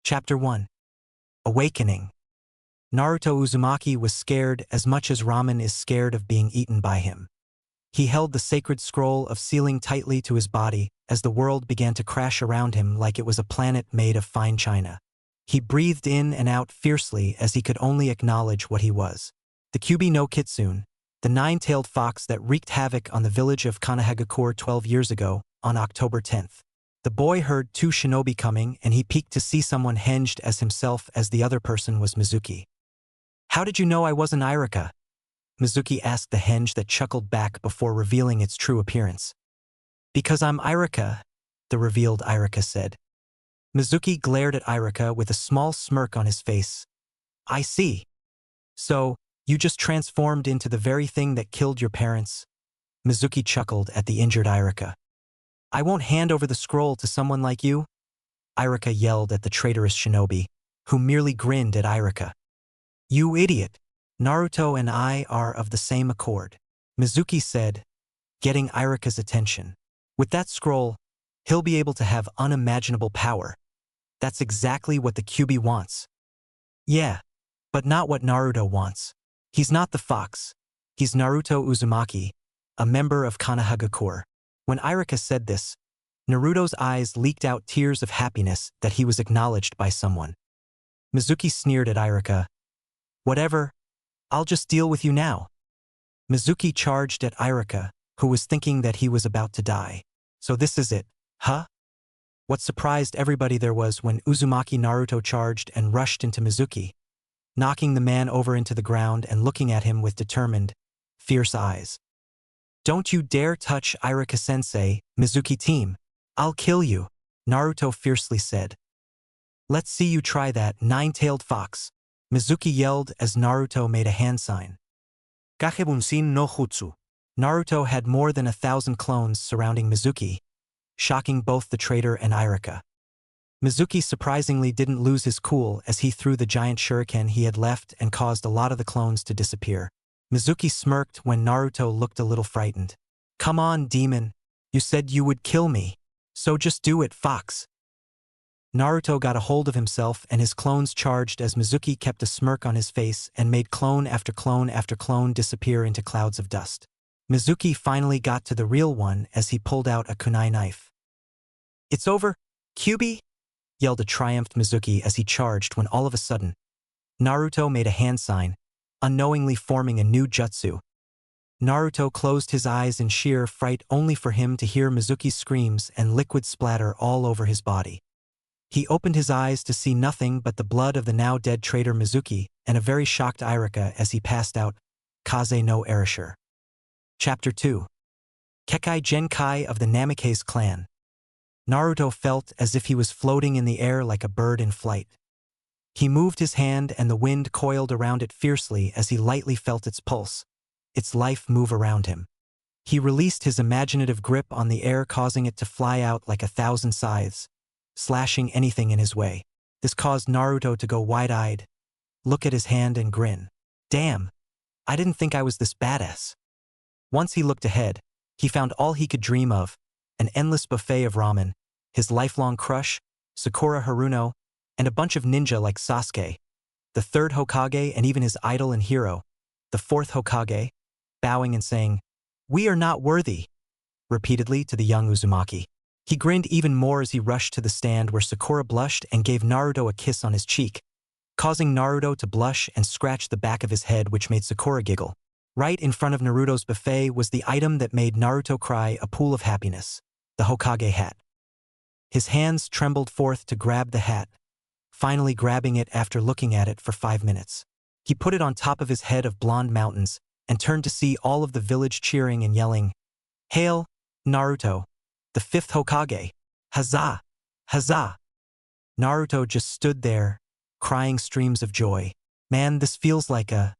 Chapter 1. Awakening. Naruto Uzumaki was scared as much as Ramen is scared of being eaten by him. He held the sacred scroll of sealing tightly to his body as the world began to crash around him like it was a planet made of fine china. He breathed in and out fiercely as he could only acknowledge what he was. The Kyuubi no Kitsune, the nine-tailed fox that wreaked havoc on the village of Kanahagakure 12 years ago, on October 10th. The boy heard two shinobi coming and he peeked to see someone henged as himself as the other person was Mizuki. "How did you know I wasn't Irika?" Mizuki asked the henge that chuckled back before revealing its true appearance. "Because I'm Irika," the revealed Irika said. Mizuki glared at Irika with a small smirk on his face. "I see. So, you just transformed into the very thing that killed your parents?" Mizuki chuckled at the injured Irika. "I won't hand over the scroll to someone like you," Irika yelled at the traitorous shinobi, who merely grinned at Irika. "You idiot. Naruto and I are of the same accord," Mizuki said, getting Irika's attention. "With that scroll, he'll be able to have unimaginable power. That's exactly what the Kyuubi wants." "Yeah, but not what Naruto wants. He's not the fox. He's Naruto Uzumaki, a member of Kanahagakure." When Irika said this, Naruto's eyes leaked out tears of happiness that he was acknowledged by someone. Mizuki sneered at Irika. "Whatever, I'll just deal with you now." Mizuki charged at Irika, who was thinking that he was about to die. "So this is it, huh?" What surprised everybody there was when Uzumaki Naruto charged and rushed into Mizuki, knocking the man over into the ground and looking at him with determined, fierce eyes. "Don't you dare touch Irika-sensei, Mizuki team. I'll kill you," Naruto fiercely said. "Let's see you try that, nine-tailed fox," Mizuki yelled as Naruto made a hand sign. Gakebunsin no Jutsu. Naruto had more than 1,000 clones surrounding Mizuki, shocking both the traitor and Irika. Mizuki surprisingly didn't lose his cool as he threw the giant shuriken he had left and caused a lot of the clones to disappear. Mizuki smirked when Naruto looked a little frightened. "Come on, demon. You said you would kill me. So just do it, fox." Naruto got a hold of himself and his clones charged as Mizuki kept a smirk on his face and made clone after clone after clone disappear into clouds of dust. Mizuki finally got to the real one as he pulled out a kunai knife. "It's over, Kyuubi!" yelled a triumphed Mizuki as he charged when all of a sudden, Naruto made a hand sign, unknowingly forming a new jutsu. Naruto closed his eyes in sheer fright only for him to hear Mizuki's screams and liquid splatter all over his body. He opened his eyes to see nothing but the blood of the now-dead traitor Mizuki and a very shocked Irika as he passed out, Kaze no Erasure. Chapter 2. Kekai Genkai of the Namikaze clan. Naruto felt as if he was floating in the air like a bird in flight. He moved his hand and the wind coiled around it fiercely as he lightly felt its pulse, its life move around him. He released his imaginative grip on the air, causing it to fly out like 1,000 scythes, slashing anything in his way. This caused Naruto to go wide-eyed, look at his hand and grin. "Damn, I didn't think I was this badass." Once he looked ahead, he found all he could dream of, an endless buffet of ramen, his lifelong crush, Sakura Haruno, and a bunch of ninja like Sasuke, the third Hokage, and even his idol and hero, the fourth Hokage, bowing and saying, "We are not worthy," repeatedly to the young Uzumaki. He grinned even more as he rushed to the stand where Sakura blushed and gave Naruto a kiss on his cheek, causing Naruto to blush and scratch the back of his head, which made Sakura giggle. Right in front of Naruto's buffet was the item that made Naruto cry a pool of happiness, the Hokage hat. His hands trembled forth to grab the hat, finally grabbing it after looking at it for 5 minutes. He put it on top of his head of blonde mountains and turned to see all of the village cheering and yelling, "Hail, Naruto, the 5th Hokage! Huzzah! Huzzah!" Naruto just stood there, crying streams of joy. "Man, this feels like a..."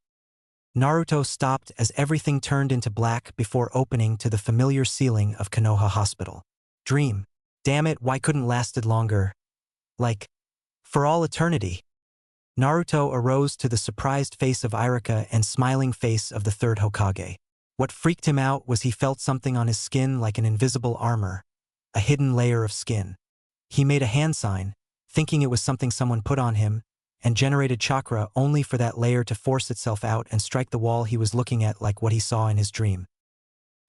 Naruto stopped as everything turned into black before opening to the familiar ceiling of Konoha Hospital. Dream. Damn it, why couldn't lasted longer? Like, for all eternity. Naruto arose to the surprised face of Irika and smiling face of the third Hokage. What freaked him out was he felt something on his skin like an invisible armor, a hidden layer of skin. He made a hand sign, thinking it was something someone put on him, and generated chakra only for that layer to force itself out and strike the wall he was looking at like what he saw in his dream.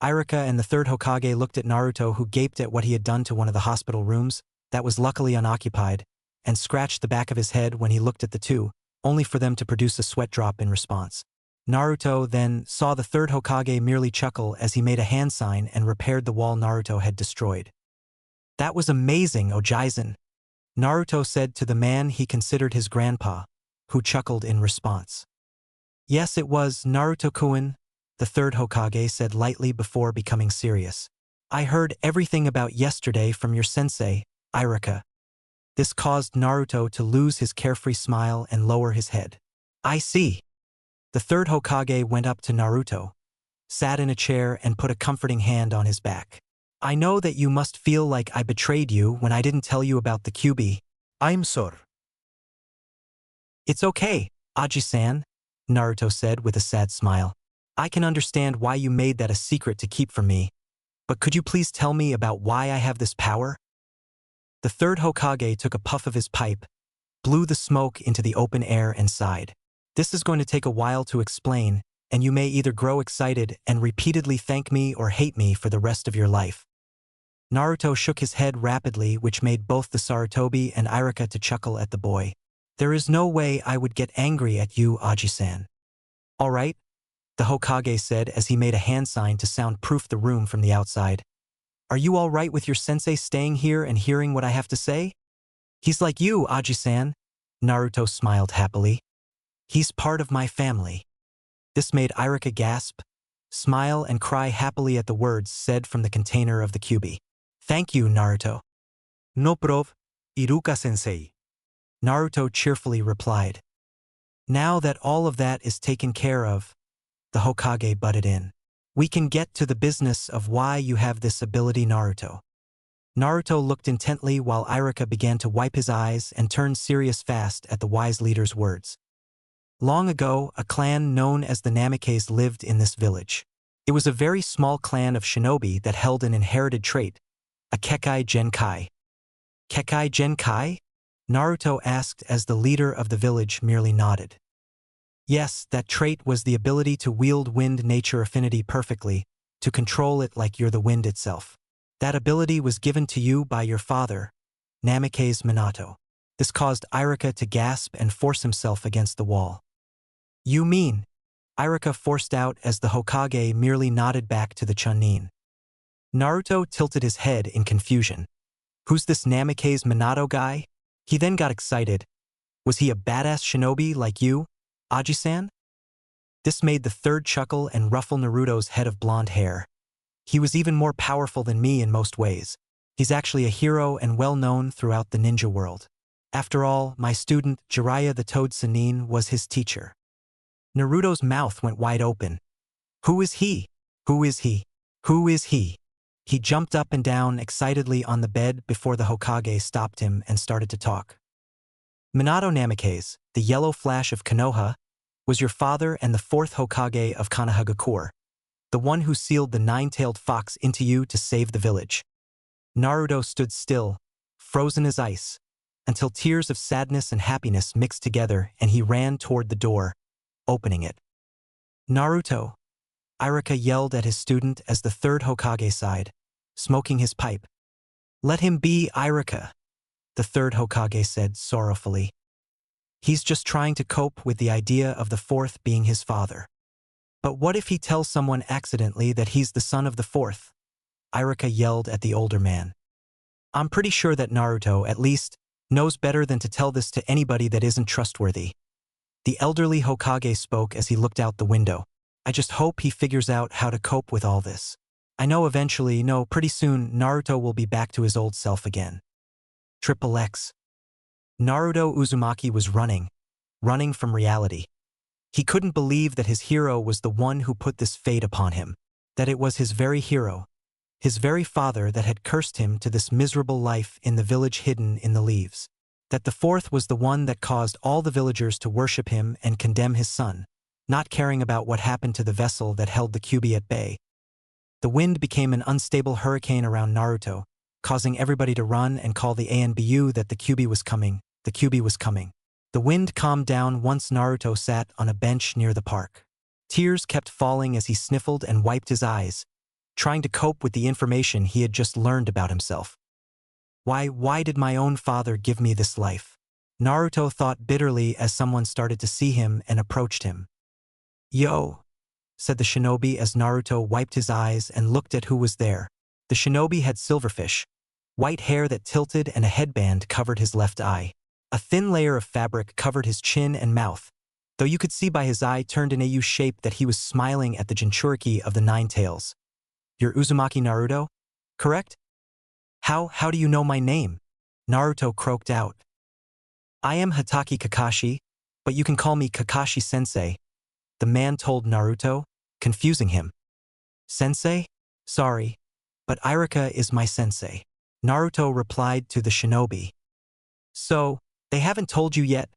Irika and the third Hokage looked at Naruto, who gaped at what he had done to one of the hospital rooms, that was luckily unoccupied, and scratched the back of his head when he looked at the two, only for them to produce a sweat drop in response. Naruto then saw the third Hokage merely chuckle as he made a hand sign and repaired the wall Naruto had destroyed. "That was amazing, Ojaizen," Naruto said to the man he considered his grandpa, who chuckled in response. "Yes, it was, Naruto-kun," the third Hokage said lightly before becoming serious. "I heard everything about yesterday from your sensei, Irika." This caused Naruto to lose his carefree smile and lower his head. "I see." The third Hokage went up to Naruto, sat in a chair and put a comforting hand on his back. "I know that you must feel like I betrayed you when I didn't tell you about the Kyuubi. I'm sorry." "It's okay, Aji-san," Naruto said with a sad smile. "I can understand why you made that a secret to keep from me, but could you please tell me about why I have this power?" The third Hokage took a puff of his pipe, blew the smoke into the open air and sighed. "This is going to take a while to explain, and you may either grow excited and repeatedly thank me or hate me for the rest of your life." Naruto shook his head rapidly, which made both the Sarutobi and Irika to chuckle at the boy. "There is no way I would get angry at you, Aji-san." "All right," the Hokage said as he made a hand sign to soundproof the room from the outside. "Are you all right with your sensei staying here and hearing what I have to say?" "He's like you, Aji-san," Naruto smiled happily. "He's part of my family." This made Irika gasp, smile and cry happily at the words said from the container of the Kyuubi. "Thank you, Naruto." "No prob, Iruka-sensei," Naruto cheerfully replied. "Now that all of that is taken care of," the Hokage butted in, "we can get to the business of why you have this ability, Naruto." Naruto looked intently while Irika began to wipe his eyes and turned serious fast at the wise leader's words. Long ago, a clan known as the Namikaze lived in this village. It was a very small clan of shinobi that held an inherited trait, a Kekkei Genkai. "Kekkei Genkai?" Naruto asked as the leader of the village merely nodded. Yes, that trait was the ability to wield wind-nature affinity perfectly, to control it like you're the wind itself. That ability was given to you by your father, Namikaze Minato. This caused Irika to gasp and force himself against the wall. "You mean?" Irika forced out as the Hokage merely nodded back to the Chunin. Naruto tilted his head in confusion. "Who's this Namikaze Minato guy?" He then got excited. "Was he a badass shinobi like you, Aji-san?" This made the third chuckle and ruffle Naruto's head of blonde hair. "He was even more powerful than me in most ways. He's actually a hero and well-known throughout the ninja world. After all, my student, Jiraiya the Toad Sannin, was his teacher." Naruto's mouth went wide open. "Who is he? Who is he? Who is he?" He jumped up and down excitedly on the bed before the Hokage stopped him and started to talk. "Minato Namikaze, the yellow flash of Konoha, was your father and the fourth Hokage of Konohagakure, the one who sealed the nine-tailed fox into you to save the village." Naruto stood still, frozen as ice, until tears of sadness and happiness mixed together and he ran toward the door, opening it. "Naruto," Irika yelled at his student as the third Hokage sighed, smoking his pipe. "Let him be, Irika," the third Hokage said sorrowfully. "He's just trying to cope with the idea of the fourth being his father." "But what if he tells someone accidentally that he's the son of the fourth?" Irika yelled at the older man. "I'm pretty sure that Naruto, at least, knows better than to tell this to anybody that isn't trustworthy." The elderly Hokage spoke as he looked out the window. "I just hope he figures out how to cope with all this. I know eventually, no, pretty soon, Naruto will be back to his old self again." Triple X. Naruto Uzumaki was running from reality. He couldn't believe that his hero was the one who put this fate upon him, that it was his very hero, his very father that had cursed him to this miserable life in the village hidden in the leaves. That the fourth was the one that caused all the villagers to worship him and condemn his son, not caring about what happened to the vessel that held the Kyuubi at bay. The wind became an unstable hurricane around Naruto, causing everybody to run and call the ANBU that the QB was coming. The QB was coming. The wind calmed down once Naruto sat on a bench near the park. Tears kept falling as he sniffled and wiped his eyes, trying to cope with the information he had just learned about himself. Why did my own father give me this life? Naruto thought bitterly as someone started to see him and approached him. Yo, said the shinobi as Naruto wiped his eyes and looked at who was there. The shinobi had silverfish, white hair that tilted and a headband covered his left eye. A thin layer of fabric covered his chin and mouth, though you could see by his eye turned in a U shape that he was smiling at the Jinchuriki of the Nine Tails. You're Uzumaki Naruto? Correct? How do you know my name? Naruto croaked out. I am Hatake Kakashi, but you can call me Kakashi-sensei, the man told Naruto, confusing him. Sensei? Sorry, but Irika is my sensei. Naruto replied to the shinobi. So, they haven't told you yet,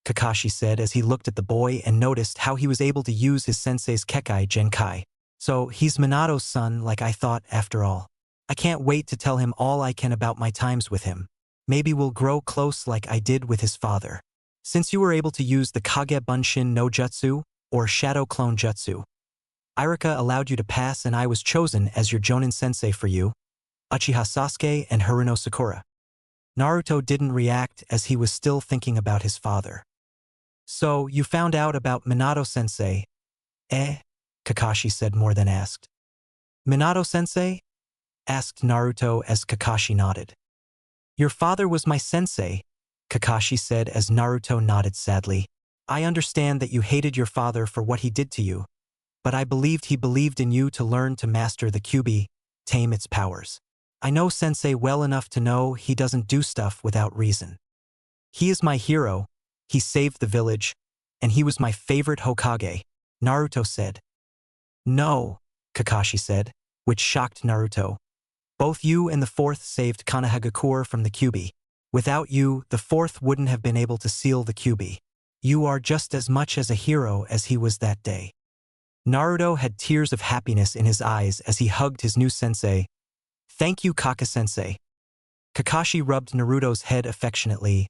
Kakashi said as he looked at the boy and noticed how he was able to use his sensei's Kekai Genkai. So, he's Minato's son like I thought after all. I can't wait to tell him all I can about my times with him. Maybe we'll grow close like I did with his father. Since you were able to use the Kage Bunshin no Jutsu, or Shadow Clone Jutsu, Irika allowed you to pass and I was chosen as your Jonin sensei for you, Uchiha Sasuke and Haruno Sakura. Naruto didn't react as he was still thinking about his father. So, you found out about Minato-sensei? Kakashi said more than asked. Minato-sensei? Asked Naruto as Kakashi nodded. Your father was my sensei, Kakashi said as Naruto nodded sadly. I understand that you hated your father for what he did to you, but I believed he believed in you to learn to master the Kyuubi, tame its powers. I know Sensei well enough to know he doesn't do stuff without reason. He is my hero, he saved the village, and he was my favorite Hokage, Naruto said. No, Kakashi said, which shocked Naruto. Both you and the fourth saved Konohagakure from the Kyuubi. Without you, the fourth wouldn't have been able to seal the Kyuubi. You are just as much as a hero as he was that day. Naruto had tears of happiness in his eyes as he hugged his new sensei. Thank you, Kaka-sensei. Kakashi rubbed Naruto's head affectionately.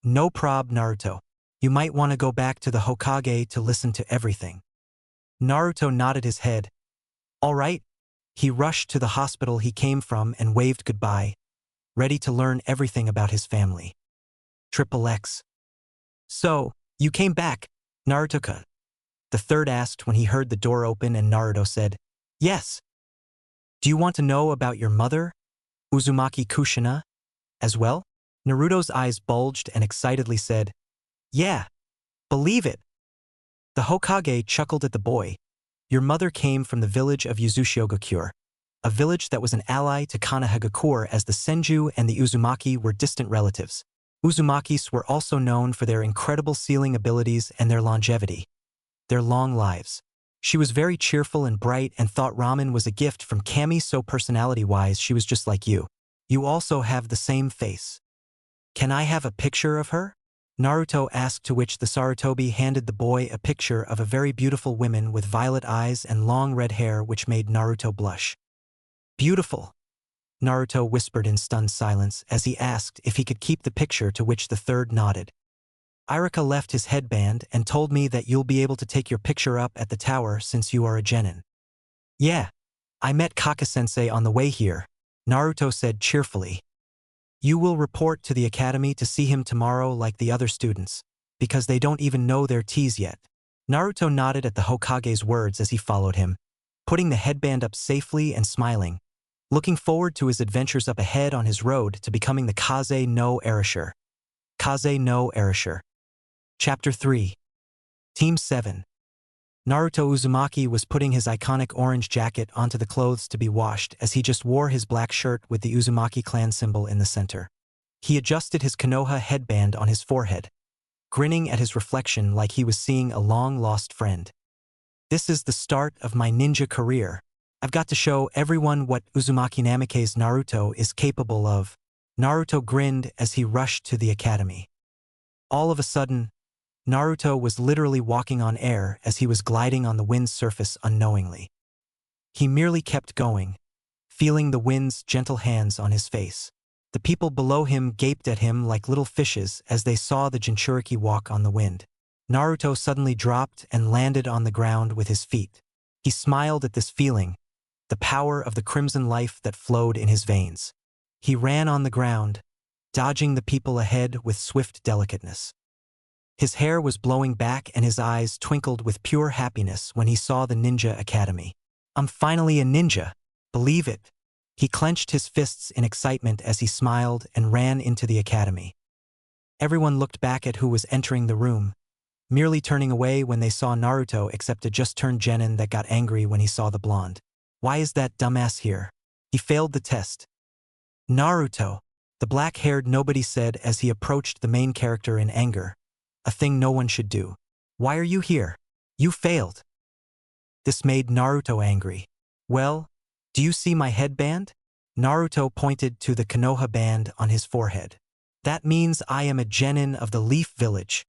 No prob, Naruto. You might want to go back to the Hokage to listen to everything. Naruto nodded his head. All right. He rushed to the hospital he came from and waved goodbye, ready to learn everything about his family. XXX. So, you came back, Naruto-kun? The third asked when he heard the door open and Naruto said, Yes. Do you want to know about your mother, Uzumaki Kushina, as well? Naruto's eyes bulged and excitedly said, Yeah, believe it. The Hokage chuckled at the boy. Your mother came from the village of Yuzushiogakure, a village that was an ally to Konohagakure as the Senju and the Uzumaki were distant relatives. Uzumakis were also known for their incredible sealing abilities and their longevity, their long lives. She was very cheerful and bright and thought ramen was a gift from Kami, so personality-wise she was just like you. You also have the same face. Can I have a picture of her? Naruto asked, to which the Sarutobi handed the boy a picture of a very beautiful woman with violet eyes and long red hair which made Naruto blush. Beautiful, Naruto whispered in stunned silence as he asked if he could keep the picture, to which the third nodded. Irika left his headband and told me that you'll be able to take your picture up at the tower since you are a genin. Yeah, I met Kaka-sensei on the way here, Naruto said cheerfully. You will report to the academy to see him tomorrow like the other students, because they don't even know their T's yet. Naruto nodded at the Hokage's words as he followed him, putting the headband up safely and smiling, looking forward to his adventures up ahead on his road to becoming the Kaze no Erasure. Kaze no Erasure. Chapter 3. Team 7. Naruto Uzumaki was putting his iconic orange jacket onto the clothes to be washed as he just wore his black shirt with the Uzumaki clan symbol in the center. He adjusted his Konoha headband on his forehead, grinning at his reflection like he was seeing a long-lost friend. This is the start of my ninja career. I've got to show everyone what Uzumaki Namikaze's Naruto is capable of. Naruto grinned as he rushed to the academy. All of a sudden, Naruto was literally walking on air as he was gliding on the wind's surface unknowingly. He merely kept going, feeling the wind's gentle hands on his face. The people below him gaped at him like little fishes as they saw the Jinchuriki walk on the wind. Naruto suddenly dropped and landed on the ground with his feet. He smiled at this feeling, the power of the crimson life that flowed in his veins. He ran on the ground, dodging the people ahead with swift delicateness. His hair was blowing back and his eyes twinkled with pure happiness when he saw the Ninja Academy. "I'm finally a ninja. Believe it." He clenched his fists in excitement as he smiled and ran into the academy. Everyone looked back at who was entering the room, merely turning away when they saw Naruto except a just-turned genin that got angry when he saw the blonde. "Why is that dumbass here? He failed the test." "Naruto," the black-haired nobody said as he approached the main character in anger. "A thing no one should do. Why are you here? You failed." This made Naruto angry. "Well, do you see my headband?" Naruto pointed to the Konoha band on his forehead. "That means I am a genin of the Leaf Village."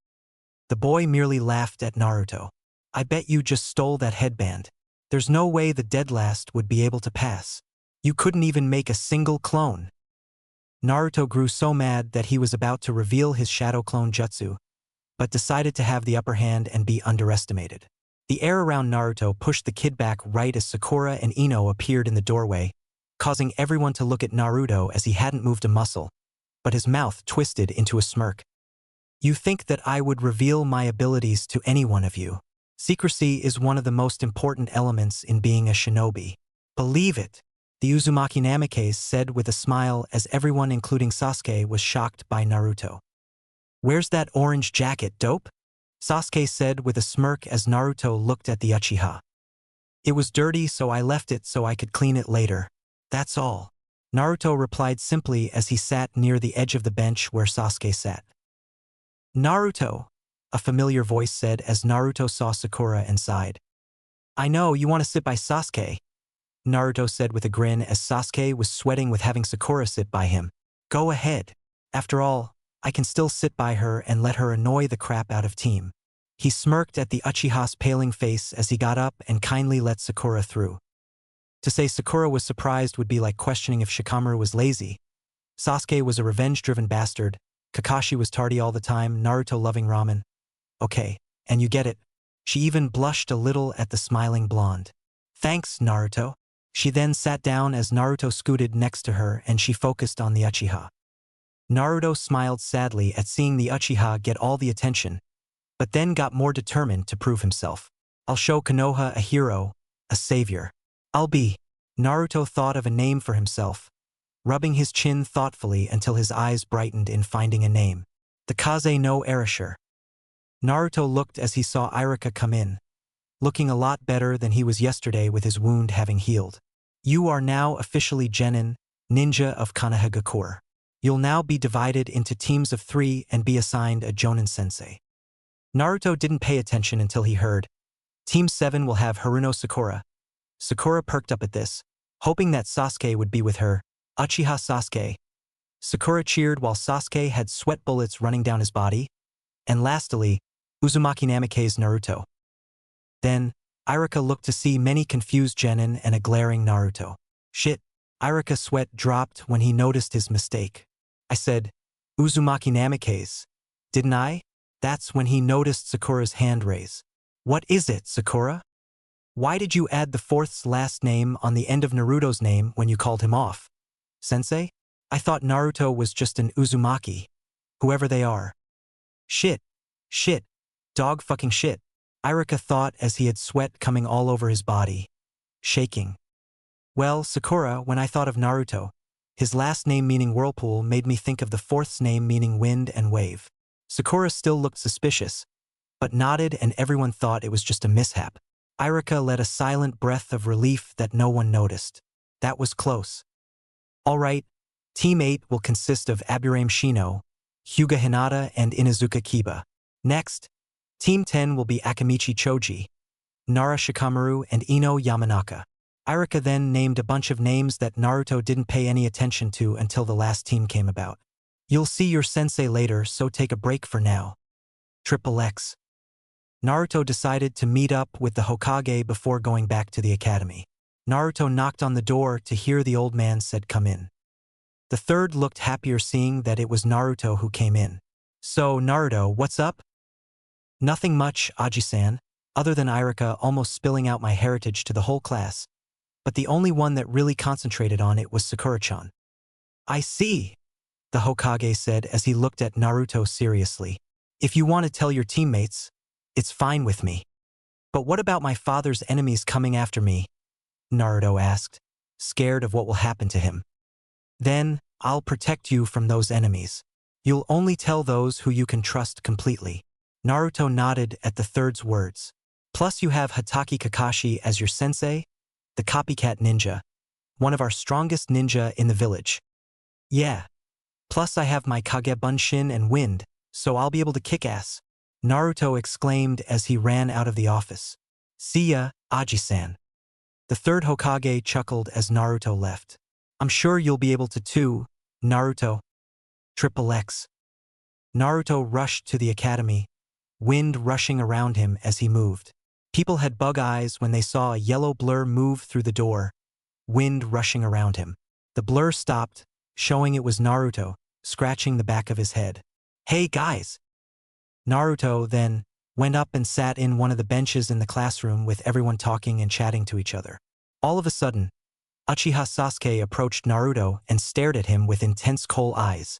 The boy merely laughed at Naruto. "I bet you just stole that headband. There's no way the dead last would be able to pass. You couldn't even make a single clone." Naruto grew so mad that he was about to reveal his shadow clone jutsu, but decided to have the upper hand and be underestimated. The air around Naruto pushed the kid back right as Sakura and Ino appeared in the doorway, causing everyone to look at Naruto as he hadn't moved a muscle, but his mouth twisted into a smirk. "You think that I would reveal my abilities to any one of you? Secrecy is one of the most important elements in being a shinobi. Believe it," the Uzumaki Namikaze said with a smile as everyone including Sasuke was shocked by Naruto. "Where's that orange jacket, dope?" Sasuke said with a smirk as Naruto looked at the Uchiha. "It was dirty so I left it so I could clean it later. That's all." Naruto replied simply as he sat near the edge of the bench where Sasuke sat. "Naruto," a familiar voice said as Naruto saw Sakura and sighed. "I know you want to sit by Sasuke," Naruto said with a grin as Sasuke was sweating with having Sakura sit by him. "Go ahead. After all, I can still sit by her and let her annoy the crap out of team." He smirked at the Uchiha's paling face as he got up and kindly let Sakura through. To say Sakura was surprised would be like questioning if Shikamaru was lazy. Sasuke was a revenge-driven bastard, Kakashi was tardy all the time, Naruto loving ramen. Okay, and you get it. She even blushed a little at the smiling blonde. "Thanks, Naruto." She then sat down as Naruto scooted next to her and she focused on the Uchiha. Naruto smiled sadly at seeing the Uchiha get all the attention, but then got more determined to prove himself. "I'll show Konoha a hero, a savior. I'll be." Naruto thought of a name for himself, rubbing his chin thoughtfully until his eyes brightened in finding a name. "The Kaze no Erasure." Naruto looked as he saw Iruka come in, looking a lot better than he was yesterday with his wound having healed. "You are now officially Genin, ninja of Konohagakure. You'll now be divided into teams of 3 and be assigned a Jonin sensei." Naruto didn't pay attention until he heard, "Team 7 will have Haruno Sakura." Sakura perked up at this, hoping that Sasuke would be with her. "Uchiha Sasuke." Sakura cheered while Sasuke had sweat bullets running down his body. And lastly, Uzumaki Namikaze Naruto. Then, Iruka looked to see many confused genin and a glaring Naruto. "Shit." Iruka's sweat dropped when he noticed his mistake. "I said, Uzumaki Namikaze, didn't I?" That's when he noticed Sakura's hand raise. "What is it, Sakura? Why did you add the 4th's last name on the end of Naruto's name when you called him off? Sensei? I thought Naruto was just an Uzumaki. Whoever they are." "Shit. Shit. Dog fucking shit," Iruka thought as he had sweat coming all over his body, shaking. "Well, Sakura, when I thought of Naruto, his last name meaning whirlpool made me think of the 4th's name meaning wind and wave." Sakura still looked suspicious, but nodded and everyone thought it was just a mishap. Iruka let a silent breath of relief that no one noticed. That was close. "All right, Team 8 will consist of Aburame Shino, Hyuga Hinata and Inuzuka Kiba. Next, Team 10 will be Akamichi Choji, Nara Shikamaru and Ino Yamanaka." Iruka then named a bunch of names that Naruto didn't pay any attention to until the last team came about. "You'll see your sensei later, so take a break for now. XXX. Naruto decided to meet up with the Hokage before going back to the academy. Naruto knocked on the door to hear the old man said come in. The third looked happier seeing that it was Naruto who came in. So, Naruto, what's up? Nothing much, Aji-san, other than Irika almost spilling out my heritage to the whole class. But the only one that really concentrated on it was Sakura-chan. I see, the Hokage said as he looked at Naruto seriously. If you want to tell your teammates, it's fine with me. But what about my father's enemies coming after me? Naruto asked, scared of what will happen to him. Then, I'll protect you from those enemies. You'll only tell those who you can trust completely. Naruto nodded at the third's words. Plus you have Hatake Kakashi as your sensei, the copycat ninja, one of our strongest ninja in the village. Yeah. Plus I have my Kage Bunshin and Wind, so I'll be able to kick ass. Naruto exclaimed as he ran out of the office. See ya, Aji-san. The third Hokage chuckled as Naruto left. I'm sure you'll be able to too, Naruto. Triple X. Naruto rushed to the academy, wind rushing around him as he moved. People had bug eyes when they saw a yellow blur move through the door, wind rushing around him. The blur stopped, showing it was Naruto, scratching the back of his head. Hey guys! Naruto then went up and sat in one of the benches in the classroom with everyone talking and chatting to each other. All of a sudden, Uchiha Sasuke approached Naruto and stared at him with intense coal eyes.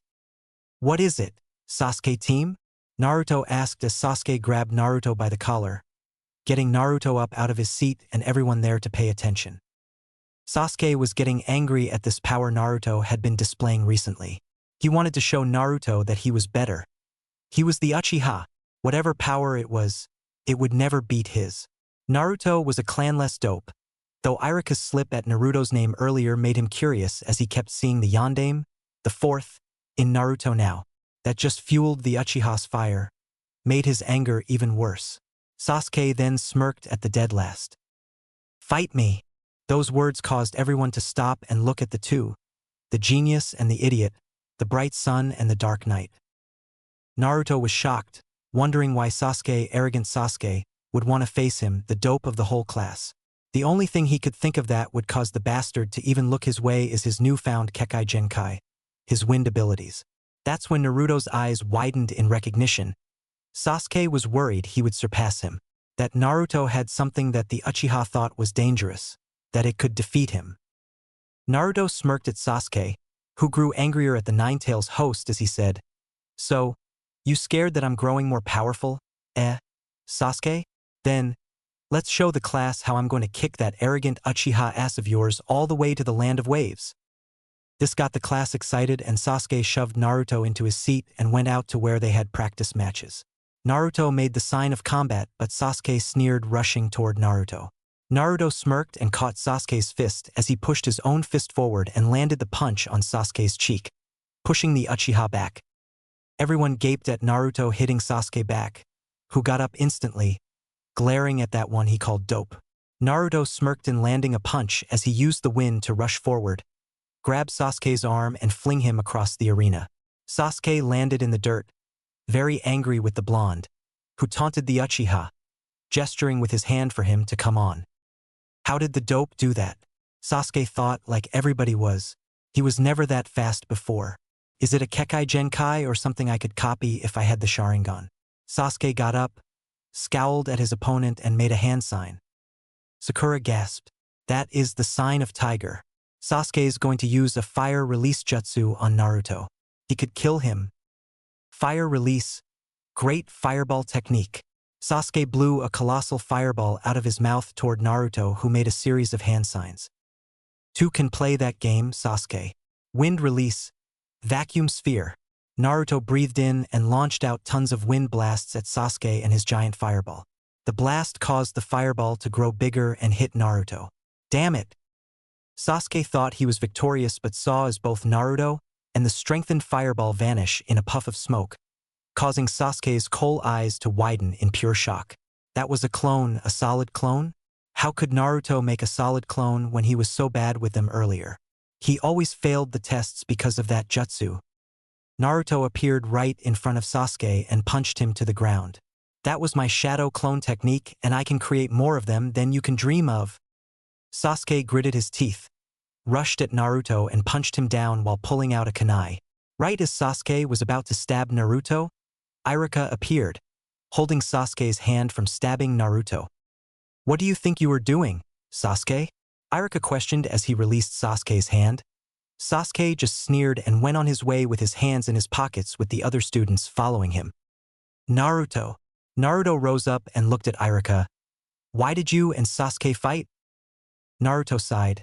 What is it, Sasuke team? Naruto asked as Sasuke grabbed Naruto by the collar, getting Naruto up out of his seat and everyone there to pay attention. Sasuke was getting angry at this power Naruto had been displaying recently. He wanted to show Naruto that he was better. He was the Uchiha. Whatever power it would never beat his. Naruto was a clanless dope, though Irika's slip at Naruto's name earlier made him curious as he kept seeing the Yondaime, the fourth, in Naruto now. That just fueled the Uchiha's fire, made his anger even worse. Sasuke then smirked at the dead last. Fight me! Those words caused everyone to stop and look at the two, the genius and the idiot, the bright sun and the dark night. Naruto was shocked, wondering why Sasuke, arrogant Sasuke, would want to face him, the dope of the whole class. The only thing he could think of that would cause the bastard to even look his way is his newfound Kekai Genkai, his wind abilities. That's when Naruto's eyes widened in recognition. Sasuke was worried he would surpass him, that Naruto had something that the Uchiha thought was dangerous, that it could defeat him. Naruto smirked at Sasuke, who grew angrier at the Ninetales host as he said, So, you scared that I'm growing more powerful, Sasuke? Then, let's show the class how I'm going to kick that arrogant Uchiha ass of yours all the way to the land of waves. This got the class excited and Sasuke shoved Naruto into his seat and went out to where they had practice matches. Naruto made the sign of combat, but Sasuke sneered, rushing toward Naruto. Naruto smirked and caught Sasuke's fist as he pushed his own fist forward and landed the punch on Sasuke's cheek, pushing the Uchiha back. Everyone gaped at Naruto hitting Sasuke back, who got up instantly, glaring at that one he called dope. Naruto smirked in landing a punch as he used the wind to rush forward, grab Sasuke's arm and fling him across the arena. Sasuke landed in the dirt, very angry with the blonde, who taunted the Uchiha, gesturing with his hand for him to come on. How did the dope do that? Sasuke thought, like everybody was. He was never that fast before. Is it a Kekai Genkai or something I could copy if I had the Sharingan? Sasuke got up, scowled at his opponent and made a hand sign. Sakura gasped. That is the sign of tiger. Sasuke is going to use a fire release jutsu on Naruto. He could kill him. Fire release. Great fireball technique. Sasuke blew a colossal fireball out of his mouth toward Naruto, who made a series of hand signs. Two can play that game, Sasuke. Wind release. Vacuum sphere. Naruto breathed in and launched out tons of wind blasts at Sasuke and his giant fireball. The blast caused the fireball to grow bigger and hit Naruto. Damn it! Sasuke thought he was victorious but saw as both Naruto and the strengthened fireball vanish in a puff of smoke, causing Sasuke's coal eyes to widen in pure shock. That was a clone, a solid clone? How could Naruto make a solid clone when he was so bad with them earlier? He always failed the tests because of that jutsu. Naruto appeared right in front of Sasuke and punched him to the ground. That was my shadow clone technique and I can create more of them than you can dream of. Sasuke gritted his teeth, rushed at Naruto and punched him down while pulling out a kunai. Right as Sasuke was about to stab Naruto, Iruka appeared, holding Sasuke's hand from stabbing Naruto. "What do you think you were doing, Sasuke?" Iruka questioned as he released Sasuke's hand. Sasuke just sneered and went on his way with his hands in his pockets with the other students following him. Naruto. Naruto rose up and looked at Iruka. "Why did you and Sasuke fight?" Naruto sighed.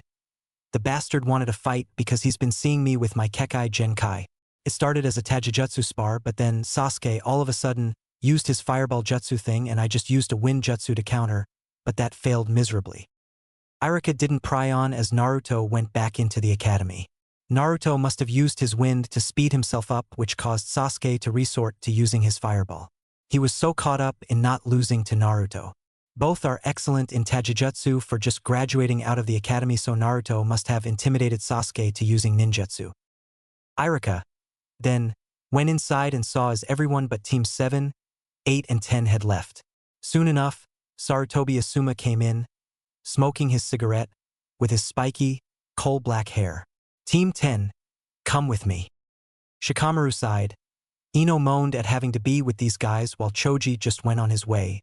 "The bastard wanted a fight because he's been seeing me with my Kekai Genkai. It started as a Taijutsu spar, but then Sasuke all of a sudden used his fireball jutsu thing and I just used a wind jutsu to counter, but that failed miserably." Iruka didn't pry on as Naruto went back into the academy. Naruto must have used his wind to speed himself up, which caused Sasuke to resort to using his fireball. He was so caught up in not losing to Naruto. Both are excellent in Taijutsu for just graduating out of the academy, so Naruto must have intimidated Sasuke to using ninjutsu. Iruka, then, went inside and saw as everyone but Team 7, 8 and 10 had left. Soon enough, Sarutobi Asuma came in, smoking his cigarette, with his spiky, coal-black hair. "Team 10, come with me." Shikamaru sighed. Ino moaned at having to be with these guys while Choji just went on his way,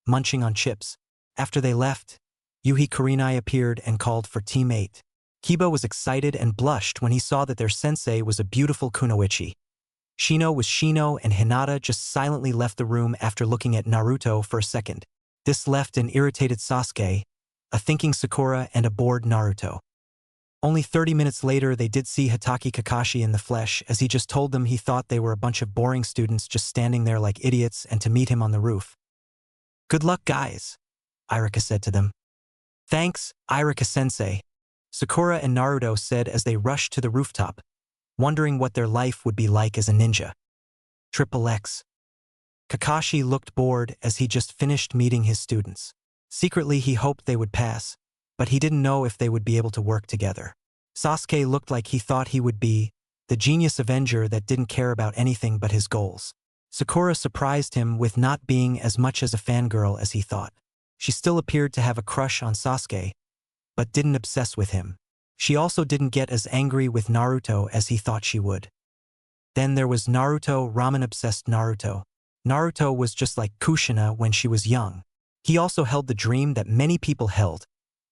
munching on chips. After they left, Yuhi Kurenai appeared and called for Team 8. Kiba was excited and blushed when he saw that their sensei was a beautiful kunoichi. Shino was Shino and Hinata just silently left the room after looking at Naruto for a second. This left an irritated Sasuke, a thinking Sakura and a bored Naruto. Only 30 minutes later they did see Hatake Kakashi in the flesh as he just told them he thought they were a bunch of boring students just standing there like idiots and to meet him on the roof. "Good luck, guys," Iruka said to them. "Thanks, Iruka-sensei," Sakura and Naruto said as they rushed to the rooftop, wondering what their life would be like as a ninja. XXX. Kakashi looked bored as he just finished meeting his students. Secretly he hoped they would pass, but he didn't know if they would be able to work together. Sasuke looked like he thought he would be the genius Avenger that didn't care about anything but his goals. Sakura surprised him with not being as much as a fangirl as he thought. She still appeared to have a crush on Sasuke, but didn't obsess with him. She also didn't get as angry with Naruto as he thought she would. Then there was Naruto, ramen-obsessed Naruto. Naruto was just like Kushina when she was young. He also held the dream that many people held,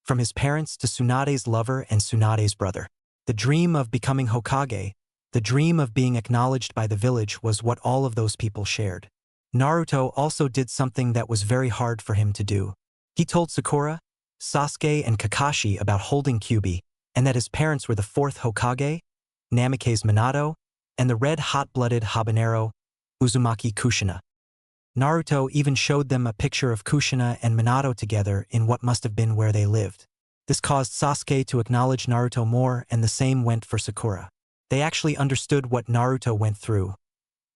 from his parents to Tsunade's lover and Tsunade's brother. The dream of becoming Hokage, the dream of being acknowledged by the village was what all of those people shared. Naruto also did something that was very hard for him to do. He told Sakura, Sasuke and Kakashi about holding Kyuubi, and that his parents were the fourth Hokage, Namikaze Minato, and the red hot-blooded habanero, Uzumaki Kushina. Naruto even showed them a picture of Kushina and Minato together in what must have been where they lived. This caused Sasuke to acknowledge Naruto more, and the same went for Sakura. They actually understood what Naruto went through.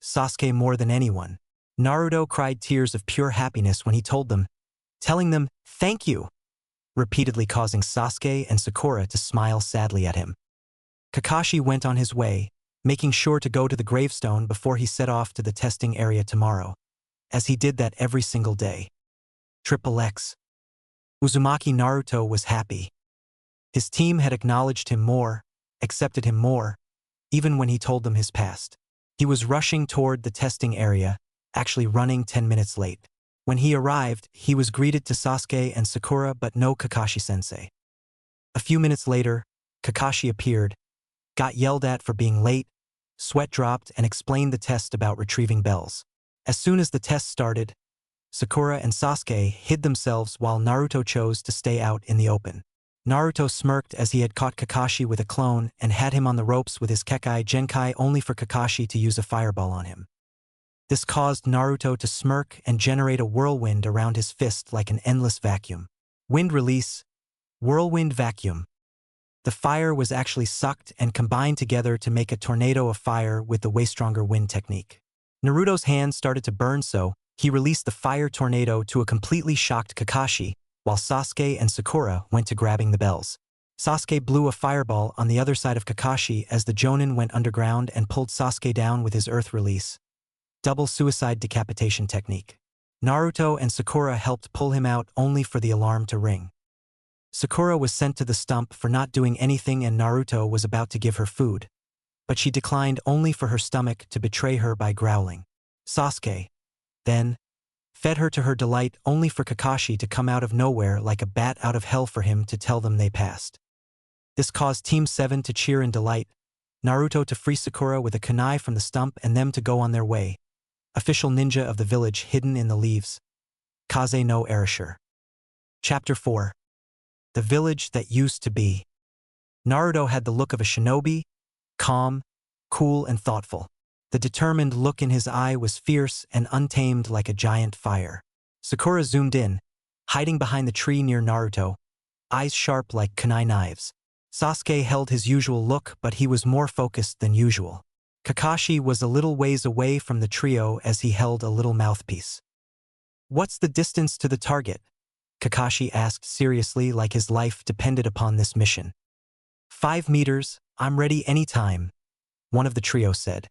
Sasuke more than anyone. Naruto cried tears of pure happiness when he told them, telling them, "Thank you," repeatedly causing Sasuke and Sakura to smile sadly at him. Kakashi went on his way, making sure to go to the gravestone before he set off to the testing area tomorrow, as he did that every single day. XXX. Uzumaki Naruto was happy. His team had acknowledged him more, accepted him more, even when he told them his past. He was rushing toward the testing area, actually running 10 minutes late. When he arrived, he was greeted to Sasuke and Sakura but no Kakashi-sensei. A few minutes later, Kakashi appeared, got yelled at for being late, sweat dropped and explained the test about retrieving bells. As soon as the test started, Sakura and Sasuke hid themselves while Naruto chose to stay out in the open. Naruto smirked as he had caught Kakashi with a clone and had him on the ropes with his Kekai Genkai only for Kakashi to use a fireball on him. This caused Naruto to smirk and generate a whirlwind around his fist like an endless vacuum. Wind release, whirlwind vacuum. The fire was actually sucked and combined together to make a tornado of fire with the way stronger wind technique. Naruto's hands started to burn, so he released the fire tornado to a completely shocked Kakashi, while Sasuke and Sakura went to grabbing the bells. Sasuke blew a fireball on the other side of Kakashi as the Jonin went underground and pulled Sasuke down with his earth release. Double suicide decapitation technique. Naruto and Sakura helped pull him out only for the alarm to ring. Sakura was sent to the stump for not doing anything and Naruto was about to give her food. But she declined only for her stomach to betray her by growling. Sasuke, then, fed her to her delight only for Kakashi to come out of nowhere like a bat out of hell for him to tell them they passed. This caused Team 7 to cheer in delight, Naruto to free Sakura with a kunai from the stump and them to go on their way. Official ninja of the village hidden in the leaves. Kaze no Erasure. Chapter 4. The Village That Used to Be. Naruto had the look of a shinobi, calm, cool and thoughtful. The determined look in his eye was fierce and untamed like a giant fire. Sakura zoomed in, hiding behind the tree near Naruto, eyes sharp like kunai knives. Sasuke held his usual look, but he was more focused than usual. Kakashi was a little ways away from the trio as he held a little mouthpiece. "What's the distance to the target?" Kakashi asked seriously like his life depended upon this mission. 5 meters, I'm ready anytime, one of the trio said.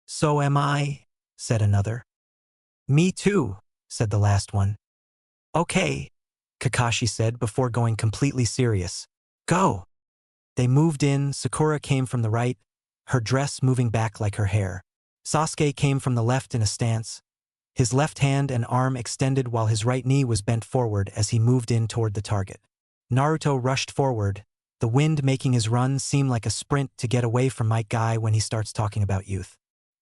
So am I, said another. Me too, said the last one. Okay, Kakashi said before going completely serious. Go. They moved in, Sakura came from the right, her dress moving back like her hair. Sasuke came from the left in a stance, his left hand and arm extended while his right knee was bent forward as he moved in toward the target. Naruto rushed forward, the wind making his run seem like a sprint to get away from Mike Guy when he starts talking about youth.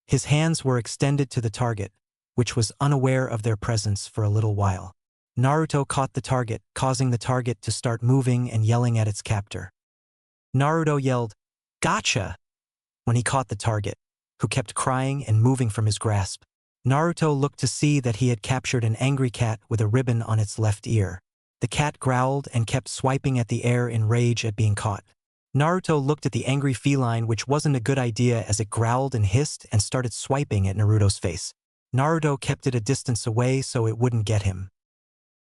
His hands were extended to the target, which was unaware of their presence for a little while. Naruto caught the target, causing the target to start moving and yelling at its captor. Naruto yelled, "Gotcha!" when he caught the target, who kept crying and moving from his grasp. Naruto looked to see that he had captured an angry cat with a ribbon on its left ear. The cat growled and kept swiping at the air in rage at being caught. Naruto looked at the angry feline, which wasn't a good idea as it growled and hissed and started swiping at Naruto's face. Naruto kept it a distance away so it wouldn't get him.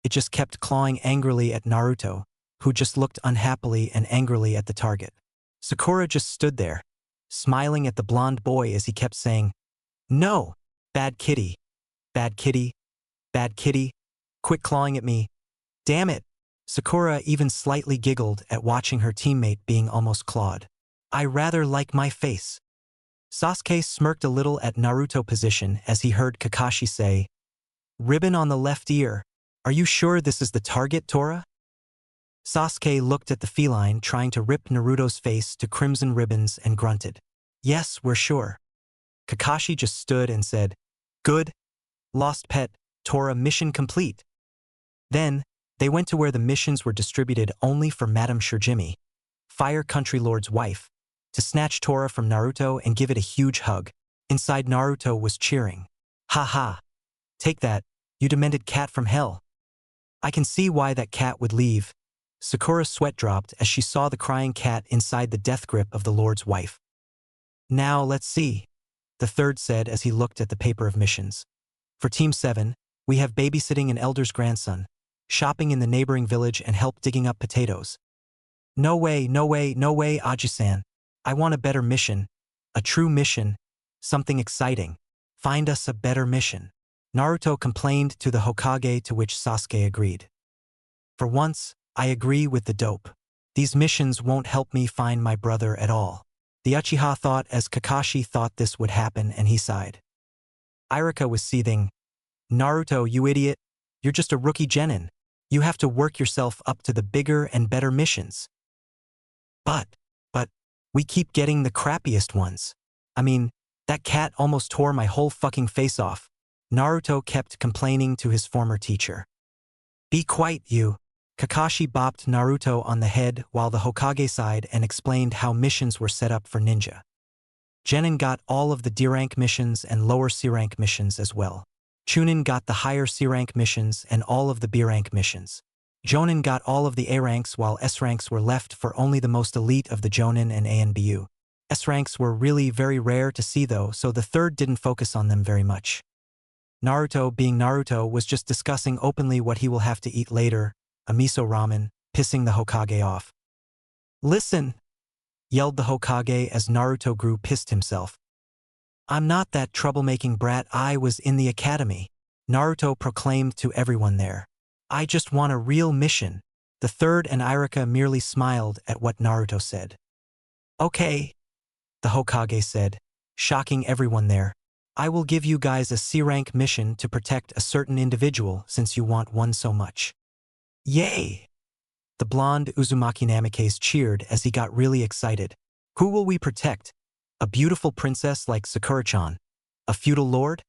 It just kept clawing angrily at Naruto, who just looked unhappily and angrily at the target. Sakura just stood there, smiling at the blonde boy as he kept saying, "No, bad kitty, bad kitty, bad kitty, quit clawing at me. Damn it." Sakura even slightly giggled at watching her teammate being almost clawed. "I rather like my face." Sasuke smirked a little at Naruto's position as he heard Kakashi say, "Ribbon on the left ear. Are you sure this is the target, Tora?" Sasuke looked at the feline trying to rip Naruto's face to crimson ribbons and grunted. "Yes, we're sure." Kakashi just stood and said, "Good. Lost pet, Tora, mission complete." Then, they went to where the missions were distributed only for Madame Shirjimi, Fire Country Lord's wife, to snatch Tora from Naruto and give it a huge hug. Inside, Naruto was cheering. "Ha ha. Take that, you demented cat from hell." I can see why that cat would leave. Sakura's sweat dropped as she saw the crying cat inside the death grip of the Lord's wife. "Now let's see," the third said as he looked at the paper of missions. "For Team 7, we have babysitting an elder's grandson, shopping in the neighboring village and help digging up potatoes." No way, no way, no way, Aji-san. I want a better mission. A true mission. Something exciting. Find us a better mission. Naruto complained to the Hokage, to which Sasuke agreed. For once, I agree with the dope. These missions won't help me find my brother at all. The Uchiha thought as Kakashi thought this would happen and he sighed. Irika was seething. "Naruto, you idiot. You're just a rookie genin. You have to work yourself up to the bigger and better missions." But, we keep getting the crappiest ones. I mean, that cat almost tore my whole fucking face off. Naruto kept complaining to his former teacher. "Be quiet, you." Kakashi bopped Naruto on the head while the Hokage sighed and explained how missions were set up for ninja. Genin got all of the D-rank missions and lower C-rank missions as well. Chunin got the higher C-rank missions and all of the B-rank missions. Jonin got all of the A-ranks while S-ranks were left for only the most elite of the Jonin and ANBU. S-ranks were really very rare to see though, so the third didn't focus on them very much. Naruto, being Naruto, was just discussing openly what he will have to eat later, a miso ramen, pissing the Hokage off. "Listen!" yelled the Hokage as Naruto grew pissed himself. "I'm not that troublemaking brat I was in the academy," Naruto proclaimed to everyone there. "I just want a real mission. The third and Irika merely smiled at what Naruto said. Okay, the Hokage said, shocking everyone there. I will give you guys a C-rank mission to protect a certain individual since you want one so much. Yay! The blonde Uzumaki Namikaze cheered as he got really excited. Who will we protect? A beautiful princess like Sakura-chan? A feudal lord?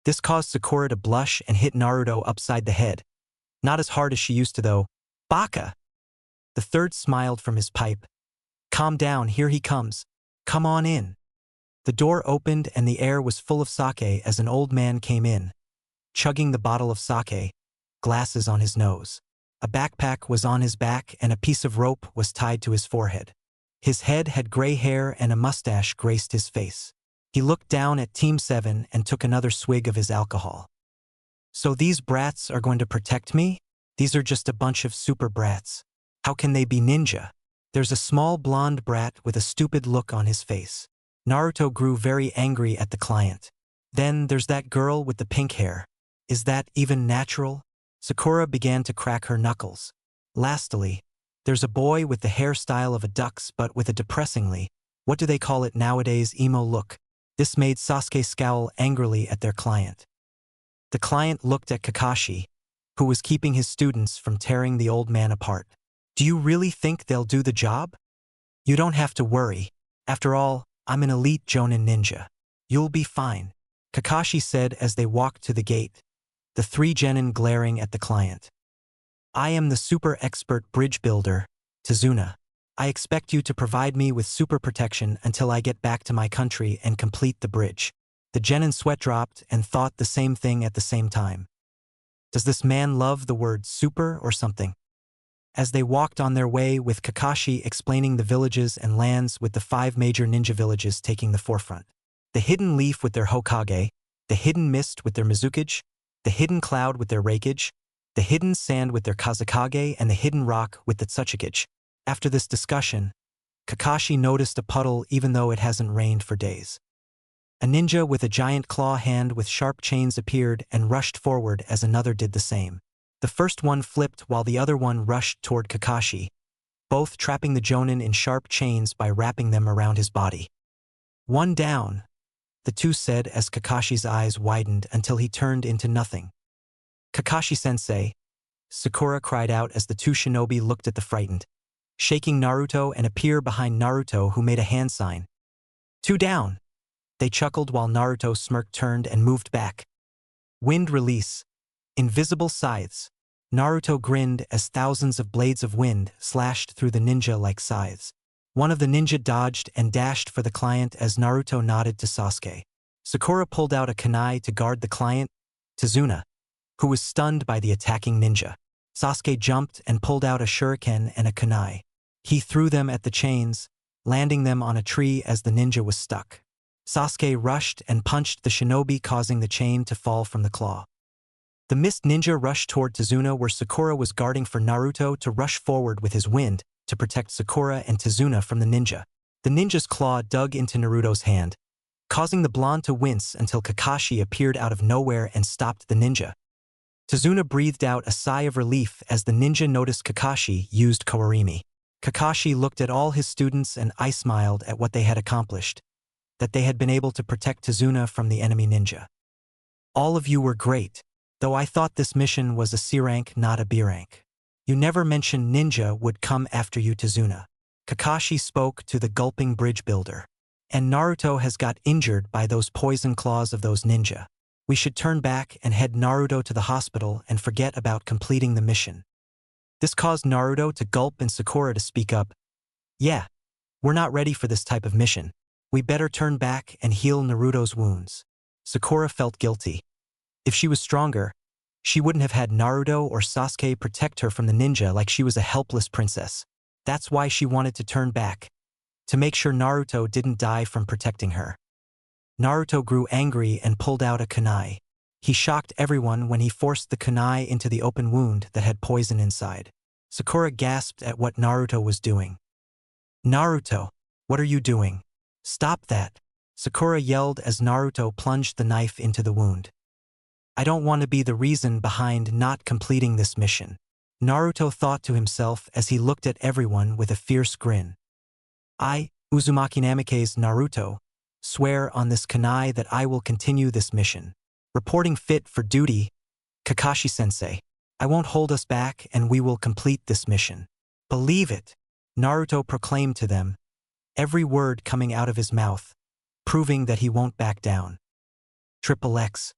This caused Sakura to blush and hit Naruto upside the head. Not as hard as she used to though. Baka! The third smiled from his pipe. Calm down, here he comes. Come on in. The door opened and the air was full of sake as an old man came in, chugging the bottle of sake, glasses on his nose. A backpack was on his back and a piece of rope was tied to his forehead. His head had gray hair and a mustache graced his face. He looked down at Team 7 and took another swig of his alcohol. So these brats are going to protect me? These are just a bunch of super brats. How can they be ninja? There's a small blonde brat with a stupid look on his face. Naruto grew very angry at the client. Then there's that girl with the pink hair. Is that even natural? Sakura began to crack her knuckles. Lastly, there's a boy with the hairstyle of a duck's but with a depressingly, what do they call it nowadays, emo look. This made Sasuke scowl angrily at their client. The client looked at Kakashi, who was keeping his students from tearing the old man apart. Do you really think they'll do the job? You don't have to worry. After all, I'm an elite Jonin ninja. You'll be fine, Kakashi said as they walked to the gate, the three genin glaring at the client. I am the super expert bridge builder, Tazuna. I expect you to provide me with super protection until I get back to my country and complete the bridge. The genin sweat dropped and thought the same thing at the same time. Does this man love the word super or something? As they walked on their way with Kakashi explaining the villages and lands with the 5 major ninja villages taking the forefront. The hidden leaf with their Hokage, the hidden mist with their Mizukage, the hidden cloud with their Reikage, the hidden sand with their Kazekage and the hidden rock with the Tsuchikage. After this discussion, Kakashi noticed a puddle even though it hasn't rained for days. A ninja with a giant claw hand with sharp chains appeared and rushed forward as another did the same. The first one flipped while the other one rushed toward Kakashi, both trapping the Jonin in sharp chains by wrapping them around his body. One down, the two said as Kakashi's eyes widened until he turned into nothing. Kakashi-sensei, Sakura cried out as the two shinobi looked at the frightened, shaking Naruto and appear behind Naruto who made a hand sign. 2 down. They chuckled while Naruto smirked turned and moved back. Wind release. Invisible scythes. Naruto grinned as thousands of blades of wind slashed through the ninja like scythes. One of the ninja dodged and dashed for the client as Naruto nodded to Sasuke. Sakura pulled out a kunai to guard the client, Tazuna, who was stunned by the attacking ninja. Sasuke jumped and pulled out a shuriken and a kunai. He threw them at the chains, landing them on a tree as the ninja was stuck. Sasuke rushed and punched the shinobi causing the chain to fall from the claw. The mist ninja rushed toward Tazuna where Sakura was guarding for Naruto to rush forward with his wind to protect Sakura and Tazuna from the ninja. The ninja's claw dug into Naruto's hand, causing the blonde to wince until Kakashi appeared out of nowhere and stopped the ninja. Tazuna breathed out a sigh of relief as the ninja noticed Kakashi used Kawarimi. Kakashi looked at all his students and smiled at what they had accomplished, that they had been able to protect Tazuna from the enemy ninja. All of you were great, though I thought this mission was a C rank, not a B rank. You never mentioned ninja would come after you, Tazuna. Kakashi spoke to the gulping bridge builder. And Naruto has got injured by those poison claws of those ninja. We should turn back and head Naruto to the hospital and forget about completing the mission. This caused Naruto to gulp and Sakura to speak up. Yeah, we're not ready for this type of mission. We better turn back and heal Naruto's wounds. Sakura felt guilty. If she was stronger, she wouldn't have had Naruto or Sasuke protect her from the ninja like she was a helpless princess. That's why she wanted to turn back, to make sure Naruto didn't die from protecting her. Naruto grew angry and pulled out a kunai. He shocked everyone when he forced the kunai into the open wound that had poison inside. Sakura gasped at what Naruto was doing. Naruto, what are you doing? Stop that! Sakura yelled as Naruto plunged the knife into the wound. I don't want to be the reason behind not completing this mission. Naruto thought to himself as he looked at everyone with a fierce grin. I, Uzumaki Namikaze Naruto, swear on this kunai that I will continue this mission. Reporting fit for duty, Kakashi-sensei. I won't hold us back and we will complete this mission. Believe it, Naruto proclaimed to them, every word coming out of his mouth, proving that he won't back down. Triple X.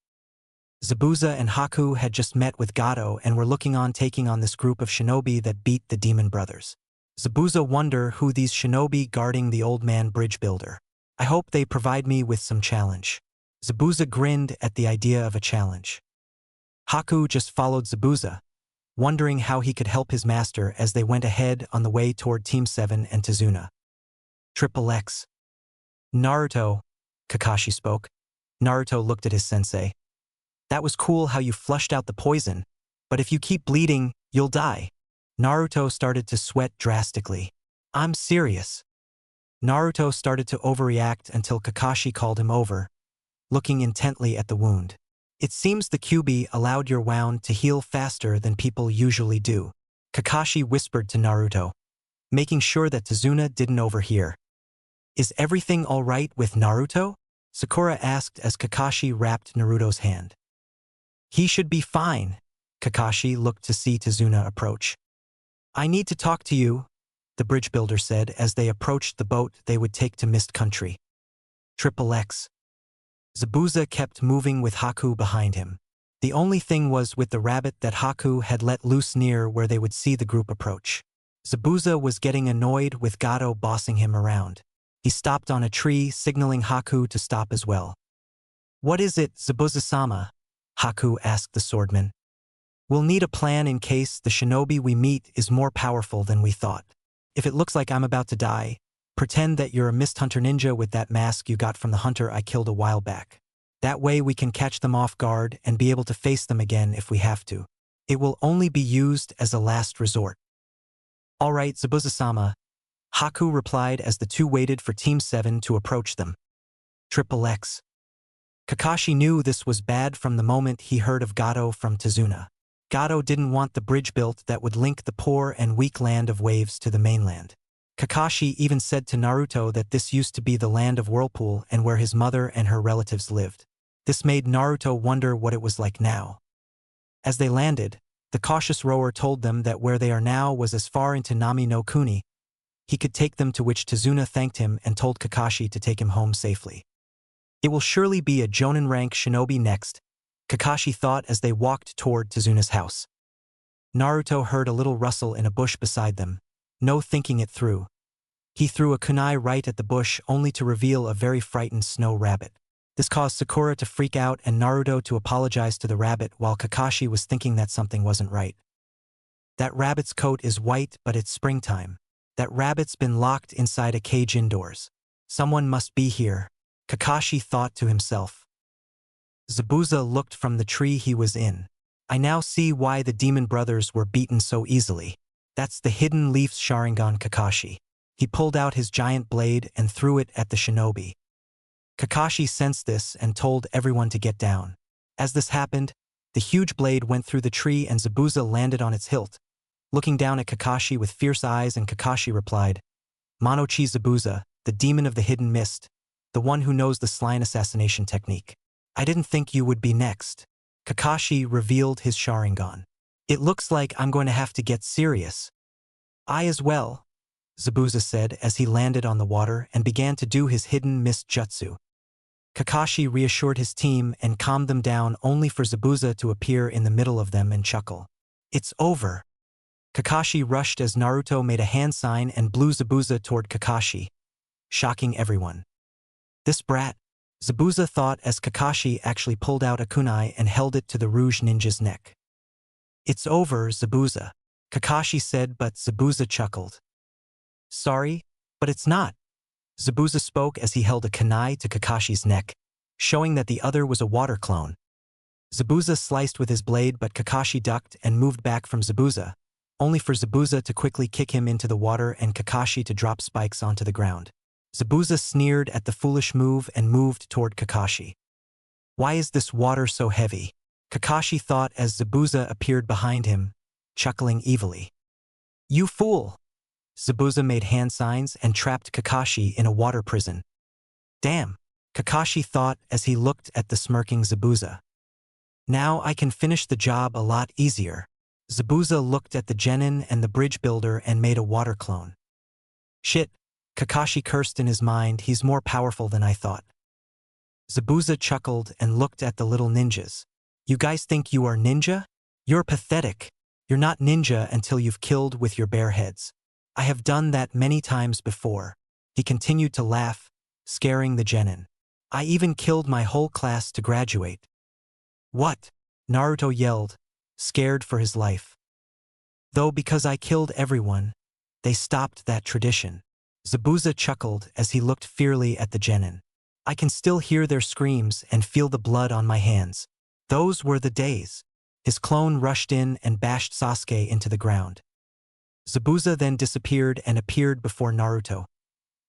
Zabuza and Haku had just met with Gato and were looking on taking on this group of shinobi that beat the Demon Brothers. Zabuza wonder who these shinobi guarding the old man bridge builder. I hope they provide me with some challenge. Zabuza grinned at the idea of a challenge. Haku just followed Zabuza, wondering how he could help his master as they went ahead on the way toward Team 7 and Tazuna. Triple X. Naruto, Kakashi spoke. Naruto looked at his sensei. That was cool how you flushed out the poison, but if you keep bleeding, you'll die. Naruto started to sweat drastically. I'm serious. Naruto started to overreact until Kakashi called him over, looking intently at the wound. It seems the QB allowed your wound to heal faster than people usually do. Kakashi whispered to Naruto, making sure that Tazuna didn't overhear. Is everything all right with Naruto? Sakura asked as Kakashi wrapped Naruto's hand. He should be fine. Kakashi looked to see Tazuna approach. I need to talk to you, the bridge builder said as they approached the boat they would take to Mist Country. Triple X. Zabuza kept moving with Haku behind him. The only thing was with the rabbit that Haku had let loose near where they would see the group approach. Zabuza was getting annoyed with Gato bossing him around. He stopped on a tree, signaling Haku to stop as well. What is it, Zabuza-sama? Haku asked the swordman. We'll need a plan in case the shinobi we meet is more powerful than we thought. If it looks like I'm about to die, pretend that you're a Mist Hunter ninja with that mask you got from the hunter I killed a while back. That way we can catch them off guard and be able to face them again if we have to. It will only be used as a last resort. All right, Zabuza-sama, Haku replied as the two waited for Team 7 to approach them. Triple X. Kakashi knew this was bad from the moment he heard of Gato from Tazuna. Gato didn't want the bridge built that would link the poor and weak land of waves to the mainland. Kakashi even said to Naruto that this used to be the land of Whirlpool and where his mother and her relatives lived. This made Naruto wonder what it was like now. As they landed, the cautious rower told them that where they are now was as far into Nami no Kuni. He could take them, to which Tazuna thanked him and told Kakashi to take him home safely. It will surely be a Jonin rank shinobi next, Kakashi thought as they walked toward Tazuna's house. Naruto heard a little rustle in a bush beside them, no thinking it through. He threw a kunai right at the bush only to reveal a very frightened snow rabbit. This caused Sakura to freak out and Naruto to apologize to the rabbit while Kakashi was thinking that something wasn't right. That rabbit's coat is white, but it's springtime. That rabbit's been locked inside a cage indoors. Someone must be here, Kakashi thought to himself. Zabuza looked from the tree he was in. I now see why the Demon Brothers were beaten so easily. That's the Hidden Leaf's Sharingan Kakashi. He pulled out his giant blade and threw it at the shinobi. Kakashi sensed this and told everyone to get down. As this happened, the huge blade went through the tree and Zabuza landed on its hilt, looking down at Kakashi with fierce eyes, and Kakashi replied, Monochi Zabuza, the demon of the hidden mist, the one who knows the sleight assassination technique. I didn't think you would be next. Kakashi revealed his Sharingan. It looks like I'm going to have to get serious. I as well, Zabuza said as he landed on the water and began to do his hidden mist jutsu. Kakashi reassured his team and calmed them down only for Zabuza to appear in the middle of them and chuckle. It's over. Kakashi rushed as Naruto made a hand sign and blew Zabuza toward Kakashi, shocking everyone. This brat, Zabuza thought as Kakashi actually pulled out a kunai and held it to the Rouge Ninja's neck. It's over, Zabuza, Kakashi said, but Zabuza chuckled. Sorry, but it's not. Zabuza spoke as he held a kunai to Kakashi's neck, showing that the other was a water clone. Zabuza sliced with his blade, but Kakashi ducked and moved back from Zabuza, only for Zabuza to quickly kick him into the water and Kakashi to drop spikes onto the ground. Zabuza sneered at the foolish move and moved toward Kakashi. Why is this water so heavy? Kakashi thought as Zabuza appeared behind him, chuckling evilly. You fool! Zabuza made hand signs and trapped Kakashi in a water prison. Damn, Kakashi thought as he looked at the smirking Zabuza. Now I can finish the job a lot easier. Zabuza looked at the genin and the bridge builder and made a water clone. Shit, Kakashi cursed in his mind, he's more powerful than I thought. Zabuza chuckled and looked at the little ninjas. You guys think you are ninja? You're pathetic. You're not ninja until you've killed with your bare heads. I have done that many times before. He continued to laugh, scaring the genin. I even killed my whole class to graduate. What? Naruto yelled, scared for his life. Though because I killed everyone, they stopped that tradition. Zabuza chuckled as he looked fiercely at the genin. I can still hear their screams and feel the blood on my hands. Those were the days. His clone rushed in and bashed Sasuke into the ground. Zabuza then disappeared and appeared before Naruto,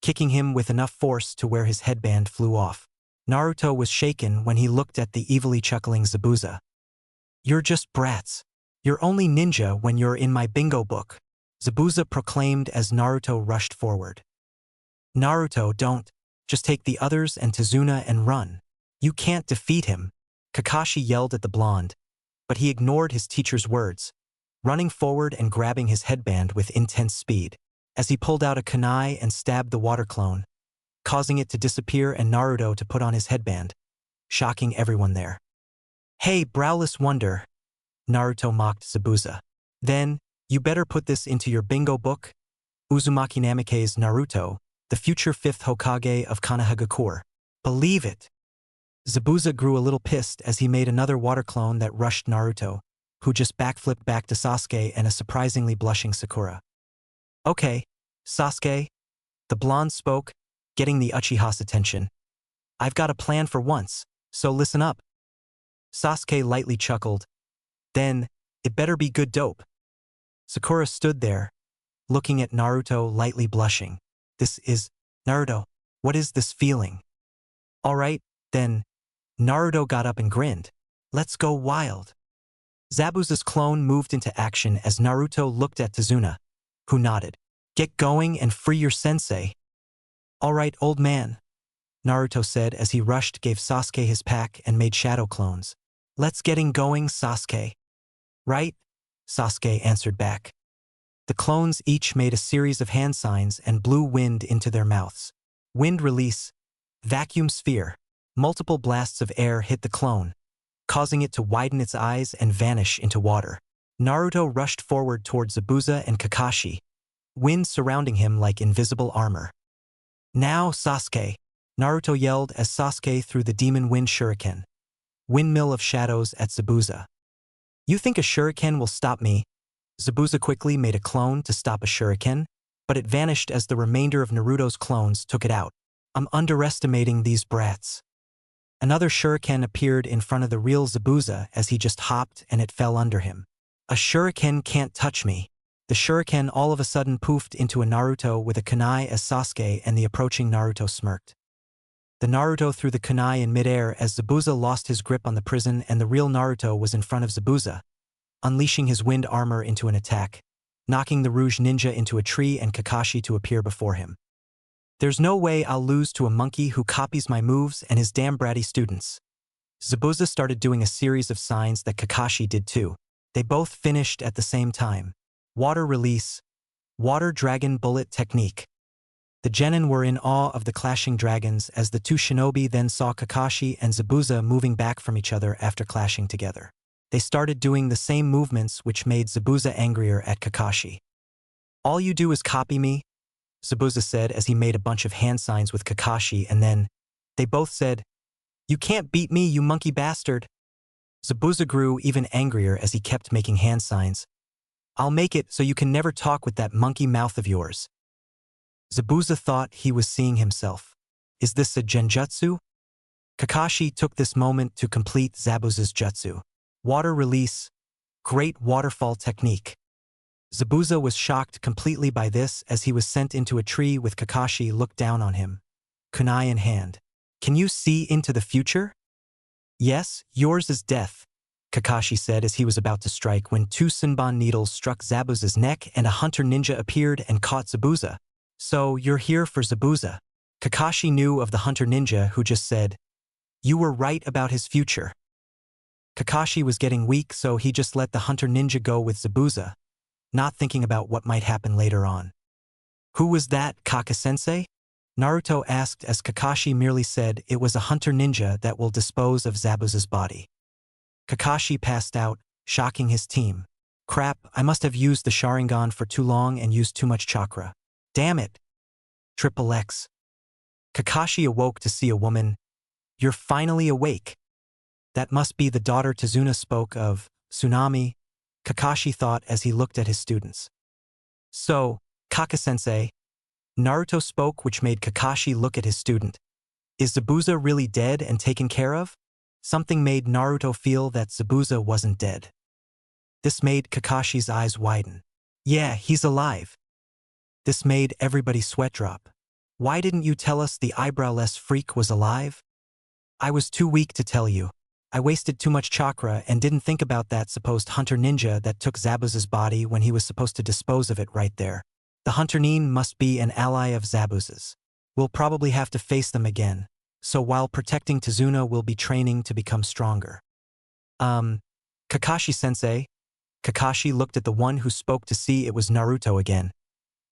kicking him with enough force to where his headband flew off. Naruto was shaken when he looked at the evilly chuckling Zabuza. You're just brats. You're only ninja when you're in my bingo book, Zabuza proclaimed as Naruto rushed forward. Naruto, don't. Just take the others and Tazuna and run. You can't defeat him, Kakashi yelled at the blonde, but he ignored his teacher's words, running forward and grabbing his headband with intense speed. As he pulled out a kunai and stabbed the water clone, causing it to disappear and Naruto to put on his headband, shocking everyone there. Hey, browless wonder, Naruto mocked Zabuza. Then, you better put this into your bingo book. Uzumaki Namikaze Naruto, the future 5th Hokage of Konohagakure. Believe it. Zabuza grew a little pissed as he made another water clone that rushed Naruto, who just backflipped back to Sasuke and a surprisingly blushing Sakura. Okay, Sasuke, the blonde spoke, getting the Uchiha's attention. I've got a plan for once, so listen up. Sasuke lightly chuckled. Then, it better be good dope. Sakura stood there, looking at Naruto lightly blushing. This is, Naruto, what is this feeling? All right, then. Naruto got up and grinned. Let's go wild. Zabuza's clone moved into action as Naruto looked at Tazuna, who nodded. Get going and free your sensei. All right, old man, Naruto said as he rushed, gave Sasuke his pack and made shadow clones. Let's getting going, Sasuke. Right? Sasuke answered back. The clones each made a series of hand signs and blew wind into their mouths. Wind release, vacuum sphere. Multiple blasts of air hit the clone, causing it to widen its eyes and vanish into water. Naruto rushed forward towards Zabuza and Kakashi, wind surrounding him like invisible armor. Now, Sasuke, Naruto yelled as Sasuke threw the demon wind shuriken, windmill of shadows at Zabuza. You think a shuriken will stop me? Zabuza quickly made a clone to stop a shuriken, but it vanished as the remainder of Naruto's clones took it out. I'm underestimating these brats. Another shuriken appeared in front of the real Zabuza as he just hopped and it fell under him. A shuriken can't touch me. The shuriken all of a sudden poofed into a Naruto with a kunai as Sasuke and the approaching Naruto smirked. The Naruto threw the kunai in midair as Zabuza lost his grip on the prison and the real Naruto was in front of Zabuza, unleashing his wind armor into an attack, knocking the Rouge Ninja into a tree and Kakashi to appear before him. There's no way I'll lose to a monkey who copies my moves and his damn bratty students. Zabuza started doing a series of signs that Kakashi did too. They both finished at the same time. Water release, water dragon bullet technique. The genin were in awe of the clashing dragons as the two shinobi then saw Kakashi and Zabuza moving back from each other after clashing together. They started doing the same movements which made Zabuza angrier at Kakashi. All you do is copy me, Zabuza said as he made a bunch of hand signs with Kakashi and then, they both said, You can't beat me, you monkey bastard. Zabuza grew even angrier as he kept making hand signs. I'll make it so you can never talk with that monkey mouth of yours. Zabuza thought he was seeing himself. Is this a genjutsu? Kakashi took this moment to complete Zabuza's jutsu. Water release, great waterfall technique. Zabuza was shocked completely by this as he was sent into a tree with Kakashi looked down on him, kunai in hand. Can you see into the future? Yes, yours is death, Kakashi said as he was about to strike when two Senbon needles struck Zabuza's neck and a hunter ninja appeared and caught Zabuza. So, you're here for Zabuza. Kakashi knew of the hunter ninja who just said, "You were right about his future." Kakashi was getting weak, so he just let the hunter ninja go with Zabuza, not thinking about what might happen later on. "Who was that, Kaka-sensei?" Naruto asked as Kakashi merely said it was a hunter ninja that will dispose of Zabuza's body. Kakashi passed out, shocking his team. "Crap, I must have used the Sharingan for too long and used too much chakra. Damn it!" Triple X. Kakashi awoke to see a woman. "You're finally awake." That must be the daughter Tazuna spoke of, Tsunami, Kakashi thought as he looked at his students. "So, Kaka-sensei," Naruto spoke, which made Kakashi look at his student. "Is Zabuza really dead and taken care of?" Something made Naruto feel that Zabuza wasn't dead. This made Kakashi's eyes widen. "Yeah, he's alive." This made everybody sweat drop. "Why didn't you tell us the eyebrowless freak was alive?" "I was too weak to tell you. I wasted too much chakra and didn't think about that supposed hunter ninja that took Zabuza's body when he was supposed to dispose of it right there. The hunter nin must be an ally of Zabuza's. We'll probably have to face them again. So while protecting Tazuna, we'll be training to become stronger." Kakashi-sensei." Kakashi looked at the one who spoke to see it was Naruto again.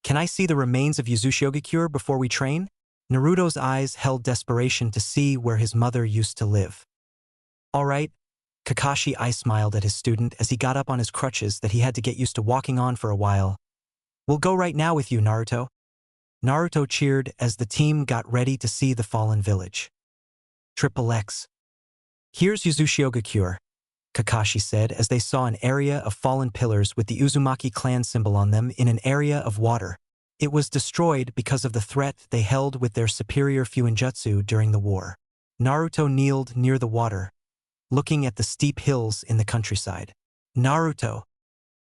"Can I see the remains of Uzushiogakure before we train?" Naruto's eyes held desperation to see where his mother used to live. "All right." Kakashi smiled at his student as he got up on his crutches that he had to get used to walking on for a while. "We'll go right now with you, Naruto." Naruto cheered as the team got ready to see the fallen village. Triple X. "Here's Uzushiogakure," Kakashi said as they saw an area of fallen pillars with the Uzumaki clan symbol on them in an area of water. It was destroyed because of the threat they held with their superior Fuinjutsu during the war. Naruto kneeled near the water, looking at the steep hills in the countryside. "Naruto,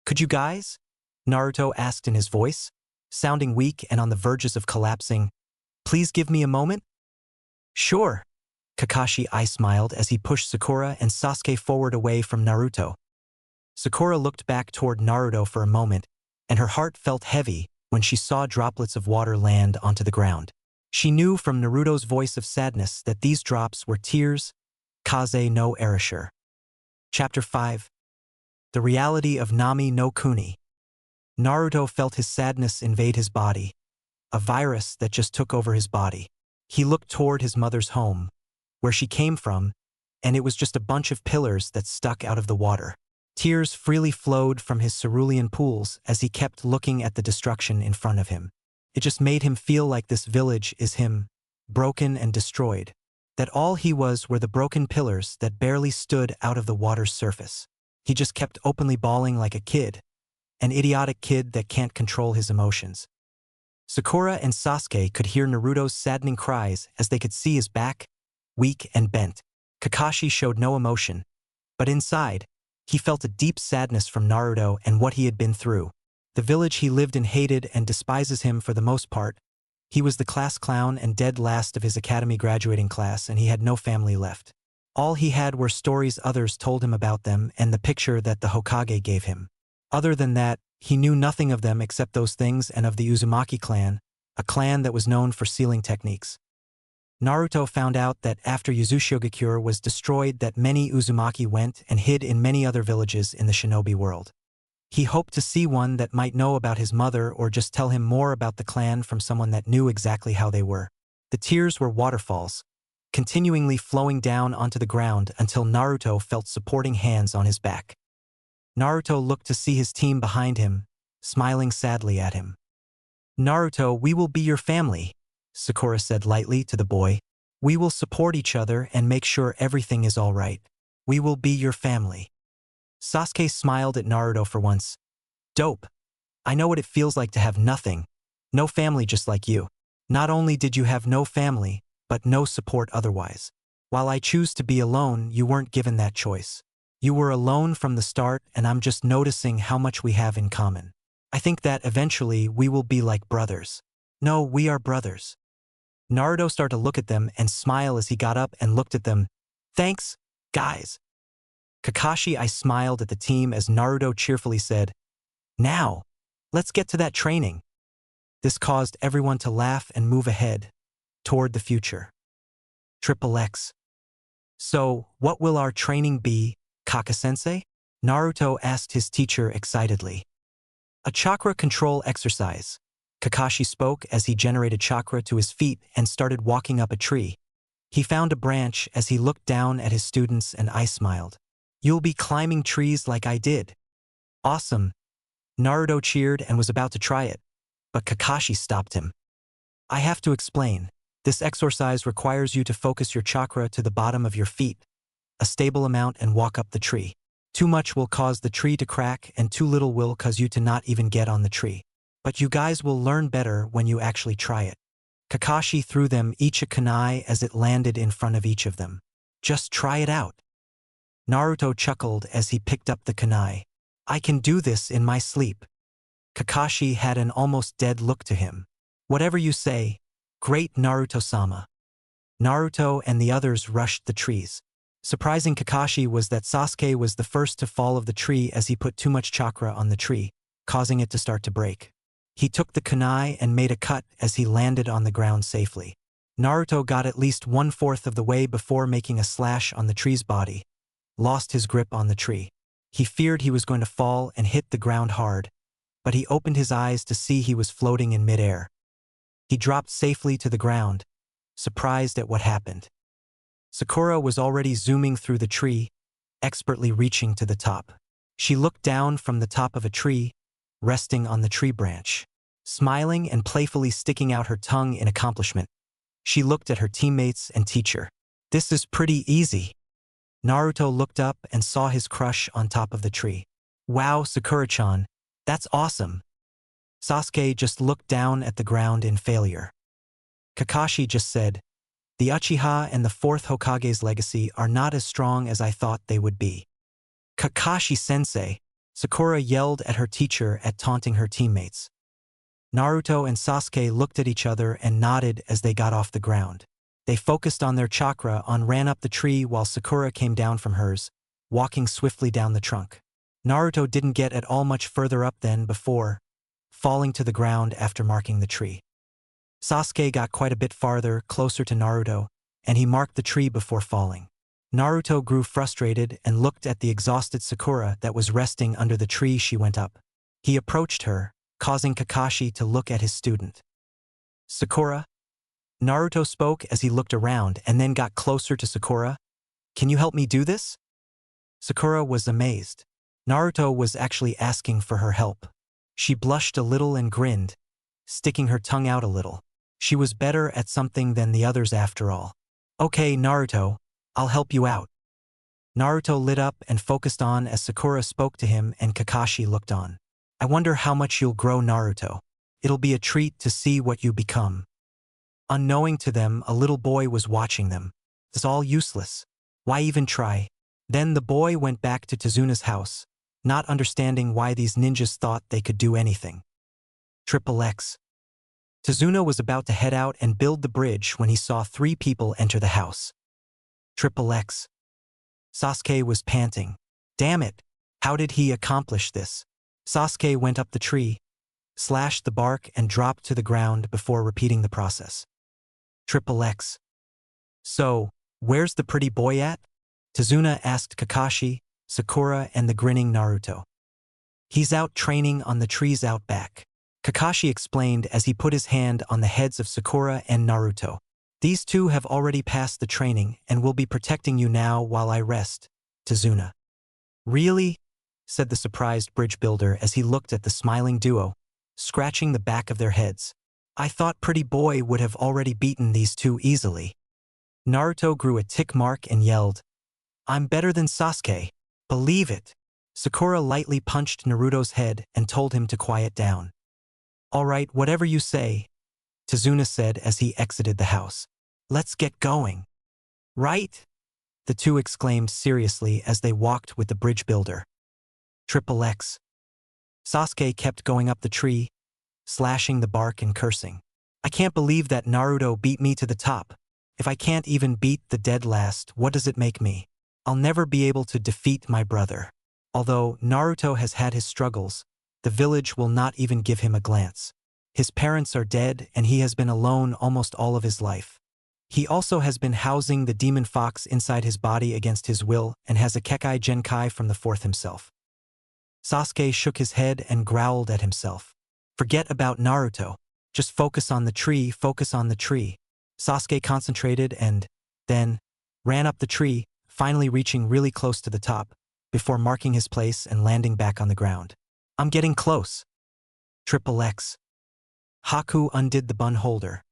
could you guys?" Naruto asked in his voice, sounding weak and on the verges of collapsing. "Please give me a moment?" "Sure." Kakashi smiled as he pushed Sakura and Sasuke forward away from Naruto. Sakura looked back toward Naruto for a moment, and her heart felt heavy when she saw droplets of water land onto the ground. She knew from Naruto's voice of sadness that these drops were tears, Kaze no Erasure. Chapter 5. The Reality of Nami no Kuni. Naruto felt his sadness invade his body, a virus that just took over his body. He looked toward his mother's home, where she came from, and it was just a bunch of pillars that stuck out of the water. Tears freely flowed from his cerulean pools as he kept looking at the destruction in front of him. It just made him feel like this village is him, broken and destroyed, that all he was were the broken pillars that barely stood out of the water's surface. He just kept openly bawling like a kid, an idiotic kid that can't control his emotions. Sakura and Sasuke could hear Naruto's saddening cries as they could see his back, weak and bent. Kakashi showed no emotion, but inside, he felt a deep sadness from Naruto and what he had been through. The village he lived in hated and despises him for the most part. He was the class clown and dead last of his academy graduating class, and he had no family left. All he had were stories others told him about them and the picture that the Hokage gave him. Other than that, he knew nothing of them except those things and of the Uzumaki clan, a clan that was known for sealing techniques. Naruto found out that after Uzushiogakure was destroyed that many Uzumaki went and hid in many other villages in the shinobi world. He hoped to see one that might know about his mother or just tell him more about the clan from someone that knew exactly how they were. The tears were waterfalls, continually flowing down onto the ground until Naruto felt supporting hands on his back. Naruto looked to see his team behind him, smiling sadly at him. "Naruto, we will be your family," Sakura said lightly to the boy. "We will support each other and make sure everything is all right. We will be your family." Sasuke smiled at Naruto for once. "Dope. I know what it feels like to have nothing. No family just like you. Not only did you have no family, but no support otherwise. While I choose to be alone, you weren't given that choice. You were alone from the start, and I'm just noticing how much we have in common. I think that eventually we will be like brothers. No, we are brothers." Naruto started to look at them and smile as he got up and looked at them. "Thanks, guys." Kakashi, I smiled at the team as Naruto cheerfully said, "Now, let's get to that training." This caused everyone to laugh and move ahead, toward the future. Triple X. So, what will our training be, Kaka-sensei? Naruto asked his teacher excitedly. A chakra control exercise. Kakashi spoke as he generated chakra to his feet and started walking up a tree. He found a branch as he looked down at his students and I smiled. "You'll be climbing trees like I did." "Awesome." Naruto cheered and was about to try it, but Kakashi stopped him. "I have to explain. This exercise requires you to focus your chakra to the bottom of your feet, a stable amount, and walk up the tree. Too much will cause the tree to crack and too little will cause you to not even get on the tree. But you guys will learn better when you actually try it." Kakashi threw them each a kunai as it landed in front of each of them. "Just try it out." Naruto chuckled as he picked up the kunai. "I can do this in my sleep." Kakashi had an almost dead look to him. "Whatever you say, great Naruto-sama." Naruto and the others rushed the trees. Surprising Kakashi was that Sasuke was the first to fall of the tree as he put too much chakra on the tree, causing it to start to break. He took the kunai and made a cut as he landed on the ground safely. Naruto got at least 1/4 of the way before making a slash on the tree's body, lost his grip on the tree. He feared he was going to fall and hit the ground hard, but he opened his eyes to see he was floating in midair. He dropped safely to the ground, surprised at what happened. Sakura was already zooming through the tree, expertly reaching to the top. She looked down from the top of a tree, resting on the tree branch. Smiling and playfully sticking out her tongue in accomplishment, she looked at her teammates and teacher. "This is pretty easy." Naruto looked up and saw his crush on top of the tree. "Wow, Sakura-chan, that's awesome." Sasuke just looked down at the ground in failure. Kakashi just said, "The Uchiha and the 4th Hokage's legacy are not as strong as I thought they would be." "Kakashi-sensei," Sakura yelled at her teacher at taunting her teammates. Naruto and Sasuke looked at each other and nodded as they got off the ground. They focused on their chakra and ran up the tree while Sakura came down from hers, walking swiftly down the trunk. Naruto didn't get at all much further up than before, falling to the ground after marking the tree. Sasuke got quite a bit farther, closer to Naruto, and he marked the tree before falling. Naruto grew frustrated and looked at the exhausted Sakura that was resting under the tree she went up. He approached her, causing Kakashi to look at his student. "Sakura?" Naruto spoke as he looked around and then got closer to Sakura. "Can you help me do this?" Sakura was amazed. Naruto was actually asking for her help. She blushed a little and grinned, sticking her tongue out a little. She was better at something than the others after all. "Okay, Naruto, I'll help you out." Naruto lit up and focused on as Sakura spoke to him and Kakashi looked on. "I wonder how much you'll grow, Naruto. It'll be a treat to see what you become." Unknowing to them, a little boy was watching them. "It's all useless. Why even try?" Then the boy went back to Tezuna's house, not understanding why these ninjas thought they could do anything. Triple X. Tezuna was about to head out and build the bridge when he saw 3 people enter the house. Triple X. Sasuke was panting. Damn it, how did he accomplish this? Sasuke went up the tree, slashed the bark and dropped to the ground before repeating the process. Triple X. So, where's the pretty boy at? Tezuna asked Kakashi, Sakura and the grinning Naruto. He's out training on the trees out back. Kakashi explained as he put his hand on the heads of Sakura and Naruto. These 2 have already passed the training and will be protecting you now while I rest, Tezuna. Really? Said the surprised bridge builder as he looked at the smiling duo, scratching the back of their heads. I thought pretty boy would have already beaten these 2 easily. Naruto grew a tick mark and yelled, I'm better than Sasuke. Believe it. Sakura lightly punched Naruto's head and told him to quiet down. All right, whatever you say, Tezuna said as he exited the house. Let's get going. Right? The 2 exclaimed seriously as they walked with the bridge builder. Triple X. Sasuke kept going up the tree, slashing the bark and cursing. I can't believe that Naruto beat me to the top. If I can't even beat the dead last, what does it make me? I'll never be able to defeat my brother. Although Naruto has had his struggles, the village will not even give him a glance. His parents are dead and he has been alone almost all of his life. He also has been housing the demon fox inside his body against his will and has a Kekai Genkai from the fourth himself. Sasuke shook his head and growled at himself. Forget about Naruto. Just focus on the tree, focus on the tree. Sasuke concentrated and, then, ran up the tree, finally reaching really close to the top, before marking his place and landing back on the ground. I'm getting close. Triple X. Haku undid the bun holder.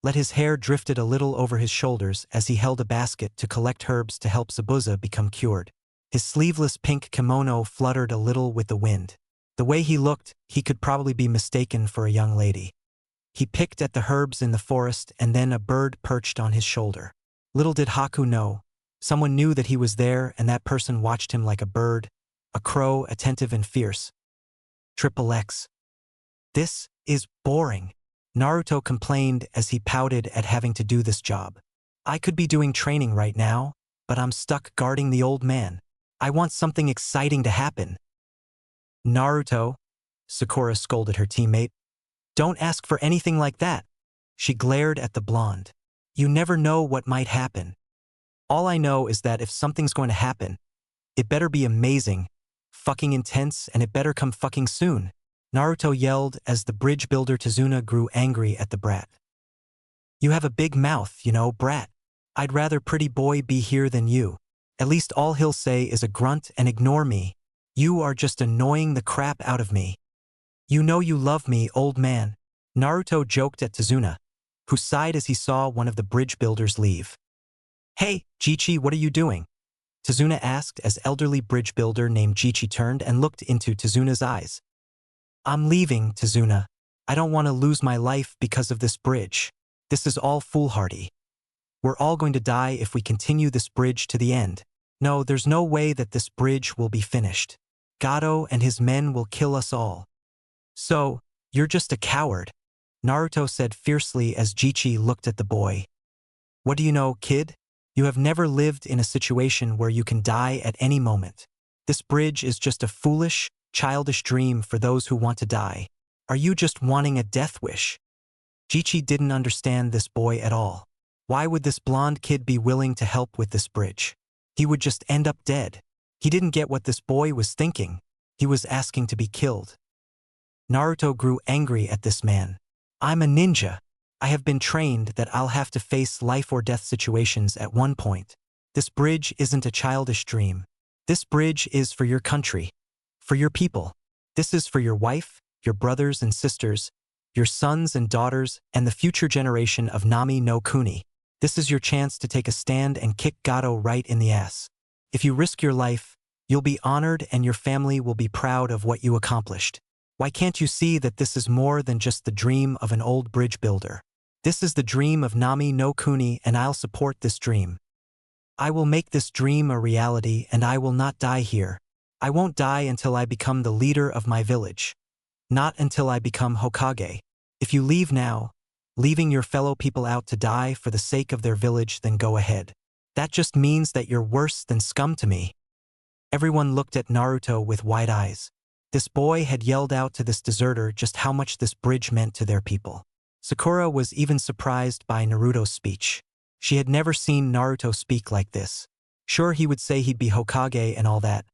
Let his hair drifted a little over his shoulders as he held a basket to collect herbs to help Zabuza become cured. His sleeveless pink kimono fluttered a little with the wind. The way he looked, he could probably be mistaken for a young lady. He picked at the herbs in the forest and then a bird perched on his shoulder. Little did Haku know, someone knew that he was there and that person watched him like a bird, a crow attentive and fierce. Triple X. This is boring, Naruto complained as he pouted at having to do this job. I could be doing training right now, but I'm stuck guarding the old man. I want something exciting to happen. Naruto, Sakura scolded her teammate. Don't ask for anything like that. She glared at the blonde. You never know what might happen. All I know is that if something's going to happen, it better be amazing, fucking intense, and it better come fucking soon. Naruto yelled as the bridge builder Tazuna grew angry at the brat. You have a big mouth, you know, brat. I'd rather pretty boy be here than you. At least all he'll say is a grunt and ignore me. You are just annoying the crap out of me. You know you love me, old man. Naruto joked at Tazuna, who sighed as he saw one of the bridge builders leave. Hey, Jichi, what are you doing? Tazuna asked as elderly bridge builder named Jichi turned and looked into Tazuna's eyes. I'm leaving, Tazuna. I don't want to lose my life because of this bridge. This is all foolhardy. We're all going to die if we continue this bridge to the end. No, there's no way that this bridge will be finished. Gato and his men will kill us all. So, you're just a coward, Naruto said fiercely as Jichi looked at the boy. What do you know, kid? You have never lived in a situation where you can die at any moment. This bridge is just a foolish, childish dream for those who want to die. Are you just wanting a death wish? Jichi didn't understand this boy at all. Why would this blonde kid be willing to help with this bridge? He would just end up dead. He didn't get what this boy was thinking. He was asking to be killed. Naruto grew angry at this man. I'm a ninja. I have been trained that I'll have to face life or death situations at one point. This bridge isn't a childish dream. This bridge is for your country. For your people. This is for your wife, your brothers and sisters, your sons and daughters, and the future generation of Nami no Kuni. This is your chance to take a stand and kick Gato right in the ass. If you risk your life, you'll be honored and your family will be proud of what you accomplished. Why can't you see that this is more than just the dream of an old bridge builder? This is the dream of Nami no Kuni and I'll support this dream. I will make this dream a reality and I will not die here. I won't die until I become the leader of my village. Not until I become Hokage. If you leave now, leaving your fellow people out to die for the sake of their village, then go ahead. That just means that you're worse than scum to me. Everyone looked at Naruto with wide eyes. This boy had yelled out to this deserter just how much this bridge meant to their people. Sakura was even surprised by Naruto's speech. She had never seen Naruto speak like this. Sure, he would say he'd be Hokage and all that,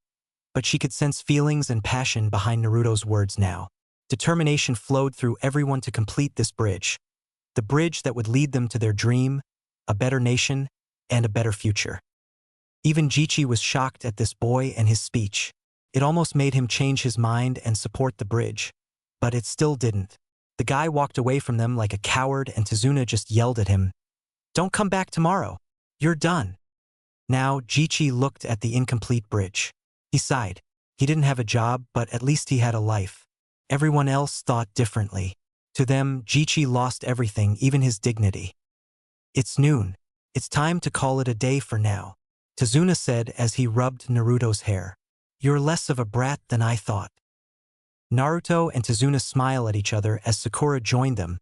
but she could sense feelings and passion behind Naruto's words now. Determination flowed through everyone to complete this bridge. The bridge that would lead them to their dream, a better nation, and a better future. Even Jichi was shocked at this boy and his speech. It almost made him change his mind and support the bridge. But it still didn't. The guy walked away from them like a coward and Tazuna just yelled at him. Don't come back tomorrow. You're done. Now, Jichi looked at the incomplete bridge. He sighed. He didn't have a job, but at least he had a life. Everyone else thought differently. To them, Jichi lost everything, even his dignity. It's noon. It's time to call it a day for now, Tazuna said as he rubbed Naruto's hair. You're less of a brat than I thought. Naruto and Tazuna smile at each other as Sakura joined them,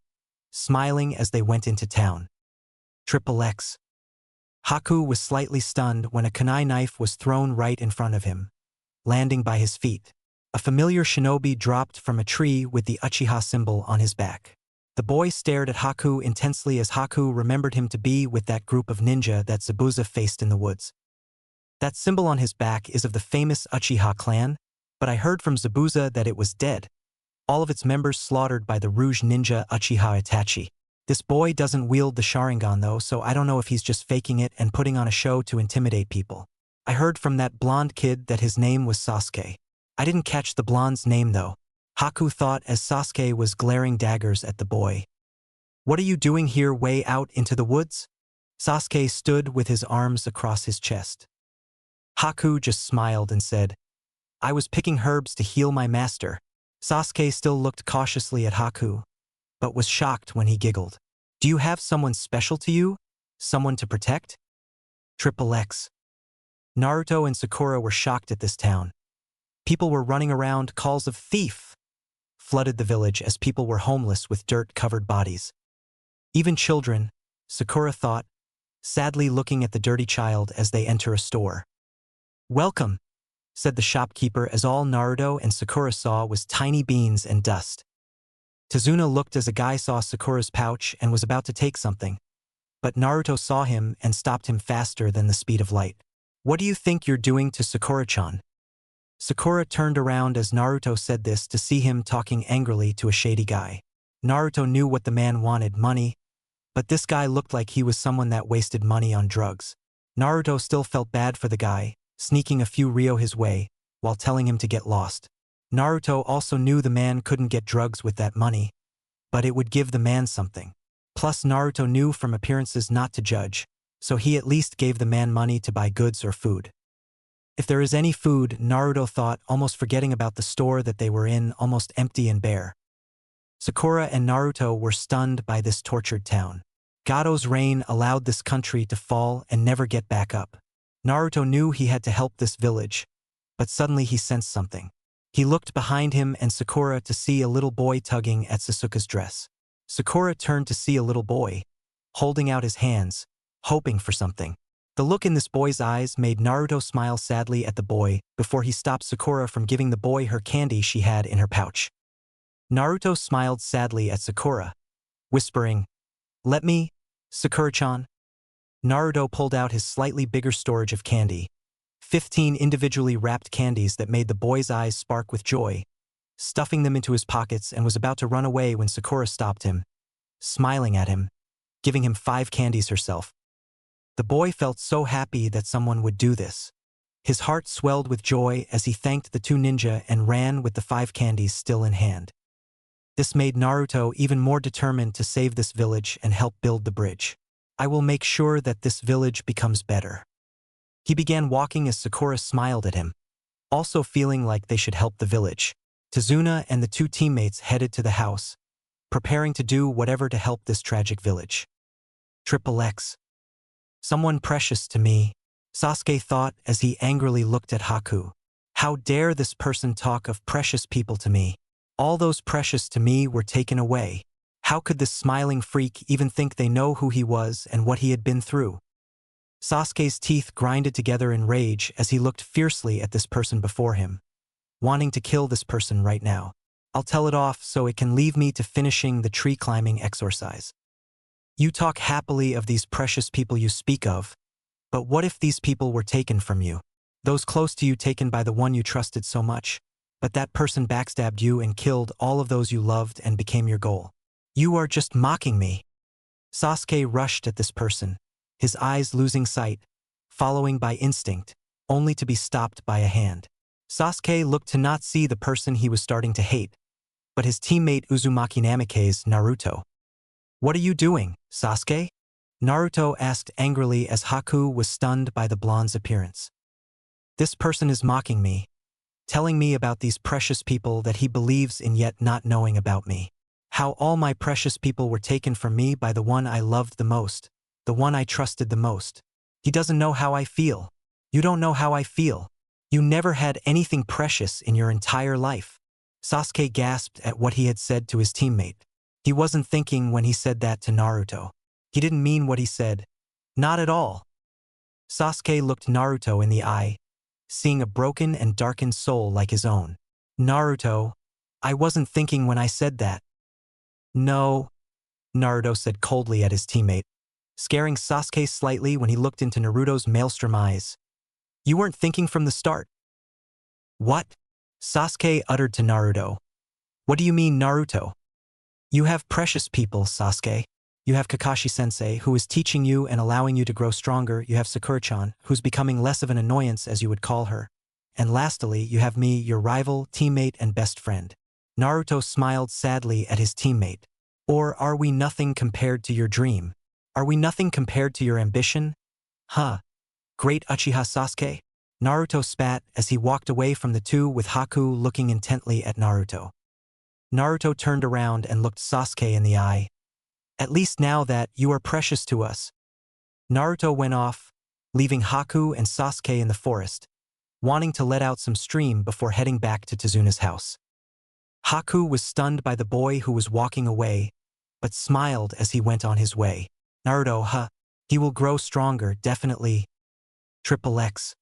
smiling as they went into town. Triple X. Haku was slightly stunned when a kunai knife was thrown right in front of him, landing by his feet. A familiar shinobi dropped from a tree with the Uchiha symbol on his back. The boy stared at Haku intensely as Haku remembered him to be with that group of ninja that Zabuza faced in the woods. That symbol on his back is of the famous Uchiha clan, but I heard from Zabuza that it was dead. All of its members slaughtered by the Rouge Ninja Uchiha Itachi. This boy doesn't wield the Sharingan though, so I don't know if he's just faking it and putting on a show to intimidate people. I heard from that blonde kid that his name was Sasuke. I didn't catch the blonde's name though, Haku thought as Sasuke was glaring daggers at the boy. What are you doing here way out into the woods? Sasuke stood with his arms across his chest. Haku just smiled and said, I was picking herbs to heal my master. Sasuke still looked cautiously at Haku, but was shocked when he giggled. Do you have someone special to you? Someone to protect? Triple X. Naruto and Sakura were shocked at this town. People were running around, calls of thief flooded the village as people were homeless with dirt-covered bodies. Even children, Sakura thought, sadly looking at the dirty child as they enter a store. Welcome, said the shopkeeper as all Naruto and Sakura saw was tiny beans and dust. Tazuna looked as a guy saw Sakura's pouch and was about to take something, but Naruto saw him and stopped him faster than the speed of light. What do you think you're doing to Sakura-chan? Sakura turned around as Naruto said this to see him talking angrily to a shady guy. Naruto knew what the man wanted, money, but this guy looked like he was someone that wasted money on drugs. Naruto still felt bad for the guy, sneaking a few ryo his way, while telling him to get lost. Naruto also knew the man couldn't get drugs with that money, but it would give the man something. Plus Naruto knew from appearances not to judge, so he at least gave the man money to buy goods or food. If there is any food, Naruto thought, almost forgetting about the store that they were in, almost empty and bare. Sakura and Naruto were stunned by this tortured town. Gado's reign allowed this country to fall and never get back up. Naruto knew he had to help this village, but suddenly he sensed something. He looked behind him and Sakura to see a little boy tugging at Sasuke's dress. Sakura turned to see a little boy, holding out his hands, hoping for something. The look in this boy's eyes made Naruto smile sadly at the boy before he stopped Sakura from giving the boy her candy she had in her pouch. Naruto smiled sadly at Sakura, whispering, "Let me, Sakura-chan." Naruto pulled out his slightly bigger storage of candy, 15 individually wrapped candies that made the boy's eyes spark with joy, stuffing them into his pockets and was about to run away when Sakura stopped him, smiling at him, giving him 5 candies herself. The boy felt so happy that someone would do this. His heart swelled with joy as he thanked the 2 ninja and ran with the 5 candies still in hand. This made Naruto even more determined to save this village and help build the bridge. I will make sure that this village becomes better. He began walking as Sakura smiled at him, also feeling like they should help the village. Tazuna and the 2 teammates headed to the house, preparing to do whatever to help this tragic village. Triple X. Someone precious to me, Sasuke thought as he angrily looked at Haku. How dare this person talk of precious people to me? All those precious to me were taken away. How could this smiling freak even think they know who he was and what he had been through? Sasuke's teeth grinded together in rage as he looked fiercely at this person before him, wanting to kill this person right now. I'll tell it off so it can leave me to finishing the tree climbing exercise. You talk happily of these precious people you speak of, but what if these people were taken from you? Those close to you taken by the one you trusted so much, but that person backstabbed you and killed all of those you loved and became your goal. You are just mocking me. Sasuke rushed at this person, his eyes losing sight, following by instinct, only to be stopped by a hand. Sasuke looked to not see the person he was starting to hate, but his teammate Uzumaki Namikaze's Naruto. What are you doing, Sasuke? Naruto asked angrily as Haku was stunned by the blonde's appearance. This person is mocking me, telling me about these precious people that he believes in yet not knowing about me. How all my precious people were taken from me by the one I loved the most, the one I trusted the most. He doesn't know how I feel. You don't know how I feel. You never had anything precious in your entire life. Sasuke gasped at what he had said to his teammate. He wasn't thinking when he said that to Naruto. He didn't mean what he said. Not at all. Sasuke looked Naruto in the eye, seeing a broken and darkened soul like his own. Naruto, I wasn't thinking when I said that. No, Naruto said coldly at his teammate, scaring Sasuke slightly when he looked into Naruto's maelstrom eyes. You weren't thinking from the start. What? Sasuke uttered to Naruto. What do you mean, Naruto? You have precious people, Sasuke. You have Kakashi-sensei, who is teaching you and allowing you to grow stronger. You have Sakura-chan, who's becoming less of an annoyance as you would call her. And lastly, you have me, your rival, teammate, and best friend. Naruto smiled sadly at his teammate. Or are we nothing compared to your dream? Are we nothing compared to your ambition? Huh. Great Uchiha Sasuke? Naruto spat as he walked away from the two with Haku looking intently at Naruto. Naruto turned around and looked Sasuke in the eye. At least now that you are precious to us. Naruto went off, leaving Haku and Sasuke in the forest, wanting to let out some steam before heading back to Tezuna's house. Haku was stunned by the boy who was walking away, but smiled as he went on his way. Naruto, he will grow stronger, definitely. Triple X.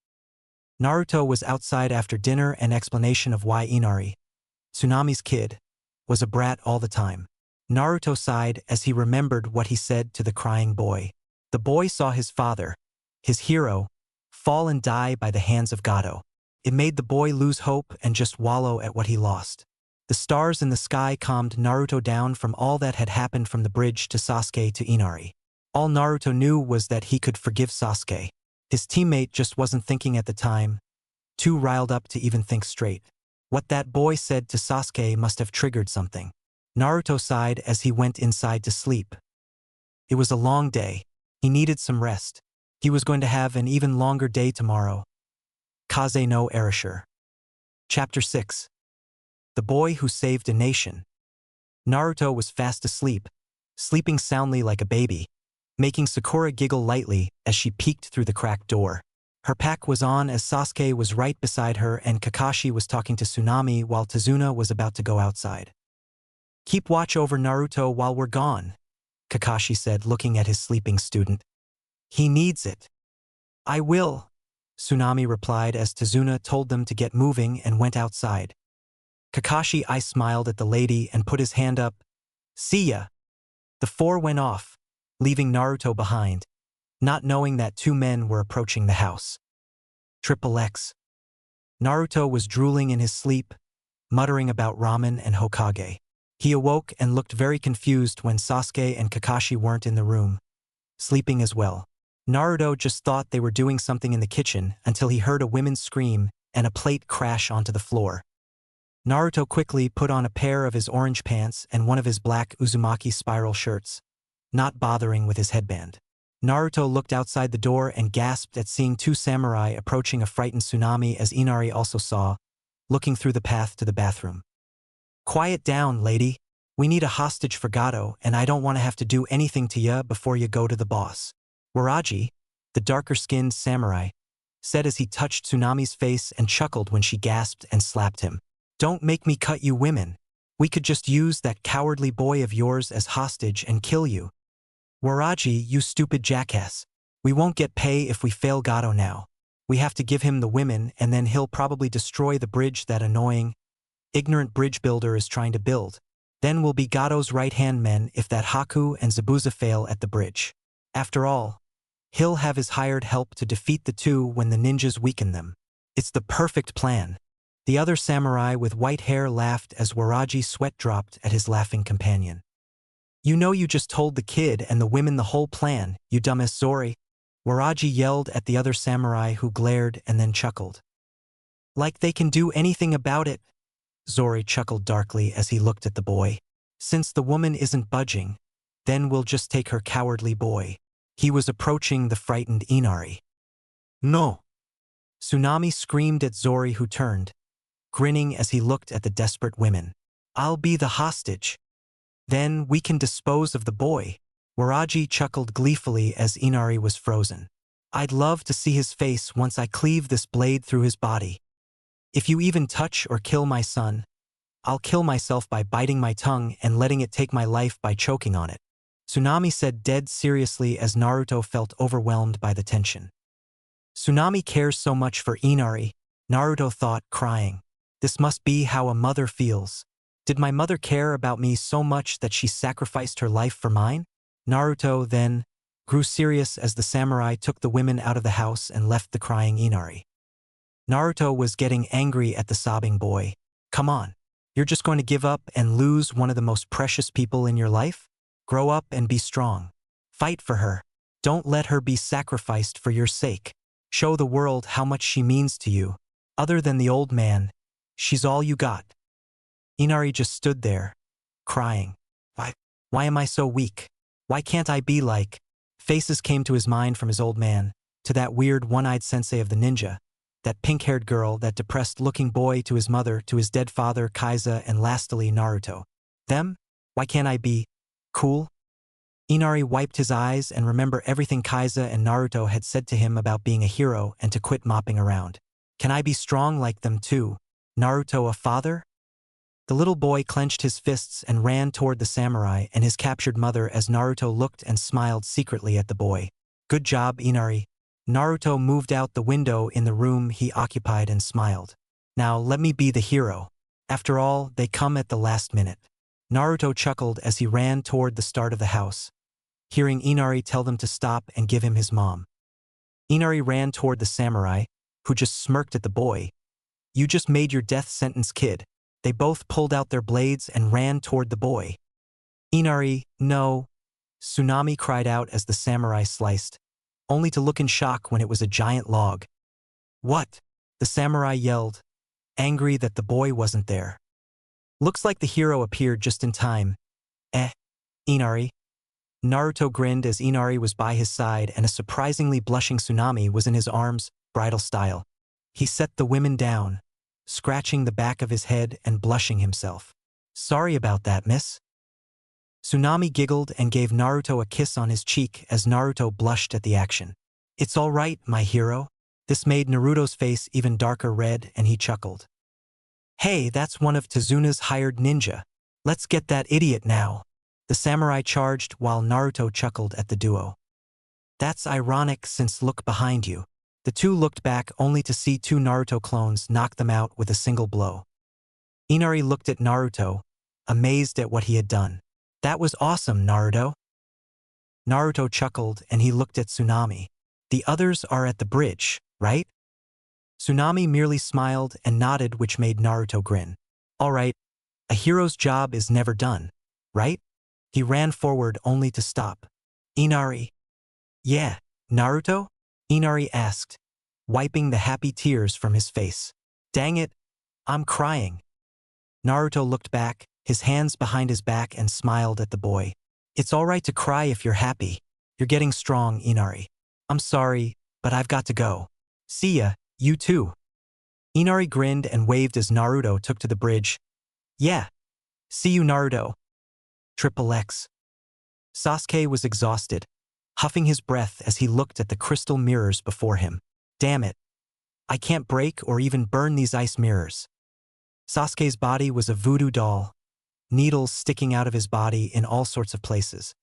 Naruto was outside after dinner and explanation of why Inari, Tsunami's kid, was a brat all the time. Naruto sighed as he remembered what he said to the crying boy. The boy saw his father, his hero, fall and die by the hands of Gato. It made the boy lose hope and just wallow at what he lost. The stars in the sky calmed Naruto down from all that had happened from the bridge to Sasuke to Inari. All Naruto knew was that he could forgive Sasuke. His teammate just wasn't thinking at the time, too riled up to even think straight. What that boy said to Sasuke must have triggered something. Naruto sighed as he went inside to sleep. It was a long day. He needed some rest. He was going to have an even longer day tomorrow. Kaze no Erasure. Chapter 6. The Boy Who Saved a Nation. Naruto was fast asleep, sleeping soundly like a baby, making Sakura giggle lightly as she peeked through the cracked door. Her pack was on as Sasuke was right beside her and Kakashi was talking to Tsunami while Tezuna was about to go outside. Keep watch over Naruto while we're gone, Kakashi said, looking at his sleeping student. He needs it. I will, Tsunami replied as Tezuna told them to get moving and went outside. Kakashi smiled at the lady and put his hand up. See ya. The four went off, leaving Naruto behind, not knowing that two men were approaching the house. Triple X. Naruto was drooling in his sleep, muttering about ramen and Hokage. He awoke and looked very confused when Sasuke and Kakashi weren't in the room, sleeping as well. Naruto just thought they were doing something in the kitchen until he heard a woman's scream and a plate crash onto the floor. Naruto quickly put on a pair of his orange pants and one of his black Uzumaki spiral shirts, not bothering with his headband. Naruto looked outside the door and gasped at seeing two samurai approaching a frightened Tsunami as Inari also saw, looking through the path to the bathroom. Quiet down, lady. We need a hostage for Gato, and I don't want to have to do anything to ya before you go to the boss. Waraji, the darker-skinned samurai, said as he touched Tsunami's face and chuckled when she gasped and slapped him. Don't make me cut you women. We could just use that cowardly boy of yours as hostage and kill you. Waraji, you stupid jackass. We won't get pay if we fail Gato now. We have to give him the women and then he'll probably destroy the bridge that annoying, ignorant bridge builder is trying to build. Then we'll be Gato's right-hand men if that Haku and Zabuza fail at the bridge. After all, he'll have his hired help to defeat the two when the ninjas weaken them. It's the perfect plan. The other samurai with white hair laughed as Waraji sweat dropped at his laughing companion. You know you just told the kid and the women the whole plan, you dumbass Zori. Waraji yelled at the other samurai who glared and then chuckled. Like they can do anything about it. Zori chuckled darkly as he looked at the boy. Since the woman isn't budging, then we'll just take her cowardly boy. He was approaching the frightened Inari. No! Tsunami screamed at Zori, who turned, grinning as he looked at the desperate women. I'll be the hostage. Then we can dispose of the boy. Waraji chuckled gleefully as Inari was frozen. I'd love to see his face once I cleave this blade through his body. If you even touch or kill my son, I'll kill myself by biting my tongue and letting it take my life by choking on it. Tsunami said dead seriously as Naruto felt overwhelmed by the tension. Tsunami cares so much for Inari, Naruto thought, crying. This must be how a mother feels. Did my mother care about me so much that she sacrificed her life for mine? Naruto, then, grew serious as the samurai took the women out of the house and left the crying Inari. Naruto was getting angry at the sobbing boy. Come on. You're just going to give up and lose one of the most precious people in your life? Grow up and be strong. Fight for her. Don't let her be sacrificed for your sake. Show the world how much she means to you. Other than the old man, she's all you got. Inari just stood there, crying. Why am I so weak? Why can't I be like? Faces came to his mind from his old man, to that weird one-eyed sensei of the ninja, that pink-haired girl, that depressed-looking boy, to his mother, to his dead father, Kaiza, and lastly Naruto. Them? Why can't I be cool? Inari wiped his eyes and remembered everything Kaiza and Naruto had said to him about being a hero and to quit mopping around. Can I be strong like them too? Naruto a father? The little boy clenched his fists and ran toward the samurai and his captured mother as Naruto looked and smiled secretly at the boy. Good job, Inari. Naruto moved out the window in the room he occupied and smiled. Now let me be the hero. After all, they come at the last minute. Naruto chuckled as he ran toward the start of the house, hearing Inari tell them to stop and give him his mom. Inari ran toward the samurai, who just smirked at the boy. You just made your death sentence, kid. They both pulled out their blades and ran toward the boy. Inari, no. Tsunami cried out as the samurai sliced, only to look in shock when it was a giant log. What? The samurai yelled, angry that the boy wasn't there. Looks like the hero appeared just in time. Inari. Naruto grinned as Inari was by his side and a surprisingly blushing Tsunami was in his arms, bridal style. He set the women down, scratching the back of his head and blushing himself. Sorry about that, miss. Tsunami giggled and gave Naruto a kiss on his cheek as Naruto blushed at the action. It's all right, my hero. This made Naruto's face even darker red and he chuckled. Hey, that's one of Tezuna's hired ninja. Let's get that idiot now. The samurai charged while Naruto chuckled at the duo. That's ironic since look behind you. The two looked back only to see two Naruto clones knock them out with a single blow. Inari looked at Naruto, amazed at what he had done. That was awesome, Naruto. Naruto chuckled and he looked at Tsunami. The others are at the bridge, right? Tsunami merely smiled and nodded, which made Naruto grin. All right, a hero's job is never done, right? He ran forward only to stop. Inari. Yeah, Naruto? Inari asked, wiping the happy tears from his face. Dang it, I'm crying. Naruto looked back, his hands behind his back, and smiled at the boy. It's all right to cry if you're happy. You're getting strong, Inari. I'm sorry, but I've got to go. See ya, you too. Inari grinned and waved as Naruto took to the bridge. Yeah. See you, Naruto. Triple X. Sasuke was exhausted, huffing his breath as he looked at the crystal mirrors before him. Damn it. I can't break or even burn these ice mirrors. Sasuke's body was a voodoo doll, needles sticking out of his body in all sorts of places.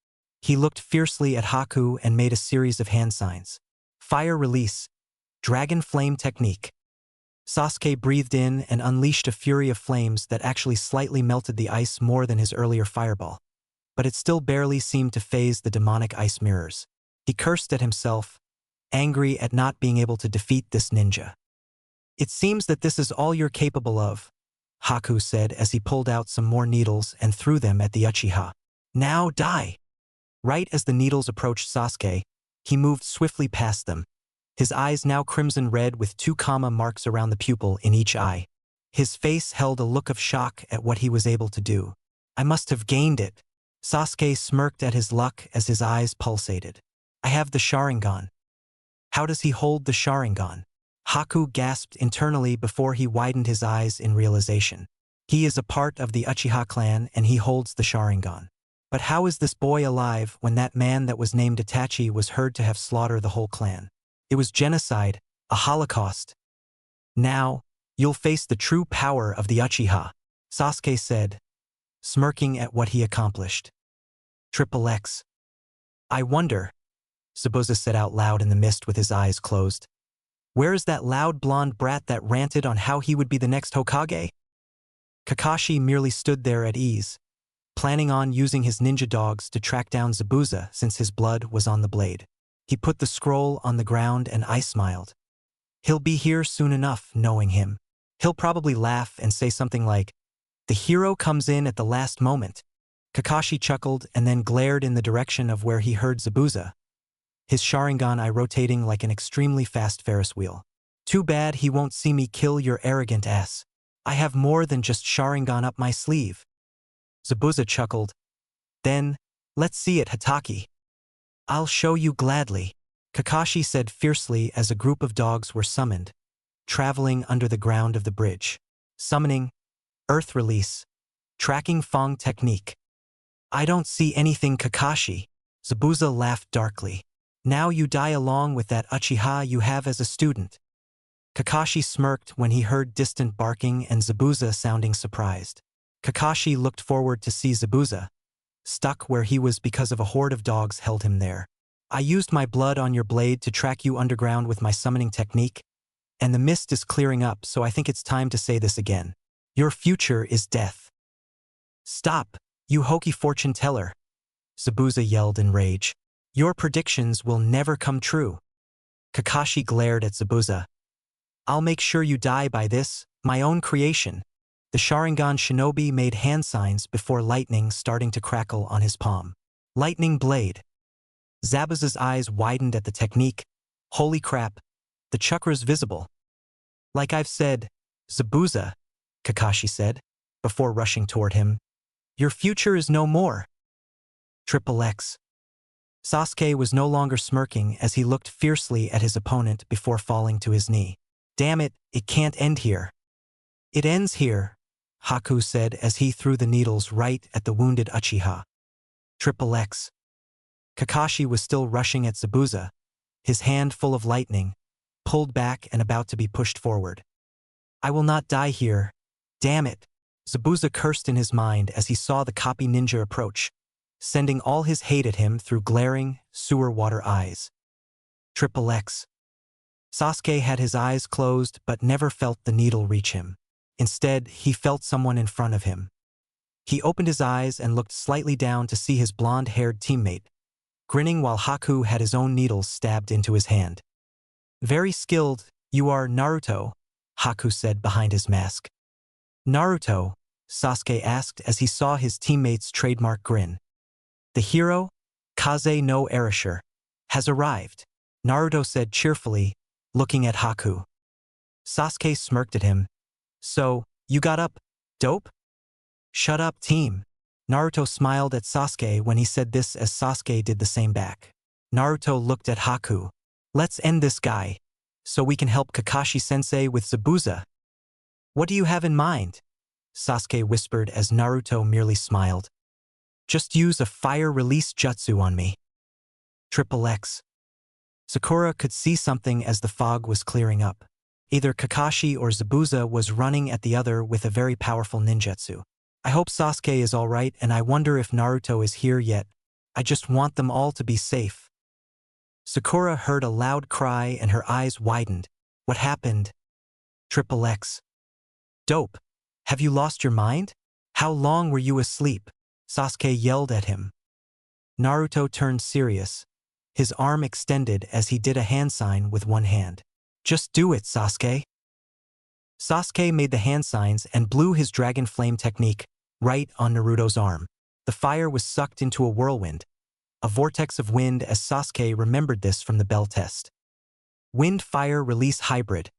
He looked fiercely at Haku and made a series of hand signs. Fire release. Dragon flame technique. Sasuke breathed in and unleashed a fury of flames that actually slightly melted the ice more than his earlier fireball. But it still barely seemed to phase the demonic ice mirrors. He cursed at himself, angry at not being able to defeat this ninja. It seems that this is all you're capable of, Haku said as he pulled out some more needles and threw them at the Uchiha. Now die! Right as the needles approached Sasuke, he moved swiftly past them, his eyes now crimson red with 2 comma marks around the pupil in each eye. His face held a look of shock at what he was able to do. I must have gained it. Sasuke smirked at his luck as his eyes pulsated. I have the Sharingan. How does he hold the Sharingan? Haku gasped internally before he widened his eyes in realization. He is a part of the Uchiha clan and he holds the Sharingan. But how is this boy alive when that man that was named Itachi was heard to have slaughtered the whole clan? It was genocide, a holocaust. Now, you'll face the true power of the Uchiha, Sasuke said, smirking at what he accomplished. Triple X. I wonder, Sabuza said out loud in the mist with his eyes closed. Where is that loud blonde brat that ranted on how he would be the next Hokage? Kakashi merely stood there at ease, planning on using his ninja dogs to track down Zabuza since his blood was on the blade. He put the scroll on the ground and I smiled. He'll be here soon enough, knowing him. He'll probably laugh and say something like, "The hero comes in at the last moment." Kakashi chuckled and then glared in the direction of where he heard Zabuza, his Sharingan eye rotating like an extremely fast Ferris wheel. "Too bad he won't see me kill your arrogant ass. I have more than just Sharingan up my sleeve." Zabuza chuckled. "Then, let's see it, Hatake." "I'll show you gladly," Kakashi said fiercely as a group of dogs were summoned, traveling under the ground of the bridge. Summoning, Earth Release, Tracking Fang Technique. "I don't see anything, Kakashi." Zabuza laughed darkly. "Now you die along with that Uchiha you have as a student." Kakashi smirked when he heard distant barking and Zabuza sounding surprised. Kakashi looked forward to see Zabuza, stuck where he was because of a horde of dogs held him there. "I used my blood on your blade to track you underground with my summoning technique, and the mist is clearing up, so I think it's time to say this again. Your future is death." "Stop, you hokey fortune teller," Zabuza yelled in rage. "Your predictions will never come true." Kakashi glared at Zabuza. "I'll make sure you die by this, my own creation." The Sharingan shinobi made hand signs before lightning starting to crackle on his palm. "Lightning blade." Zabuza's eyes widened at the technique. "Holy crap, the chakra's visible." "Like I've said, Zabuza," Kakashi said, before rushing toward him, "your future is no more." Triple X. Sasuke was no longer smirking as he looked fiercely at his opponent before falling to his knee. "Damn it, it can't end here." "It ends here," Haku said as he threw the needles right at the wounded Uchiha. Triple X. Kakashi was still rushing at Zabuza, his hand full of lightning, pulled back and about to be pushed forward. "I will not die here. Damn it." Zabuza cursed in his mind as he saw the copy ninja approach, sending all his hate at him through glaring, sewer water eyes. Triple X. Sasuke had his eyes closed but never felt the needle reach him. Instead, he felt someone in front of him. He opened his eyes and looked slightly down to see his blonde-haired teammate, grinning while Haku had his own needles stabbed into his hand. "Very skilled, you are, Naruto," Haku said behind his mask. "Naruto?" Sasuke asked as he saw his teammate's trademark grin. "The hero, Kaze no Erasure, has arrived," Naruto said cheerfully, looking at Haku. Sasuke smirked at him. "So, you got up, dope?" "Shut up, team." Naruto smiled at Sasuke when he said this as Sasuke did the same back. Naruto looked at Haku. "Let's end this guy, so we can help Kakashi-sensei with Zabuza." "What do you have in mind?" Sasuke whispered as Naruto merely smiled. "Just use a fire release jutsu on me." Triple X. Sakura could see something as the fog was clearing up. Either Kakashi or Zabuza was running at the other with a very powerful ninjutsu. "I hope Sasuke is alright and I wonder if Naruto is here yet. I just want them all to be safe." Sakura heard a loud cry and her eyes widened. "What happened?" Triple X. "Dope. Have you lost your mind? How long were you asleep?" Sasuke yelled at him. Naruto turned serious, his arm extended as he did a hand sign with one hand. "Just do it, Sasuke." Sasuke made the hand signs and blew his dragon flame technique right on Naruto's arm. The fire was sucked into a whirlwind, a vortex of wind as Sasuke remembered this from the bell test. Wind-fire release hybrid.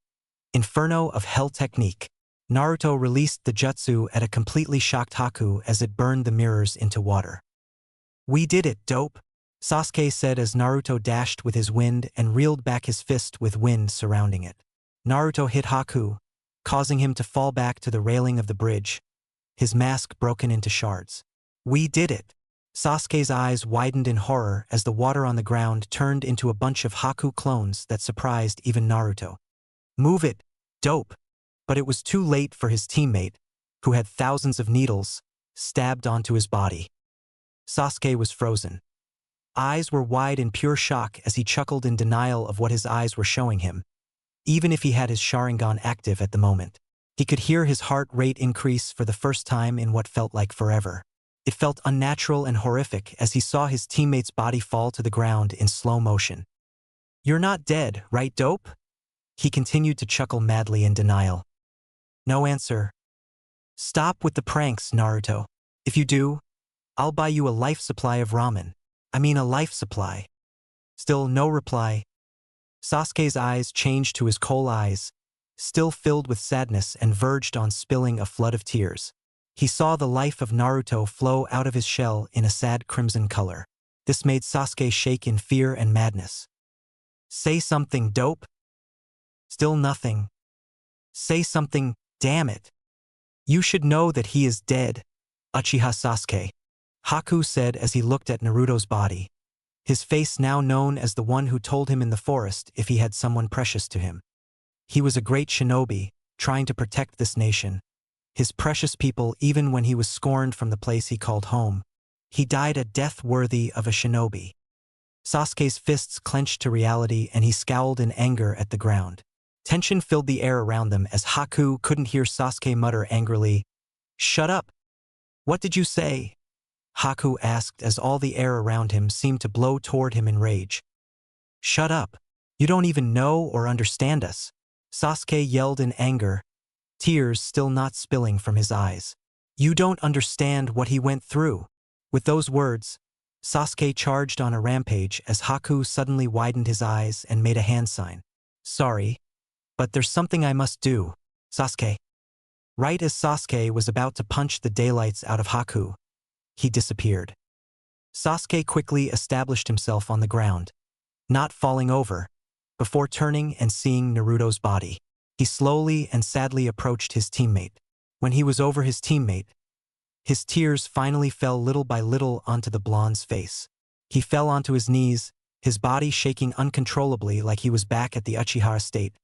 Inferno of Hell technique. Naruto released the jutsu at a completely shocked Haku as it burned the mirrors into water. "We did it, dope," Sasuke said as Naruto dashed with his wind and reeled back his fist with wind surrounding it. Naruto hit Haku, causing him to fall back to the railing of the bridge, his mask broken into shards. "We did it." Sasuke's eyes widened in horror as the water on the ground turned into a bunch of Haku clones that surprised even Naruto. "Move it, dope." But it was too late for his teammate, who had thousands of needles, stabbed onto his body. Sasuke was frozen. Eyes were wide in pure shock as he chuckled in denial of what his eyes were showing him. even if he had his Sharingan active at the moment. He could hear his heart rate increase for the first time in what felt like forever. It felt unnatural and horrific as he saw his teammate's body fall to the ground in slow motion. "You're not dead, right, dope?" He continued to chuckle madly in denial. No answer. "Stop with the pranks, Naruto. If you do, I'll buy you a life supply of ramen. I mean a life supply." Still no reply. Sasuke's eyes changed to his coal eyes, still filled with sadness and verged on spilling a flood of tears. He saw the life of Naruto flow out of his shell in a sad crimson color. This made Sasuke shake in fear and madness. "Say something, dope." Still nothing. "Say something, damn it. You should know that he is dead, Uchiha Sasuke," Haku said as he looked at Naruto's body. His face now known as the one who told him in the forest if he had someone precious to him. He was a great shinobi, trying to protect this nation. His precious people even when he was scorned from the place he called home. He died a death worthy of a shinobi. Sasuke's fists clenched to reality and he scowled in anger at the ground. Tension filled the air around them as Haku couldn't hear Sasuke mutter angrily, "Shut up! What did you say?" Haku asked as all the air around him seemed to blow toward him in rage. "Shut up! You don't even know or understand us," Sasuke yelled in anger, tears still not spilling from his eyes. "You don't understand what he went through." With those words, Sasuke charged on a rampage as Haku suddenly widened his eyes and made a hand sign. "Sorry, but there's something I must do, Sasuke." Right as Sasuke was about to punch the daylights out of Haku, he disappeared. Sasuke quickly established himself on the ground, not falling over, before turning and seeing Naruto's body. He slowly and sadly approached his teammate. When he was over his teammate, his tears finally fell little by little onto the blonde's face. He fell onto his knees, his body shaking uncontrollably like he was back at the Uchiha estate,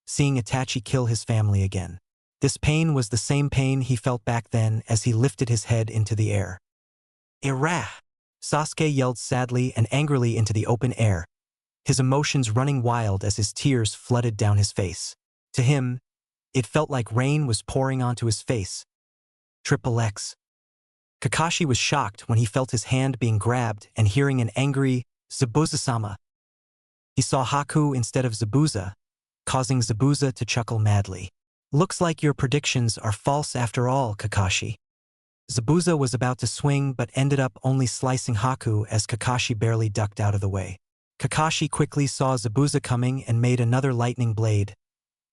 seeing Itachi kill his family again. This pain was the same pain he felt back then as he lifted his head into the air. "Irah!" Sasuke yelled sadly and angrily into the open air, his emotions running wild as his tears flooded down his face. To him, it felt like rain was pouring onto his face. Triple X. Kakashi was shocked when he felt his hand being grabbed and hearing an angry, "Zabuza-sama." He saw Haku instead of Zabuza, causing Zabuza to chuckle madly. "Looks like your predictions are false after all, Kakashi." Zabuza was about to swing but ended up only slicing Haku as Kakashi barely ducked out of the way. Kakashi quickly saw Zabuza coming and made another lightning blade,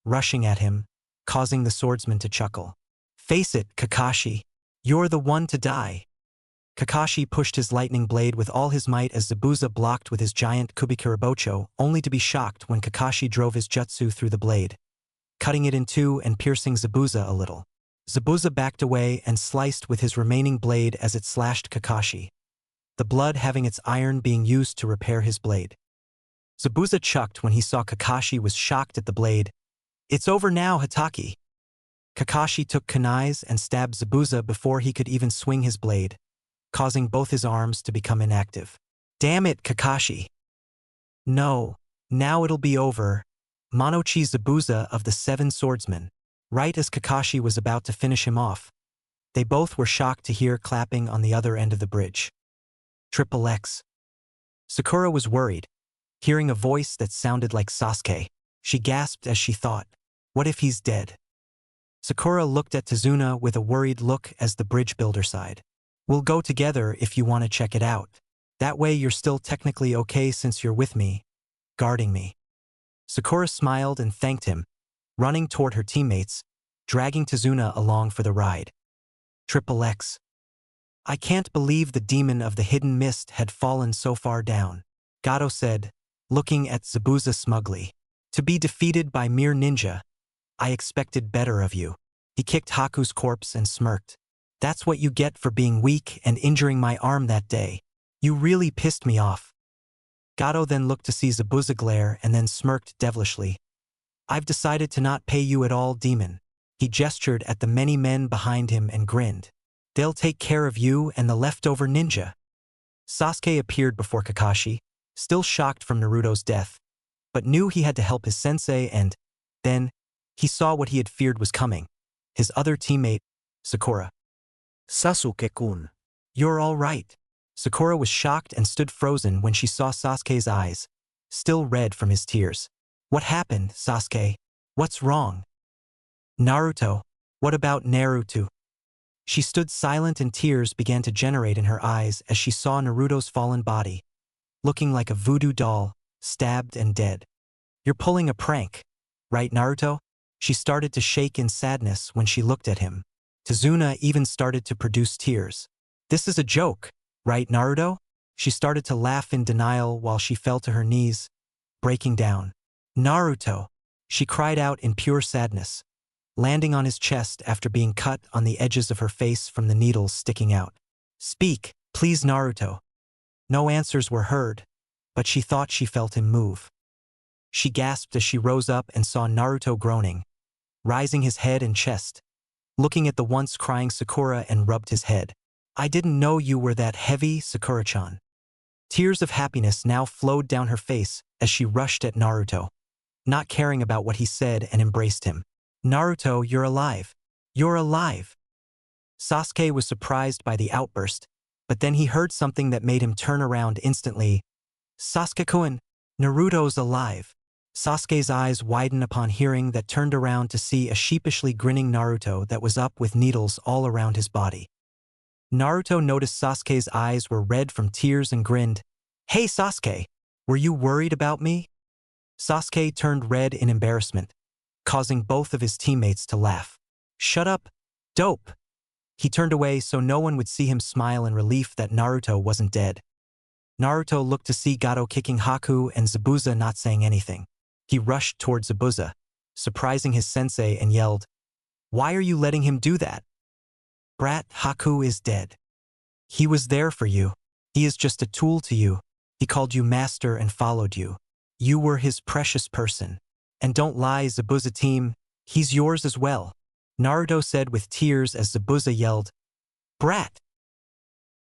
rushing at him, causing the swordsman to chuckle. "Face it, Kakashi. You're the one to die." Kakashi pushed his lightning blade with all his might as Zabuza blocked with his giant Kubikirabocho, only to be shocked when Kakashi drove his jutsu through the blade, cutting it in two and piercing Zabuza a little. Zabuza backed away and sliced with his remaining blade as it slashed Kakashi, the blood having its iron being used to repair his blade. Zabuza chucked when he saw Kakashi was shocked at the blade. "It's over now, Hitaki." Kakashi took kunais and stabbed Zabuza before he could even swing his blade, causing both his arms to become inactive. "Damn it, Kakashi." "No, now it'll be over." Monochi Zabuza of the Seven Swordsmen. Right as Kakashi was about to finish him off, they both were shocked to hear clapping on the other end of the bridge. Triple X. Sakura was worried, hearing a voice that sounded like Sasuke. She gasped as she thought, what if he's dead? Sakura looked at Tazuna with a worried look as the bridge builder sighed. "We'll go together if you want to check it out. That way you're still technically okay since you're with me, guarding me." Sakura smiled and thanked him, running toward her teammates, dragging Tazuna along for the ride. Triple X. "I can't believe the demon of the hidden mist had fallen so far down," Gato said, looking at Zabuza smugly. "To be defeated by mere ninja. I expected better of you." He kicked Haku's corpse and smirked. "That's what you get for being weak and injuring my arm that day. You really pissed me off." Gato then looked to see Zabuza glare and then smirked devilishly. "I've decided to not pay you at all, demon." He gestured at the many men behind him and grinned. "They'll take care of you and the leftover ninja." Sasuke appeared before Kakashi, still shocked from Naruto's death, but knew he had to help his sensei and, Then, he saw what he had feared was coming. His other teammate, Sakura. Sasuke-kun. You're all right. Sakura was shocked and stood frozen when she saw Sasuke's eyes, still red from his tears. What happened, Sasuke? What's wrong? Naruto. What about Naruto? She stood silent and tears began to generate in her eyes as she saw Naruto's fallen body, looking like a voodoo doll, stabbed and dead. You're pulling a prank, right, Naruto? She started to shake in sadness when she looked at him. Tazuna even started to produce tears. This is a joke, right, Naruto? She started to laugh in denial while she fell to her knees, breaking down. Naruto! She cried out in pure sadness, landing on his chest after being cut on the edges of her face from the needles sticking out. Speak, please, Naruto. No answers were heard, but she thought she felt him move. She gasped as she rose up and saw Naruto groaning, rising his head and chest, looking at the once crying Sakura and rubbed his head. I didn't know you were that heavy, Sakura-chan. Tears of happiness now flowed down her face as she rushed at Naruto, not caring about what he said, and embraced him. Naruto, you're alive. You're alive. Sasuke was surprised by the outburst, but then he heard something that made him turn around instantly. Sasuke-kun, Naruto's alive. Sasuke's eyes widened upon hearing that, turned around to see a sheepishly grinning Naruto that was up with needles all around his body. Naruto noticed Sasuke's eyes were red from tears and grinned. Hey Sasuke, were you worried about me? Sasuke turned red in embarrassment, causing both of his teammates to laugh. Shut up, dope. He turned away so no one would see him smile in relief that Naruto wasn't dead. Naruto looked to see Gato kicking Haku and Zabuza not saying anything. He rushed toward Zabuza, surprising his sensei, and yelled, Why are you letting him do that? Brat, Haku is dead. He was there for you. He is just a tool to you. He called you master and followed you. You were his precious person. And don't lie, Zabuza team, he's yours as well. Naruto said with tears as Zabuza yelled, Brat!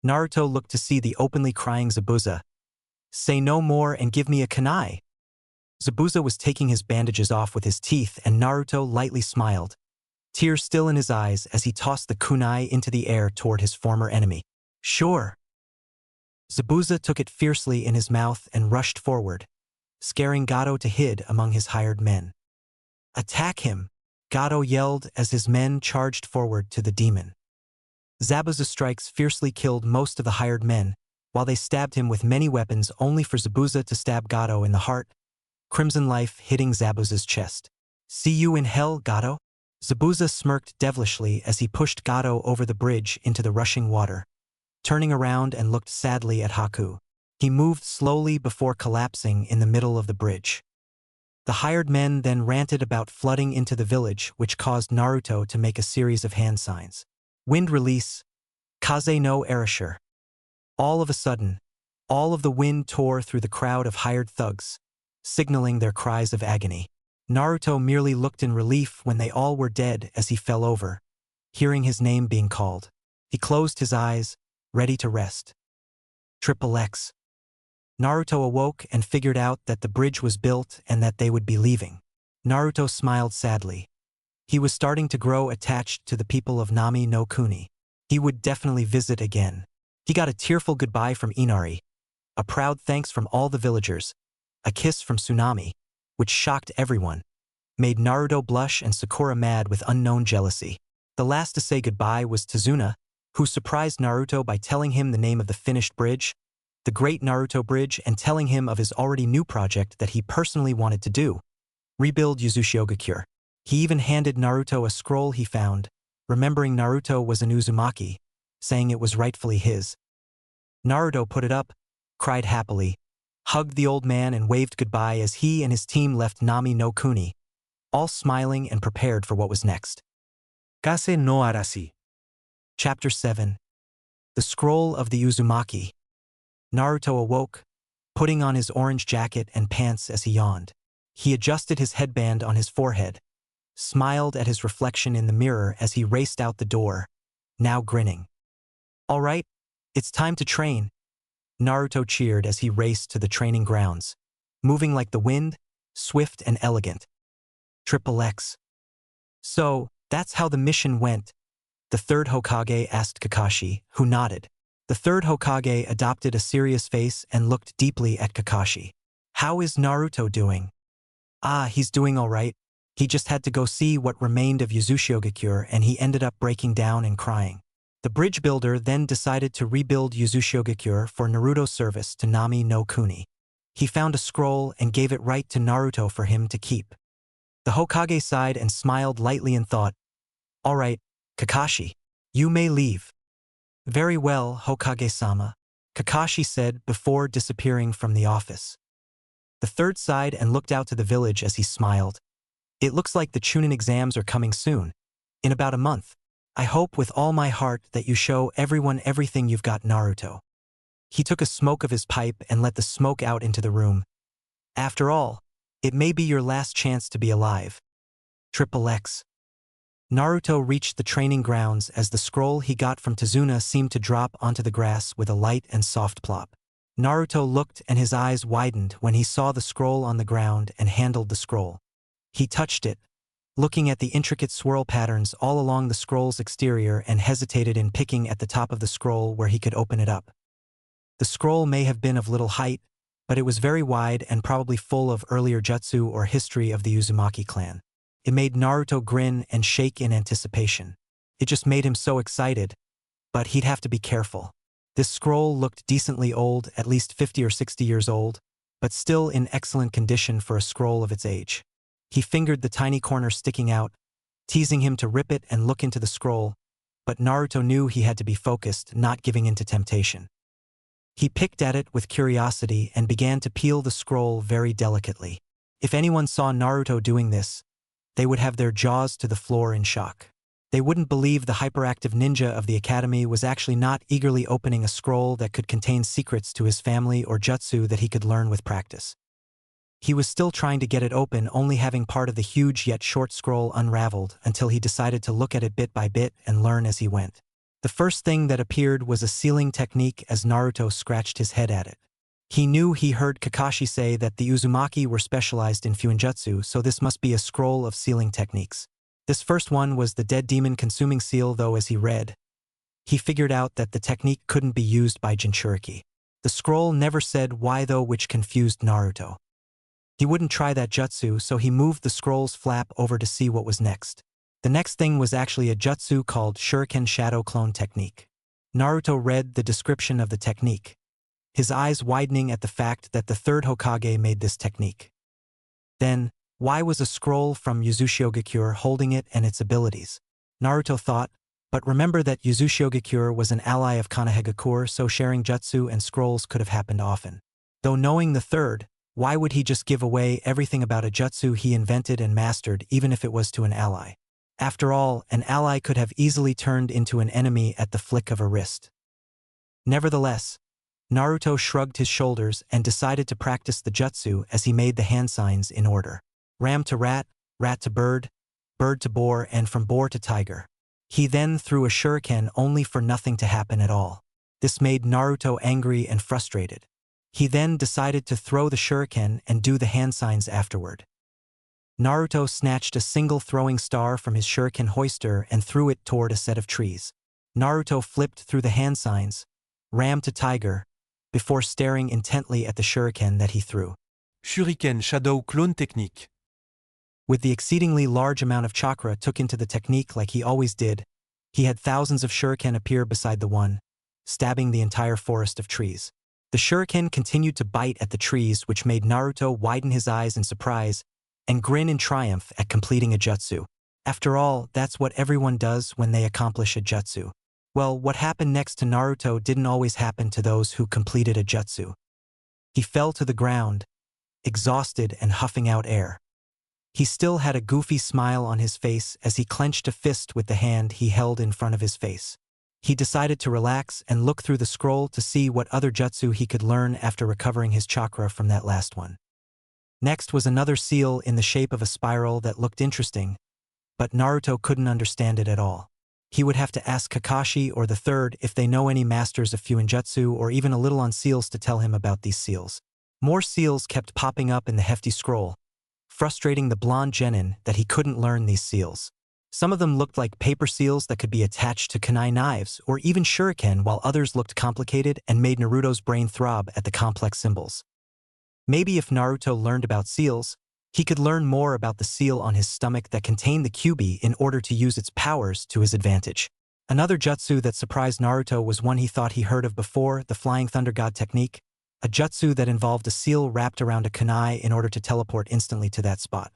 Naruto looked to see the openly crying Zabuza. Say no more and give me a kunai. Zabuza was taking his bandages off with his teeth, and Naruto lightly smiled, tears still in his eyes as he tossed the kunai into the air toward his former enemy. Sure. Zabuza took it fiercely in his mouth and rushed forward, scaring Gato to hide among his hired men. Attack him! Gato yelled as his men charged forward to the demon. Zabuza's strikes fiercely killed most of the hired men, while they stabbed him with many weapons only for Zabuza to stab Gato in the heart, crimson life hitting Zabuza's chest. See you in hell, Gato? Zabuza smirked devilishly as he pushed Gato over the bridge into the rushing water, turning around and looked sadly at Haku. He moved slowly before collapsing in the middle of the bridge. The hired men then ranted about flooding into the village, which caused Naruto to make a series of hand signs. Wind release, Kaze no erasure. All of a sudden, all of the wind tore through the crowd of hired thugs, signaling their cries of agony. Naruto merely looked in relief when they all were dead as he fell over, hearing his name being called. He closed his eyes, ready to rest. Triple X. Naruto awoke and figured out that the bridge was built and that they would be leaving. Naruto smiled sadly. He was starting to grow attached to the people of Nami no Kuni. He would definitely visit again. He got a tearful goodbye from Inari, a proud thanks from all the villagers, a kiss from Tsunami, which shocked everyone, made Naruto blush and Sakura mad with unknown jealousy. The last to say goodbye was Tazuna, who surprised Naruto by telling him the name of the finished bridge, the Great Naruto Bridge, and telling him of his already new project that he personally wanted to do, rebuild Uzushiogakure. He even handed Naruto a scroll he found, remembering Naruto was an Uzumaki, saying it was rightfully his. Naruto put it up, cried happily, hugged the old man and waved goodbye as he and his team left Nami no Kuni, all smiling and prepared for what was next. Kase no Arashi. Chapter 7. The Scroll of the Uzumaki. Naruto awoke, putting on his orange jacket and pants as he yawned. He adjusted his headband on his forehead, smiled at his reflection in the mirror as he raced out the door, now grinning. All right, it's time to train. Naruto cheered as he raced to the training grounds, moving like the wind, swift and elegant. Triple X. So, that's how the mission went, the third Hokage asked Kakashi, who nodded. The third Hokage adopted a serious face and looked deeply at Kakashi. How is Naruto doing? Ah, he's doing all right. He just had to go see what remained of Uzushiogakure and he ended up breaking down and crying. The bridge builder then decided to rebuild Uzushiogakure for Naruto's service to Nami no Kuni. He found a scroll and gave it right to Naruto for him to keep. The Hokage sighed and smiled lightly and thought, "All right, Kakashi, you may leave." "Very well, Hokage-sama," Kakashi said before disappearing from the office. The third sighed and looked out to the village as he smiled. "It looks like the Chunin exams are coming soon. In about a month. I hope with all my heart that you show everyone everything you've got, Naruto." He took a smoke of his pipe and let the smoke out into the room. "After all, it may be your last chance to be alive." Triple X. Naruto reached the training grounds as the scroll he got from Tazuna seemed to drop onto the grass with a light and soft plop. Naruto looked and his eyes widened when he saw the scroll on the ground and handled the scroll. He touched it, looking at the intricate swirl patterns all along the scroll's exterior and hesitated in picking at the top of the scroll where he could open it up. The scroll may have been of little height, but it was very wide and probably full of earlier jutsu or history of the Uzumaki clan. It made Naruto grin and shake in anticipation. It just made him so excited, but he'd have to be careful. This scroll looked decently old, at least 50 or 60 years old, but still in excellent condition for a scroll of its age. He fingered the tiny corner sticking out, teasing him to rip it and look into the scroll, but Naruto knew he had to be focused, not giving in to temptation. He picked at it with curiosity and began to peel the scroll very delicately. If anyone saw Naruto doing this, they would have their jaws to the floor in shock. They wouldn't believe the hyperactive ninja of the academy was actually not eagerly opening a scroll that could contain secrets to his family or jutsu that he could learn with practice. He was still trying to get it open, only having part of the huge yet short scroll unraveled until he decided to look at it bit by bit and learn as he went. The first thing that appeared was a sealing technique as Naruto scratched his head at it. He knew he heard Kakashi say that the Uzumaki were specialized in fuinjutsu, so this must be a scroll of sealing techniques. This first one was the dead demon consuming seal, though as he read, he figured out that the technique couldn't be used by Jinchuriki. The scroll never said why though, which confused Naruto. He wouldn't try that jutsu, so he moved the scroll's flap over to see what was next. The next thing was actually a jutsu called Shuriken Shadow Clone Technique. Naruto read the description of the technique, his eyes widening at the fact that the third Hokage made this technique. Then, why was a scroll from Uzushiogakure holding it and its abilities? Naruto thought, but remember that Uzushiogakure was an ally of Konohagakure, so sharing jutsu and scrolls could have happened often. Though knowing the third, why would he just give away everything about a jutsu he invented and mastered, even if it was to an ally? After all, an ally could have easily turned into an enemy at the flick of a wrist. Nevertheless, Naruto shrugged his shoulders and decided to practice the jutsu as he made the hand signs in order. Ram to rat, rat to bird, bird to boar, and from boar to tiger. He then threw a shuriken only for nothing to happen at all. This made Naruto angry and frustrated. He then decided to throw the shuriken and do the hand signs afterward. Naruto snatched a single throwing star from his shuriken hoister and threw it toward a set of trees. Naruto flipped through the hand signs, ram to tiger, before staring intently at the shuriken that he threw. Shuriken Shadow Clone Technique. With the exceedingly large amount of chakra took into the technique like he always did, he had thousands of shuriken appear beside the one, stabbing the entire forest of trees. The shuriken continued to bite at the trees, which made Naruto widen his eyes in surprise and grin in triumph at completing a jutsu. After all, that's what everyone does when they accomplish a jutsu. Well, what happened next to Naruto didn't always happen to those who completed a jutsu. He fell to the ground, exhausted and huffing out air. He still had a goofy smile on his face as he clenched a fist with the hand he held in front of his face. He decided to relax and look through the scroll to see what other jutsu he could learn after recovering his chakra from that last one. Next was another seal in the shape of a spiral that looked interesting, but Naruto couldn't understand it at all. He would have to ask Kakashi or the third if they know any masters of fuinjutsu or even a little on seals to tell him about these seals. More seals kept popping up in the hefty scroll, frustrating the blonde genin that he couldn't learn these seals. Some of them looked like paper seals that could be attached to kunai knives or even shuriken, while others looked complicated and made Naruto's brain throb at the complex symbols. Maybe if Naruto learned about seals, he could learn more about the seal on his stomach that contained the Kyuubi in order to use its powers to his advantage. Another jutsu that surprised Naruto was one he thought he heard of before, the Flying Thunder God technique, a jutsu that involved a seal wrapped around a kunai in order to teleport instantly to that spot.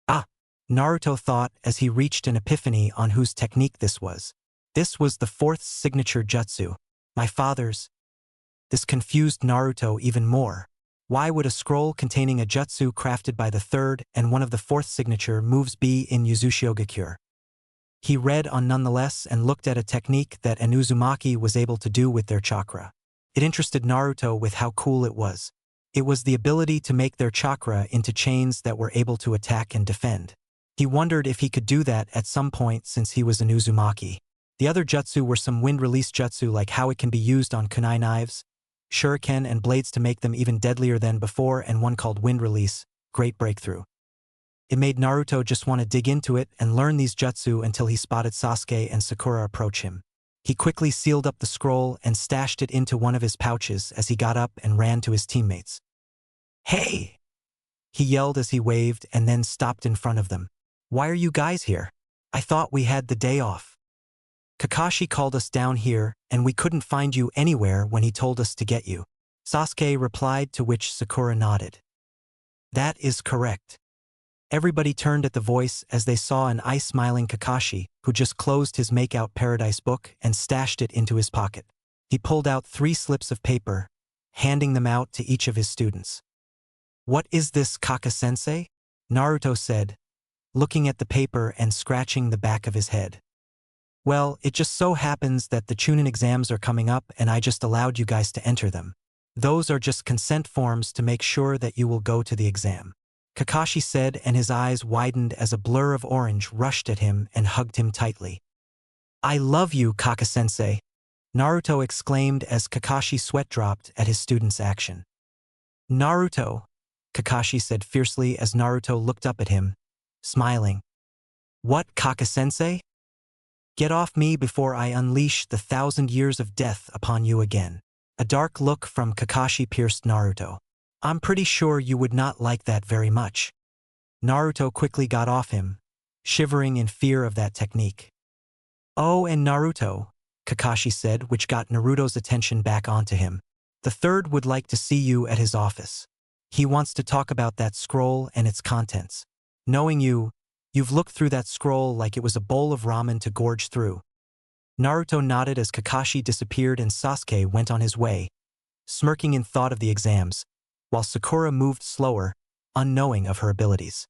Ah! Naruto thought as he reached an epiphany on whose technique this was. This was the fourth signature jutsu, my father's. This confused Naruto even more. Why would a scroll containing a jutsu crafted by the third and one of the fourth signature moves be in Uzushiogakure? He read on nonetheless and looked at a technique that an Uzumaki was able to do with their chakra. It interested Naruto with how cool it was. It was the ability to make their chakra into chains that were able to attack and defend. He wondered if he could do that at some point since he was an Uzumaki. The other jutsu were some wind-release jutsu, like how it can be used on kunai knives, shuriken and blades to make them even deadlier than before, and one called wind release, great breakthrough. It made Naruto just want to dig into it and learn these jutsu until he spotted Sasuke and Sakura approach him. He quickly sealed up the scroll and stashed it into one of his pouches as he got up and ran to his teammates. "Hey!" he yelled as he waved and then stopped in front of them. "Why are you guys here? I thought we had the day off. Kakashi called us down here, and we couldn't find you anywhere when he told us to get you." Sasuke replied, to which Sakura nodded. "That is correct." Everybody turned at the voice as they saw an eye-smiling Kakashi, who just closed his Make-Out Paradise book and stashed it into his pocket. He pulled out 3 slips of paper, handing them out to each of his students. "What is this, Kaka-sensei?" Naruto said, looking at the paper and scratching the back of his head. "Well, it just so happens that the Chunin exams are coming up and I just allowed you guys to enter them. Those are just consent forms to make sure that you will go to the exam," Kakashi said, and his eyes widened as a blur of orange rushed at him and hugged him tightly. "I love you, Kaka-sensei," Naruto exclaimed as Kakashi's sweat dropped at his student's action. "Naruto," Kakashi said fiercely as Naruto looked up at him, smiling. "What, Kaka-sensei? Get off me before I unleash the 1,000 years of death upon you again." A dark look from Kakashi pierced Naruto. "I'm pretty sure you would not like that very much." Naruto quickly got off him, shivering in fear of that technique. "Oh, and Naruto," Kakashi said, which got Naruto's attention back onto him. "The third would like to see you at his office. He wants to talk about that scroll and its contents. Knowing you, you've looked through that scroll like it was a bowl of ramen to gorge through." Naruto nodded as Kakashi disappeared and Sasuke went on his way, smirking in thought of the exams, while Sakura moved slower, unknowing of her abilities.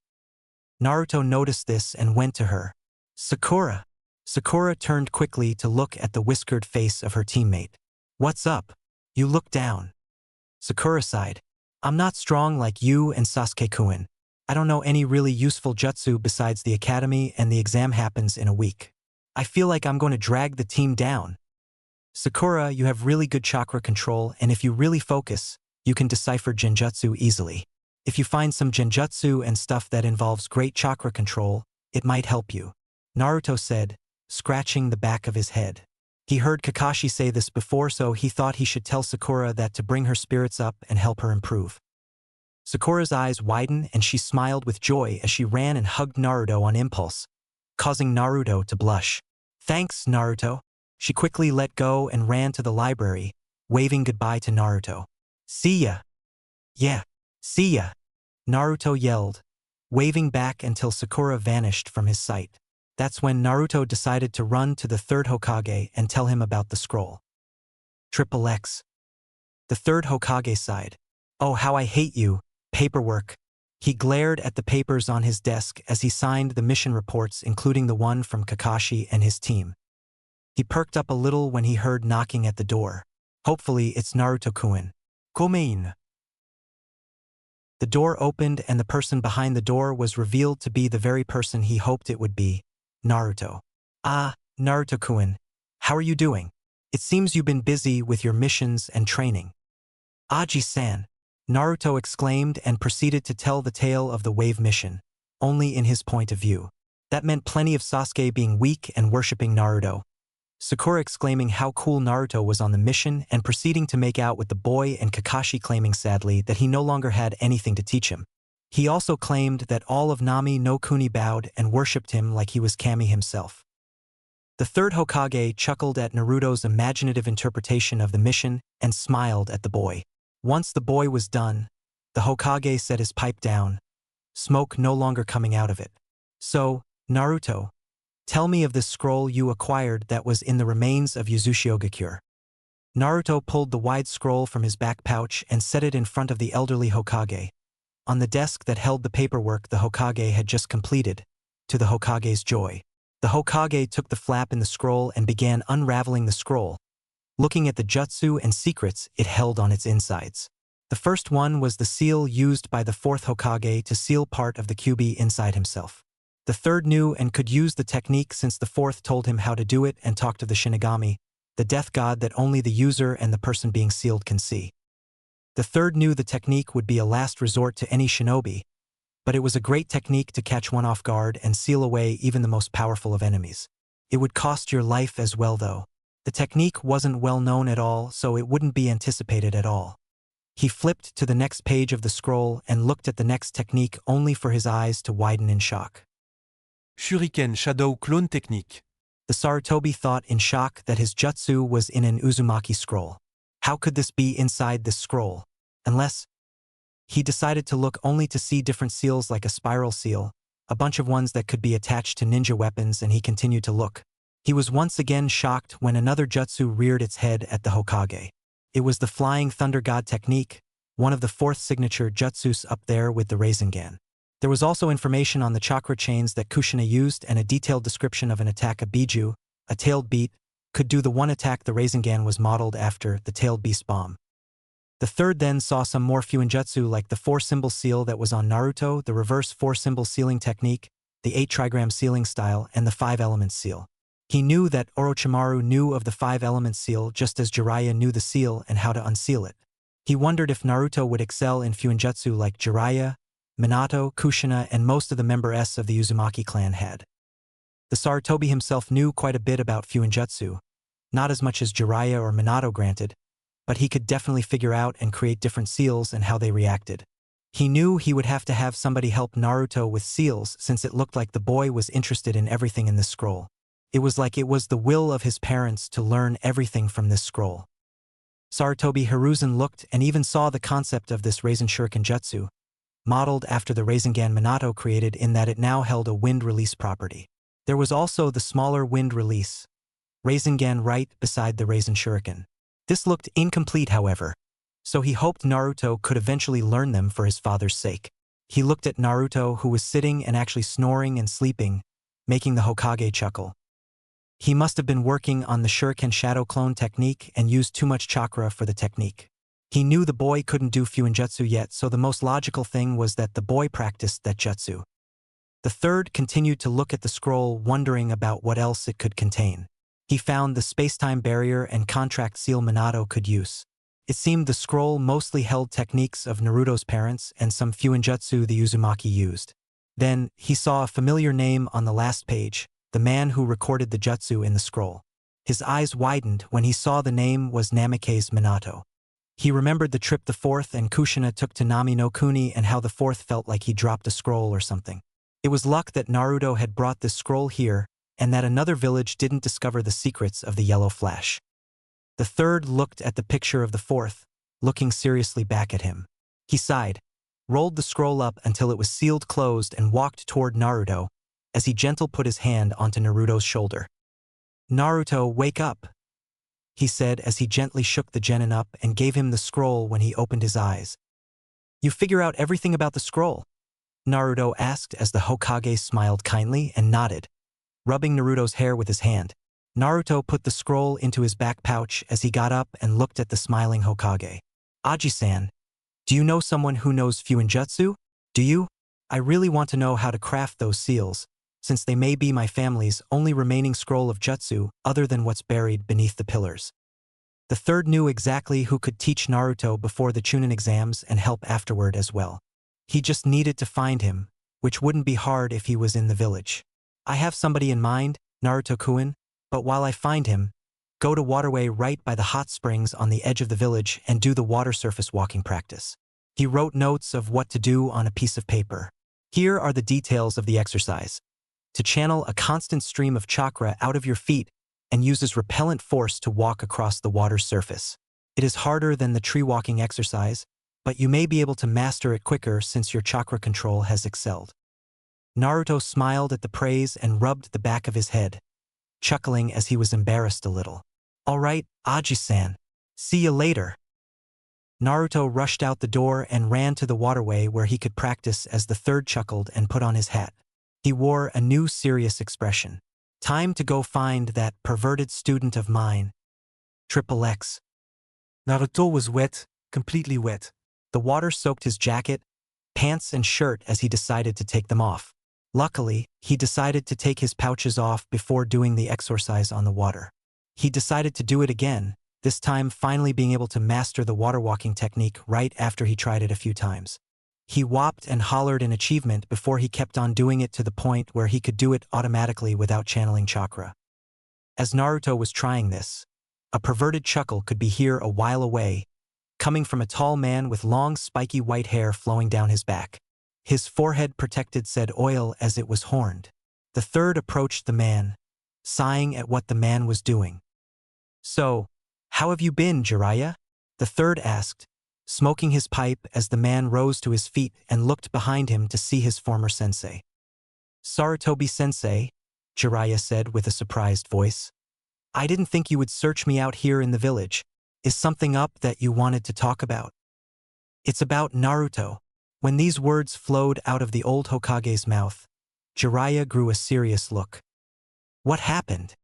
Naruto noticed this and went to her. "Sakura." Sakura turned quickly to look at the whiskered face of her teammate. "What's up? You look down." Sakura sighed. "I'm not strong like you and Sasuke-kun. I don't know any really useful jutsu besides the academy, and the exam happens in a week. I feel like I'm going to drag the team down." "Sakura, you have really good chakra control, and if you really focus, you can decipher genjutsu easily. If you find some genjutsu and stuff that involves great chakra control, it might help you," Naruto said, scratching the back of his head. He heard Kakashi say this before, so he thought he should tell Sakura that to bring her spirits up and help her improve. Sakura's eyes widened and she smiled with joy as she ran and hugged Naruto on impulse, causing Naruto to blush. "Thanks, Naruto." She quickly let go and ran to the library, waving goodbye to Naruto. "See ya." "Yeah, see ya," Naruto yelled, waving back until Sakura vanished from his sight. That's when Naruto decided to run to the third Hokage and tell him about the scroll. Triple X. The third Hokage sighed. "Oh, how I hate you, paperwork." He glared at the papers on his desk as he signed the mission reports, including the one from Kakashi and his team. He perked up a little when he heard knocking at the door. Hopefully it's Naruto-kun. "Gomein." The door opened and the person behind the door was revealed to be the very person he hoped it would be, Naruto. "Ah, Naruto-kun. How are you doing? It seems you've been busy with your missions and training." "Aji-san." Naruto exclaimed and proceeded to tell the tale of the wave mission, only in his point of view. That meant plenty of Sasuke being weak and worshipping Naruto, Sakura exclaiming how cool Naruto was on the mission and proceeding to make out with the boy, and Kakashi claiming sadly that he no longer had anything to teach him. He also claimed that all of Nami no Kuni bowed and worshipped him like he was Kami himself. The third Hokage chuckled at Naruto's imaginative interpretation of the mission and smiled at the boy. Once the boy was done, the Hokage set his pipe down, smoke no longer coming out of it. So, Naruto, tell me of this scroll you acquired that was in the remains of Uzushiogakure. Naruto pulled the wide scroll from his back pouch and set it in front of the elderly Hokage. On the desk that held the paperwork the Hokage had just completed, to the Hokage's joy. The Hokage took the flap in the scroll and began unraveling the scroll, looking at the jutsu and secrets it held on its insides. The first one was the seal used by the fourth Hokage to seal part of the kyuubi inside himself. The third knew and could use the technique since the fourth told him how to do it and talked of the Shinigami, the death god that only the user and the person being sealed can see. The third knew the technique would be a last resort to any shinobi, but it was a great technique to catch one off guard and seal away even the most powerful of enemies. It would cost your life as well though. The technique wasn't well known at all, so it wouldn't be anticipated at all. He flipped to the next page of the scroll and looked at the next technique only for his eyes to widen in shock. Shuriken Shadow Clone Technique. The Sarutobi thought in shock that his jutsu was in an Uzumaki scroll. How could this be inside this scroll? Unless he decided to look only to see different seals like a spiral seal, a bunch of ones that could be attached to ninja weapons, and he continued to look. He was once again shocked when another jutsu reared its head at the Hokage. It was the Flying Thunder God technique, one of the fourth signature jutsus up there with the Rasengan. There was also information on the chakra chains that Kushina used and a detailed description of an attack a Biju, a tailed beat, could do. The one attack the Rasengan was modeled after the tailed beast bomb. The third then saw some more Fuinjutsu like the 4-symbol seal that was on Naruto, the reverse 4-symbol sealing technique, the 8-trigram sealing style, and the 5-element seal. He knew that Orochimaru knew of the 5-element seal just as Jiraiya knew the seal and how to unseal it. He wondered if Naruto would excel in Fuinjutsu like Jiraiya, Minato, Kushina, and most of the member-s of the Uzumaki clan had. The Sarutobi himself knew quite a bit about Fuinjutsu, not as much as Jiraiya or Minato granted, but he could definitely figure out and create different seals and how they reacted. He knew he would have to have somebody help Naruto with seals since it looked like the boy was interested in everything in this scroll. It was like it was the will of his parents to learn everything from this scroll. Sarutobi Hiruzen looked and even saw the concept of this Rasen Shuriken Jutsu, modeled after the Rasengan Minato created in that it now held a wind release property. There was also the smaller wind release Rasengan right beside the Rasen Shuriken. This looked incomplete however, so he hoped Naruto could eventually learn them for his father's sake. He looked at Naruto, who was sitting and actually snoring and sleeping, making the Hokage chuckle. He must have been working on the Shuriken Shadow Clone technique and used too much chakra for the technique. He knew the boy couldn't do Fuinjutsu yet, so the most logical thing was that the boy practiced that jutsu. The third continued to look at the scroll, wondering about what else it could contain. He found the space-time barrier and contract seal Minato could use. It seemed the scroll mostly held techniques of Naruto's parents and some Fuinjutsu the Uzumaki used. Then, he saw a familiar name on the last page, the man who recorded the jutsu in the scroll. His eyes widened when he saw the name was Namikaze Minato. He remembered the trip the fourth and Kushina took to Nami no Kuni and how the fourth felt like he dropped a scroll or something. It was luck that Naruto had brought this scroll here and that another village didn't discover the secrets of the yellow flash. The third looked at the picture of the fourth, looking seriously back at him. He sighed, rolled the scroll up until it was sealed closed and walked toward Naruto as he gentle put his hand onto Naruto's shoulder. "Naruto, wake up," he said as he gently shook the genin up and gave him the scroll. When he opened his eyes, "You figure out everything about the scroll?" Naruto asked as the Hokage smiled kindly and nodded, rubbing Naruto's hair with his hand. Naruto put the scroll into his back pouch as he got up and looked at the smiling Hokage. "Aji-san, do you know someone who knows Fuinjutsu? Do you? I really want to know how to craft those seals, since they may be my family's only remaining scroll of jutsu other than what's buried beneath the pillars." The third knew exactly who could teach Naruto before the Chunin exams and help afterward as well. He just needed to find him, which wouldn't be hard if he was in the village. I have somebody in mind, Naruto-kun, but while I find him, go to waterway right by the hot springs on the edge of the village and do the water surface walking practice. He wrote notes of what to do on a piece of paper. Here are the details of the exercise. To channel a constant stream of chakra out of your feet and uses repellent force to walk across the water's surface. It is harder than the tree walking exercise, but you may be able to master it quicker since your chakra control has excelled. Naruto smiled at the praise and rubbed the back of his head, chuckling as he was embarrassed a little. All right, Aji-san. See you later. Naruto rushed out the door and ran to the waterway where he could practice as the third chuckled and put on his hat. He wore a new serious expression. Time to go find that perverted student of mine. XXX. Naruto was wet, completely wet. The water soaked his jacket, pants and shirt as he decided to take them off. Luckily, he decided to take his pouches off before doing the exercise on the water. He decided to do it again, this time finally being able to master the water walking technique right after he tried it a few times. He whopped and hollered in achievement before he kept on doing it to the point where he could do it automatically without channeling chakra. As Naruto was trying this, a perverted chuckle could be heard a while away, coming from a tall man with long spiky white hair flowing down his back. His forehead protected said oil as it was horned. The third approached the man, sighing at what the man was doing. So, how have you been, Jiraiya? The third asked, smoking his pipe as the man rose to his feet and looked behind him to see his former sensei. Sarutobi-sensei, Jiraiya said with a surprised voice. I didn't think you would search me out here in the village. Is something up that you wanted to talk about? It's about Naruto. When these words flowed out of the old Hokage's mouth, Jiraiya grew a serious look. What happened?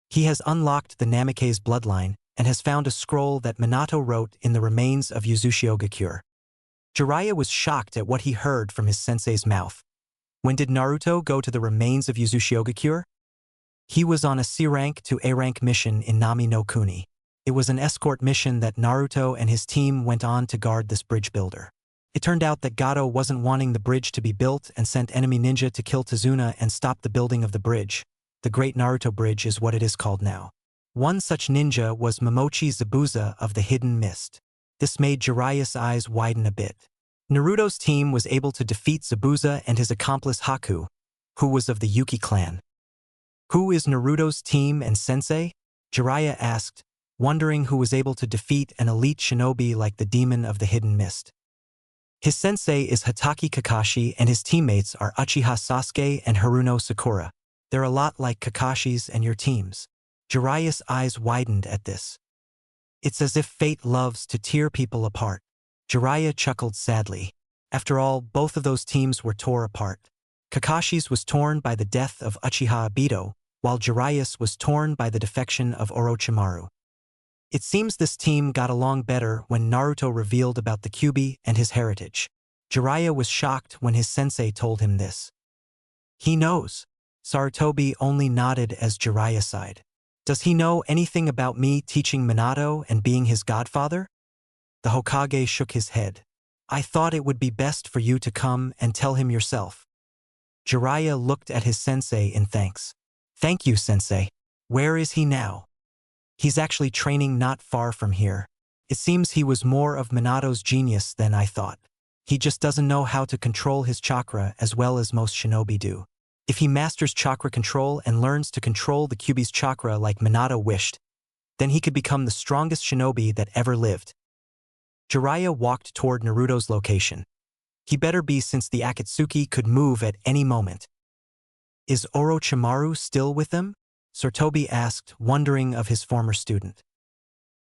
He has unlocked the Namikaze bloodline and has found a scroll that Minato wrote in the remains of Uzushigakure. Jiraiya was shocked at what he heard from his sensei's mouth. When did Naruto go to the remains of Uzushigakure? He was on a C-rank to A-rank mission in Nami no Kuni. It was an escort mission that Naruto and his team went on to guard this bridge builder. It turned out that Gato wasn't wanting the bridge to be built and sent enemy ninja to kill Tazuna and stop the building of the bridge. The Great Naruto Bridge is what it is called now. One such ninja was Momochi Zabuza of the Hidden Mist. This made Jiraiya's eyes widen a bit. Naruto's team was able to defeat Zabuza and his accomplice Haku, who was of the Yuki clan. Who is Naruto's team and sensei? Jiraiya asked, wondering who was able to defeat an elite shinobi like the demon of the Hidden Mist. His sensei is Hatake Kakashi and his teammates are Uchiha Sasuke and Haruno Sakura. They're a lot like Kakashi's and your teams. Jiraiya's eyes widened at this. It's as if fate loves to tear people apart. Jiraiya chuckled sadly. After all, both of those teams were tore apart. Kakashi's was torn by the death of Uchiha Obito, while Jiraiya's was torn by the defection of Orochimaru. It seems this team got along better when Naruto revealed about the Kyuubi and his heritage. Jiraiya was shocked when his sensei told him this. He knows. Sarutobi only nodded as Jiraiya sighed. Does he know anything about me teaching Minato and being his godfather? The Hokage shook his head. I thought it would be best for you to come and tell him yourself. Jiraiya looked at his sensei in thanks. Thank you, sensei. Where is he now? He's actually training not far from here. It seems he was more of Minato's genius than I thought. He just doesn't know how to control his chakra as well as most shinobi do. If he masters chakra control and learns to control the Kyuubi's chakra like Minato wished, then he could become the strongest shinobi that ever lived. Jiraiya walked toward Naruto's location. He better be since the Akatsuki could move at any moment. Is Orochimaru still with them? Sarutobi asked, wondering of his former student.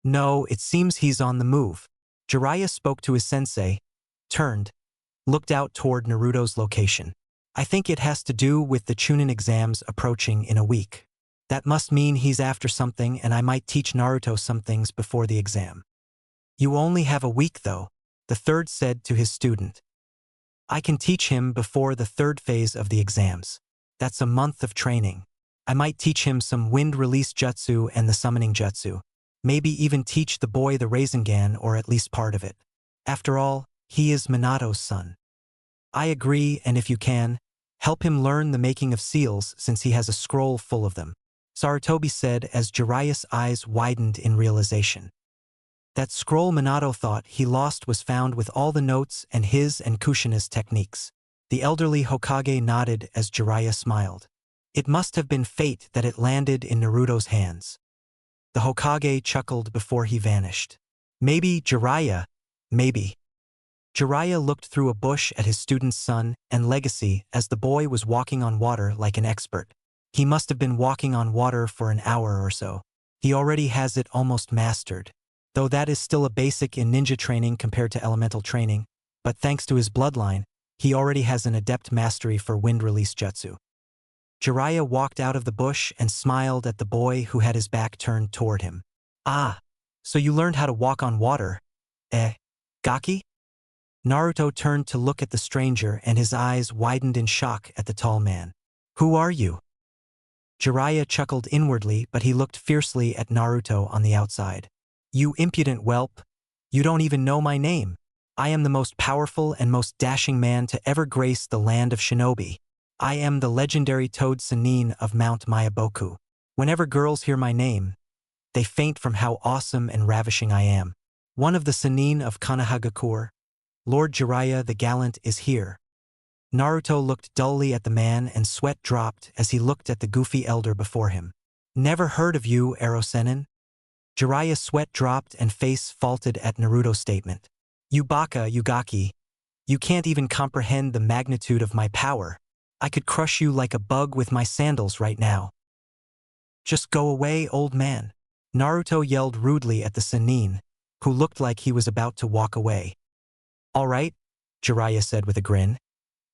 No, it seems he's on the move. Jiraiya spoke to his sensei, turned, looked out toward Naruto's location. I think it has to do with the Chunin exams approaching in a week. That must mean he's after something and I might teach Naruto some things before the exam. You only have a week though, the third said to his student. I can teach him before the third phase of the exams. That's a month of training. I might teach him some wind release jutsu and the summoning jutsu. Maybe even teach the boy the Rasengan or at least part of it. After all, he is Minato's son. I agree, and if you can, help him learn the making of seals since he has a scroll full of them, Sarutobi said as Jiraiya's eyes widened in realization. That scroll Minato thought he lost was found with all the notes and his and Kushina's techniques. The elderly Hokage nodded as Jiraiya smiled. It must have been fate that it landed in Naruto's hands. The Hokage chuckled before he vanished. Maybe, Jiraiya, maybe. Jiraiya looked through a bush at his student's son and legacy as the boy was walking on water like an expert. He must have been walking on water for an hour or so. He already has it almost mastered. Though that is still a basic in ninja training compared to elemental training, but thanks to his bloodline, he already has an adept mastery for wind release jutsu. Jiraiya walked out of the bush and smiled at the boy who had his back turned toward him. Ah, so you learned how to walk on water, Gaki? Naruto turned to look at the stranger and his eyes widened in shock at the tall man. Who are you? Jiraiya chuckled inwardly, but he looked fiercely at Naruto on the outside. You impudent whelp, you don't even know my name. I am the most powerful and most dashing man to ever grace the land of shinobi. I am the legendary Toad Sannin of Mount Mayaboku. Whenever girls hear my name, they faint from how awesome and ravishing I am. One of the Sannin of Konohagakure, Lord Jiraiya the Gallant is here. Naruto looked dully at the man and sweat dropped as he looked at the goofy elder before him. Never heard of you, Erosenin? Jiraiya's sweat dropped and face faulted at Naruto's statement. You baka, Yugaki. You can't even comprehend the magnitude of my power. I could crush you like a bug with my sandals right now. Just go away, old man. Naruto yelled rudely at the Sannin, who looked like he was about to walk away. All right, Jiraiya said with a grin.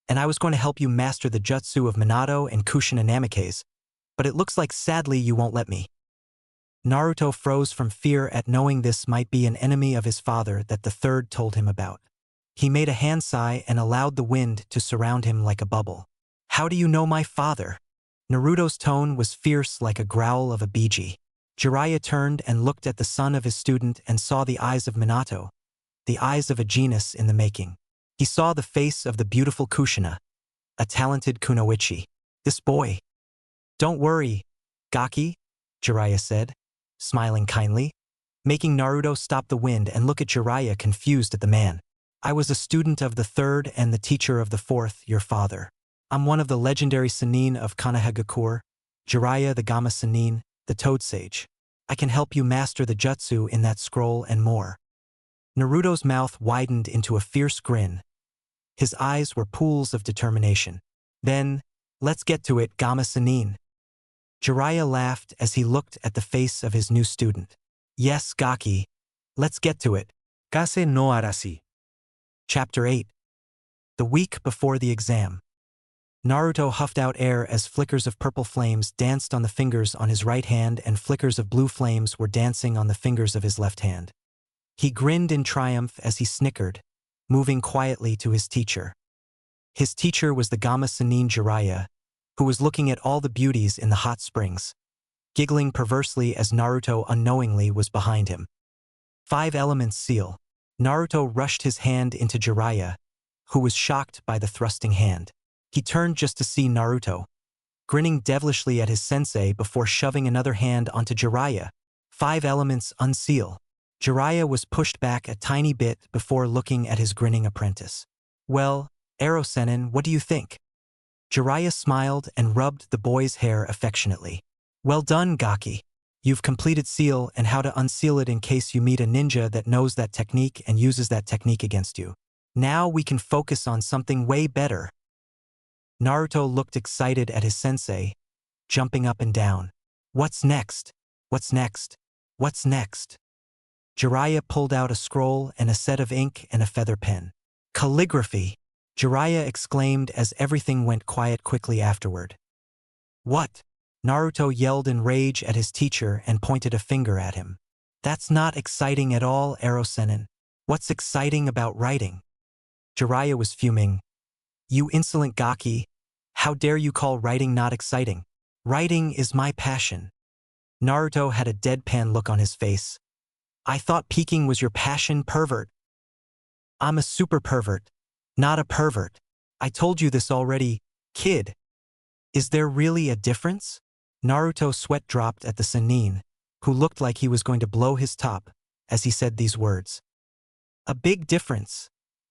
And I was going to help you master the jutsu of Minato and Kushina Namikaze, but it looks like sadly you won't let me. Naruto froze from fear at knowing this might be an enemy of his father that the third told him about. He made a hand sigh and allowed the wind to surround him like a bubble. How do you know my father? Naruto's tone was fierce like a growl of a Biji. Jiraiya turned and looked at the son of his student and saw the eyes of Minato, the eyes of a genius in the making. He saw the face of the beautiful Kushina, a talented kunoichi. This boy. Don't worry, Gaki, Jiraiya said, smiling kindly, making Naruto stop the wind and look at Jiraiya confused at the man. I was a student of the third and the teacher of the fourth, your father. I'm one of the legendary Sannin of Konohagakure, Jiraiya the Gamma Sannin, the Toad Sage. I can help you master the jutsu in that scroll and more. Naruto's mouth widened into a fierce grin. His eyes were pools of determination. Then, let's get to it, Gamma Sannin. Jiraiya laughed as he looked at the face of his new student. Yes, Gaki. Let's get to it. Kase no Arashi. Chapter 8. The week before the exam. Naruto huffed out air as flickers of purple flames danced on the fingers on his right hand and flickers of blue flames were dancing on the fingers of his left hand. He grinned in triumph as he snickered, moving quietly to his teacher. His teacher was the Gamma Sannin Jiraiya, who was looking at all the beauties in the hot springs, giggling perversely as Naruto unknowingly was behind him. 5 elements seal. Naruto rushed his hand into Jiraiya, who was shocked by the thrusting hand. He turned just to see Naruto, grinning devilishly at his sensei before shoving another hand onto Jiraiya. 5 elements unseal. Jiraiya was pushed back a tiny bit before looking at his grinning apprentice. Well, Erosenin, what do you think? Jiraiya smiled and rubbed the boy's hair affectionately. Well done, Gaki. You've completed seal and how to unseal it in case you meet a ninja that knows that technique and uses that technique against you. Now we can focus on something way better. Naruto looked excited at his sensei, jumping up and down. What's next? What's next? What's next? Jiraiya pulled out a scroll and a set of ink and a feather pen. Calligraphy! Jiraiya exclaimed as everything went quiet quickly afterward. What? Naruto yelled in rage at his teacher and pointed a finger at him. That's not exciting at all, Erosenin. What's exciting about writing? Jiraiya was fuming. You insolent Gaki! How dare you call writing not exciting? Writing is my passion. Naruto had a deadpan look on his face. I thought peeking was your passion, pervert. I'm a super pervert, not a pervert. I told you this already, kid. Is there really a difference? Naruto's sweat dropped at the Sannin, who looked like he was going to blow his top, as he said these words. A big difference,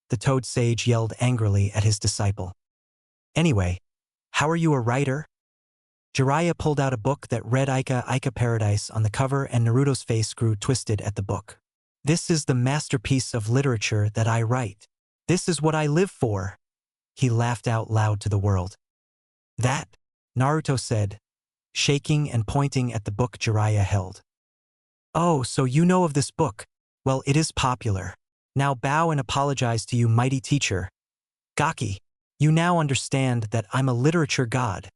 the Toad Sage yelled angrily at his disciple. Anyway, how are you a writer? Jiraiya pulled out a book that read Ica Ica Paradise on the cover, and Naruto's face grew twisted at the book. This is the masterpiece of literature that I write. This is what I live for. He laughed out loud to the world. That, Naruto said, shaking and pointing at the book Jiraiya held. Oh, so you know of this book. Well, it is popular. Now bow and apologize to you, mighty teacher. Gaki, you now understand that I'm a literature god.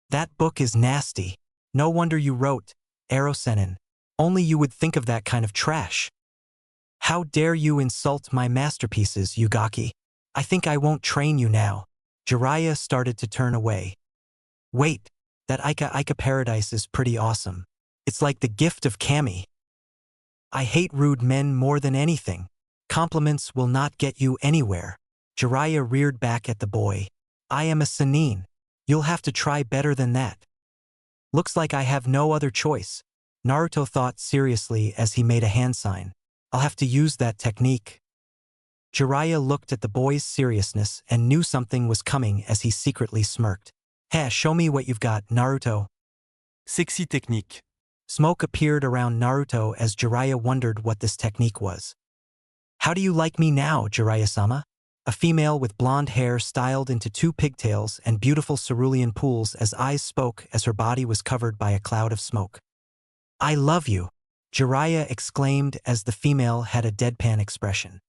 That book is nasty. No wonder you wrote, Erosenin. Only you would think of that kind of trash. How dare you insult my masterpieces, Yugaki? I think I won't train you now. Jiraiya started to turn away. Wait, that Ica Ica Paradise is pretty awesome. It's like the gift of Kami. I hate rude men more than anything. Compliments will not get you anywhere. Jiraiya reared back at the boy. I am a Sannin. You'll have to try better than that. Looks like I have no other choice. Naruto thought seriously as he made a hand sign. I'll have to use that technique. Jiraiya looked at the boy's seriousness and knew something was coming as he secretly smirked. Heh, show me what you've got, Naruto. Sexy technique. Smoke appeared around Naruto as Jiraiya wondered what this technique was. How do you like me now, Jiraiya-sama? A female with blonde hair styled into two pigtails and beautiful cerulean pools as eyes spoke as her body was covered by a cloud of smoke. I love you, Jiraiya exclaimed as the female had a deadpan expression.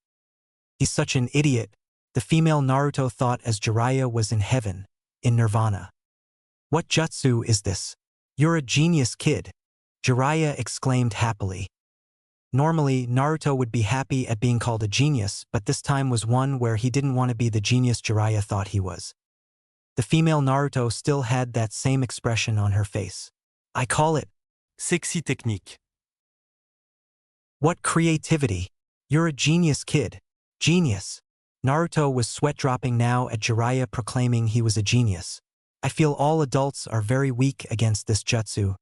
He's such an idiot, the female Naruto thought as Jiraiya was in heaven, in nirvana. What jutsu is this? You're a genius, kid, Jiraiya exclaimed happily. Normally, Naruto would be happy at being called a genius, but this time was one where he didn't want to be the genius Jiraiya thought he was. The female Naruto still had that same expression on her face. I call it Sexy technique. What creativity! You're a genius, kid. Genius. Naruto was sweat-dropping now at Jiraiya proclaiming he was a genius. I feel all adults are very weak against this jutsu.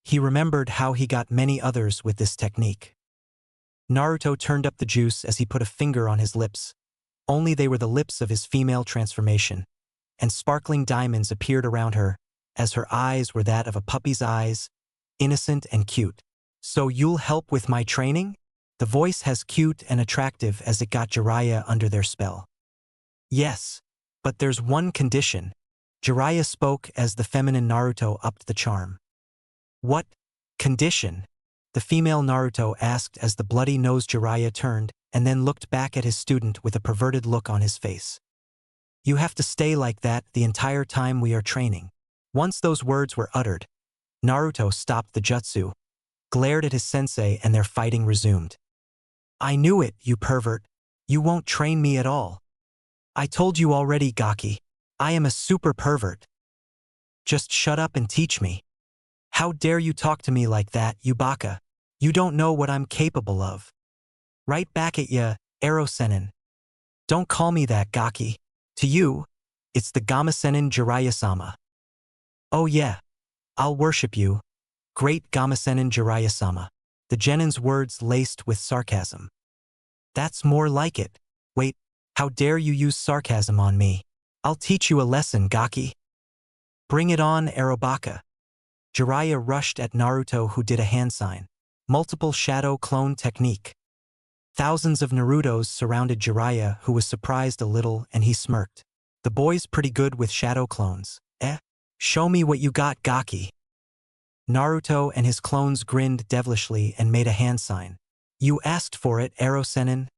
He remembered how he got many others with this technique. Naruto turned up the juice as he put a finger on his lips. Only they were the lips of his female transformation, and sparkling diamonds appeared around her, as her eyes were that of a puppy's eyes, innocent and cute. So you'll help with my training? The voice as cute and attractive as it got Jiraiya under their spell. Yes, but there's one condition. Jiraiya spoke as the feminine Naruto upped the charm. What condition? The female Naruto asked as the bloody-nosed Jiraiya turned and then looked back at his student with a perverted look on his face. You have to stay like that the entire time we are training. Once those words were uttered, Naruto stopped the jutsu, glared at his sensei, and their fighting resumed. I knew it, you pervert. You won't train me at all. I told you already, Gaki. I am a super pervert. Just shut up and teach me. How dare you talk to me like that, you baka? You don't know what I'm capable of. Right back at ya, Erosenin. Don't call me that, Gaki. To you, it's the Gamasenin Jiraiya-sama. Oh yeah, I'll worship you. Great Gamasenin Jiraiya-sama. The genin's words laced with sarcasm. That's more like it. Wait, how dare you use sarcasm on me? I'll teach you a lesson, Gaki. Bring it on, Arobaka. Jiraiya rushed at Naruto, who did a hand sign. Multiple shadow clone technique. Thousands of Narutos surrounded Jiraiya, who was surprised a little, and he smirked. The boy's pretty good with shadow clones. Show me what you got, Gaki. Naruto and his clones grinned devilishly and made a hand sign. You asked for it, Erosenin.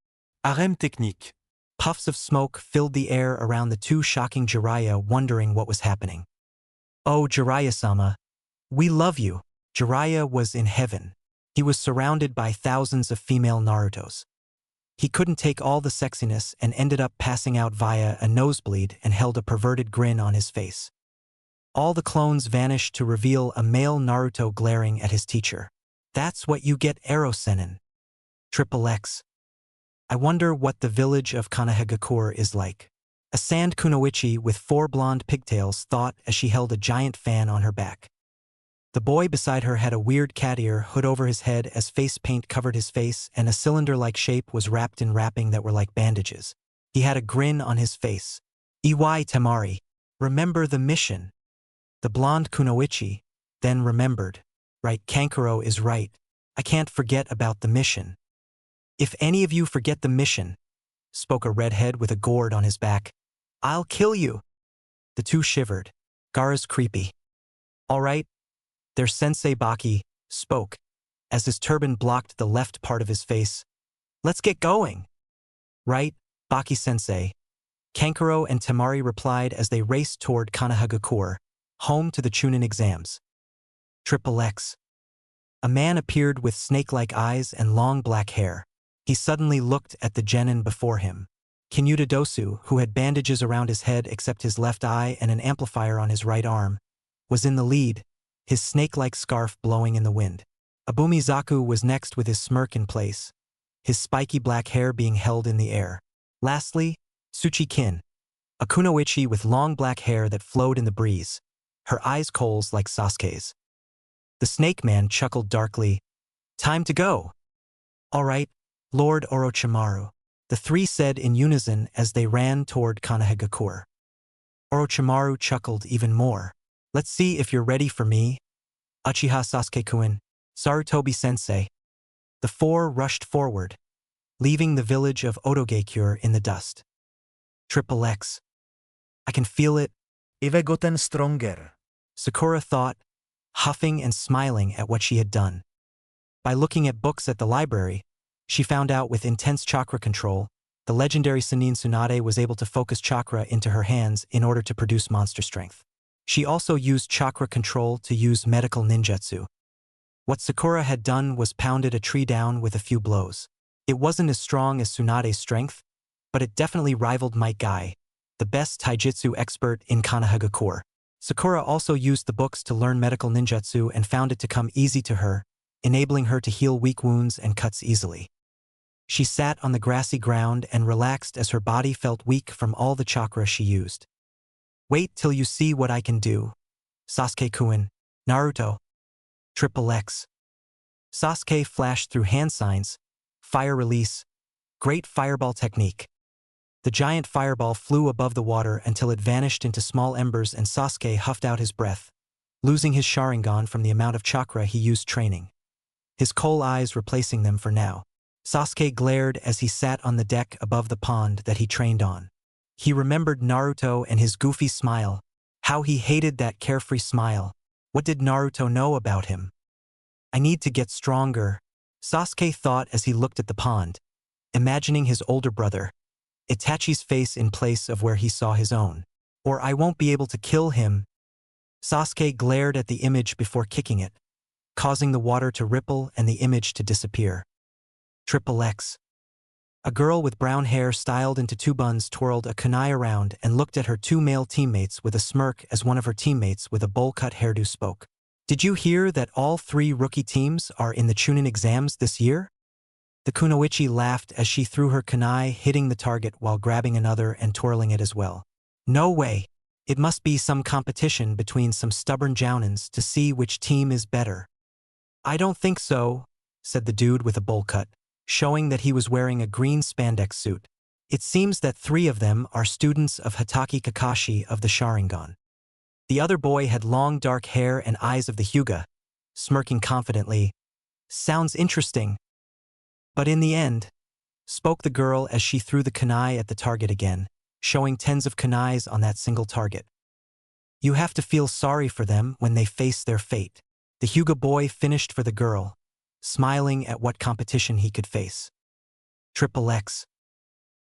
Harem technique. Puffs of smoke filled the air around the two, shocking Jiraiya, wondering what was happening. Oh, Jiraiya-sama. We love you. Jiraiya was in heaven. He was surrounded by thousands of female Narutos. He couldn't take all the sexiness and ended up passing out via a nosebleed and held a perverted grin on his face. All the clones vanished to reveal a male Naruto glaring at his teacher. That's what you get, Arrow Senin. Triple X. I wonder what the village of Kanahagakure is like. A sand kunoichi with 4 blonde pigtails thought as she held a giant fan on her back. The boy beside her had a weird cat ear hood over his head as face paint covered his face, and a cylinder-like shape was wrapped in wrapping that were like bandages. He had a grin on his face. Iwai Temari. Remember the mission. The blonde kunoichi then remembered. Right, Kankuro is right. I can't forget about the mission. If any of you forget the mission, spoke a redhead with a gourd on his back, I'll kill you. The two shivered. Gaara's creepy. All right. Their sensei Baki spoke, as his turban blocked the left part of his face. Let's get going. Right, Baki-sensei. Kankuro and Temari replied as they raced toward Kanahagakure, home to the Chunin exams. Triple X. A man appeared with snake-like eyes and long black hair. He suddenly looked at the genin before him. Kinyuta Dosu, who had bandages around his head except his left eye and an amplifier on his right arm, was in the lead, his snake-like scarf blowing in the wind. Abumi Zaku was next with his smirk in place, his spiky black hair being held in the air. Lastly, Tsuchi Kin, a kunoichi with long black hair that flowed in the breeze, her eyes coals like Sasuke's. The snake man chuckled darkly. Time to go. All right, Lord Orochimaru, the three said in unison as they ran toward Kanahagakure. Orochimaru chuckled even more. Let's see if you're ready for me. Uchiha Sasuke-kun, Sarutobi-sensei. The four rushed forward, leaving the village of Odogakure in the dust. Triple X. I can feel it. I've gotten stronger. Sakura thought, huffing and smiling at what she had done. By looking at books at the library, she found out with intense chakra control, the legendary Sannin Tsunade was able to focus chakra into her hands in order to produce monster strength. She also used chakra control to use medical ninjutsu. What Sakura had done was pounded a tree down with a few blows. It wasn't as strong as Tsunade's strength, but it definitely rivaled Might Guy, the best taijutsu expert in Kanahagakure. Sakura also used the books to learn medical ninjutsu and found it to come easy to her, enabling her to heal weak wounds and cuts easily. She sat on the grassy ground and relaxed as her body felt weak from all the chakra she used. Wait till you see what I can do. Sasuke-kun, Naruto. Triple X. Sasuke flashed through hand signs, fire release, great fireball technique. The giant fireball flew above the water until it vanished into small embers and Sasuke huffed out his breath, losing his Sharingan from the amount of chakra he used training. His coal eyes replacing them for now. Sasuke glared as he sat on the deck above the pond that he trained on. He remembered Naruto and his goofy smile, how he hated that carefree smile. What did Naruto know about him? I need to get stronger, Sasuke thought as he looked at the pond, imagining his older brother, Itachi's face in place of where he saw his own. Or I won't be able to kill him. Sasuke glared at the image before kicking it, causing the water to ripple and the image to disappear. Triple X. A girl with brown hair styled into two buns twirled a kunai around and looked at her two male teammates with a smirk as one of her teammates with a bowl-cut hairdo spoke. Did you hear that all 3 rookie teams are in the Chunin exams this year? The kunoichi laughed as she threw her kunai, hitting the target while grabbing another and twirling it as well. No way. It must be some competition between some stubborn jounins to see which team is better. I don't think so, said the dude with a bowl cut, showing that he was wearing a green spandex suit. It seems that 3 of them are students of Hatake Kakashi of the Sharingan. The other boy had long dark hair and eyes of the Hyuga, smirking confidently. Sounds interesting. But in the end, spoke the girl as she threw the kunai at the target again, showing tens of kunais on that single target. You have to feel sorry for them when they face their fate. The Hyuga boy finished for the girl, smiling at what competition he could face. Triple X.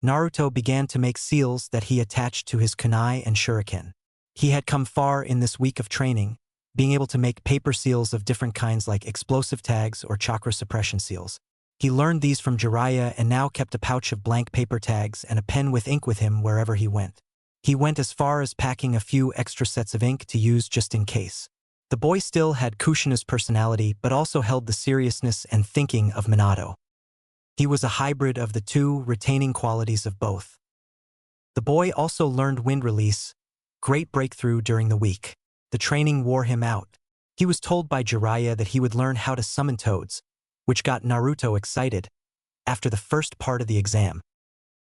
Naruto began to make seals that he attached to his kunai and shuriken. He had come far in this week of training, being able to make paper seals of different kinds like explosive tags or chakra suppression seals. He learned these from Jiraiya and now kept a pouch of blank paper tags and a pen with ink with him wherever he went. He went as far as packing a few extra sets of ink to use just in case. The boy still had Kushina's personality but also held the seriousness and thinking of Minato. He was a hybrid of the two, retaining qualities of both. The boy also learned wind release, great breakthrough during the week. The training wore him out. He was told by Jiraiya that he would learn how to summon toads, which got Naruto excited. After the first part of the exam,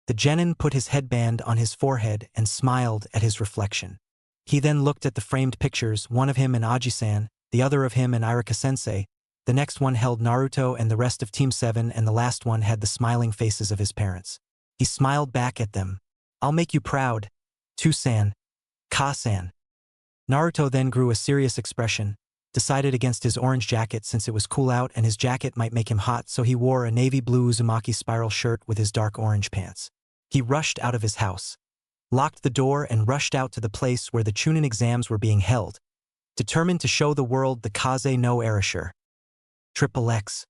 the genin put his headband on his forehead and smiled at his reflection. He then looked at the framed pictures, one of him and Aji-san, the other of him and Irika-sensei. The next one held Naruto and the rest of Team 7, and the last one had the smiling faces of his parents. He smiled back at them. "I'll make you proud. Tu-san. Ka-san." Naruto then grew a serious expression, decided against his orange jacket since it was cool out and his jacket might make him hot, so he wore a navy blue Uzumaki spiral shirt with his dark orange pants. He rushed out of his house, locked the door and rushed out to the place where the Chunin exams were being held, determined to show the world the Kaze no Erasure. Triple X.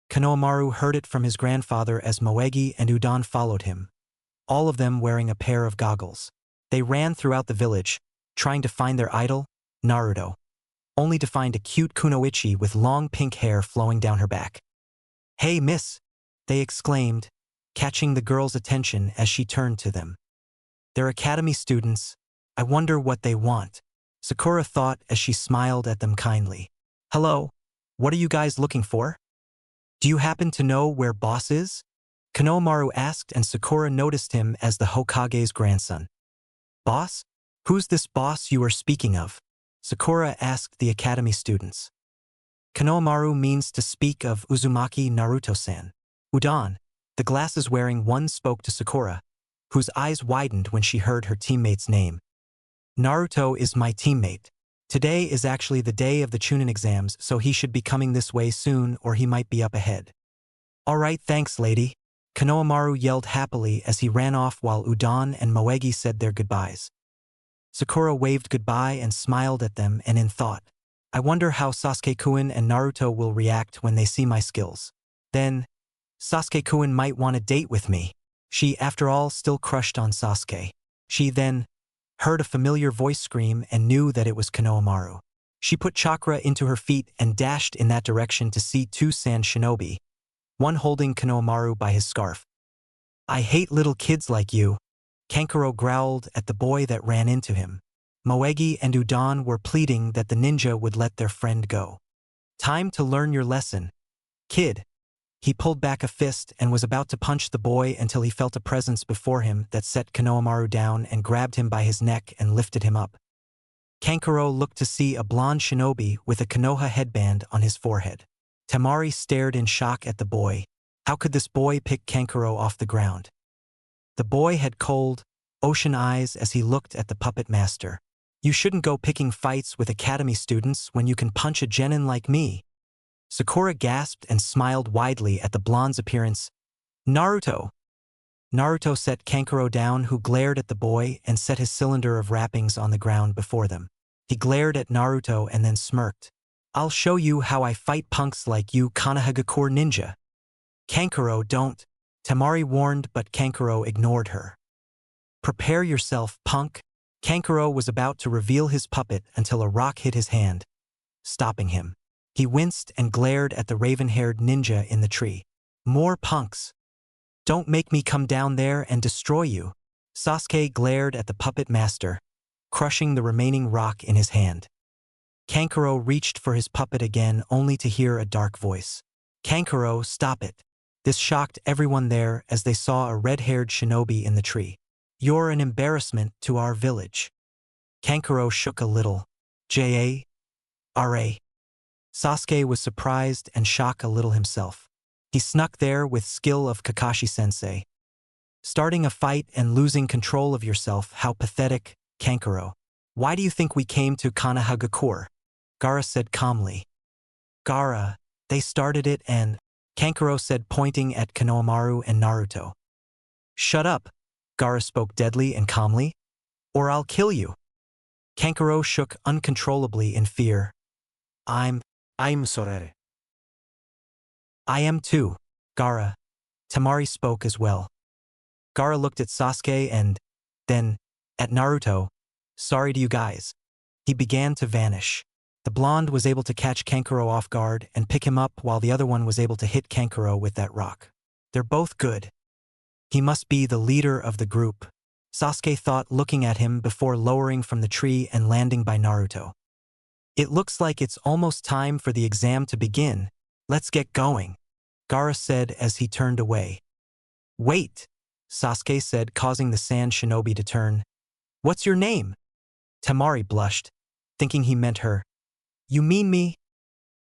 Konohamaru heard it from his grandfather as Moegi and Udon followed him, all of them wearing a pair of goggles. They ran throughout the village, trying to find their idol, Naruto, only to find a cute kunoichi with long pink hair flowing down her back. "Hey, miss!" they exclaimed, catching the girl's attention as she turned to them. "They're academy students. I wonder what they want," Sakura thought as she smiled at them kindly. "Hello, what are you guys looking for? Do you happen to know where boss is?" Konohamaru asked, and Sakura noticed him as the Hokage's grandson. "Boss? Who's this boss you are speaking of?" Sakura asked the academy students. Konohamaru means to speak of Uzumaki Naruto-san. Udon, the glasses-wearing one, spoke to Sakura, whose eyes widened when she heard her teammate's name. "Naruto is my teammate. Today is actually the day of the Chunin exams, so he should be coming this way soon or he might be up ahead." "All right, thanks, lady," Konohamaru yelled happily as he ran off while Udon and Moegi said their goodbyes. Sakura waved goodbye and smiled at them, and in thought, "I wonder how Sasuke-kun and Naruto will react when they see my skills. Then, Sasuke-kun might want a date with me." She, after all, still crushed on Sasuke. She then heard a familiar voice scream and knew that it was Konohamaru. She put chakra into her feet and dashed in that direction to see two sand shinobi, one holding Konohamaru by his scarf. "I hate little kids like you," Kankuro growled at the boy that ran into him. Moegi and Udon were pleading that the ninja would let their friend go. "Time to learn your lesson, kid." He pulled back a fist and was about to punch the boy until he felt a presence before him that set Konohamaru down and grabbed him by his neck and lifted him up. Kankuro looked to see a blonde shinobi with a Konoha headband on his forehead. Temari stared in shock at the boy. How could this boy pick Kankuro off the ground? The boy had cold, ocean eyes as he looked at the puppet master. "You shouldn't go picking fights with academy students when you can punch a genin like me." Sakura gasped and smiled widely at the blonde's appearance. "Naruto!" Naruto set Kankuro down, who glared at the boy and set his cylinder of wrappings on the ground before them. He glared at Naruto and then smirked. "I'll show you how I fight punks like you, Konohagakure ninja." "Kankuro, don't," Temari warned, but Kankuro ignored her. "Prepare yourself, punk." Kankuro was about to reveal his puppet until a rock hit his hand, stopping him. He winced and glared at the raven-haired ninja in the tree. "More punks. Don't make me come down there and destroy you." Sasuke glared at the puppet master, crushing the remaining rock in his hand. Kankuro reached for his puppet again, only to hear a dark voice. "Kankuro, stop it." This shocked everyone there as they saw a red-haired shinobi in the tree. "You're an embarrassment to our village." Kankuro shook a little. "J.A.R.A." Sasuke was surprised and shocked a little himself. He snuck there with skill of Kakashi-sensei. "Starting a fight and losing control of yourself, how pathetic, Kankuro. Why do you think we came to Konohagakure?" Gaara said calmly. "Gaara, they started it and," Kankuro said, pointing at Konohamaru and Naruto. "Shut up," Gaara spoke deadly and calmly, "or I'll kill you." Kankuro shook uncontrollably in fear. I'm sorry." "I am too, Gaara." Temari spoke as well. Gaara looked at Sasuke and then At Naruto, sorry to you guys. He began to vanish. The blonde was able to catch Kankuro off guard and pick him up while the other one was able to hit Kankuro with that rock. They're both good. He must be the leader of the group, Sasuke thought, looking at him before lowering from the tree and landing by Naruto. It looks like it's almost time for the exam to begin. Let's get going, Gaara said as he turned away. Wait, Sasuke said, causing the sand shinobi to turn. What's your name? Temari blushed, thinking he meant her. You mean me?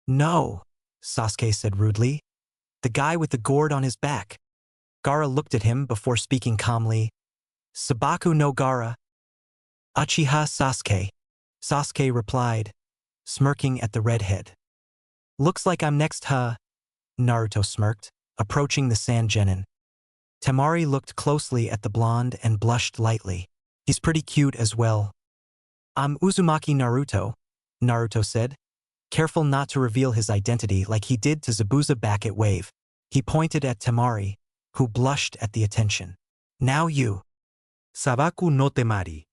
No, Sasuke said rudely. The guy with the gourd on his back. Gaara looked at him before speaking calmly. Sabaku no Gaara. Uchiha Sasuke, Sasuke replied, smirking at the redhead. Looks like I'm next, huh? Naruto smirked, approaching the sand genin. Temari looked closely at the blonde and blushed lightly. He's pretty cute as well. I'm Uzumaki Naruto, Naruto said, careful not to reveal his identity like he did to Zabuza back at Wave. He pointed at Temari, who blushed at the attention. Now you. Sabaku no Temari.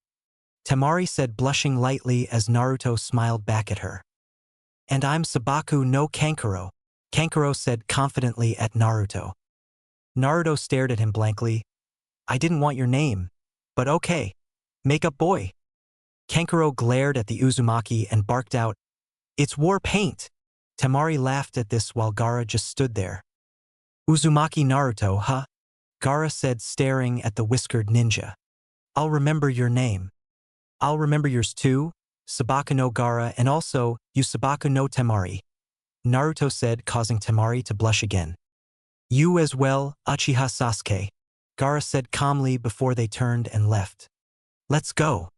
Temari said, blushing lightly as Naruto smiled back at her. And I'm Sabaku no Kankuro, Kankuro said confidently at Naruto. Naruto stared at him blankly. I didn't want your name, but okay. Makeup boy. Kankuro glared at the Uzumaki and barked out, It's war paint. Temari laughed at this while Gaara just stood there. Uzumaki Naruto, huh? Gaara said, staring at the whiskered ninja. I'll remember your name. I'll remember yours too, Sabaku no Gaara, and also, you Sabaku no Temari. Naruto said, causing Temari to blush again. You as well, Uchiha Sasuke, Gaara said calmly before they turned and left. Let's go.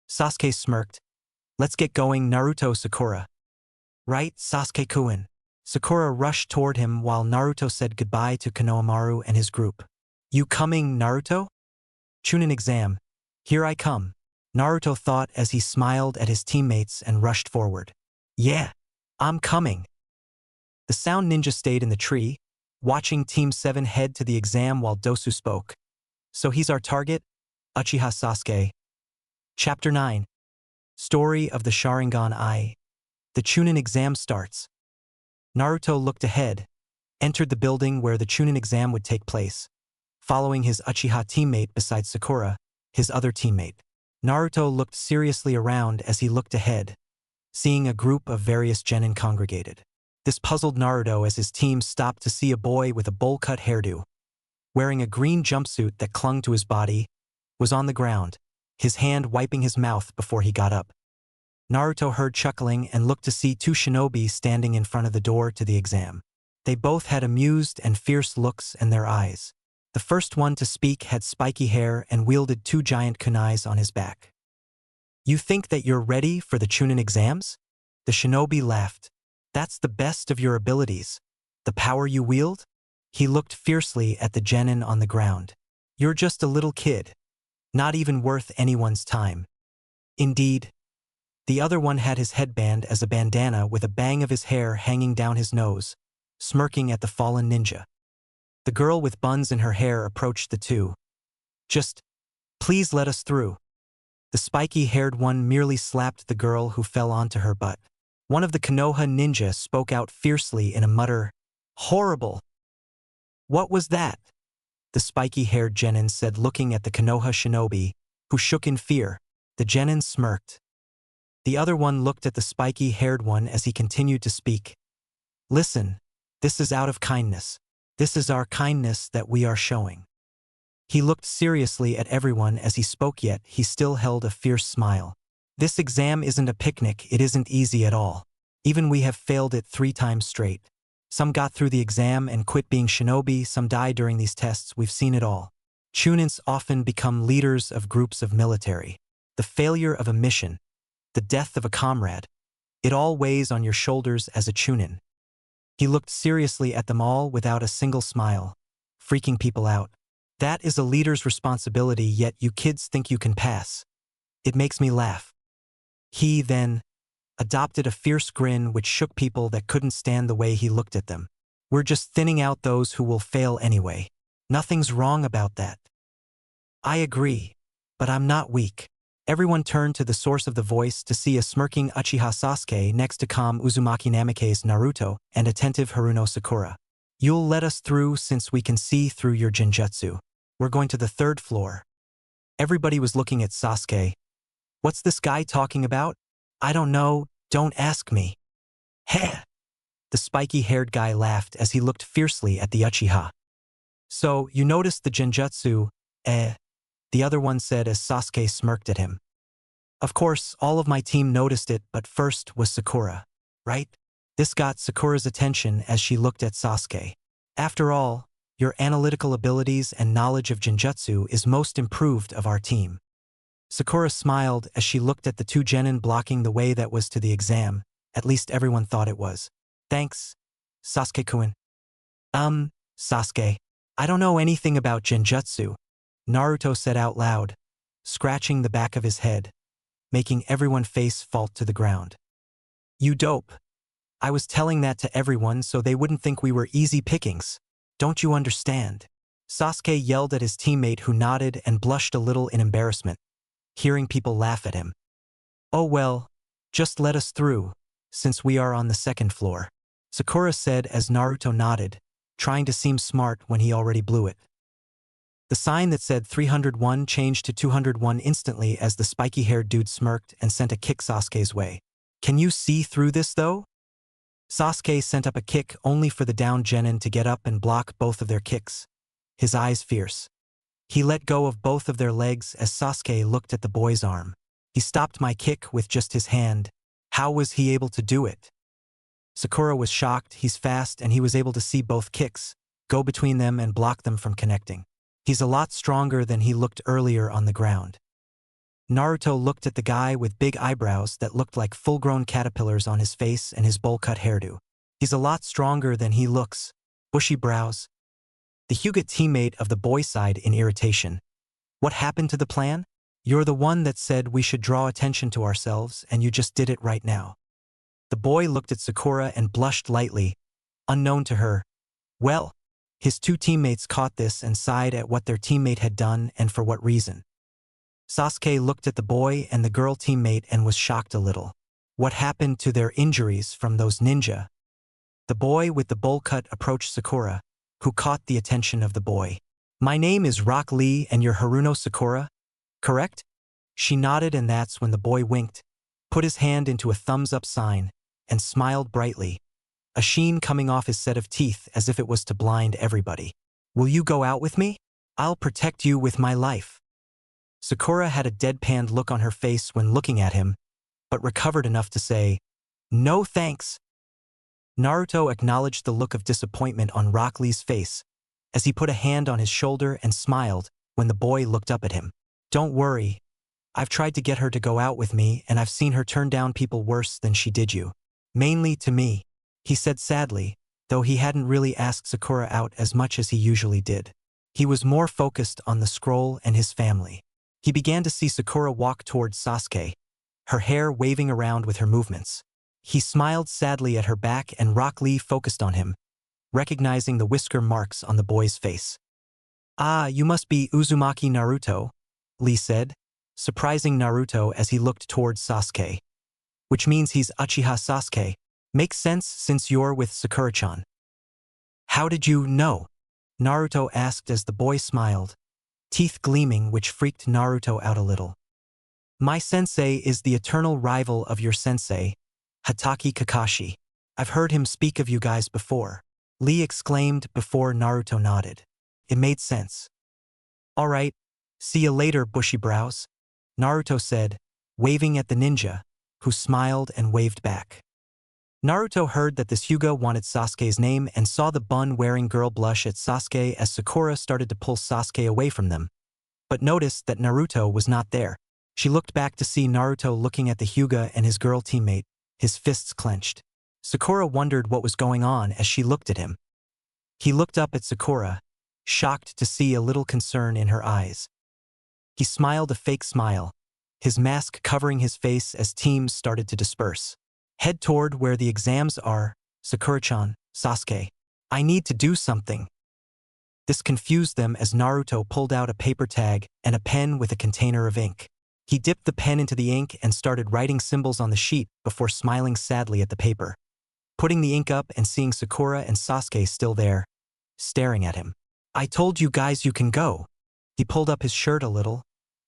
Sasuke smirked. Let's get going, Naruto. Sakura. Right, Sasuke-kun. Sakura rushed toward him while Naruto said goodbye to Konohamaru and his group. You coming, Naruto? Chunin exam. Here I come, Naruto thought as he smiled at his teammates and rushed forward. Yeah, I'm coming. The sound ninja stayed in the tree, watching Team 7 head to the exam while Dosu spoke. So he's our target? Uchiha Sasuke. Chapter 9. Story of the Sharingan Eye. The Chunin exam starts. Naruto looked ahead, entered the building where the Chunin exam would take place, following his Uchiha teammate beside Sakura, his other teammate. Naruto looked seriously around as he looked ahead, seeing a group of various genin congregated. This puzzled Naruto as his team stopped to see a boy with a bowl-cut hairdo, wearing a green jumpsuit that clung to his body, was on the ground, his hand wiping his mouth before he got up. Naruto heard chuckling and looked to see two shinobi standing in front of the door to the exam. They both had amused and fierce looks in their eyes. The first one to speak had spiky hair and wielded two giant kunais on his back. You think that you're ready for the Chunin exams? The shinobi laughed. That's the best of your abilities. The power you wield? He looked fiercely at the genin on the ground. You're just a little kid. Not even worth anyone's time. Indeed. The other one had his headband as a bandana with a bang of his hair hanging down his nose, smirking at the fallen ninja. The girl with buns in her hair approached the two. Just, please let us through. The spiky-haired one merely slapped the girl who fell onto her butt. One of the Konoha ninja spoke out fiercely in a mutter, horrible. What was that? The spiky-haired genin said, looking at the Konoha shinobi, who shook in fear. The genin smirked. The other one looked at the spiky-haired one as he continued to speak. Listen, this is out of kindness. This is our kindness that we are showing. He looked seriously at everyone as he spoke, yet he still held a fierce smile. This exam isn't a picnic, it isn't easy at all. Even we have failed it 3 times straight. Some got through the exam and quit being shinobi, some die during these tests, we've seen it all. Chunins often become leaders of groups of military. The failure of a mission, the death of a comrade, it all weighs on your shoulders as a Chunin. He looked seriously at them all without a single smile, freaking people out. That is a leader's responsibility, yet you kids think you can pass. It makes me laugh. He, then, adopted a fierce grin which shook people that couldn't stand the way he looked at them. We're just thinning out those who will fail anyway. Nothing's wrong about that. I agree. But I'm not weak. Everyone turned to the source of the voice to see a smirking Uchiha Sasuke next to calm Uzumaki Namikaze Naruto and attentive Haruno Sakura. You'll let us through since we can see through your genjutsu. We're going to the 3rd floor. Everybody was looking at Sasuke. What's this guy talking about? I don't know, don't ask me. Heh! The spiky-haired guy laughed as he looked fiercely at the Uchiha. So, you noticed the genjutsu, the other one said as Sasuke smirked at him. Of course, all of my team noticed it, but first was Sakura, right? This got Sakura's attention as she looked at Sasuke. After all, your analytical abilities and knowledge of genjutsu is most improved of our team. Sakura smiled as she looked at the 2 genin blocking the way that was to the exam. At least everyone thought it was. Thanks, Sasuke-kun. Sasuke. I don't know anything about genjutsu, Naruto said out loud, scratching the back of his head, making everyone face fall to the ground. You dope. I was telling that to everyone so they wouldn't think we were easy pickings. Don't you understand? Sasuke yelled at his teammate who nodded and blushed a little in embarrassment, hearing people laugh at him. Oh well, just let us through, since we are on the 2nd floor, Sakura said as Naruto nodded, trying to seem smart when he already blew it. The sign that said 301 changed to 201 instantly as the spiky-haired dude smirked and sent a kick Sasuke's way. Can you see through this though? Sasuke sent up a kick only for the down genin to get up and block both of their kicks, his eyes fierce. He let go of both of their legs as Sasuke looked at the boy's arm. He stopped my kick with just his hand. How was he able to do it? Sakura was shocked. He's fast and he was able to see both kicks, go between them and block them from connecting. He's a lot stronger than he looked earlier on the ground. Naruto looked at the guy with big eyebrows that looked like full-grown caterpillars on his face and his bowl-cut hairdo. He's a lot stronger than he looks. Bushy brows. The Hyuga teammate of the boy sighed in irritation. What happened to the plan? You're the one that said we should draw attention to ourselves and you just did it right now. The boy looked at Sakura and blushed lightly, unknown to her. Well, his 2 teammates caught this and sighed at what their teammate had done and for what reason. Sasuke looked at the boy and the girl teammate and was shocked a little. What happened to their injuries from those ninja? The boy with the bowl cut approached Sakura, who caught the attention of the boy. My name is Rock Lee and you're Haruno Sakura, correct? She nodded and that's when the boy winked, put his hand into a thumbs-up sign, and smiled brightly, a sheen coming off his set of teeth as if it was to blind everybody. Will you go out with me? I'll protect you with my life. Sakura had a deadpanned look on her face when looking at him, but recovered enough to say, no thanks. Naruto acknowledged the look of disappointment on Rock Lee's face as he put a hand on his shoulder and smiled when the boy looked up at him. Don't worry, I've tried to get her to go out with me and I've seen her turn down people worse than she did you. Mainly to me, he said sadly, though he hadn't really asked Sakura out as much as he usually did. He was more focused on the scroll and his family. He began to see Sakura walk towards Sasuke, her hair waving around with her movements. He smiled sadly at her back and Rock Lee focused on him, recognizing the whisker marks on the boy's face. Ah, you must be Uzumaki Naruto, Lee said, surprising Naruto as he looked towards Sasuke. Which means he's Uchiha Sasuke. Makes sense since you're with Sakura-chan. How did you know? Naruto asked as the boy smiled, teeth gleaming which freaked Naruto out a little. My sensei is the eternal rival of your sensei, Hatake Kakashi. I've heard him speak of you guys before, Lee exclaimed before Naruto nodded. It made sense. All right, see you later, bushy brows, Naruto said, waving at the ninja, who smiled and waved back. Naruto heard that this Hyuga wanted Sasuke's name and saw the bun-wearing girl blush at Sasuke as Sakura started to pull Sasuke away from them, but noticed that Naruto was not there. She looked back to see Naruto looking at the Hyuga and his girl teammate, his fists clenched. Sakura wondered what was going on as she looked at him. He looked up at Sakura, shocked to see a little concern in her eyes. He smiled a fake smile, his mask covering his face as teams started to disperse. Head toward where the exams are, Sakura-chan, Sasuke. I need to do something. This confused them as Naruto pulled out a paper tag and a pen with a container of ink. He dipped the pen into the ink and started writing symbols on the sheet before smiling sadly at the paper. Putting the ink up and seeing Sakura and Sasuke still there, staring at him. I told you guys you can go. He pulled up his shirt a little,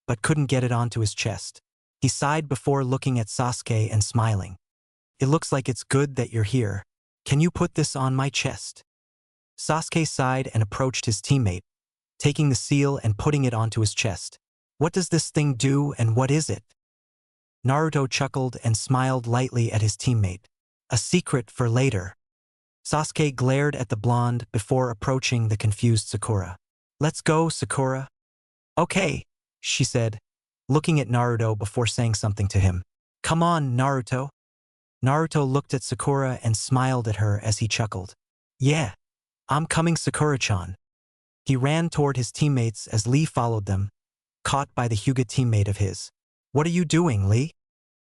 but couldn't get it onto his chest. He sighed before looking at Sasuke and smiling. It looks like it's good that you're here. Can you put this on my chest? Sasuke sighed and approached his teammate, taking the seal and putting it onto his chest. What does this thing do and what is it? Naruto chuckled and smiled lightly at his teammate. A secret for later. Sasuke glared at the blonde before approaching the confused Sakura. Let's go, Sakura. Okay, she said, looking at Naruto before saying something to him. Come on, Naruto. Naruto looked at Sakura and smiled at her as he chuckled. Yeah, I'm coming, Sakura-chan. He ran toward his teammates as Lee followed them, caught by the Hyuga teammate of his. What are you doing, Lee?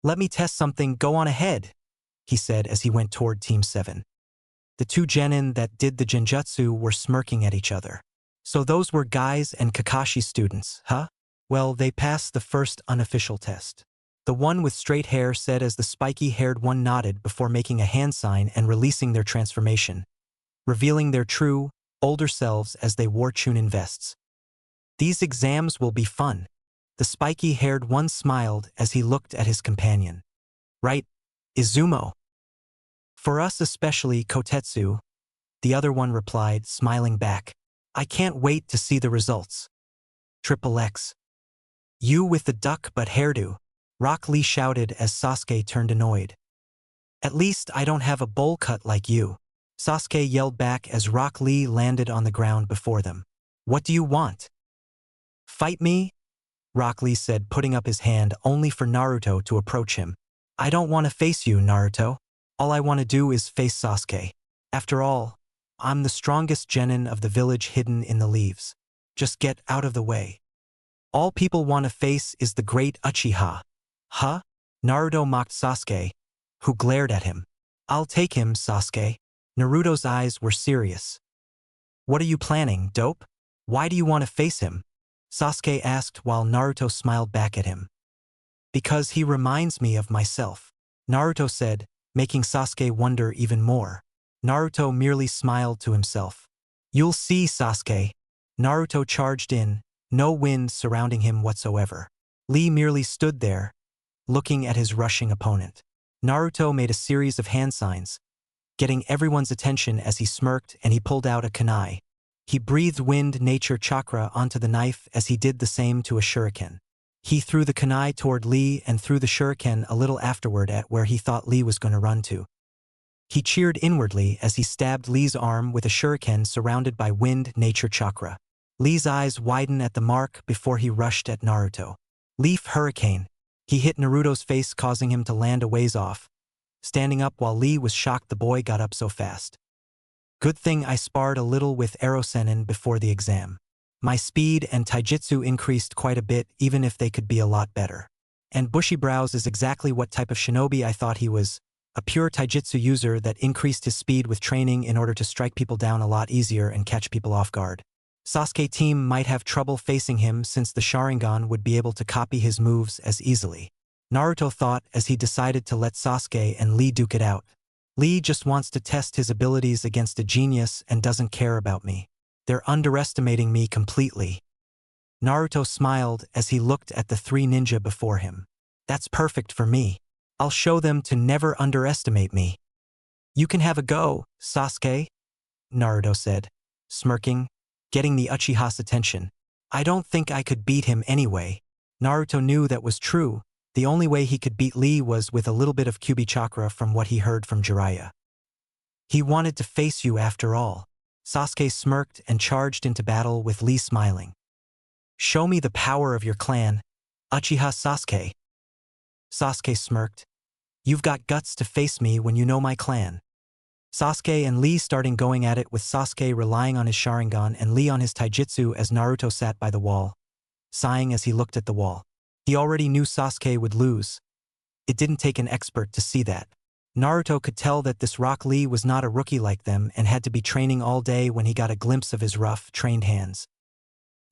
Let me test something, go on ahead, he said as he went toward Team 7. The two genin that did the genjutsu were smirking at each other. So those were Gai's and Kakashi's students, huh? Well, they passed the first unofficial test. The one with straight hair said as the spiky-haired one nodded before making a hand sign and releasing their transformation, revealing their true, older selves as they wore Chunin vests. These exams will be fun. The spiky-haired one smiled as he looked at his companion. Right, Izumo. For us especially, Kotetsu, the other one replied, smiling back. I can't wait to see the results. Triple X. You with the duck butt hairdo, Rock Lee shouted as Sasuke turned annoyed. At least I don't have a bowl cut like you. Sasuke yelled back as Rock Lee landed on the ground before them. What do you want? Fight me? Rock Lee said, putting up his hand only for Naruto to approach him. I don't want to face you, Naruto. All I want to do is face Sasuke. After all, I'm the strongest genin of the village hidden in the leaves. Just get out of the way. All people want to face is the great Uchiha. Huh? Naruto mocked Sasuke, who glared at him. I'll take him, Sasuke. Naruto's eyes were serious. What are you planning, dope? Why do you want to face him? Sasuke asked while Naruto smiled back at him. Because he reminds me of myself, Naruto said, making Sasuke wonder even more. Naruto merely smiled to himself. You'll see, Sasuke. Naruto charged in, no wind surrounding him whatsoever. Lee merely stood there, looking at his rushing opponent. Naruto made a series of hand signs, getting everyone's attention as he smirked and he pulled out a kunai. He breathed wind nature chakra onto the knife as he did the same to a shuriken. He threw the kunai toward Lee and threw the shuriken a little afterward at where he thought Lee was going to run to. He cheered inwardly as he stabbed Lee's arm with a shuriken surrounded by wind nature chakra. Lee's eyes widened at the mark before he rushed at Naruto. Leaf hurricane. He hit Naruto's face, causing him to land a ways off. Standing up while Lee was shocked the boy got up so fast. Good thing I sparred a little with Erosenin before the exam. My speed and taijutsu increased quite a bit, even if they could be a lot better. And bushy brows is exactly what type of shinobi I thought he was. A pure taijutsu user that increased his speed with training in order to strike people down a lot easier and catch people off guard. Sasuke team might have trouble facing him since the Sharingan would be able to copy his moves as easily. Naruto thought as he decided to let Sasuke and Lee duke it out. Lee just wants to test his abilities against a genius and doesn't care about me. They're underestimating me completely. Naruto smiled as he looked at the three ninja before him. That's perfect for me. I'll show them to never underestimate me. You can have a go, Sasuke, Naruto said, smirking, getting the Uchiha's attention. I don't think I could beat him anyway. Naruto knew that was true. The only way he could beat Lee was with a little bit of Kyuubi chakra from what he heard from Jiraiya. He wanted to face you after all. Sasuke smirked and charged into battle with Lee smiling. Show me the power of your clan, Uchiha Sasuke. Sasuke smirked. You've got guts to face me when you know my clan. Sasuke and Lee starting going at it with Sasuke relying on his Sharingan and Lee on his taijutsu as Naruto sat by the wall, sighing as he looked at the wall. He already knew Sasuke would lose. It didn't take an expert to see that. Naruto could tell that this Rock Lee was not a rookie like them and had to be training all day when he got a glimpse of his rough, trained hands.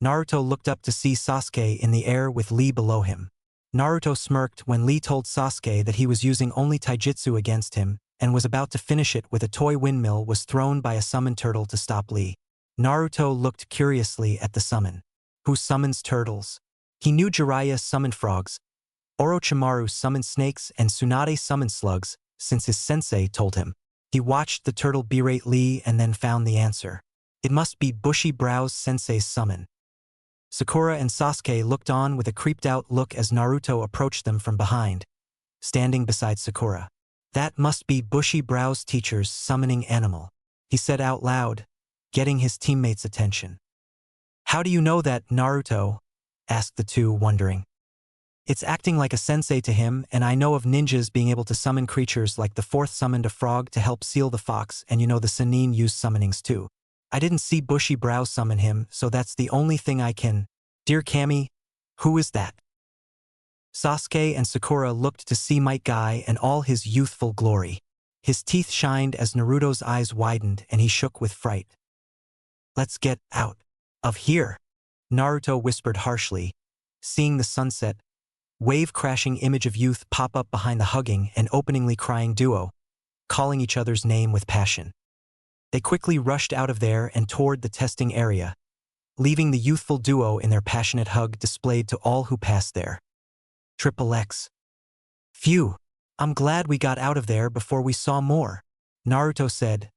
Naruto looked up to see Sasuke in the air with Lee below him. Naruto smirked when Lee told Sasuke that he was using only taijutsu against him and was about to finish it with a toy windmill was thrown by a summoned turtle to stop Lee. Naruto looked curiously at the summon. Who summons turtles? He knew Jiraiya summoned frogs, Orochimaru summoned snakes, and Tsunade summoned slugs, since his sensei told him. He watched the turtle berate Lee and then found the answer. It must be Bushy Brow's sensei's summon. Sakura and Sasuke looked on with a creeped-out look as Naruto approached them from behind, standing beside Sakura. That must be Bushy Brow's teacher's summoning animal, he said out loud, getting his teammates' attention. How do you know that, Naruto? Asked the two, wondering. It's acting like a sensei to him, and I know of ninjas being able to summon creatures like the fourth summoned a frog to help seal the fox, and you know the Sannin use summonings too. I didn't see Bushy Brow summon him, so that's the only thing I can. Dear Kami, who is that? Sasuke and Sakura looked to see Might Guy and all his youthful glory. His teeth shined as Naruto's eyes widened and he shook with fright. Let's get out of here, Naruto whispered harshly, seeing the sunset, wave-crashing image of youth pop up behind the hugging and openingly crying duo, calling each other's name with passion. They quickly rushed out of there and toward the testing area, leaving the youthful duo in their passionate hug displayed to all who passed there. Triple X. Phew, I'm glad we got out of there before we saw more, Naruto said,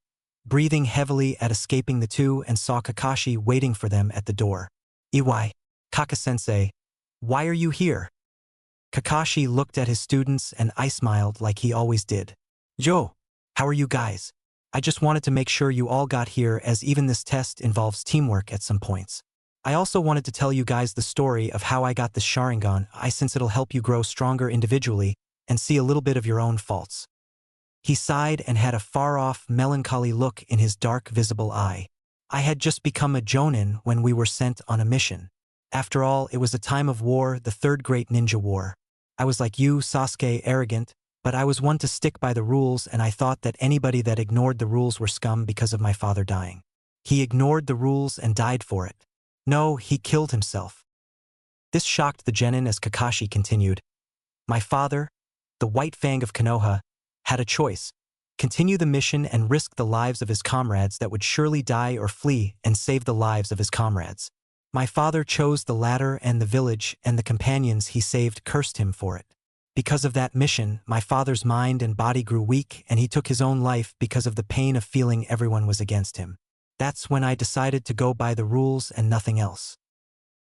breathing heavily at escaping the two and saw Kakashi waiting for them at the door. Iwai, Kaka-sensei, why are you here? Kakashi looked at his students and I smiled like he always did. Yo, how are you guys? I just wanted to make sure you all got here as even this test involves teamwork at some points. I also wanted to tell you guys the story of how I got this Sharingan, since it'll help you grow stronger individually and see a little bit of your own faults. He sighed and had a far-off, melancholy look in his dark, visible eye. I had just become a Jonin when we were sent on a mission. After all, it was a time of war, the Third Great Ninja War. I was like you, Sasuke, arrogant, but I was one to stick by the rules, and I thought that anybody that ignored the rules were scum because of my father dying. He ignored the rules and died for it. No, he killed himself. This shocked the genin as Kakashi continued. My father, the White Fang of Konoha, had a choice: continue the mission and risk the lives of his comrades that would surely die, or flee and save the lives of his comrades. My father chose the latter, and the village and the companions he saved cursed him for it. Because of that mission, my father's mind and body grew weak and he took his own life because of the pain of feeling everyone was against him. That's when I decided to go by the rules and nothing else.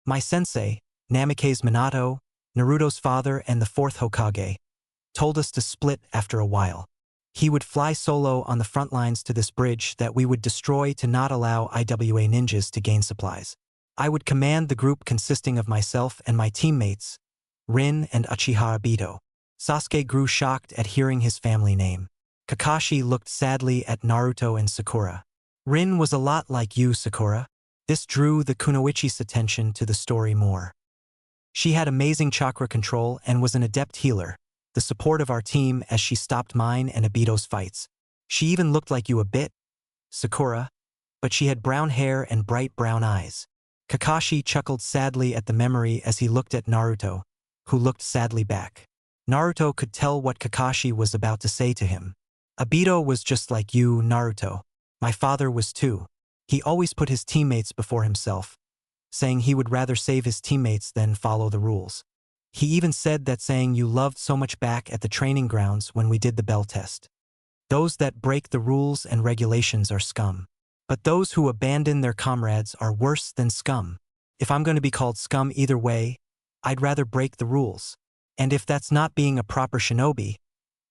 My sensei, Namikaze Minato, Naruto's father and the fourth Hokage, told us to split after a while. He would fly solo on the front lines to this bridge that we would destroy to not allow IWA ninjas to gain supplies. I would command the group consisting of myself and my teammates, Rin and Uchiha Obito. Sasuke grew shocked at hearing his family name. Kakashi looked sadly at Naruto and Sakura. Rin was a lot like you, Sakura. This drew the Kunoichi's attention to the story more. She had amazing chakra control and was an adept healer, the support of our team as she stopped mine and Obito's fights. She even looked like you a bit, Sakura, but she had brown hair and bright brown eyes. Kakashi chuckled sadly at the memory as he looked at Naruto, who looked sadly back. Naruto could tell what Kakashi was about to say to him. Obito was just like you, Naruto. My father was too. He always put his teammates before himself, saying he would rather save his teammates than follow the rules. He even said that saying you loved so much back at the training grounds when we did the bell test. Those that break the rules and regulations are scum. But those who abandon their comrades are worse than scum. If I'm going to be called scum either way, I'd rather break the rules. And if that's not being a proper shinobi,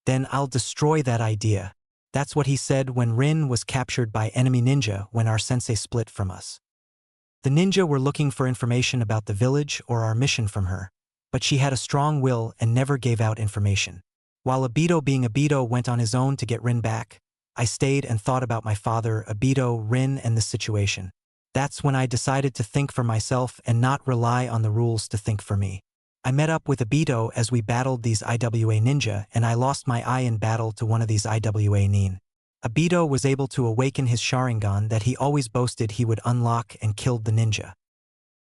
then I'll destroy that idea. That's what he said when Rin was captured by enemy ninja when our sensei split from us. The ninja were looking for information about the village or our mission from her, but she had a strong will and never gave out information. While Obito being Obito went on his own to get Rin back, I stayed and thought about my father, Obito, Rin, and the situation. That's when I decided to think for myself and not rely on the rules to think for me. I met up with Obito as we battled these IWA ninja, and I lost my eye in battle to one of these IWA nin. Obito was able to awaken his Sharingan that he always boasted he would unlock and killed the ninja.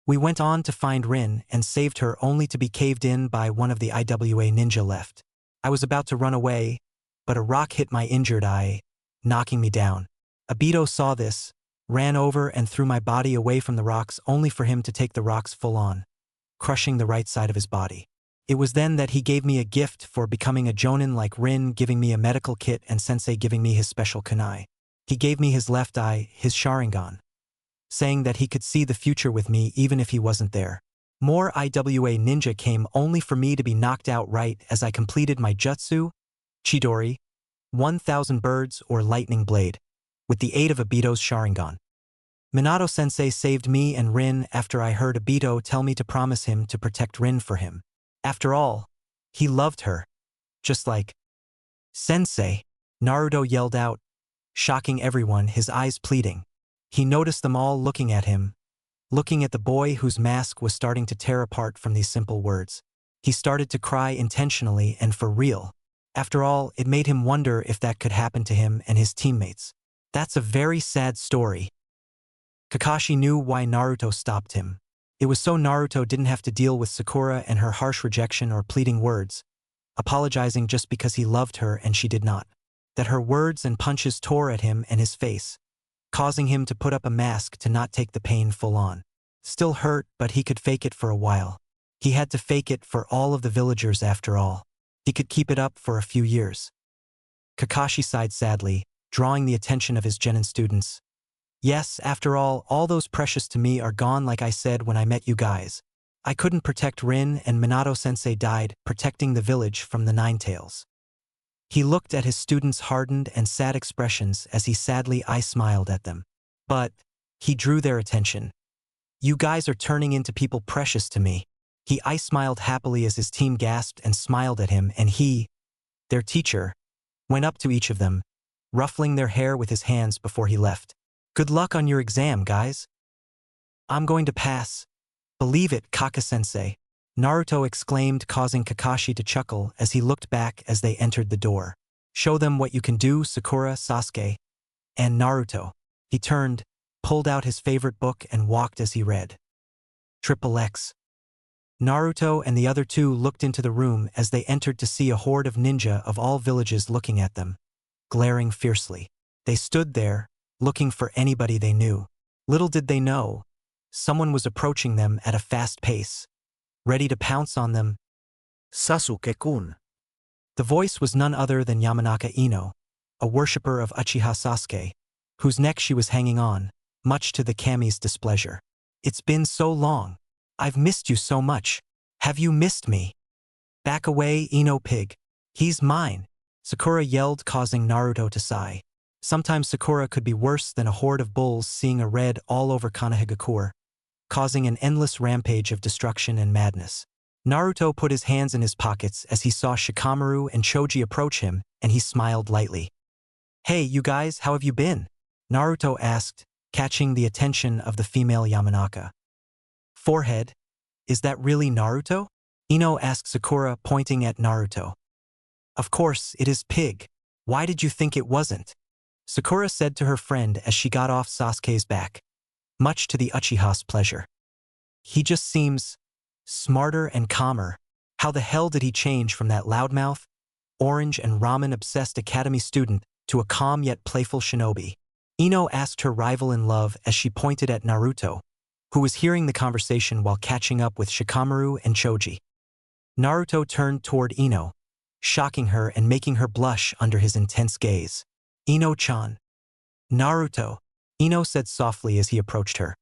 We went on to find Rin and saved her only to be caved in by one of the IWA ninja left. I was about to run away, but a rock hit my injured eye, knocking me down. Obito saw this, ran over and threw my body away from the rocks only for him to take the rocks full on, crushing the right side of his body. It was then that he gave me a gift for becoming a Jonin, like Rin giving me a medical kit and Sensei giving me his special kunai. He gave me his left eye, his Sharingan, saying that he could see the future with me even if he wasn't there. More IWA ninja came only for me to be knocked out right as I completed my jutsu, Chidori, 1000 birds or lightning blade, with the aid of Obito's Sharingan. Minato-sensei saved me and Rin after I heard Obito tell me to promise him to protect Rin for him. After all, he loved her. Just like Sensei, Naruto yelled out, shocking everyone, his eyes pleading. He noticed them all looking at him, looking at the boy whose mask was starting to tear apart from these simple words. He started to cry intentionally and for real. After all, it made him wonder if that could happen to him and his teammates. That's a very sad story. Kakashi knew why Naruto stopped him. It was so Naruto didn't have to deal with Sakura and her harsh rejection or pleading words, apologizing just because he loved her and she did not. That her words and punches tore at him and his face, causing him to put up a mask to not take the pain full on. Still hurt, but he could fake it for a while. He had to fake it for all of the villagers after all. He could keep it up for a few years. Kakashi sighed sadly, drawing the attention of his genin students. Yes, after all those precious to me are gone, like I said when I met you guys. I couldn't protect Rin and Minato-sensei died, protecting the village from the Nine Tails. He looked at his students' hardened and sad expressions as he sadly smiled at them. But he drew their attention. You guys are turning into people precious to me. He smiled happily as his team gasped and smiled at him, and he, their teacher, went up to each of them, ruffling their hair with his hands before he left. Good luck on your exam, guys. I'm going to pass. Believe it, Kaka-sensei, Naruto exclaimed, causing Kakashi to chuckle as he looked back as they entered the door. Show them what you can do, Sakura, Sasuke, and Naruto. He turned, pulled out his favorite book and walked as he read. Triple X. Naruto and the other two looked into the room as they entered to see a horde of ninja of all villages looking at them, glaring fiercely. They stood there, looking for anybody they knew. Little did they know, someone was approaching them at a fast pace, ready to pounce on them. Sasuke-kun. The voice was none other than Yamanaka Ino, a worshipper of Uchiha Sasuke, whose neck she was hanging on, much to the Kami's displeasure. It's been so long. I've missed you so much. Have you missed me? Back away, Ino pig. He's mine, Sakura yelled, causing Naruto to sigh. Sometimes Sakura could be worse than a horde of bulls seeing a red all over Konohagakure, causing an endless rampage of destruction and madness. Naruto put his hands in his pockets as he saw Shikamaru and Choji approach him, and he smiled lightly. Hey, you guys, how have you been? Naruto asked, catching the attention of the female Yamanaka. Forehead, is that really Naruto? Ino asked Sakura, pointing at Naruto. Of course, it is, pig. Why did you think it wasn't? Sakura said to her friend as she got off Sasuke's back, much to the Uchiha's pleasure. He just seems smarter and calmer. How the hell did he change from that loudmouth, orange and ramen-obsessed academy student to a calm yet playful shinobi? Ino asked her rival in love as she pointed at Naruto, who was hearing the conversation while catching up with Shikamaru and Choji. Naruto turned toward Ino, shocking her and making her blush under his intense gaze. Ino-chan. Naruto, Ino said softly as he approached her.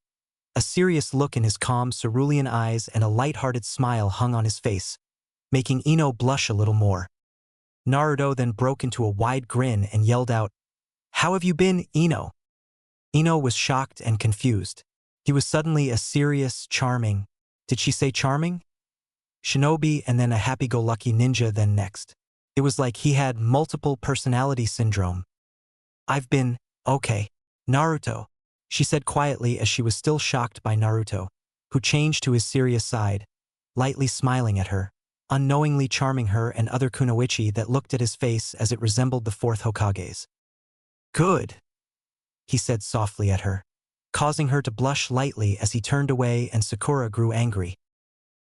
A serious look in his calm, cerulean eyes and a light-hearted smile hung on his face, making Ino blush a little more. Naruto then broke into a wide grin and yelled out, "How have you been, Ino?" Ino was shocked and confused. He was suddenly a serious, charming, did she say charming? Shinobi and then a happy-go-lucky ninja then next. It was like he had multiple personality syndrome. I've been, okay, Naruto, she said quietly as she was still shocked by Naruto, who changed to his serious side, lightly smiling at her, unknowingly charming her and other kunoichi that looked at his face as it resembled the fourth Hokage's. Good, he said softly at her, causing her to blush lightly as he turned away and Sakura grew angry.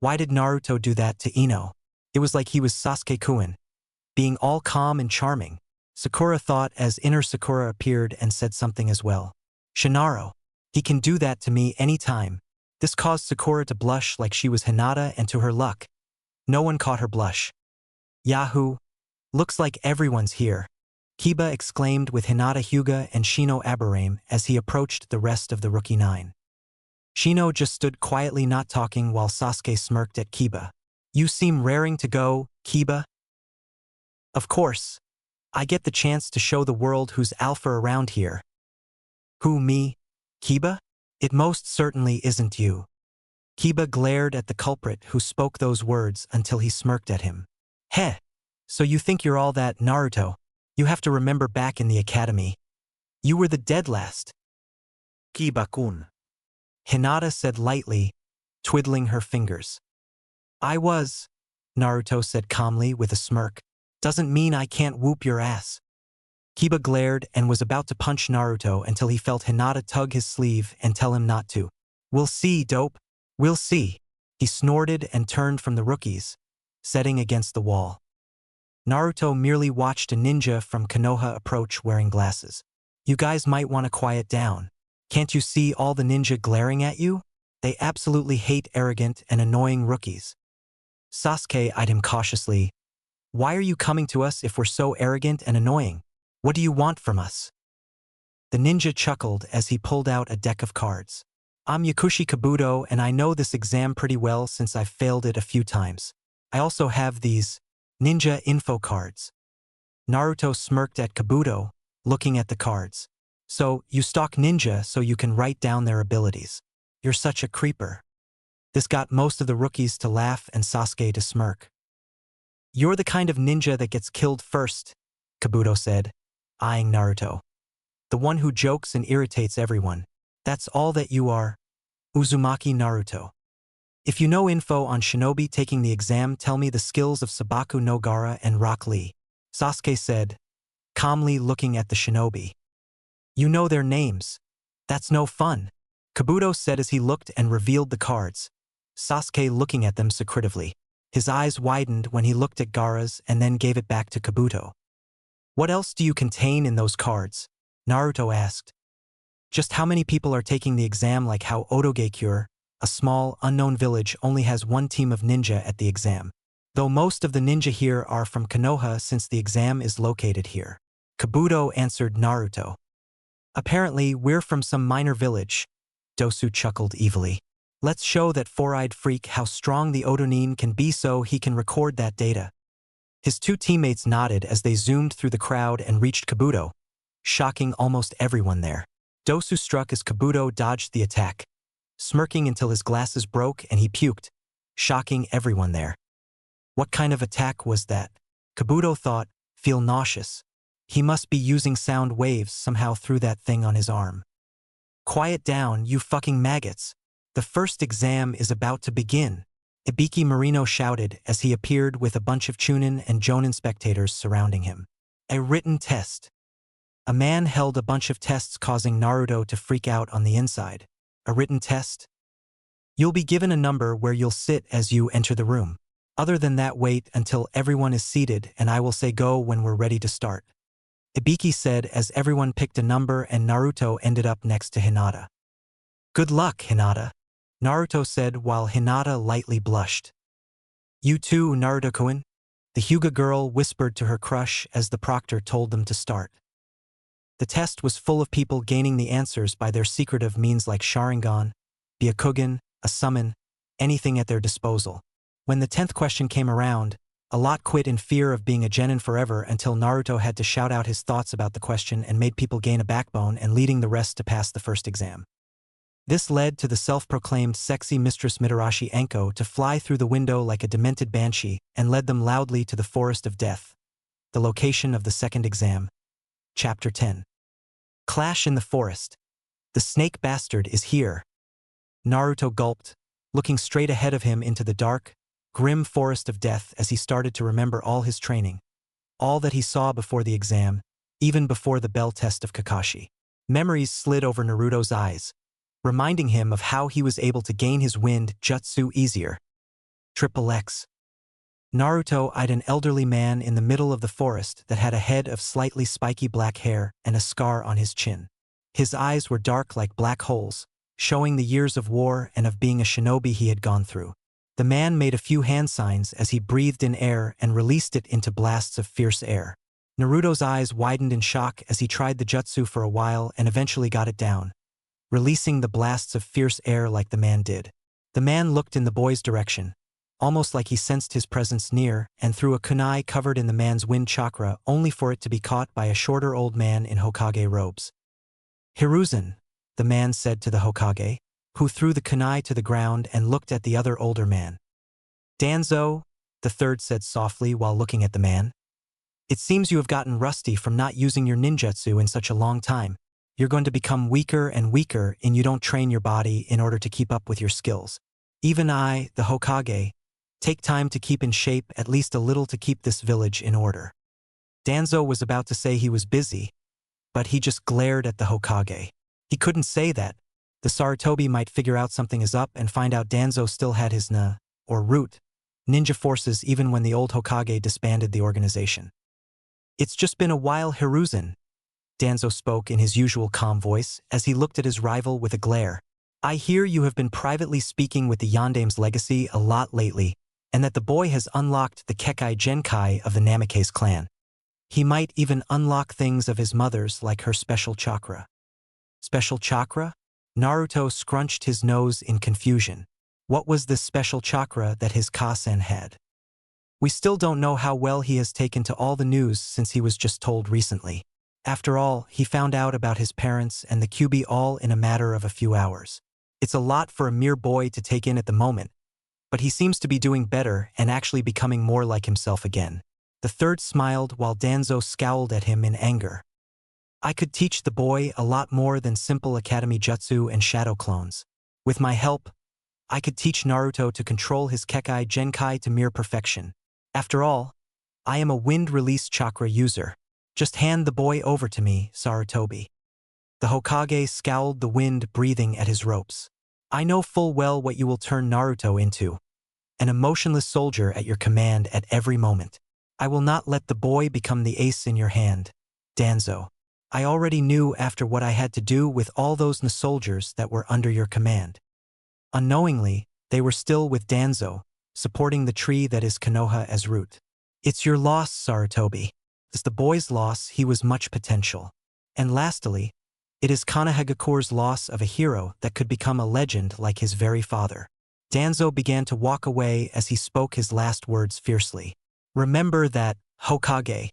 Why did Naruto do that to Ino? It was like he was Sasuke-kun, being all calm and charming. Sakura thought as inner Sakura appeared and said something as well. Shinaro, he can do that to me anytime. This caused Sakura to blush like she was Hinata, and to her luck, no one caught her blush. Yahoo! Looks like everyone's here, Kiba exclaimed with Hinata Hyuga and Shino Aburame as he approached the rest of the Rookie Nine. Shino just stood quietly not talking while Sasuke smirked at Kiba. You seem raring to go, Kiba. Of course. I get the chance to show the world who's alpha around here. Who, me? Kiba? It most certainly isn't you. Kiba glared at the culprit who spoke those words until he smirked at him. Heh, so you think you're all that, Naruto? You have to remember back in the academy. You were the dead last. Kiba-kun. Hinata said lightly, twiddling her fingers. I was, Naruto said calmly with a smirk. Doesn't mean I can't whoop your ass. Kiba glared and was about to punch Naruto until he felt Hinata tug his sleeve and tell him not to. We'll see, dope. We'll see. He snorted and turned from the rookies, setting against the wall. Naruto merely watched a ninja from Konoha approach wearing glasses. You guys might want to quiet down. Can't you see all the ninja glaring at you? They absolutely hate arrogant and annoying rookies. Sasuke eyed him cautiously. Why are you coming to us if we're so arrogant and annoying? What do you want from us? The ninja chuckled as he pulled out a deck of cards. I'm Yakushi Kabuto and I know this exam pretty well since I've failed it a few times. I also have these ninja info cards. Naruto smirked at Kabuto, looking at the cards. So, you stalk ninja so you can write down their abilities. You're such a creeper. This got most of the rookies to laugh and Sasuke to smirk. You're the kind of ninja that gets killed first, Kabuto said, eyeing Naruto. The one who jokes and irritates everyone. That's all that you are. Uzumaki Naruto. If you know info on shinobi taking the exam, tell me the skills of Sabaku no Gaara and Rock Lee, Sasuke said, calmly looking at the shinobi. You know their names. That's no fun, Kabuto said as he looked and revealed the cards, Sasuke looking at them secretively. His eyes widened when he looked at Gaara's and then gave it back to Kabuto. What else do you contain in those cards? Naruto asked. Just how many people are taking the exam, like how Otogekure, a small, unknown village, only has one team of ninja at the exam. Though most of the ninja here are from Konoha since the exam is located here. Kabuto answered Naruto. Apparently, we're from some minor village. Dosu chuckled evilly. Let's show that four-eyed freak how strong the Otonin can be so he can record that data. His two teammates nodded as they zoomed through the crowd and reached Kabuto, shocking almost everyone there. Dosu struck as Kabuto dodged the attack, smirking until his glasses broke and he puked, shocking everyone there. What kind of attack was that? Kabuto thought, feel nauseous. He must be using sound waves somehow through that thing on his arm. Quiet down, you fucking maggots. The first exam is about to begin, Ibiki Marino shouted as he appeared with a bunch of Chunin and Jonin spectators surrounding him. A written test. A man held a bunch of tests causing Naruto to freak out on the inside. A written test? You'll be given a number where you'll sit as you enter the room. Other than that, wait until everyone is seated and I will say go when we're ready to start. Ibiki said as everyone picked a number and Naruto ended up next to Hinata. Good luck, Hinata, Naruto said while Hinata lightly blushed. You too, Naruto-kun? The Hyuga girl whispered to her crush as the proctor told them to start. The test was full of people gaining the answers by their secretive means like Sharingan, Byakugan, a summon, anything at their disposal. When the 10th question came around, a lot quit in fear of being a genin forever until Naruto had to shout out his thoughts about the question and made people gain a backbone and leading the rest to pass the first exam. This led to the self-proclaimed sexy Mistress Mitarashi Enko to fly through the window like a demented banshee and led them loudly to the Forest of Death, the location of the second exam. Chapter 10. Clash in the Forest. The snake bastard is here. Naruto gulped, looking straight ahead of him into the dark, grim forest of death as he started to remember all his training, all that he saw before the exam, even before the bell test of Kakashi. Memories slid over Naruto's eyes, reminding him of how he was able to gain his wind jutsu easier. Triple X. Naruto eyed an elderly man in the middle of the forest that had a head of slightly spiky black hair and a scar on his chin. His eyes were dark like black holes, showing the years of war and of being a shinobi he had gone through. The man made a few hand signs as he breathed in air and released it into blasts of fierce air. Naruto's eyes widened in shock as he tried the jutsu for a while and eventually got it down, releasing the blasts of fierce air like the man did. The man looked in the boy's direction, almost like he sensed his presence near, and threw a kunai covered in the man's wind chakra only for it to be caught by a shorter old man in Hokage robes. "Hiruzen," the man said to the Hokage, who threw the kunai to the ground and looked at the other older man. "Danzo," the third said softly while looking at the man. "It seems you have gotten rusty from not using your ninjutsu in such a long time. You're going to become weaker and weaker and you don't train your body in order to keep up with your skills. Even I, the Hokage, take time to keep in shape at least a little to keep this village in order." Danzo was about to say he was busy, but he just glared at the Hokage. He couldn't say that. The Sarutobi might figure out something is up and find out Danzo still had his or root, ninja forces even when the old Hokage disbanded the organization. "It's just been a while, Hiruzen," Danzo spoke in his usual calm voice as he looked at his rival with a glare. "I hear you have been privately speaking with the Yandame's legacy a lot lately, and that the boy has unlocked the Kekai Genkai of the Namikaze clan. He might even unlock things of his mother's like her special chakra." Special chakra? Naruto scrunched his nose in confusion. What was this special chakra that his Kasen had? We still don't know how well he has taken to all the news since he was just told recently. After all, he found out about his parents and the Kyuubi all in a matter of a few hours. It's a lot for a mere boy to take in at the moment, but he seems to be doing better and actually becoming more like himself again. The third smiled while Danzo scowled at him in anger. "I could teach the boy a lot more than simple academy jutsu and shadow clones. With my help, I could teach Naruto to control his Kekai Genkai to mere perfection. After all, I am a wind release chakra user. Just hand the boy over to me, Sarutobi." The Hokage scowled, the wind breathing at his ropes. "I know full well what you will turn Naruto into. An emotionless soldier at your command at every moment. I will not let the boy become the ace in your hand, Danzo. I already knew after what I had to do with all those soldiers that were under your command." Unknowingly, they were still with Danzo, supporting the tree that is Konoha as root. "It's your loss, Sarutobi. It's the boy's loss, he was much potential. And lastly, it is Konohagakure's loss of a hero that could become a legend like his very father." Danzo began to walk away as he spoke his last words fiercely. "Remember that, Hokage."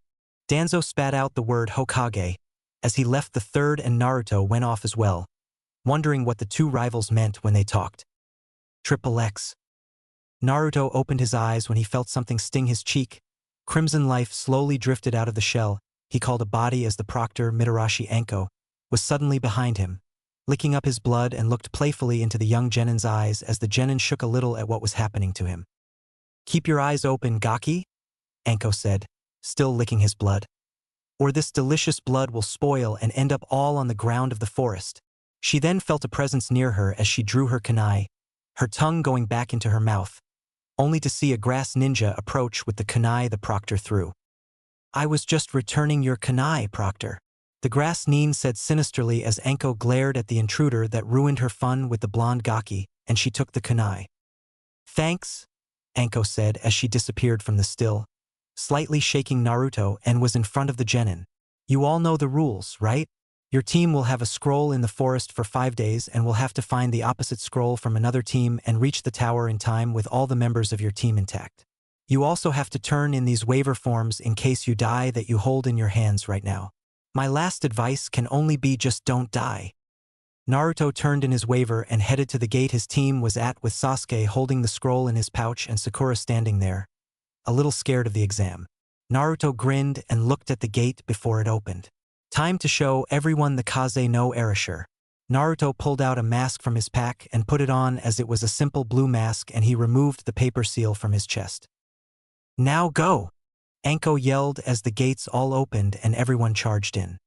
Danzo spat out the word Hokage as he left. The third and Naruto went off as well, wondering what the two rivals meant when they talked. Triple X. Naruto opened his eyes when he felt something sting his cheek. Crimson life slowly drifted out of the shell he called a body as the proctor Mitarashi Anko was suddenly behind him, licking up his blood, and looked playfully into the young genin's eyes as the genin shook a little at what was happening to him. "Keep your eyes open, Gaki," Anko said, still licking his blood. "Or this delicious blood will spoil and end up all on the ground of the forest." She then felt a presence near her as she drew her kunai, her tongue going back into her mouth, only to see a grass ninja approach with the kunai the proctor threw. "I was just returning your kunai, proctor," the grass nin said sinisterly as Anko glared at the intruder that ruined her fun with the blonde Gaki, and she took the kunai. "Thanks," Anko said as she disappeared from the still, slightly shaking Naruto, and was in front of the genin. "You all know the rules, right? Your team will have a scroll in the forest for 5 days and will have to find the opposite scroll from another team and reach the tower in time with all the members of your team intact. You also have to turn in these waiver forms in case you die that you hold in your hands right now. My last advice can only be just don't die." Naruto turned in his waiver and headed to the gate his team was at, with Sasuke holding the scroll in his pouch and Sakura standing there, a little scared of the exam. Naruto grinned and looked at the gate before it opened. "Time to show everyone the Kaze no Erasure." Naruto pulled out a mask from his pack and put it on as it was a simple blue mask, and he removed the paper seal from his chest. "Now go!" Anko yelled as the gates all opened and everyone charged in.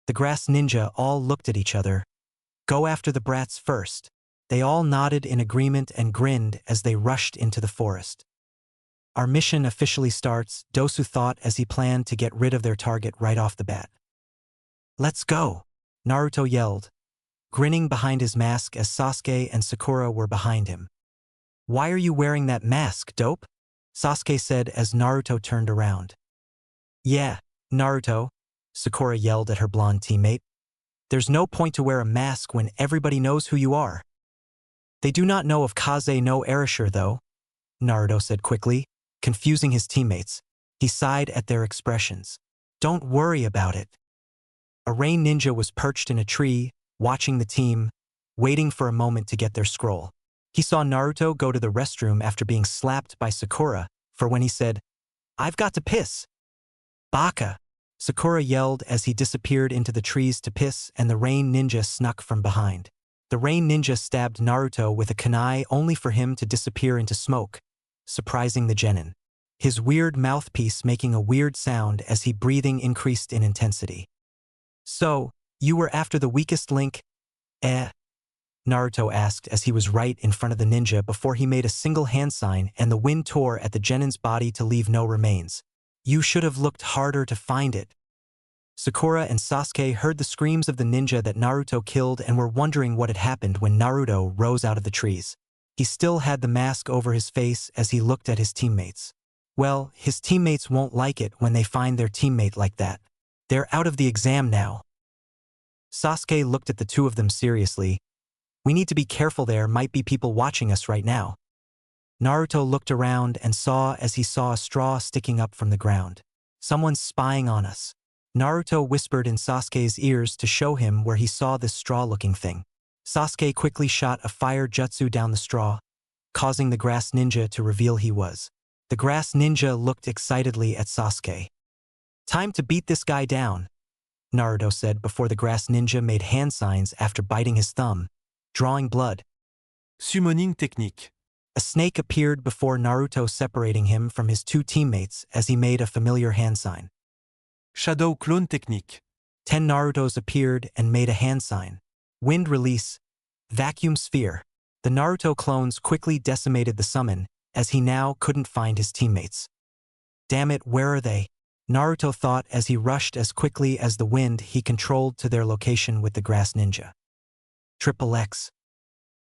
The grass ninja all looked at each other. "Go after the brats first." They all nodded in agreement and grinned as they rushed into the forest. "Our mission officially starts," Dosu thought as he planned to get rid of their target right off the bat. "Let's go!" Naruto yelled, grinning behind his mask as Sasuke and Sakura were behind him. "Why are you wearing that mask, dope?" Sasuke said as Naruto turned around. "Yeah, Naruto," Sakura yelled at her blonde teammate. "There's no point to wear a mask when everybody knows who you are." "They do not know of Kaze no Erasure though," Naruto said quickly, confusing his teammates. He sighed at their expressions. "Don't worry about it." A rain ninja was perched in a tree, watching the team, waiting for a moment to get their scroll. He saw Naruto go to the restroom after being slapped by Sakura, for when he said, "I've got to piss." "Baka!" Sakura yelled as he disappeared into the trees to piss, and the rain ninja snuck from behind. The rain ninja stabbed Naruto with a kunai only for him to disappear into smoke, surprising the genin. His weird mouthpiece making a weird sound as he breathing increased in intensity. "So, you were after the weakest link, eh?" Naruto asked as he was right in front of the ninja before he made a single hand sign and the wind tore at the genin's body to leave no remains. "You should have looked harder to find it." Sakura and Sasuke heard the screams of the ninja that Naruto killed and were wondering what had happened when Naruto rose out of the trees. He still had the mask over his face as he looked at his teammates. Well, his teammates won't like it when they find their teammate like that. "They're out of the exam now." Sasuke looked at the two of them seriously. "We need to be careful, there might be people watching us right now." Naruto looked around and saw a straw sticking up from the ground. "Someone's spying on us." Naruto whispered in Sasuke's ears to show him where he saw this straw-looking thing. Sasuke quickly shot a fire jutsu down the straw, causing the grass ninja to reveal he was. The grass ninja looked excitedly at Sasuke. "Time to beat this guy down," Naruto said before the grass ninja made hand signs after biting his thumb, drawing blood. Summoning technique. A snake appeared before Naruto, separating him from his two teammates as he made a familiar hand sign. Shadow clone technique. 10 Narutos appeared and made a hand sign. Wind release. Vacuum sphere. The Naruto clones quickly decimated the summon, as he now couldn't find his teammates. "Damn it, where are they?" Naruto thought as he rushed as quickly as the wind he controlled to their location with the grass ninja. XXX.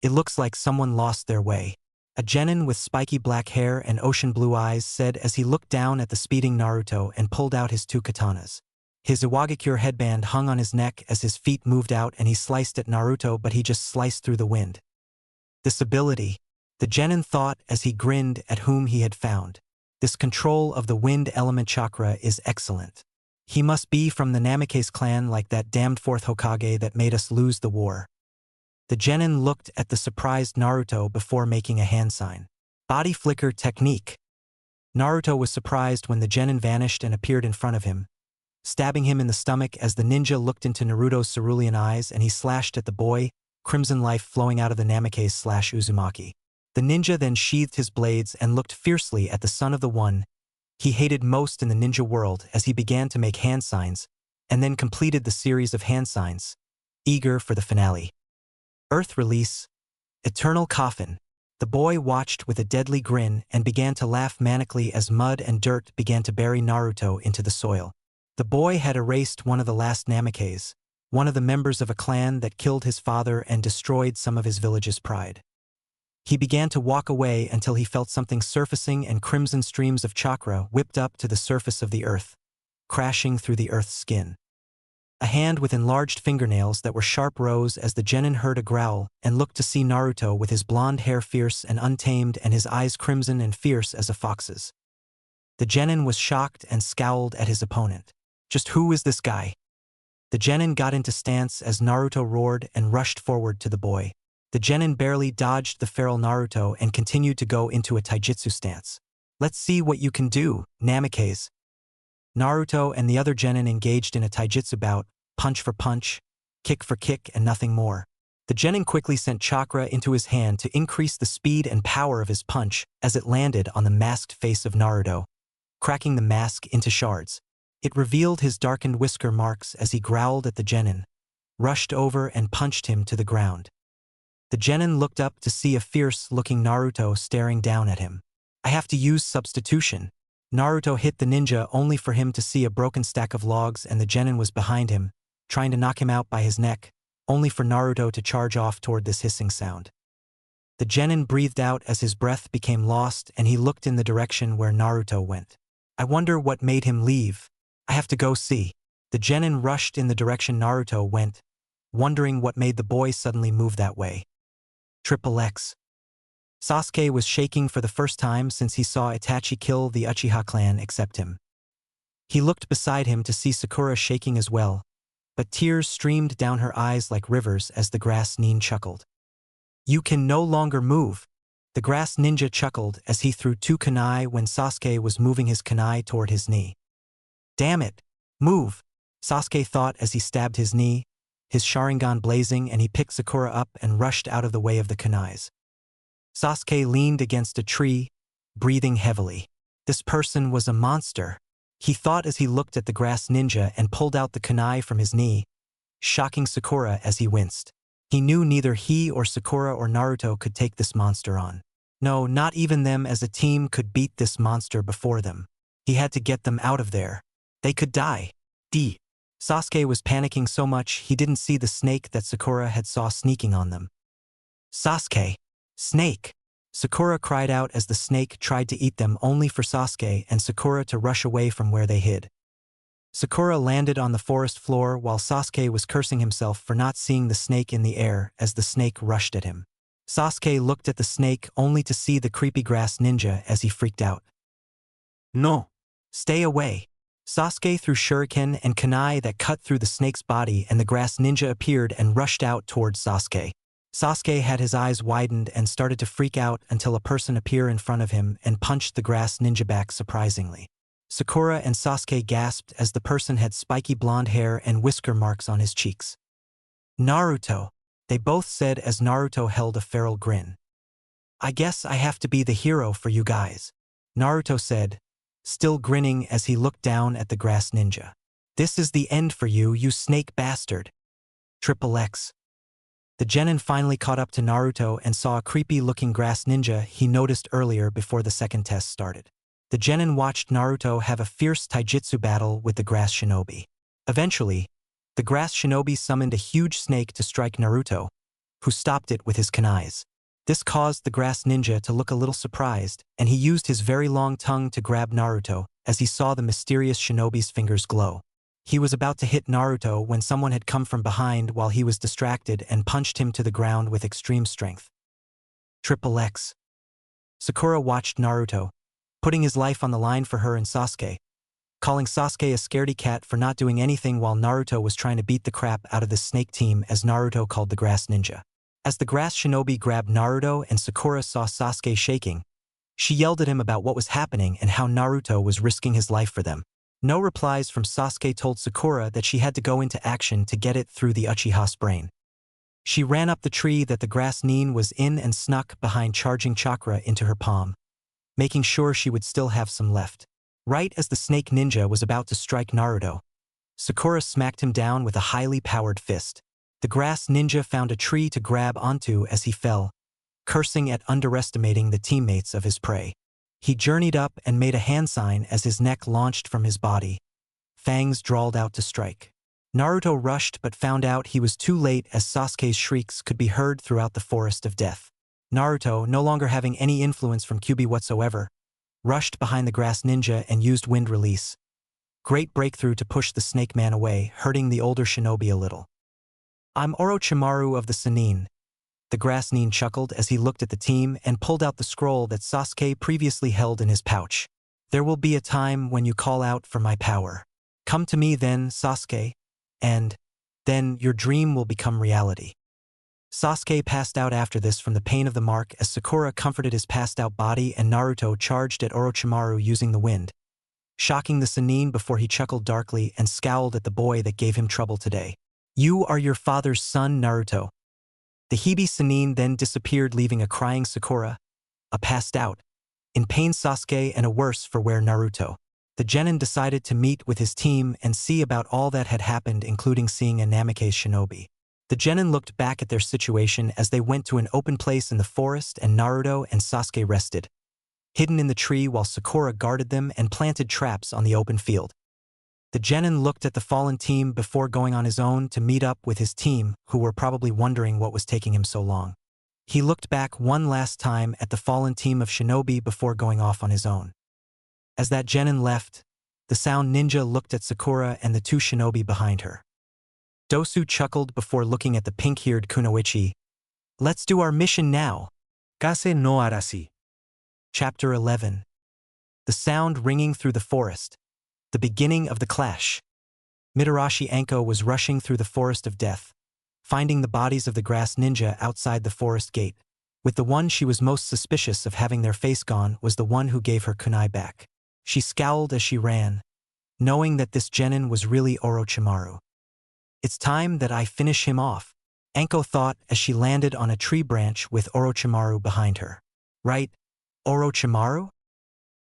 "It looks like someone lost their way," a genin with spiky black hair and ocean blue eyes said as he looked down at the speeding Naruto and pulled out his two katanas. His Iwagakure headband hung on his neck as his feet moved out and he sliced at Naruto, but he just sliced through the wind. "This ability," the genin thought as he grinned at whom he had found. "This control of the wind element chakra is excellent. He must be from the Namikaze clan, like that damned fourth Hokage that made us lose the war." The genin looked at the surprised Naruto before making a hand sign. "Body flicker technique." Naruto was surprised when the genin vanished and appeared in front of him, stabbing him in the stomach as the ninja looked into Naruto's cerulean eyes and he slashed at the boy, crimson life flowing out of the Namikaze/Uzumaki. The ninja then sheathed his blades and looked fiercely at the son of the one he hated most in the ninja world as he began to make hand signs, and then completed the series of hand signs, eager for the finale. Earth release. Eternal coffin. The boy watched with a deadly grin and began to laugh manically as mud and dirt began to bury Naruto into the soil. The boy had erased one of the last Namikaze, one of the members of a clan that killed his father and destroyed some of his village's pride. He began to walk away until he felt something surfacing and crimson streams of chakra whipped up to the surface of the earth, crashing through the earth's skin. A hand with enlarged fingernails that were sharp rose as the genin heard a growl and looked to see Naruto with his blonde hair fierce and untamed and his eyes crimson and fierce as a fox's. The genin was shocked and scowled at his opponent. "Just who is this guy?" The genin got into stance as Naruto roared and rushed forward to the boy. The genin barely dodged the feral Naruto and continued to go into a taijutsu stance. "Let's see what you can do, Namikaze." Naruto and the other genin engaged in a taijutsu bout, punch for punch, kick for kick and nothing more. The genin quickly sent chakra into his hand to increase the speed and power of his punch as it landed on the masked face of Naruto, cracking the mask into shards. It revealed his darkened whisker marks as he growled at the genin, rushed over and punched him to the ground. The genin looked up to see a fierce-looking Naruto staring down at him. I have to use substitution. Naruto hit the ninja only for him to see a broken stack of logs and the genin was behind him, trying to knock him out by his neck, only for Naruto to charge off toward this hissing sound. The genin breathed out as his breath became lost and he looked in the direction where Naruto went. I wonder what made him leave. I have to go see. The genin rushed in the direction Naruto went, wondering what made the boy suddenly move that way. XXX. Sasuke was shaking for the first time since he saw Itachi kill the Uchiha clan except him. He looked beside him to see Sakura shaking as well, but tears streamed down her eyes like rivers as the grass nin chuckled. You can no longer move. The grass ninja chuckled as he threw 2 kunai when Sasuke was moving his kunai toward his knee. Damn it! Move! Sasuke thought as he stabbed his knee, his Sharingan blazing, and he picked Sakura up and rushed out of the way of the kunais. Sasuke leaned against a tree, breathing heavily. This person was a monster. He thought as he looked at the grass ninja and pulled out the kunai from his knee, shocking Sakura as he winced. He knew neither he or Sakura or Naruto could take this monster on. No, not even them as a team could beat this monster before them. He had to get them out of there. They could die. Sasuke was panicking so much he didn't see the snake that Sakura had saw sneaking on them. Sasuke! Snake! Sakura cried out as the snake tried to eat them only for Sasuke and Sakura to rush away from where they hid. Sakura landed on the forest floor while Sasuke was cursing himself for not seeing the snake in the air as the snake rushed at him. Sasuke looked at the snake only to see the creepy grass ninja as he freaked out. No! Stay away! Sasuke threw shuriken and kunai that cut through the snake's body and the grass ninja appeared and rushed out towards Sasuke. Sasuke had his eyes widened and started to freak out until a person appeared in front of him and punched the grass ninja back surprisingly. Sakura and Sasuke gasped as the person had spiky blonde hair and whisker marks on his cheeks. Naruto, they both said as Naruto held a feral grin. I guess I have to be the hero for you guys, Naruto said, still grinning as he looked down at the grass ninja. This is the end for you, you snake bastard. XXX. The genin finally caught up to Naruto and saw a creepy-looking grass ninja he noticed earlier before the second test started. The genin watched Naruto have a fierce taijutsu battle with the grass shinobi. Eventually, the grass shinobi summoned a huge snake to strike Naruto, who stopped it with his kunais. This caused the grass ninja to look a little surprised, and he used his very long tongue to grab Naruto as he saw the mysterious shinobi's fingers glow. He was about to hit Naruto when someone had come from behind while he was distracted and punched him to the ground with extreme strength. XXX. Sakura watched Naruto, putting his life on the line for her and Sasuke, calling Sasuke a scaredy cat for not doing anything while Naruto was trying to beat the crap out of the snake team as Naruto called the grass ninja. As the grass shinobi grabbed Naruto and Sakura saw Sasuke shaking, she yelled at him about what was happening and how Naruto was risking his life for them. No replies from Sasuke told Sakura that she had to go into action to get it through the Uchiha's brain. She ran up the tree that the grass nin was in and snuck behind charging chakra into her palm, making sure she would still have some left. Right as the snake ninja was about to strike Naruto, Sakura smacked him down with a highly powered fist. The grass ninja found a tree to grab onto as he fell, cursing at underestimating the teammates of his prey. He journeyed up and made a hand sign as his neck launched from his body. Fangs drawled out to strike. Naruto rushed but found out he was too late as Sasuke's shrieks could be heard throughout the forest of death. Naruto, no longer having any influence from Kyuubi whatsoever, rushed behind the grass ninja and used wind release. Great breakthrough to push the snake man away, hurting the older shinobi a little. I'm Orochimaru of the Sannin. The grass nin chuckled as he looked at the team and pulled out the scroll that Sasuke previously held in his pouch. There will be a time when you call out for my power. Come to me then, Sasuke, and then your dream will become reality. Sasuke passed out after this from the pain of the mark as Sakura comforted his passed-out body and Naruto charged at Orochimaru using the wind, shocking the Sannin before he chuckled darkly and scowled at the boy that gave him trouble today. You are your father's son, Naruto. The Hibi Sannin then disappeared, leaving a crying Sakura, a passed out, in pain Sasuke, and a worse for wear Naruto. The genin decided to meet with his team and see about all that had happened, including seeing a Namake's shinobi. The genin looked back at their situation as they went to an open place in the forest, and Naruto and Sasuke rested, hidden in the tree, while Sakura guarded them and planted traps on the open field. The genin looked at the fallen team before going on his own to meet up with his team, who were probably wondering what was taking him so long. He looked back one last time at the fallen team of shinobi before going off on his own. As that genin left, the sound ninja looked at Sakura and the two shinobi behind her. Dosu chuckled before looking at the pink-haired Kunoichi. Let's do our mission now. Kase no Arashi. Chapter 11. The sound ringing through the forest. The beginning of the clash. Mitarashi Anko was rushing through the forest of death, finding the bodies of the grass ninja outside the forest gate. With the one she was most suspicious of having their face gone was the one who gave her kunai back. She scowled as she ran, knowing that this genin was really Orochimaru. It's time that I finish him off, Anko thought as she landed on a tree branch with Orochimaru behind her. Right, Orochimaru?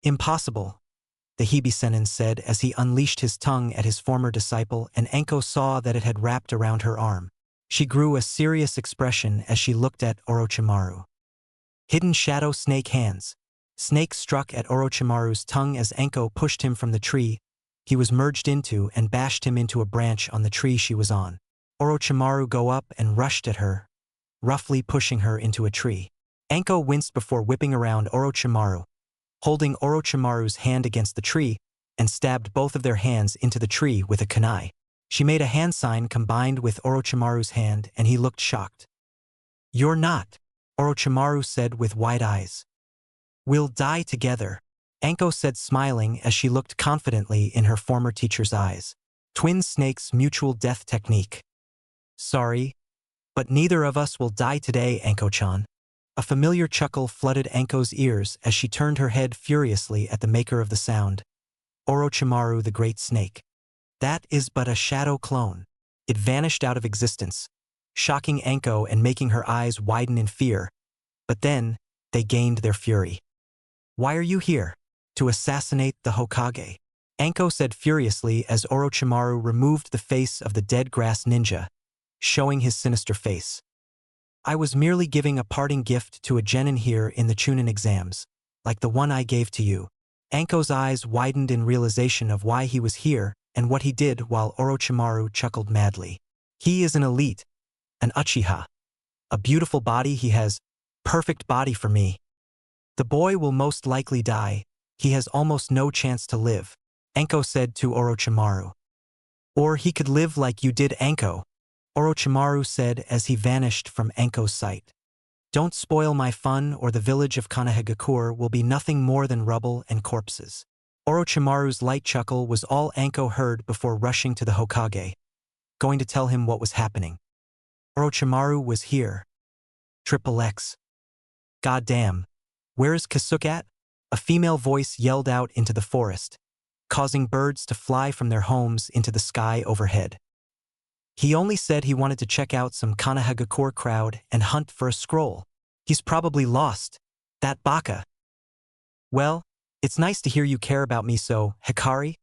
Impossible, the Hibi Sennin said as he unleashed his tongue at his former disciple, and Anko saw that it had wrapped around her arm. She grew a serious expression as she looked at Orochimaru. Hidden shadow snake hands. Snake struck at Orochimaru's tongue as Anko pushed him from the tree he was merged into and bashed him into a branch on the tree she was on. Orochimaru go up and rushed at her, roughly pushing her into a tree. Anko winced before whipping around Orochimaru, holding Orochimaru's hand against the tree, and stabbed both of their hands into the tree with a kunai. She made a hand sign combined with Orochimaru's hand, and he looked shocked. You're not, Orochimaru said with wide eyes. We'll die together, Anko said, smiling as she looked confidently in her former teacher's eyes. Twin snakes' mutual death technique. Sorry, but neither of us will die today, Anko-chan. A familiar chuckle flooded Anko's ears as she turned her head furiously at the maker of the sound, Orochimaru the Great Snake. That is but a shadow clone. It vanished out of existence, shocking Anko and making her eyes widen in fear. But then, they gained their fury. Why are you here? To assassinate the Hokage, Anko said furiously as Orochimaru removed the face of the dead grass ninja, showing his sinister face. I was merely giving a parting gift to a genin here in the Chunin exams, like the one I gave to you. Anko's eyes widened in realization of why he was here and what he did, while Orochimaru chuckled madly. He is an elite, an Uchiha. A beautiful body he has, perfect body for me. The boy will most likely die. He has almost no chance to live, Anko said to Orochimaru. Or he could live like you did, Anko, Orochimaru said as he vanished from Anko's sight. Don't spoil my fun, or the village of Konohagakure will be nothing more than rubble and corpses. Orochimaru's light chuckle was all Anko heard before rushing to the Hokage, going to tell him what was happening. Orochimaru was here. Triple X. Goddamn. Where is Kasuke at? A female voice yelled out into the forest, causing birds to fly from their homes into the sky overhead. He only said he wanted to check out some Konohagakure crowd and hunt for a scroll. He's probably lost. That baka. Well, it's nice to hear you care about me so, Hikari,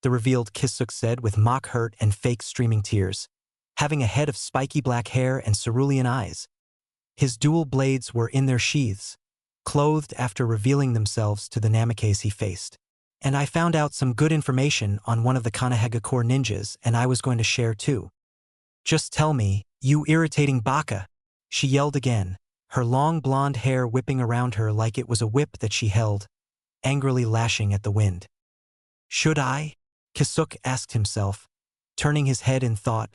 the revealed Kisuke said with mock hurt and fake streaming tears, having a head of spiky black hair and cerulean eyes. His dual blades were in their sheaths, clothed after revealing themselves to the Namakes he faced. And I found out some good information on one of the Konohagakure ninjas, and I was going to share too. Just tell me, you irritating baka, she yelled again, her long blonde hair whipping around her like it was a whip that she held, angrily lashing at the wind. Should I? Kisuke asked himself, turning his head in thought,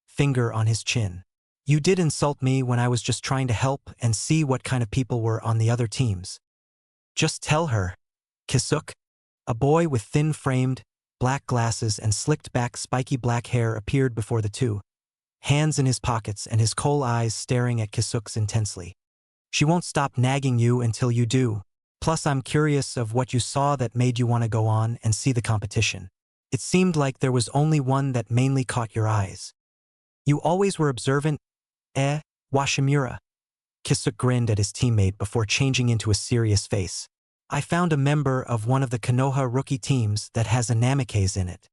finger on his chin. You did insult me when I was just trying to help and see what kind of people were on the other teams. Just tell her, Kisuke. A boy with thin-framed, black glasses and slicked-back spiky black hair appeared before the two, hands in his pockets and his coal eyes staring at Kisuke's intensely. She won't stop nagging you until you do. Plus, I'm curious of what you saw that made you want to go on and see the competition. It seemed like there was only one that mainly caught your eyes. You always were observant, Washimura. Kisuk grinned at his teammate before changing into a serious face. I found a member of one of the Konoha rookie teams that has a Namikaze in it.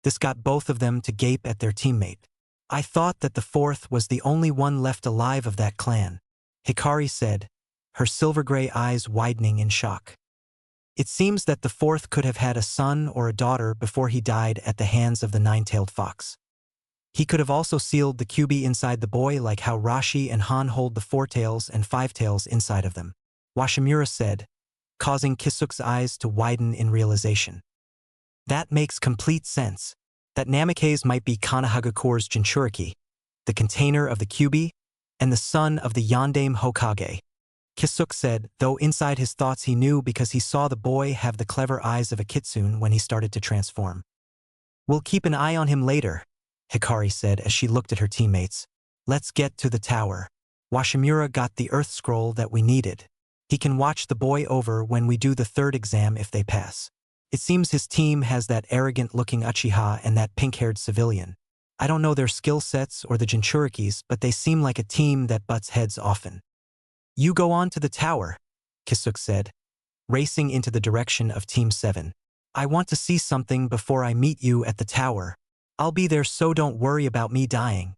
This got both of them to gape at their teammate. I thought that the fourth was the only one left alive of that clan, Hikari said, her silver-gray eyes widening in shock. It seems that the fourth could have had a son or a daughter before he died at the hands of the nine-tailed fox. He could have also sealed the Kyuubi inside the boy like how Rashi and Han hold the four tails and five tails inside of them, Washimura said, causing Kisuk's eyes to widen in realization. That makes complete sense. That Namikaze might be Konohagakure's Jinchuriki, the container of the Kyuubi, and the son of the Yondaime Hokage. Kisuk said, though inside his thoughts he knew because he saw the boy have the clever eyes of a kitsune when he started to transform. We'll keep an eye on him later, Hikari said as she looked at her teammates. Let's get to the tower. Washimura got the earth scroll that we needed. He can watch the boy over when we do the third exam if they pass. It seems his team has that arrogant-looking Uchiha and that pink-haired civilian. I don't know their skill sets or the Jinchurikis, but they seem like a team that butts heads often. You go on to the tower, Kisuk said, racing into the direction of Team 7. I want to see something before I meet you at the tower. I'll be there, so don't worry about me dying.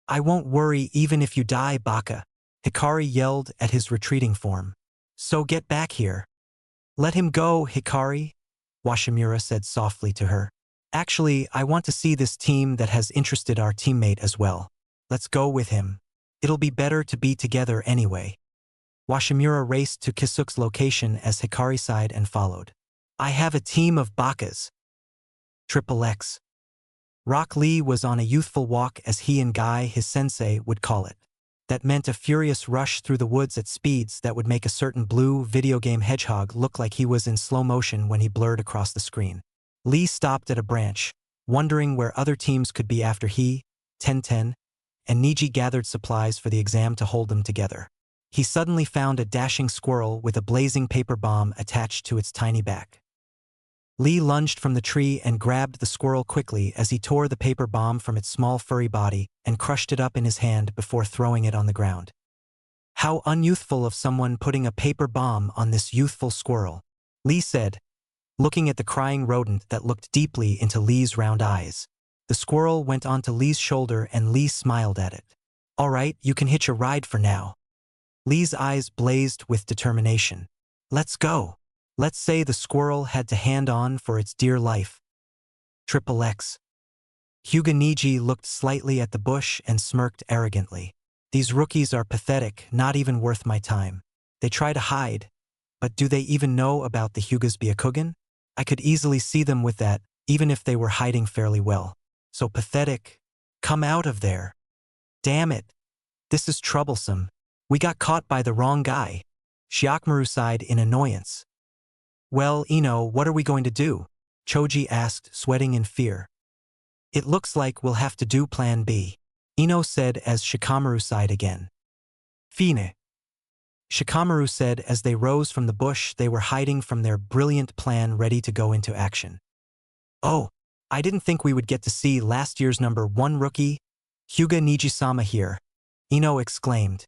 I won't worry even if you die, Baka, Hikari yelled at his retreating form. So get back here. Let him go, Hikari, Washimura said softly to her. Actually, I want to see this team that has interested our teammate as well. Let's go with him. It'll be better to be together anyway. Washimura raced to Kisuk's location as Hikari sighed and followed. I have a team of Bakas. Triple X. Rock Lee was on a youthful walk, as he and Guy, his sensei, would call it. That meant a furious rush through the woods at speeds that would make a certain blue video game hedgehog look like he was in slow motion when he blurred across the screen. Lee stopped at a branch, wondering where other teams could be after he, Ten, and Niji gathered supplies for the exam to hold them together. He suddenly found a dashing squirrel with a blazing paper bomb attached to its tiny back. Lee lunged from the tree and grabbed the squirrel quickly as he tore the paper bomb from its small furry body and crushed it up in his hand before throwing it on the ground. How unyouthful of someone putting a paper bomb on this youthful squirrel, Lee said, looking at the crying rodent that looked deeply into Lee's round eyes. The squirrel went onto Lee's shoulder and Lee smiled at it. All right, you can hitch a ride for now. Lee's eyes blazed with determination. Let's go. Let's say the squirrel had to hand on for its dear life. Triple X. Hyuga Niji looked slightly at the bush and smirked arrogantly. These rookies are pathetic, not even worth my time. They try to hide, but do they even know about the Hyugas Byakugan? I could easily see them with that, even if they were hiding fairly well. So pathetic. Come out of there. Damn it. This is troublesome. We got caught by the wrong guy. Shiakmaru sighed in annoyance. Well, Ino, what are we going to do? Choji asked, sweating in fear. It looks like we'll have to do Plan B, Ino said as Shikamaru sighed again. Fine. Shikamaru said as they rose from the bush they were hiding from their brilliant plan, ready to go into action. Oh, I didn't think we would get to see last year's number 1 rookie, Hyuga Niji-sama here, Ino exclaimed.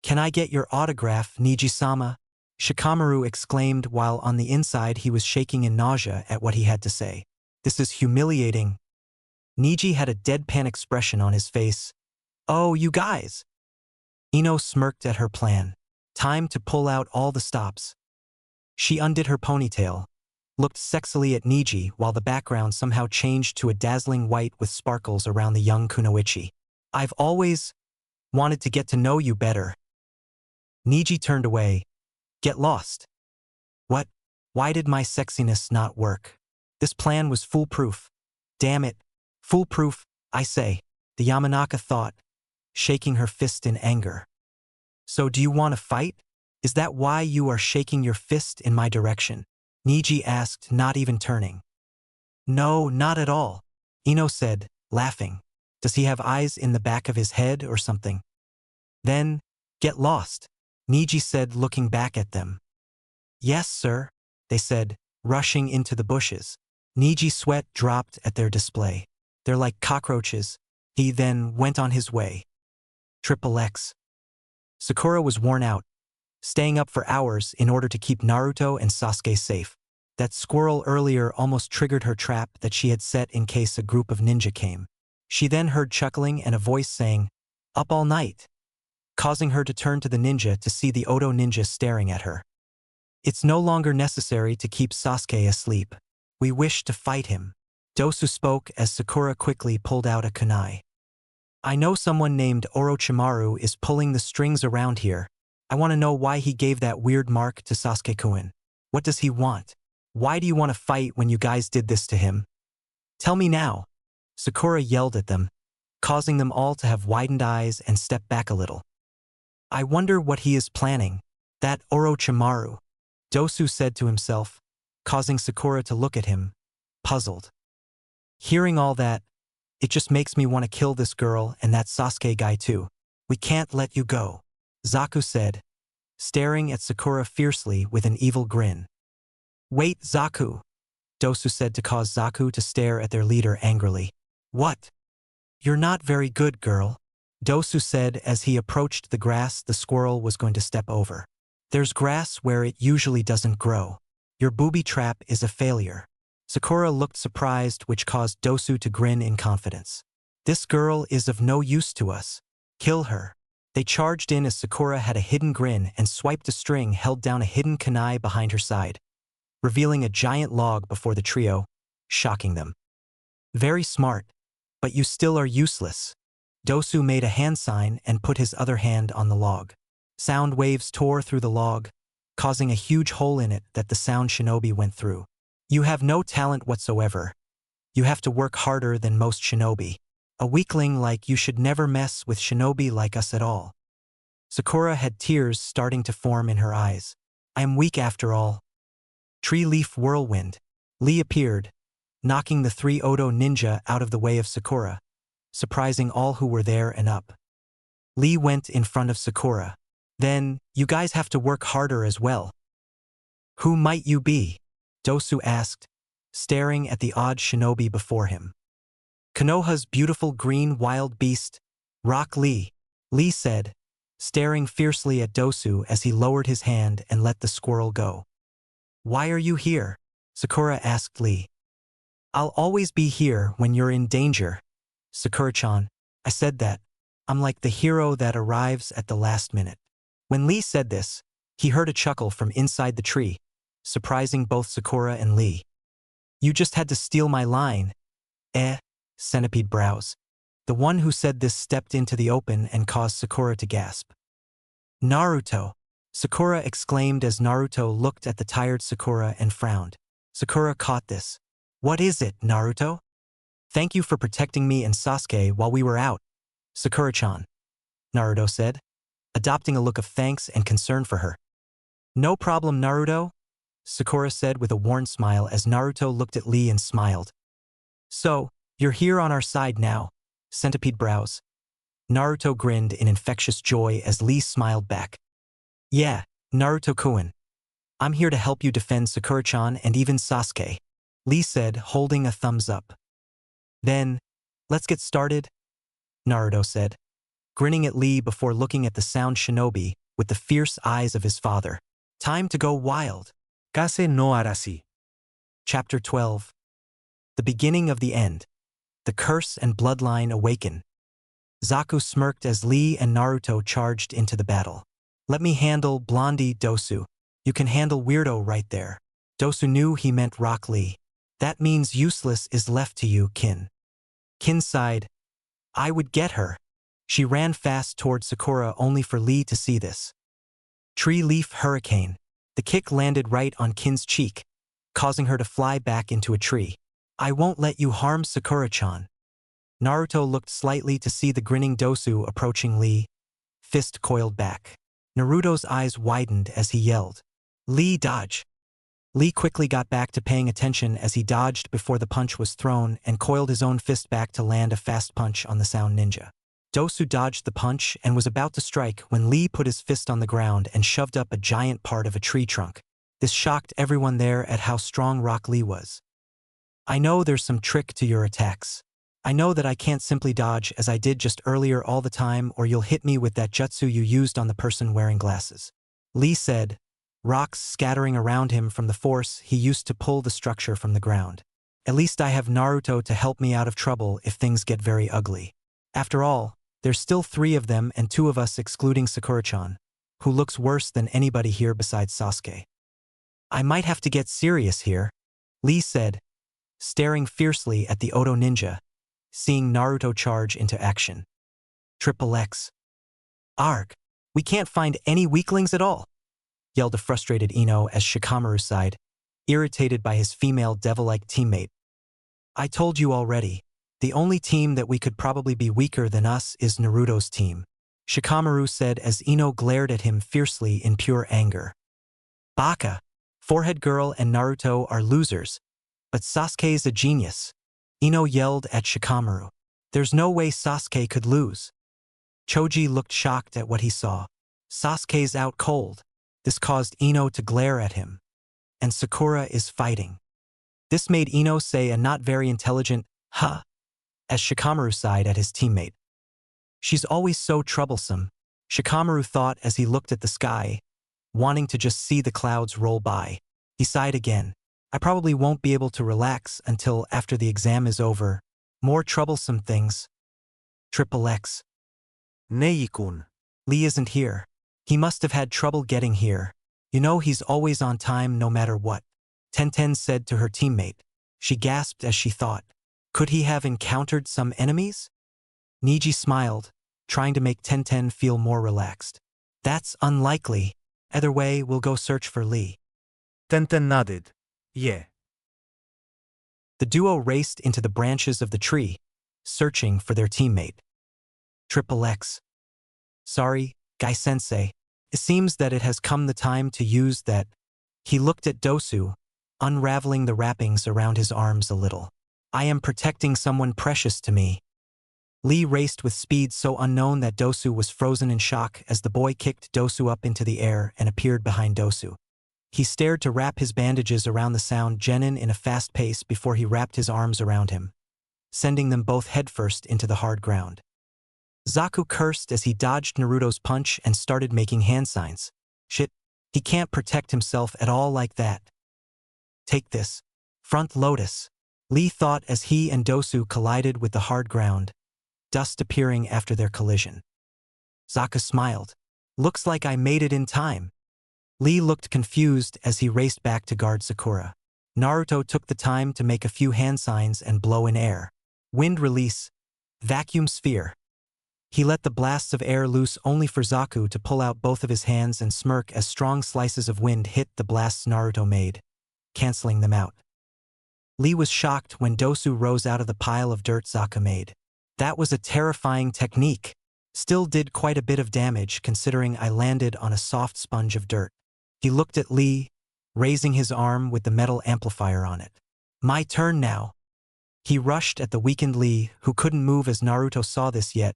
Can I get your autograph, Niji-sama? Shikamaru exclaimed while on the inside he was shaking in nausea at what he had to say. This is humiliating. Niji had a deadpan expression on his face. Oh, you guys! Ino smirked at her plan. Time to pull out all the stops. She undid her ponytail, looked sexily at Niji while the background somehow changed to a dazzling white with sparkles around the young kunoichi. I've always wanted to get to know you better. Niji turned away. Get lost. What? Why did my sexiness not work? This plan was foolproof. Damn it. Foolproof, I say, the Yamanaka thought, shaking her fist in anger. So do you want to fight? Is that why you are shaking your fist in my direction? Niji asked, not even turning. No, not at all, Ino said, laughing. Does he have eyes in the back of his head or something? Then, get lost, Niji said, looking back at them. Yes, sir, they said, rushing into the bushes. Niji's sweat dropped at their display. They're like cockroaches, He then went on his way. Triple X. Sakura was worn out, staying up for hours in order to keep Naruto and Sasuke safe. That squirrel earlier almost triggered her trap that she had set in case a group of ninja came. She then heard chuckling and a voice saying, "Up all night," causing her to turn to the ninja to see the Odo ninja staring at her. "It's no longer necessary to keep Sasuke asleep. We wish to fight him." Dosu spoke as Sakura quickly pulled out a kunai. "I know someone named Orochimaru is pulling the strings around here. I want to know why he gave that weird mark to Sasuke-kun. What does he want? Why do you want to fight when you guys did this to him? Tell me now." Sakura yelled at them, causing them all to have widened eyes and step back a little. "I wonder what he is planning. That Orochimaru," Dosu said to himself, causing Sakura to look at him, puzzled. Hearing all that, it just makes me want to kill this girl and that Sasuke guy too. "We can't let you go," Zaku said, staring at Sakura fiercely with an evil grin. "Wait, Zaku," Dosu said to cause Zaku to stare at their leader angrily. "What? You're not very good, girl," Dosu said as he approached the grass the squirrel was going to step over. "There's grass where it usually doesn't grow. Your booby trap is a failure." Sakura looked surprised, which caused Dosu to grin in confidence. "This girl is of no use to us. Kill her." They charged in as Sakura had a hidden grin and swiped a string held down a hidden kunai behind her side, revealing a giant log before the trio, shocking them. "Very smart, but you still are useless." Dosu made a hand sign and put his other hand on the log. Sound waves tore through the log, causing a huge hole in it that the sound shinobi went through. "You have no talent whatsoever. You have to work harder than most shinobi. A weakling like you should never mess with shinobi like us at all." Sakura had tears starting to form in her eyes. "I am weak after all." Tree Leaf Whirlwind. Lee appeared, knocking the 3 Odo ninja out of the way of Sakura, surprising all who were there and up. Lee went in front of Sakura. "Then, you guys have to work harder as well." "Who might you be?" Dosu asked, staring at the odd shinobi before him. "Konoha's beautiful green wild beast, Rock Lee," Lee said, staring fiercely at Dosu as he lowered his hand and let the squirrel go. "Why are you here?" Sakura asked Lee. "I'll always be here when you're in danger, Sakura-chan. I said that. I'm like the hero that arrives at the last minute." When Lee said this, he heard a chuckle from inside the tree, surprising both Sakura and Lee. "You just had to steal my line, eh?" Centipede brows. The one who said this stepped into the open and caused Sakura to gasp. "Naruto!" Sakura exclaimed as Naruto looked at the tired Sakura and frowned. Sakura caught this. "What is it, Naruto?" "Thank you for protecting me and Sasuke while we were out, Sakura-chan," Naruto said, adopting a look of thanks and concern for her. "No problem, Naruto," Sakura said with a worn smile as Naruto looked at Lee and smiled. "So, you're here on our side now, Centipede brows." Naruto grinned in infectious joy as Lee smiled back. "Yeah, Naruto-kun. I'm here to help you defend Sakura-chan and even Sasuke," Lee said, holding a thumbs up. "Then, let's get started," Naruto said, grinning at Lee before looking at the sound shinobi with the fierce eyes of his father. "Time to go wild." Kase no Arashi. Chapter 12. The beginning of the end. The curse and bloodline awaken. Zaku smirked as Lee and Naruto charged into the battle. "Let me handle Blondie, Dosu. You can handle Weirdo right there." Dosu knew he meant Rock Lee. "That means useless is left to you, Kin." Kin sighed. "I would get her." She ran fast toward Sakura only for Lee to see this. Tree Leaf Hurricane. The kick landed right on Kin's cheek, causing her to fly back into a tree. "I won't let you harm Sakura-chan." Naruto looked slightly to see the grinning Dosu approaching Lee, fist coiled back. Naruto's eyes widened as he yelled, "Lee, dodge!" Lee quickly got back to paying attention as he dodged before the punch was thrown and coiled his own fist back to land a fast punch on the sound ninja. Dosu dodged the punch and was about to strike when Lee put his fist on the ground and shoved up a giant part of a tree trunk. This shocked everyone there at how strong Rock Lee was. "I know there's some trick to your attacks," I know that I can't simply dodge as I did just earlier all the time, or you'll hit me with that jutsu you used on the person wearing glasses. Lee said, rocks scattering around him from the force he used to pull the structure from the ground. At least I have Naruto to help me out of trouble if things get very ugly. After all, there's still 3 of them and 2 of us excluding Sakura-chan, who looks worse than anybody here besides Sasuke. I might have to get serious here, Lee said, staring fiercely at the Oto ninja, seeing Naruto charge into action. Triple X. Arg! We can't find any weaklings at all, yelled a frustrated Ino as Shikamaru sighed, irritated by his female devil-like teammate. I told you already, the only team that we could probably be weaker than us is Naruto's team, Shikamaru said as Ino glared at him fiercely in pure anger. Baka! Forehead Girl and Naruto are losers, but Sasuke's a genius, Ino yelled at Shikamaru. There's no way Sasuke could lose. Choji looked shocked at what he saw. Sasuke's out cold. This caused Ino to glare at him. And Sakura is fighting. This made Ino say a not very intelligent, huh, as Shikamaru sighed at his teammate. She's always so troublesome, Shikamaru thought as he looked at the sky, wanting to just see the clouds roll by. He sighed again. I probably won't be able to relax until after the exam is over. More troublesome things. Triple X. Nei-kun. Lee isn't here. He must have had trouble getting here. You know he's always on time no matter what, Tenten said to her teammate. She gasped as she thought. Could he have encountered some enemies? Niji smiled, trying to make Tenten feel more relaxed. That's unlikely. Either way, we'll go search for Lee. Tenten nodded. Yeah. The duo raced into the branches of the tree, searching for their teammate. Triple X. Sorry, Guy-sensei. It seems that it has come the time to use that. He looked at Dosu, unraveling the wrappings around his arms a little. I am protecting someone precious to me. Lee raced with speed so unknown that Dosu was frozen in shock as the boy kicked Dosu up into the air and appeared behind Dosu. He stared to wrap his bandages around the sound genin in a fast pace before he wrapped his arms around him, sending them both headfirst into the hard ground. Zaku cursed as he dodged Naruto's punch and started making hand signs. Shit, he can't protect himself at all like that. Take this. Front Lotus, Lee thought as he and Dosu collided with the hard ground, dust appearing after their collision. Zaku smiled. Looks like I made it in time. Lee looked confused as he raced back to guard Sakura. Naruto took the time to make a few hand signs and blow in air. Wind release. Vacuum sphere. He let the blasts of air loose only for Zaku to pull out both of his hands and smirk as strong slices of wind hit the blasts Naruto made, canceling them out. Lee was shocked when Dosu rose out of the pile of dirt Zaku made. That was a terrifying technique. Still did quite a bit of damage considering I landed on a soft sponge of dirt. He looked at Lee, raising his arm with the metal amplifier on it. My turn now. He rushed at the weakened Lee, who couldn't move as Naruto saw this yet.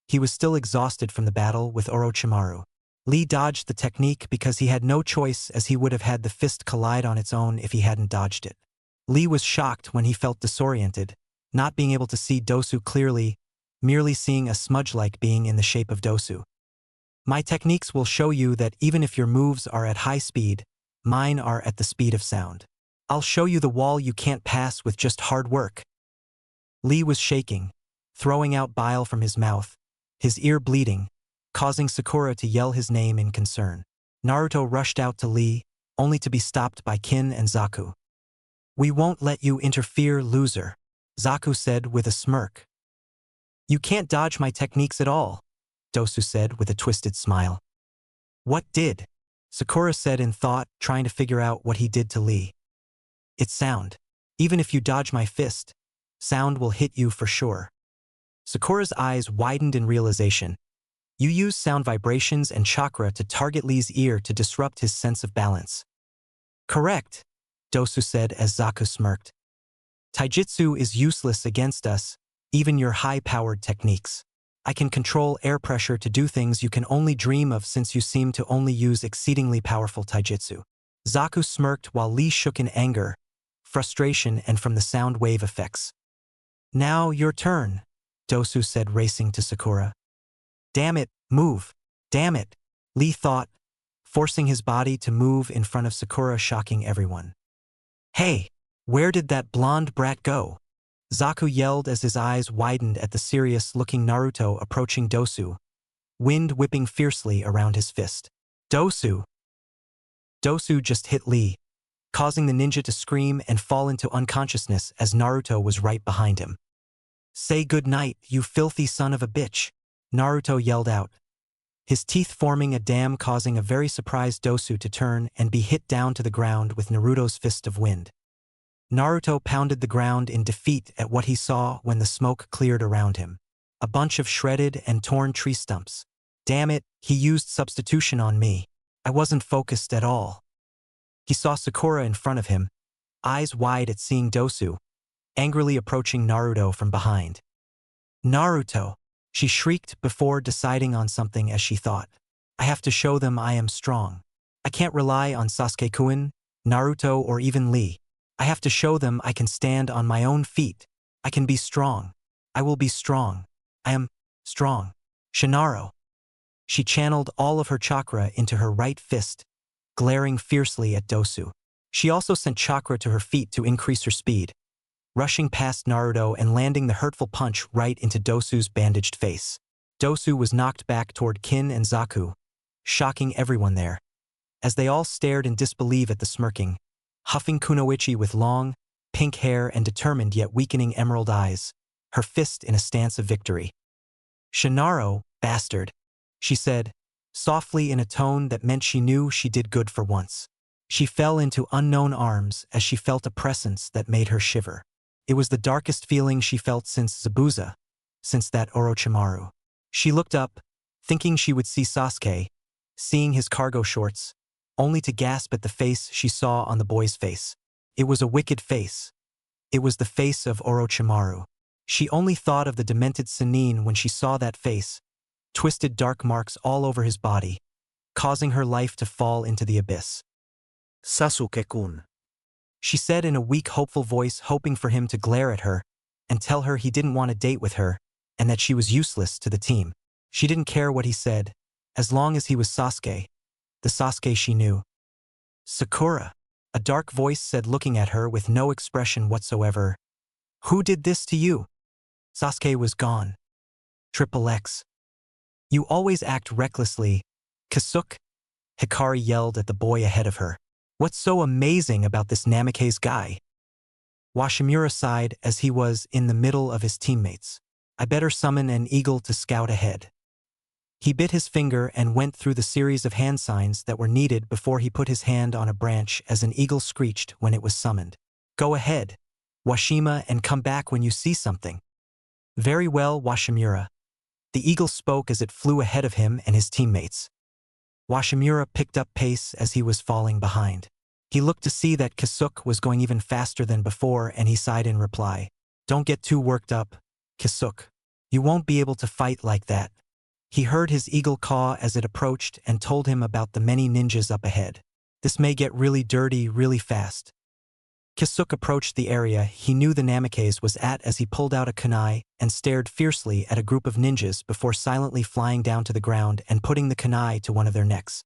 He was still exhausted from the battle with Orochimaru. Lee dodged the technique because he had no choice as he would have had the fist collide on its own if he hadn't dodged it. Lee was shocked when he felt disoriented, not being able to see Dosu clearly, merely seeing a smudge-like being in the shape of Dosu. My techniques will show you that even if your moves are at high speed, mine are at the speed of sound. I'll show you the wall you can't pass with just hard work. Lee was shaking, throwing out bile from his mouth, his ear bleeding, causing Sakura to yell his name in concern. Naruto rushed out to Lee, only to be stopped by Kin and Zaku. We won't let you interfere, loser, Zaku said with a smirk. You can't dodge my techniques at all, Dosu said with a twisted smile. What did? Sakura said in thought, trying to figure out what he did to Lee. It's sound. Even if you dodge my fist, sound will hit you for sure. Sakura's eyes widened in realization. You use sound vibrations and chakra to target Lee's ear to disrupt his sense of balance. Correct, Dosu said as Zaku smirked. Taijutsu is useless against us, even your high-powered techniques. I can control air pressure to do things you can only dream of since you seem to only use exceedingly powerful taijutsu. Zaku smirked while Lee shook in anger, frustration and from the sound wave effects. Now your turn, Dosu said, racing to Sakura. Damn it, move. Damn it, Lee thought, forcing his body to move in front of Sakura, shocking everyone. Hey, where did that blonde brat go? Zaku yelled as his eyes widened at the serious-looking Naruto approaching Dosu, wind whipping fiercely around his fist. Dosu! Dosu just hit Lee, causing the ninja to scream and fall into unconsciousness as Naruto was right behind him. Say good night, you filthy son of a bitch, Naruto yelled out, his teeth forming a dam, causing a very surprised Dosu to turn and be hit down to the ground with Naruto's fist of wind. Naruto pounded the ground in defeat at what he saw when the smoke cleared around him. A bunch of shredded and torn tree stumps. Damn it, he used substitution on me. I wasn't focused at all. He saw Sakura in front of him, eyes wide at seeing Dosu, angrily approaching Naruto from behind. Naruto, she shrieked before deciding on something as she thought. I have to show them I am strong. I can't rely on Sasuke-kun, Naruto, or even Lee. I have to show them I can stand on my own feet. I can be strong. I will be strong. I am strong. Shinaro. She channeled all of her chakra into her right fist, glaring fiercely at Dosu. She also sent chakra to her feet to increase her speed, rushing past Naruto and landing the hurtful punch right into Dosu's bandaged face. Dosu was knocked back toward Kin and Zaku, shocking everyone there. As they all stared in disbelief at the smirking, huffing Kunoichi with long, pink hair and determined yet weakening emerald eyes, her fist in a stance of victory. Shinaro, bastard, she said, softly in a tone that meant she knew she did good for once. She fell into unknown arms as she felt a presence that made her shiver. It was the darkest feeling she felt since Zabuza, since that Orochimaru. She looked up, thinking she would see Sasuke, seeing his cargo shorts, only to gasp at the face she saw on the boy's face. It was a wicked face. It was the face of Orochimaru. She only thought of the demented Sannin when she saw that face, twisted dark marks all over his body, causing her life to fall into the abyss. Sasuke-kun. She said in a weak, hopeful voice, hoping for him to glare at her and tell her he didn't want a date with her and that she was useless to the team. She didn't care what he said, as long as he was Sasuke, the Sasuke she knew. Sakura, a dark voice said, looking at her with no expression whatsoever. Who did this to you? Sasuke was gone. Triple X. You always act recklessly, Kasuke, Hikari yelled at the boy ahead of her. What's so amazing about this Namikaze guy? Washimura sighed as he was in the middle of his teammates. I better summon an eagle to scout ahead. He bit his finger and went through the series of hand signs that were needed before he put his hand on a branch as an eagle screeched when it was summoned. Go ahead, Washima, and come back when you see something. Very well, Washimura. The eagle spoke as it flew ahead of him and his teammates. Washimura picked up pace as he was falling behind. He looked to see that Kasuke was going even faster than before, and he sighed in reply. Don't get too worked up, Kasuke. You won't be able to fight like that. He heard his eagle caw as it approached and told him about the many ninjas up ahead. This may get really dirty really fast. Kasuke approached the area he knew the Namikaze was at as he pulled out a kunai and stared fiercely at a group of ninjas before silently flying down to the ground and putting the kunai to one of their necks.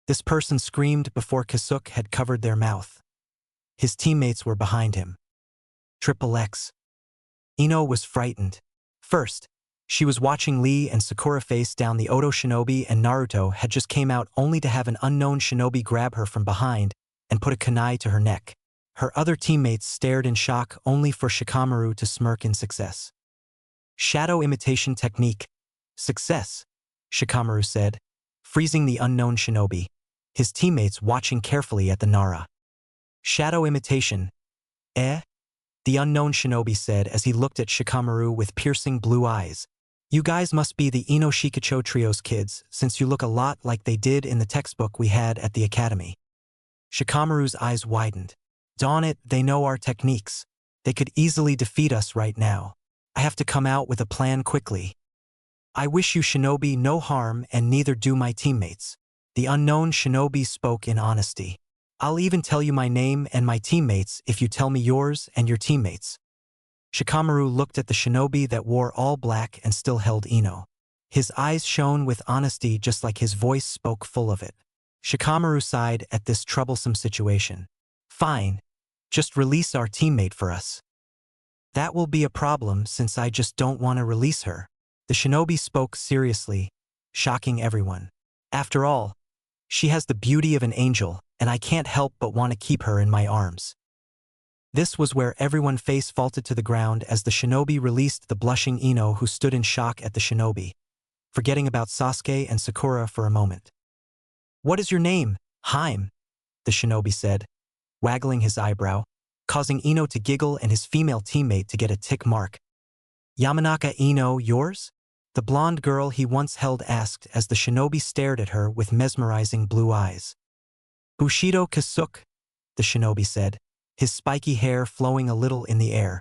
This person screamed before Kasuke had covered their mouth. His teammates were behind him. Triple X. Ino was frightened. First, she was watching Lee and Sakura face down the Oto shinobi, and Naruto had just came out only to have an unknown shinobi grab her from behind and put a kunai to her neck. Her other teammates stared in shock only for Shikamaru to smirk in success. Shadow imitation technique. Success, Shikamaru said, freezing the unknown shinobi, his teammates watching carefully at the Nara. Shadow imitation. Eh? The unknown shinobi said as he looked at Shikamaru with piercing blue eyes. You guys must be the Ino Shikacho Trio's kids, since you look a lot like they did in the textbook we had at the academy. Shikamaru's eyes widened. Darn it, they know our techniques. They could easily defeat us right now. I have to come out with a plan quickly. I wish you shinobi no harm, and neither do my teammates. The unknown shinobi spoke in honesty. I'll even tell you my name and my teammates if you tell me yours and your teammates. Shikamaru looked at the shinobi that wore all black and still held Ino. His eyes shone with honesty just like his voice spoke full of it. Shikamaru sighed at this troublesome situation. Fine. Just release our teammate for us. That will be a problem since I just don't want to release her. The shinobi spoke seriously, shocking everyone. After all, she has the beauty of an angel, and I can't help but want to keep her in my arms. This was where everyone face faulted to the ground as the shinobi released the blushing Ino, who stood in shock at the shinobi, forgetting about Sasuke and Sakura for a moment. What is your name, Haim? The shinobi said, waggling his eyebrow, causing Ino to giggle and his female teammate to get a tick mark. Yamanaka Ino, yours? The blonde girl he once held asked as the shinobi stared at her with mesmerizing blue eyes. Bushido Kasuke, the shinobi said, his spiky hair flowing a little in the air.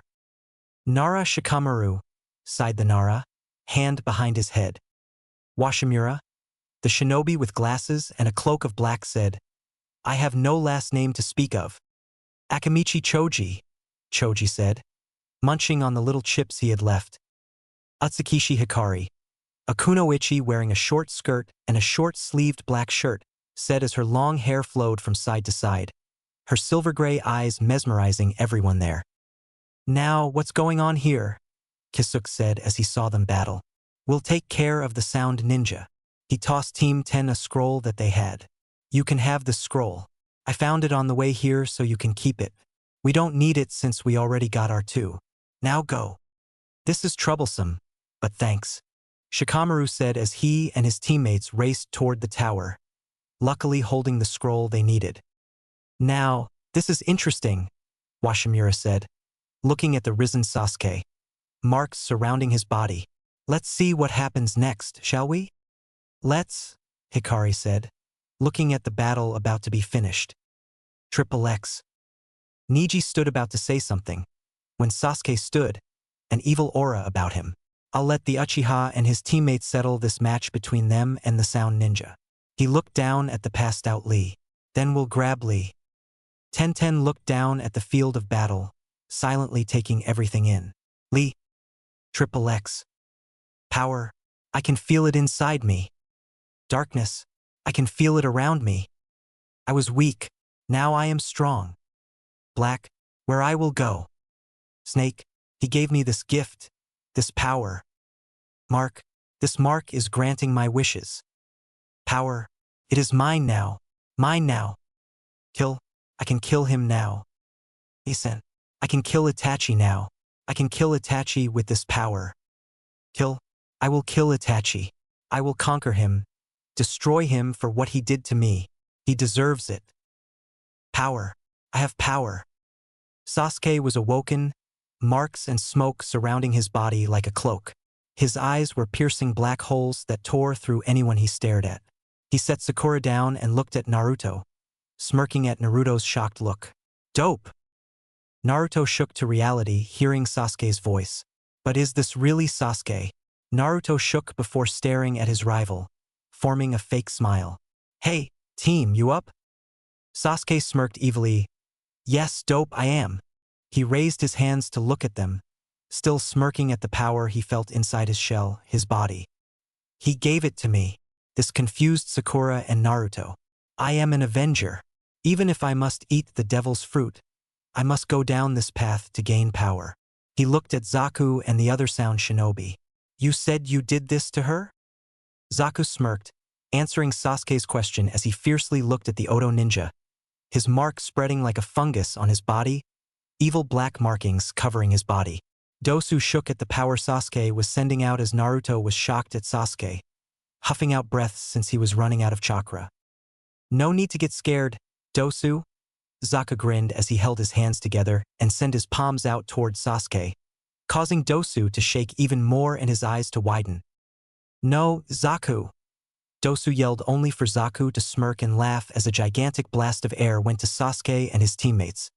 Nara Shikamaru, sighed the Nara, hand behind his head. Washimura, the shinobi with glasses and a cloak of black said, I have no last name to speak of. Akamichi Choji, Choji said, munching on the little chips he had left. Utsukishi Hikari, a kunoichi wearing a short skirt and a short-sleeved black shirt, said as her long hair flowed from side to side, her silver-gray eyes mesmerizing everyone there. Now, what's going on here? Kisuke said as he saw them battle. We'll take care of the sound ninja. He tossed Team 10 a scroll that they had. You can have the scroll. I found it on the way here so you can keep it. We don't need it since we already got our 2. Now go. This is troublesome, but thanks. Shikamaru said as he and his teammates raced toward the tower, luckily holding the scroll they needed. Now, this is interesting, Washimura said, looking at the risen Sasuke. Marks surrounding his body. Let's see what happens next, shall we? Let's, Hikari said, looking at the battle about to be finished. Triple X. Niji stood about to say something, when Sasuke stood, an evil aura about him. I'll let the Uchiha and his teammates settle this match between them and the Sound Ninja. He looked down at the passed-out Lee. Then we'll grab Lee. Tenten looked down at the field of battle, silently taking everything in. Lee. Triple X. Power. I can feel it inside me. Darkness. I can feel it around me. I was weak. Now I am strong. Black. Where I will go. Snake. He gave me this gift. This power. Mark. This mark is granting my wishes. Power. It is mine now. Mine now. Kill. I can kill him now. Isen. I can kill Itachi now. I can kill Itachi with this power. Kill. I will kill Itachi. I will conquer him. Destroy him for what he did to me. He deserves it. Power. I have power. Sasuke was awoken, marks and smoke surrounding his body like a cloak. His eyes were piercing black holes that tore through anyone he stared at. He set Sakura down and looked at Naruto, smirking at Naruto's shocked look. Dope! Naruto shook to reality, hearing Sasuke's voice. But is this really Sasuke? Naruto shook before staring at his rival, forming a fake smile. Hey, team, you up? Sasuke smirked evilly. Yes, dope, I am. He raised his hands to look at them, still smirking at the power he felt inside his shell, his body. He gave it to me. This confused Sakura and Naruto. I am an avenger. Even if I must eat the devil's fruit, I must go down this path to gain power. He looked at Zaku and the other Sound Shinobi. You said you did this to her? Zaku smirked, answering Sasuke's question as he fiercely looked at the Oto ninja, his mark spreading like a fungus on his body, evil black markings covering his body. Dosu shook at the power Sasuke was sending out as Naruto was shocked at Sasuke, huffing out breaths since he was running out of chakra. No need to get scared, Dosu. Zaku grinned as he held his hands together and sent his palms out toward Sasuke, causing Dosu to shake even more and his eyes to widen. No, Zaku. Dosu yelled only for Zaku to smirk and laugh as a gigantic blast of air went to Sasuke and his teammates.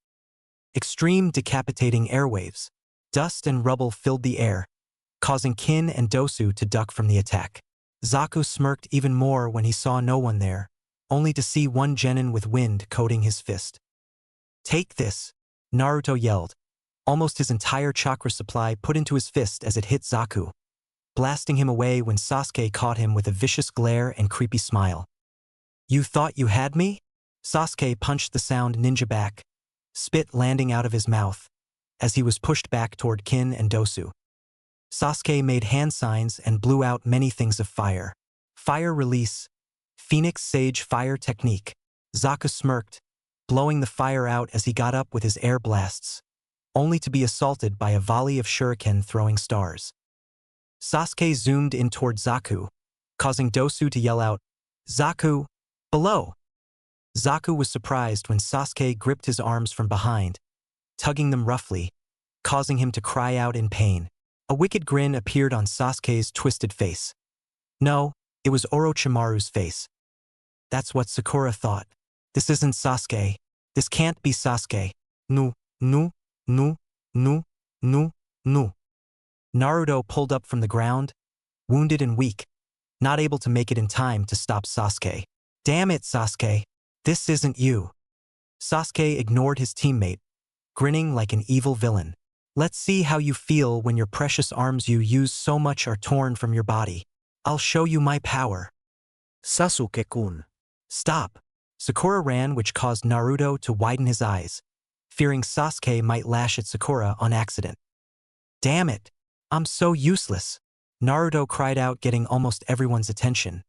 Extreme decapitating airwaves. Dust and rubble filled the air, causing Kin and Dosu to duck from the attack. Zaku smirked even more when he saw no one there, only to see one genin with wind coating his fist. Take this, Naruto yelled, almost his entire chakra supply put into his fist as it hit Zaku, blasting him away when Sasuke caught him with a vicious glare and creepy smile. You thought you had me? Sasuke punched the sound ninja back, spit landing out of his mouth, as he was pushed back toward Kin and Dosu. Sasuke made hand signs and blew out many things of fire. Fire release, Phoenix Sage fire technique. Zaku smirked, blowing the fire out as he got up with his air blasts, only to be assaulted by a volley of shuriken throwing stars. Sasuke zoomed in toward Zaku, causing Dosu to yell out, "Zaku, below!" Zaku was surprised when Sasuke gripped his arms from behind, tugging them roughly, causing him to cry out in pain. A wicked grin appeared on Sasuke's twisted face. No, it was Orochimaru's face. That's what Sakura thought. This isn't Sasuke. This can't be Sasuke. No, no, no, no, no, no. Naruto pulled up from the ground, wounded and weak, not able to make it in time to stop Sasuke. Damn it, Sasuke. This isn't you. Sasuke ignored his teammate, grinning like an evil villain. Let's see how you feel when your precious arms you use so much are torn from your body. I'll show you my power. Sasuke-kun. Stop. Sakura ran, which caused Naruto to widen his eyes, fearing Sasuke might lash at Sakura on accident. Damn it. I'm so useless. Naruto cried out, getting almost everyone's attention,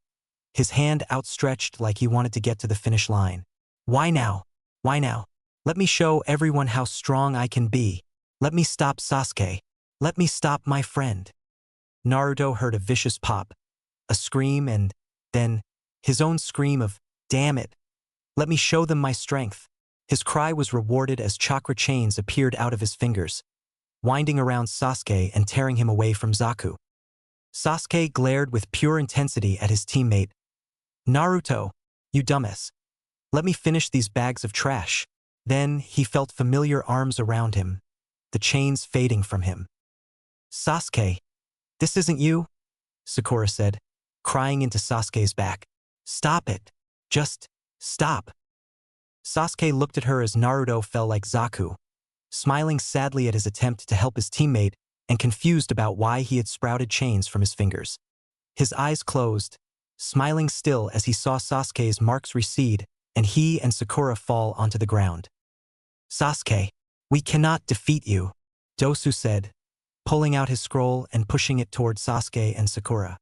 his hand outstretched like he wanted to get to the finish line. Why now? Why now? Let me show everyone how strong I can be. Let me stop Sasuke. Let me stop my friend. Naruto heard a vicious pop, a scream, and then his own scream of, damn it. Let me show them my strength. His cry was rewarded as chakra chains appeared out of his fingers, winding around Sasuke and tearing him away from Zaku. Sasuke glared with pure intensity at his teammate. Naruto, you dumbass. Let me finish these bags of trash. Then he felt familiar arms around him, the chains fading from him. Sasuke, this isn't you, Sakura said, crying into Sasuke's back. Stop it. Just stop. Sasuke looked at her as Naruto fell like Zaku, smiling sadly at his attempt to help his teammate and confused about why he had sprouted chains from his fingers. His eyes closed, smiling still as he saw Sasuke's marks recede and he and Sakura fall onto the ground. Sasuke, we cannot defeat you, Dosu said, pulling out his scroll and pushing it toward Sasuke and Sakura.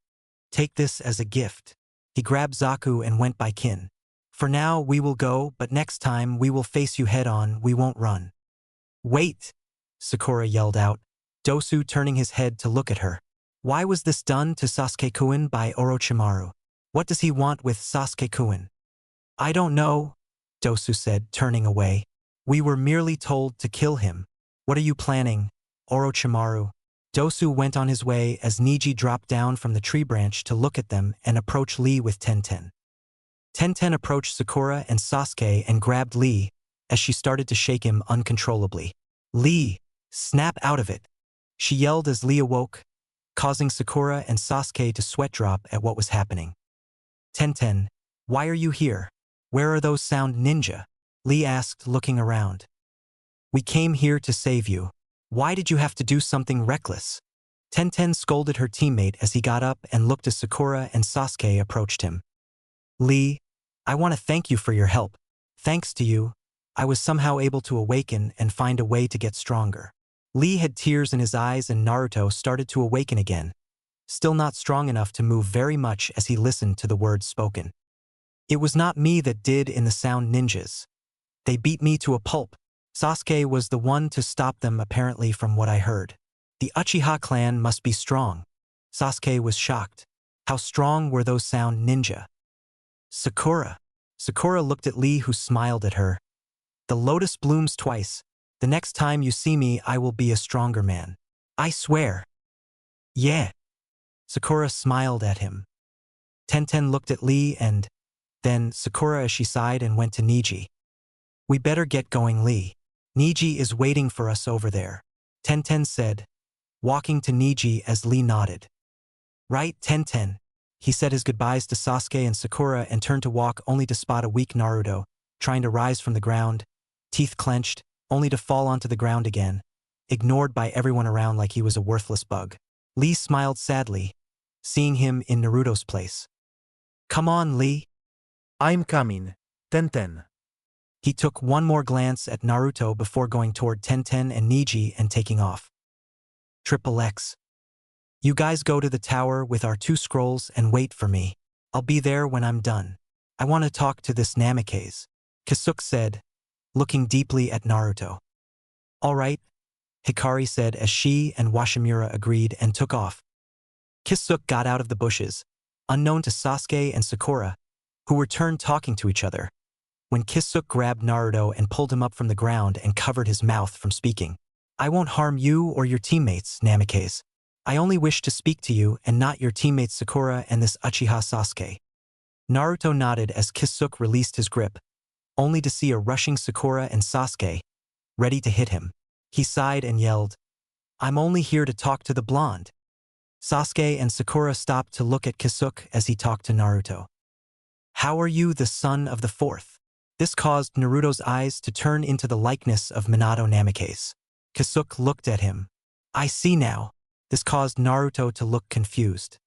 Take this as a gift. He grabbed Zaku and went by Kin. For now, we will go, but next time we will face you head-on, we won't run. Wait, Sakura yelled out, Dosu turning his head to look at her. Why was this done to Sasuke-kun by Orochimaru? What does he want with Sasuke-kun? I don't know, Dosu said, turning away. We were merely told to kill him. What are you planning, Orochimaru? Dosu went on his way as Neji dropped down from the tree branch to look at them and approach Lee with Tenten. Tenten approached Sakura and Sasuke and grabbed Lee as she started to shake him uncontrollably. Lee, snap out of it, she yelled as Lee awoke, causing Sakura and Sasuke to sweat drop at what was happening. Tenten, why are you here? Where are those sound ninja? Lee asked, looking around. We came here to save you. Why did you have to do something reckless? Tenten scolded her teammate as he got up and looked as Sakura and Sasuke approached him. Lee, I want to thank you for your help. Thanks to you, I was somehow able to awaken and find a way to get stronger. Lee had tears in his eyes and Naruto started to awaken again, still not strong enough to move very much as he listened to the words spoken. It was not me that did in the sound ninjas. They beat me to a pulp. Sasuke was the one to stop them apparently from what I heard. The Uchiha clan must be strong. Sasuke was shocked. How strong were those sound ninja? Sakura. Sakura looked at Lee, who smiled at her. The lotus blooms twice. The next time you see me I will be a stronger man. I swear. Yeah. Sakura smiled at him. Tenten looked at Lee and then Sakura as she sighed and went to Neji. We better get going, Lee. Neji is waiting for us over there, Tenten said, walking to Neji as Lee nodded. Right, Tenten. He said his goodbyes to Sasuke and Sakura and turned to walk only to spot a weak Naruto, trying to rise from the ground, teeth clenched, only to fall onto the ground again, ignored by everyone around like he was a worthless bug. Lee smiled sadly, seeing him in Naruto's place. Come on, Lee. I'm coming. Tenten. He took one more glance at Naruto before going toward Tenten and Niji and taking off. Triple X. You guys go to the tower with our 2 scrolls and wait for me. I'll be there when I'm done. I want to talk to this Namikaze, Kisuke said, looking deeply at Naruto. All right, Hikari said as she and Washimura agreed and took off. Kisuke got out of the bushes, unknown to Sasuke and Sakura, who were turned talking to each other, when Kisuke grabbed Naruto and pulled him up from the ground and covered his mouth from speaking. I won't harm you or your teammates, Namikaze. I only wish to speak to you and not your teammates Sakura and this Uchiha Sasuke. Naruto nodded as Kisuke released his grip, only to see a rushing Sakura and Sasuke, ready to hit him. He sighed and yelled, I'm only here to talk to the blonde. Sasuke and Sakura stopped to look at Kisuke as he talked to Naruto. How are you the son of the 4th? This caused Naruto's eyes to turn into the likeness of Minato Namikaze. Kisuke looked at him. I see now. This caused Naruto to look confused.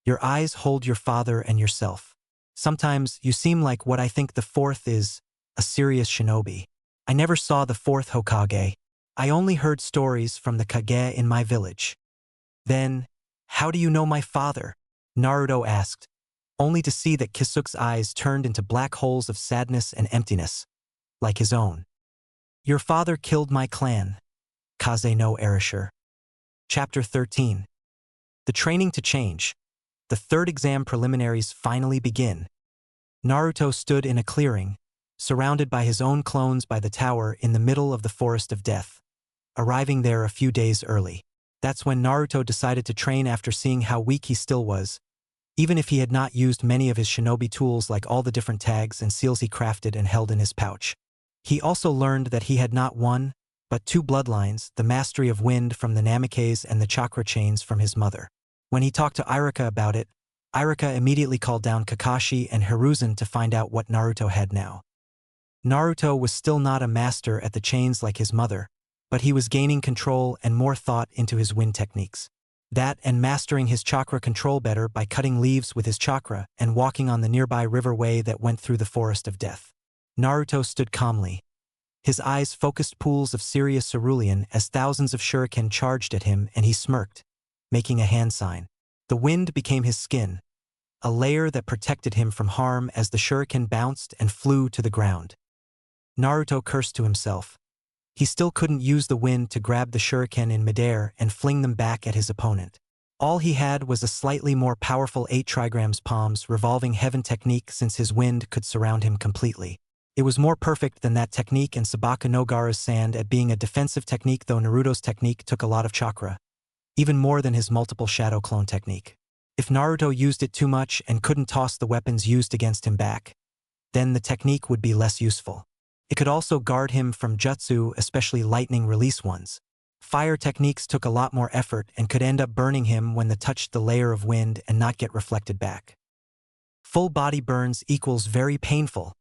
Your eyes hold your father and yourself. Sometimes you seem like what I think the 4th is, a serious shinobi. I never saw the 4th Hokage. I only heard stories from the Kage in my village. Then, how do you know my father? Naruto asked, only to see that Kisuke's eyes turned into black holes of sadness and emptiness, like his own. Your father killed my clan. Kaze no Erasure. Chapter 13. The training to change. The 3rd exam preliminaries finally begin. Naruto stood in a clearing, surrounded by his own clones by the tower in the middle of the Forest of Death, arriving there a few days early. That's when Naruto decided to train after seeing how weak he still was, even if he had not used many of his shinobi tools like all the different tags and seals he crafted and held in his pouch. He also learned that he had not one, but 2 bloodlines, the mastery of wind from the Namikaze and the chakra chains from his mother. When he talked to Iruka about it, Iruka immediately called down Kakashi and Hiruzen to find out what Naruto had now. Naruto was still not a master at the chains like his mother, but he was gaining control and more thought into his wind techniques. That and mastering his chakra control better by cutting leaves with his chakra and walking on the nearby riverway that went through the Forest of Death. Naruto stood calmly, his eyes focused pools of serious cerulean as thousands of shuriken charged at him, and he smirked, making a hand sign. The wind became his skin, a layer that protected him from harm as the shuriken bounced and flew to the ground. Naruto cursed to himself. He still couldn't use the wind to grab the shuriken in midair and fling them back at his opponent. All he had was a slightly more powerful 8 trigrams palms revolving heaven technique since his wind could surround him completely. It was more perfect than that technique in Sabaka no Gaara's sand at being a defensive technique, though Naruto's technique took a lot of chakra, even more than his multiple shadow clone technique. If Naruto used it too much and couldn't toss the weapons used against him back, then the technique would be less useful. It could also guard him from jutsu, especially lightning release ones. Fire techniques took a lot more effort and could end up burning him when they touched the layer of wind and not get reflected back. Full body burns equals very painful.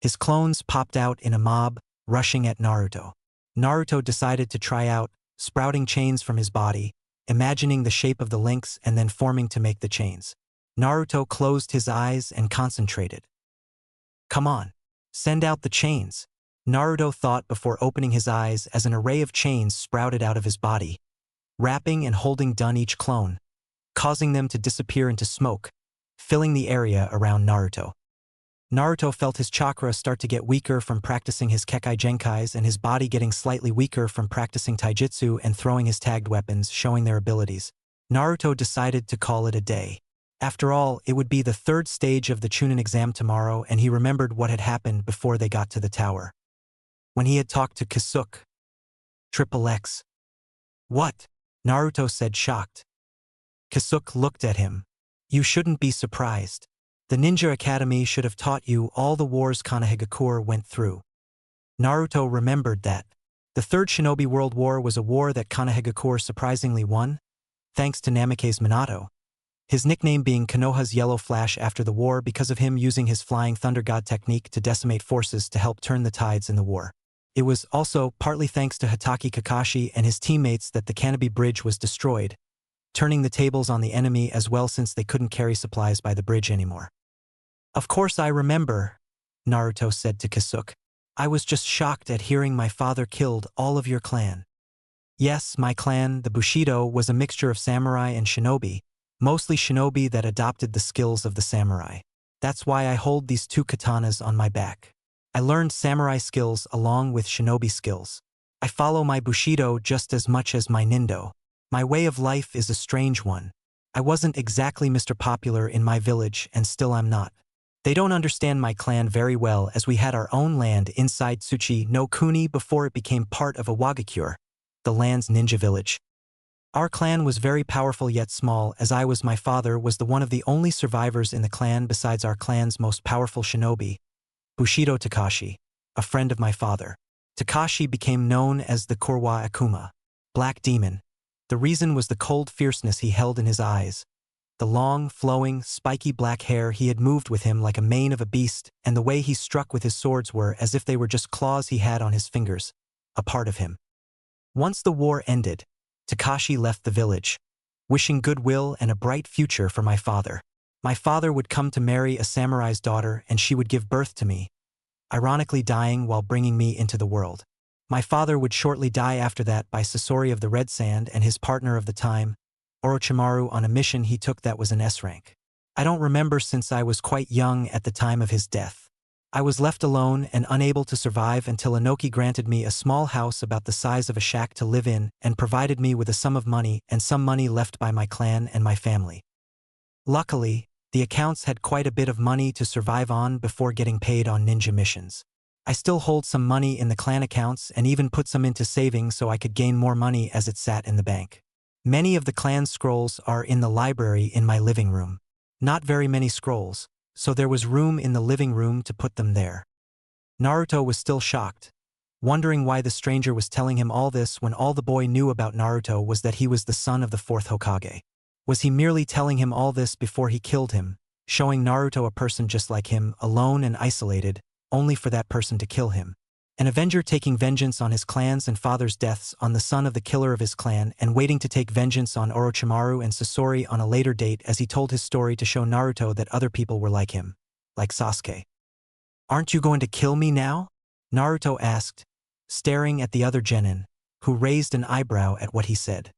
His clones popped out in a mob, rushing at Naruto. Naruto decided to try out, sprouting chains from his body, imagining the shape of the links and then forming to make the chains. Naruto closed his eyes and concentrated. Come on, send out the chains, Naruto thought before opening his eyes as an array of chains sprouted out of his body, wrapping and holding down each clone, causing them to disappear into smoke, filling the area around Naruto. Naruto felt his chakra start to get weaker from practicing his Kekai Genkais and his body getting slightly weaker from practicing taijutsu and throwing his tagged weapons, showing their abilities. Naruto decided to call it a day. After all, it would be the 3rd stage of the Chunin exam tomorrow, and he remembered what had happened before they got to the tower. When he had talked to Kisuke. Triple X. What? Naruto said, shocked. Kisuke looked at him. You shouldn't be surprised. The Ninja Academy should have taught you all the wars Konohagakure went through. Naruto remembered that. The 3rd Shinobi World War was a war that Konohagakure surprisingly won, thanks to Namikaze Minato, his nickname being Konoha's Yellow Flash after the war because of him using his Flying Thunder God technique to decimate forces to help turn the tides in the war. It was also partly thanks to Hatake Kakashi and his teammates that the Canopy Bridge was destroyed, turning the tables on the enemy as well since they couldn't carry supplies by the bridge anymore. Of course I remember, Naruto said to Kisuke. I was just shocked at hearing my father killed all of your clan. Yes, my clan, the Bushido, was a mixture of samurai and shinobi, mostly shinobi that adopted the skills of the samurai. That's why I hold these two katanas on my back. I learned samurai skills along with shinobi skills. I follow my Bushido just as much as my Nindo. My way of life is a strange one. I wasn't exactly Mr. Popular in my village and still I'm not. They don't understand my clan very well as we had our own land inside Tsuchi no Kuni before it became part of Awagakure, the land's ninja village. Our clan was very powerful yet small as my father was the one of the only survivors in the clan besides our clan's most powerful shinobi, Bushido Takashi, a friend of my father. Takashi became known as the Korwa Akuma, Black Demon. The reason was the cold fierceness he held in his eyes. The long, flowing, spiky black hair he had moved with him like a mane of a beast, and the way he struck with his swords were as if they were just claws he had on his fingers, a part of him. Once the war ended, Takashi left the village, wishing goodwill and a bright future for my father. My father would come to marry a samurai's daughter and she would give birth to me, ironically dying while bringing me into the world. My father would shortly die after that by Sasori of the Red Sand and his partner of the time, Orochimaru, on a mission he took that was an S rank. I don't remember since I was quite young at the time of his death. I was left alone and unable to survive until Inoki granted me a small house about the size of a shack to live in and provided me with a sum of money and some money left by my clan and my family. Luckily, the accounts had quite a bit of money to survive on before getting paid on ninja missions. I still hold some money in the clan accounts and even put some into savings so I could gain more money as it sat in the bank. Many of the clan's scrolls are in the library in my living room. Not very many scrolls, so there was room in the living room to put them there. Naruto was still shocked, wondering why the stranger was telling him all this when all the boy knew about Naruto was that he was the son of the fourth Hokage. Was he merely telling him all this before he killed him, showing Naruto a person just like him, alone and isolated, only for that person to kill him? An avenger taking vengeance on his clan's and father's deaths on the son of the killer of his clan and waiting to take vengeance on Orochimaru and Sasori on a later date as he told his story to show Naruto that other people were like him, like Sasuke. Aren't you going to kill me now? Naruto asked, staring at the other genin, who raised an eyebrow at what he said.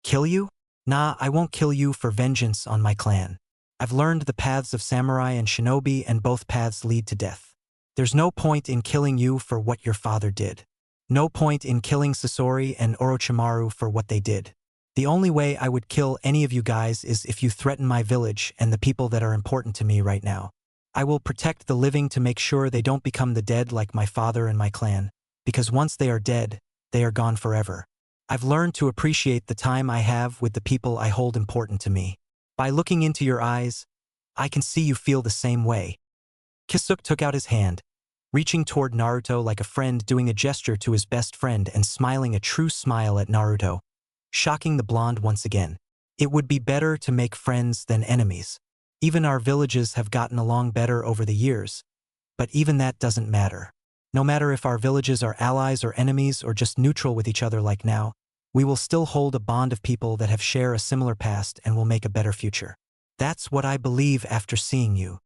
Kill you? Nah, I won't kill you for vengeance on my clan. I've learned the paths of samurai and shinobi and both paths lead to death. There's no point in killing you for what your father did. No point in killing Sasori and Orochimaru for what they did. The only way I would kill any of you guys is if you threaten my village and the people that are important to me right now. I will protect the living to make sure they don't become the dead like my father and my clan, because once they are dead, they are gone forever. I've learned to appreciate the time I have with the people I hold important to me. By looking into your eyes, I can see you feel the same way. Kisuke took out his hand, reaching toward Naruto like a friend doing a gesture to his best friend and smiling a true smile at Naruto, shocking the blonde once again. It would be better to make friends than enemies. Even our villages have gotten along better over the years, but even that doesn't matter. No matter if our villages are allies or enemies or just neutral with each other like now, we will still hold a bond of people that have share a similar past and will make a better future. That's what I believe after seeing you.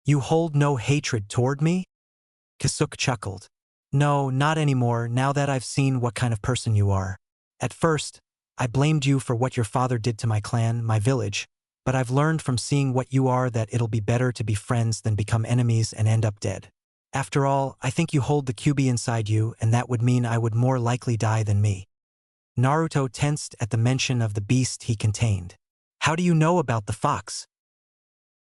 You hold no hatred toward me? Kisuke chuckled. No, not anymore now that I've seen what kind of person you are. At first, I blamed you for what your father did to my clan, my village, but I've learned from seeing what you are that it'll be better to be friends than become enemies and end up dead. After all, I think you hold the Kyuubi inside you and that would mean I would more likely die than me. Naruto tensed at the mention of the beast he contained. How do you know about the fox?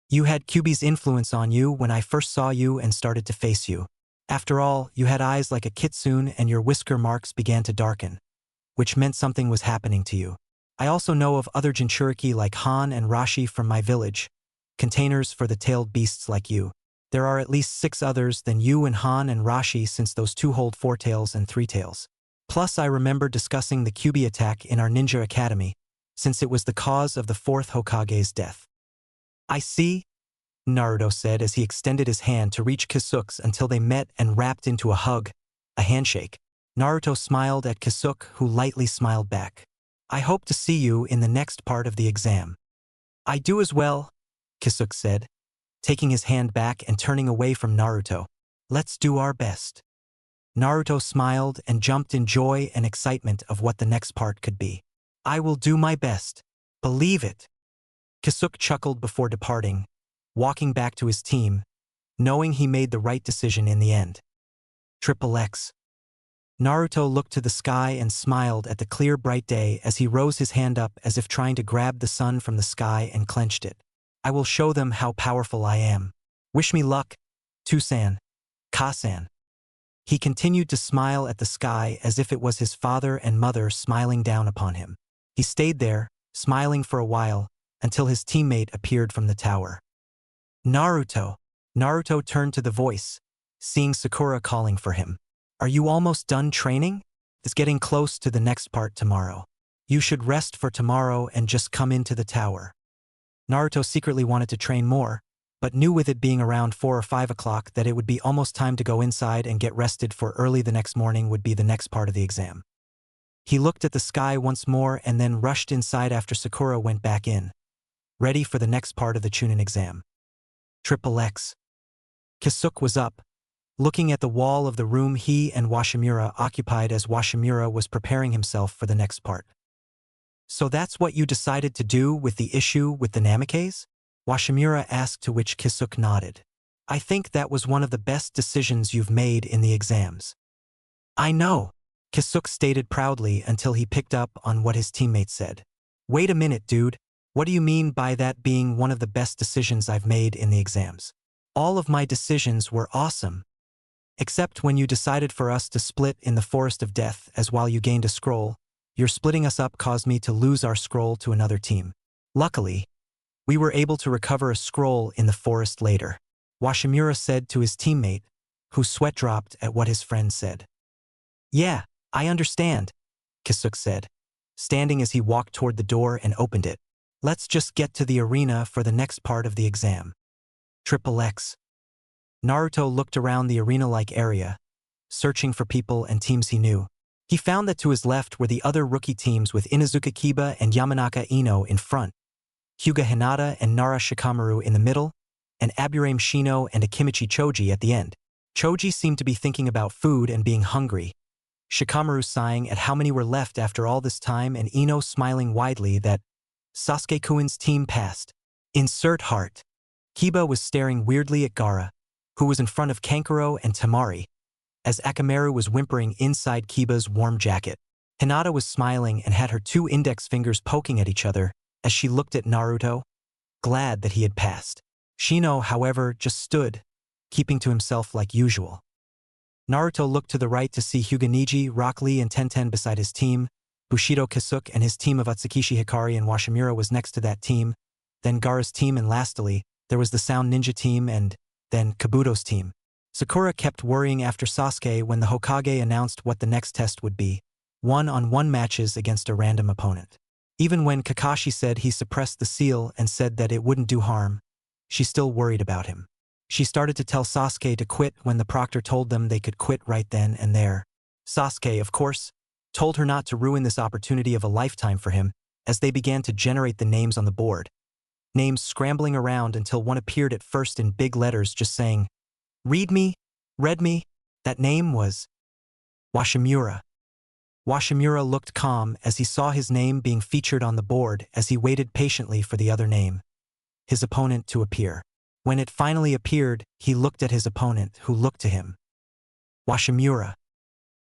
You had Kyuubi's influence on you when I first saw you and started to face you. After all, you had eyes like a kitsune and your whisker marks began to darken, which meant something was happening to you. I also know of other Jinchuriki like Han and Rashi from my village, containers for the tailed beasts like you. There are at least 6 others than you and Han and Rashi since those 2 hold 4 tails and 3 tails. Plus I remember discussing the Kyuubi attack in our ninja academy, since it was the cause of the 4th Hokage's death. I see, Naruto said as he extended his hand to reach Kisuke's until they met and wrapped into a hug, A handshake. Naruto smiled at Kisuke, who lightly smiled back. I hope to see you in the next part of the exam. I do as well, Kisuke said, taking his hand back and turning away from Naruto. Let's do our best. Naruto smiled and jumped in joy and excitement of what the next part could be. I will do my best. Believe it. Kisuke chuckled before departing, walking back to his team, knowing he made the right decision in the end. Triple X. Naruto looked to the sky and smiled at the clear bright day as he rose his hand up as if trying to grab the sun from the sky and clenched it. I will show them how powerful I am. Wish me luck, Tusan, Kasan. He continued to smile at the sky as if it was his father and mother smiling down upon him. He stayed there, smiling for a while, until his teammate appeared from the tower. Naruto. Naruto turned to the voice, seeing Sakura calling for him. Are you almost done training? It's getting close to the next part tomorrow. You should rest for tomorrow and just come into the tower. Naruto secretly wanted to train more, but knew with it being around 4 or 5 o'clock that it would be almost time to go inside and get rested, for early the next morning would be the next part of the exam. He looked at the sky once more and then rushed inside after Sakura went back in, ready for the next part of the Chunin exam. Triple X. Kisuke was up, looking at the wall of the room he and Washimura occupied as Washimura was preparing himself for the next part. So that's what you decided to do with the issue with the Namikes? Washimura asked, to which Kisuke nodded. I think that was one of the best decisions you've made in the exams. I know, Kisuke stated proudly until he picked up on what his teammate said. Wait a minute, dude. What do you mean by that being one of the best decisions I've made in the exams? All of my decisions were awesome. Except when you decided for us to split in the Forest of Death, as while you gained a scroll, your splitting us up caused me to lose our scroll to another team. Luckily, we were able to recover a scroll in the forest later, Washimura said to his teammate, whose sweat dropped at what his friend said. Yeah, I understand, Kisuke said, standing as he walked toward the door and opened it. Let's just get to the arena for the next part of the exam. Triple X. Naruto looked around the arena-like area, searching for people and teams he knew. He found that to his left were the other rookie teams with Inuzuka Kiba and Yamanaka Ino in front, Hyuga Hinata and Nara Shikamaru in the middle, and Aburame Shino and Akimichi Choji at the end. Choji seemed to be thinking about food and being hungry, Shikamaru sighing at how many were left after all this time, and Ino smiling widely that Sasuke-kun's team passed. Insert heart. Kiba was staring weirdly at Gaara, who was in front of Kankuro and Tamari, as Akamaru was whimpering inside Kiba's warm jacket. Hinata was smiling and had her 2 index fingers poking at each other as she looked at Naruto, glad that he had passed. Shino, however, just stood, keeping to himself like usual. Naruto looked to the right to see Hyuga Niji, Rock Lee, and Tenten beside his team. Bushido Kisuke and his team of Utsukishi Hikari and Washimura was next to that team, then Gaara's team, and lastly, there was the Sound Ninja team and then Kabuto's team. Sakura kept worrying after Sasuke when the Hokage announced what the next test would be, one-on-one matches against a random opponent. Even when Kakashi said he suppressed the seal and said that it wouldn't do harm, she still worried about him. She started to tell Sasuke to quit when the proctor told them they could quit right then and there. Sasuke, of course, told her not to ruin this opportunity of a lifetime for him as they began to generate the names on the board. Names scrambling around until one appeared at first in big letters just saying, "Read me, read me." That name was Washimura. Washimura looked calm as he saw his name being featured on the board as he waited patiently for the other name, his opponent, to appear. When it finally appeared, he looked at his opponent, who looked to him. Washimura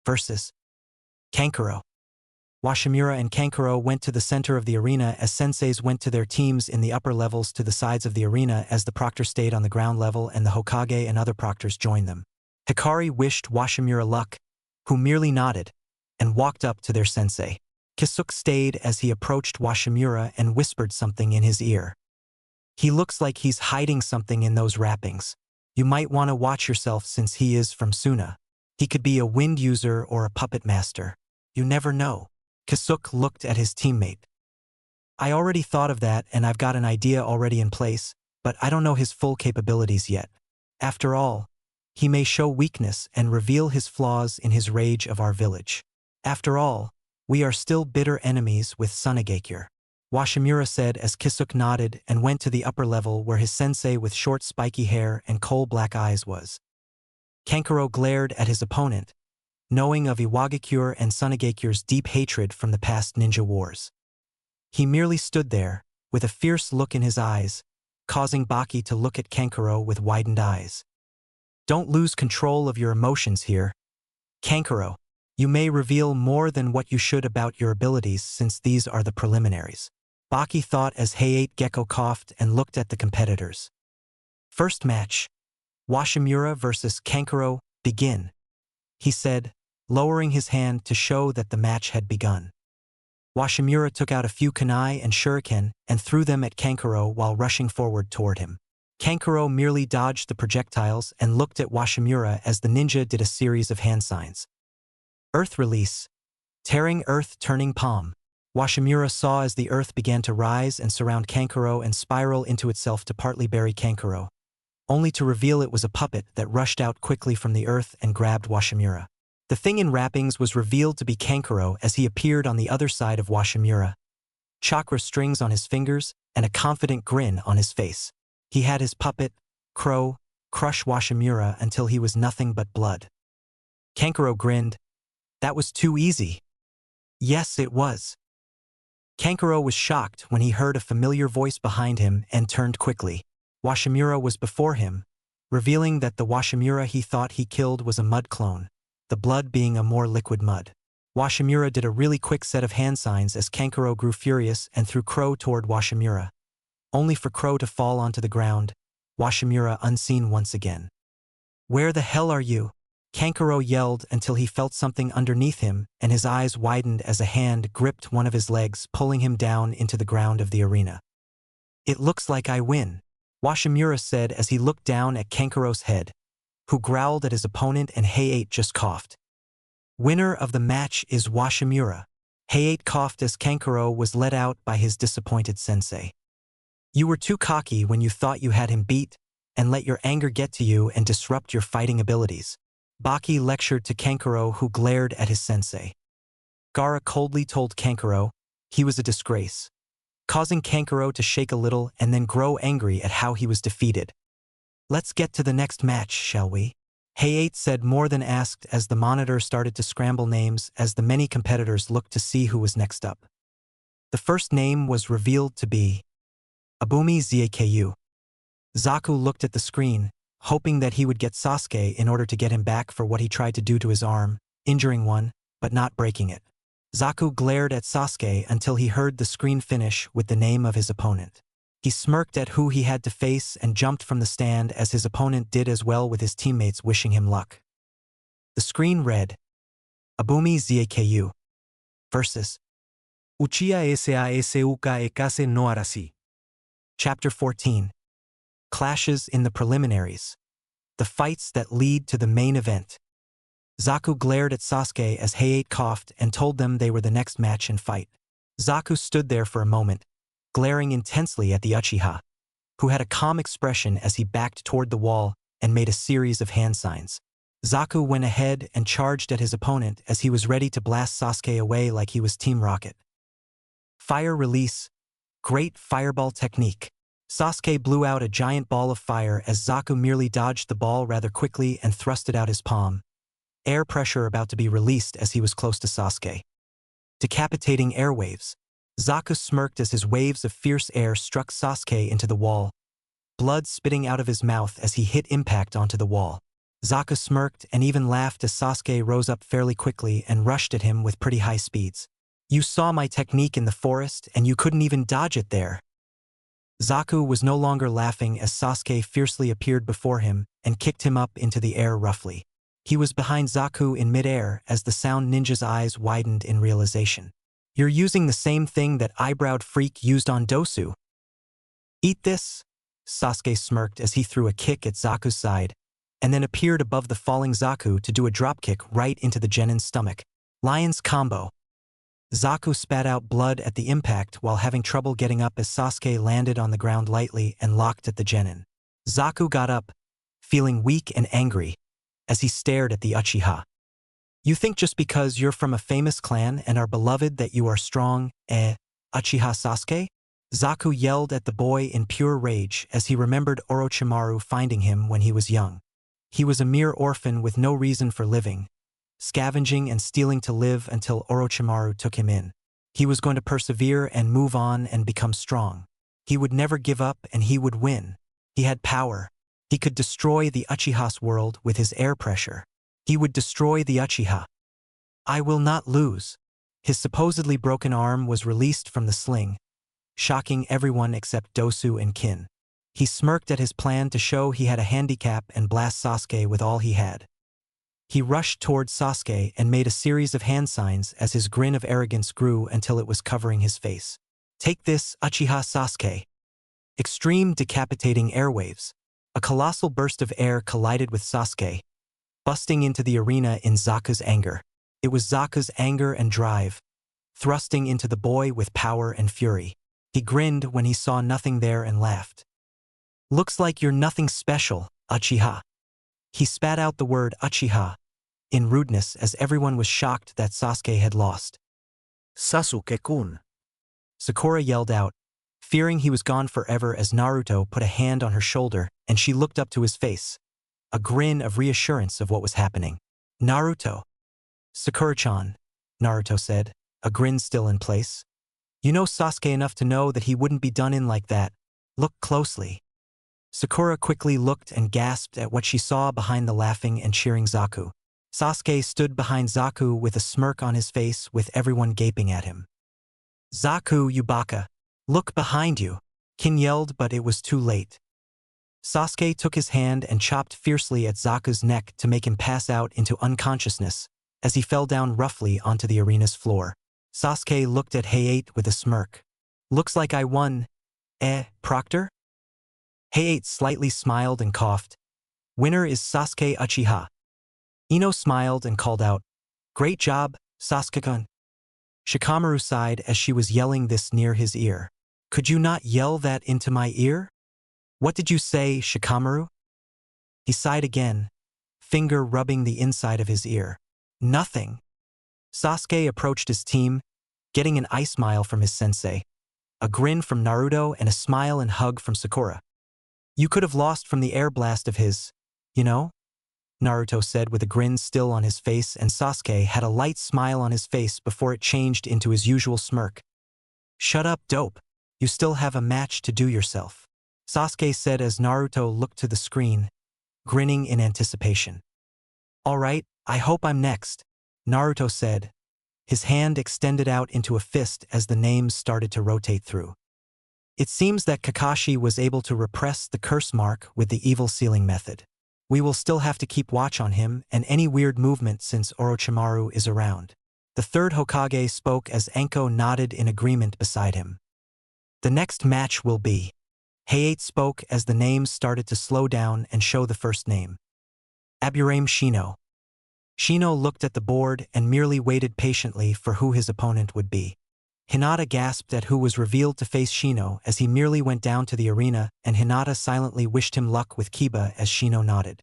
versus Kankuro. Washimura and Kankuro went to the center of the arena as senseis went to their teams in the upper levels to the sides of the arena as the proctor stayed on the ground level and the Hokage and other proctors joined them. Hikari wished Washimura luck, who merely nodded, and walked up to their sensei. Kisuke stayed as he approached Washimura and whispered something in his ear. He looks like he's hiding something in those wrappings. You might want to watch yourself since he is from Suna. He could be a wind user or a puppet master. You never know. Kisuke looked at his teammate. I already thought of that and I've got an idea already in place, but I don't know his full capabilities yet. After all, He may show weakness and reveal his flaws in his rage of our village. After all, we are still bitter enemies with Sunagakure. Washimura said as Kisuk nodded and went to the upper level where his sensei with short spiky hair and coal-black eyes was. Kankuro glared at his opponent, knowing of Iwagakure and Sunagakure's deep hatred from the past ninja wars. He merely stood there, with a fierce look in his eyes, causing Baki to look at Kankuro with widened eyes. Don't lose control of your emotions here. Kankuro, you may reveal more than what you should about your abilities since these are the preliminaries. Baki thought as Hayate Gecko coughed and looked at the competitors. First match. Washimura versus Kankuro, begin, he said, lowering his hand to show that the match had begun. Washimura took out a few kunai and shuriken and threw them at Kankuro while rushing forward toward him. Kankuro merely dodged the projectiles and looked at Washimura as the ninja did a series of hand signs. Earth release. Tearing earth turning palm. Washimura saw as the earth began to rise and surround Kankuro and spiral into itself to partly bury Kankuro, only to reveal it was a puppet that rushed out quickly from the earth and grabbed Washimura. The thing in wrappings was revealed to be Kankuro as he appeared on the other side of Washimura. Chakra strings on his fingers and a confident grin on his face. He had his puppet, Crow, crush Washimura until he was nothing but blood. Kankuro grinned. That was too easy. Yes, it was. Kankuro was shocked when he heard a familiar voice behind him and turned quickly. Washimura was before him, revealing that the Washimura he thought he killed was a mud clone, the blood being a more liquid mud. Washimura did a really quick set of hand signs as Kankuro grew furious and threw Crow toward Washimura, only for Crow to fall onto the ground, Washimura unseen once again. Where the hell are you? Kankuro yelled until he felt something underneath him and his eyes widened as a hand gripped one of his legs, pulling him down into the ground of the arena. It looks like I win, Washimura said as he looked down at Kankuro's head, who growled at his opponent and Hayate just coughed. Winner of the match is Washimura. Hayate coughed as Kankuro was let out by his disappointed sensei. You were too cocky when you thought you had him beat, and let your anger get to you and disrupt your fighting abilities. Baki lectured to Kankuro, who glared at his sensei. Gaara coldly told Kankuro he was a disgrace, causing Kankuro to shake a little and then grow angry at how he was defeated. Let's get to the next match, shall we? Hayate said more than asked as the monitor started to scramble names as the many competitors looked to see who was next up. The first name was revealed to be Abumi Zaku. Zaku looked at the screen, hoping that he would get Sasuke in order to get him back for what he tried to do to his arm, injuring one, but not breaking it. Zaku glared at Sasuke until he heard the screen finish with the name of his opponent. He smirked at who he had to face and jumped from the stand as his opponent did as well, with his teammates wishing him luck. The screen read, Abumi Zaku versus Uchiha Sasuke Ekase no Arashi. Chapter 14. Clashes in the preliminaries. The fights that lead to the main event. Zaku glared at Sasuke as Hayate coughed and told them they were the next match and fight. Zaku stood there for a moment, glaring intensely at the Uchiha, who had a calm expression as he backed toward the wall and made a series of hand signs. Zaku went ahead and charged at his opponent as he was ready to blast Sasuke away like he was Team Rocket. Fire release. Great fireball technique. Sasuke blew out a giant ball of fire as Zaku merely dodged the ball rather quickly and thrust it out his palm. Air pressure about to be released as he was close to Sasuke. Decapitating airwaves. Zaku smirked as his waves of fierce air struck Sasuke into the wall, blood spitting out of his mouth as he hit impact onto the wall. Zaku smirked and even laughed as Sasuke rose up fairly quickly and rushed at him with pretty high speeds. You saw my technique in the forest and you couldn't even dodge it there. Zaku was no longer laughing as Sasuke fiercely appeared before him and kicked him up into the air roughly. He was behind Zaku in midair as the sound ninja's eyes widened in realization. You're using the same thing that eyebrowed freak used on Dosu. Eat this? Sasuke smirked as he threw a kick at Zaku's side, and then appeared above the falling Zaku to do a dropkick right into the genin's stomach. Lion's combo. Zaku spat out blood at the impact while having trouble getting up as Sasuke landed on the ground lightly and locked at the genin. Zaku got up, feeling weak and angry. as he stared at the Uchiha. You think just because you're from a famous clan and are beloved that you are strong, Uchiha Sasuke? Zaku yelled at the boy in pure rage as he remembered Orochimaru finding him when he was young. He was a mere orphan with no reason for living, scavenging and stealing to live until Orochimaru took him in. He was going to persevere and move on and become strong. He would never give up and he would win. He had power. He could destroy the Uchiha's world with his air pressure. He would destroy the Uchiha. I will not lose. His supposedly broken arm was released from the sling, shocking everyone except Dosu and Kin. He smirked at his plan to show he had a handicap and blast Sasuke with all he had. He rushed towards Sasuke and made a series of hand signs as his grin of arrogance grew until it was covering his face. Take this, Uchiha Sasuke. Extreme decapitating airwaves. A colossal burst of air collided with Sasuke, busting into the arena in Zaku's anger. It was Zaku's anger and drive, thrusting into the boy with power and fury. He grinned when he saw nothing there and laughed. Looks like you're nothing special, Uchiha. He spat out the word Uchiha in rudeness as everyone was shocked that Sasuke had lost. Sasuke-kun. Sakura yelled out, fearing he was gone forever as Naruto put a hand on her shoulder and she looked up to his face, a grin of reassurance of what was happening. Naruto. Sakura-chan, Naruto said, a grin still in place. You know Sasuke enough to know that he wouldn't be done in like that. Look closely. Sakura quickly looked and gasped at what she saw behind the laughing and cheering Zaku. Sasuke stood behind Zaku with a smirk on his face with everyone gaping at him. Zaku, you baka. Look behind you. Kin yelled, but it was too late. Sasuke took his hand and chopped fiercely at Zaku's neck to make him pass out into unconsciousness as he fell down roughly onto the arena's floor. Sasuke looked at Hayate with a smirk. Looks like I won. Proctor? Hayate slightly smiled and coughed. Winner is Sasuke Uchiha. Ino smiled and called out, Great job, Sasuke-kun. Shikamaru sighed as she was yelling this near his ear. Could you not yell that into my ear? What did you say, Shikamaru? He sighed again, finger rubbing the inside of his ear. Nothing. Sasuke approached his team, getting an ice smile from his sensei, a grin from Naruto and a smile and hug from Sakura. You could have lost from the air blast of his, you know? Naruto said with a grin still on his face, and Sasuke had a light smile on his face before it changed into his usual smirk. Shut up, dope. You still have a match to do yourself, Sasuke said as Naruto looked to the screen, grinning in anticipation. All right, I hope I'm next, Naruto said, his hand extended out into a fist as the names started to rotate through. It seems that Kakashi was able to repress the curse mark with the evil sealing method. We will still have to keep watch on him and any weird movement since Orochimaru is around. The third Hokage spoke as Anko nodded in agreement beside him. The next match will be. Hayate spoke as the names started to slow down and show the first name. Aburame Shino. Shino looked at the board and merely waited patiently for who his opponent would be. Hinata gasped at who was revealed to face Shino as he merely went down to the arena, and Hinata silently wished him luck with Kiba as Shino nodded.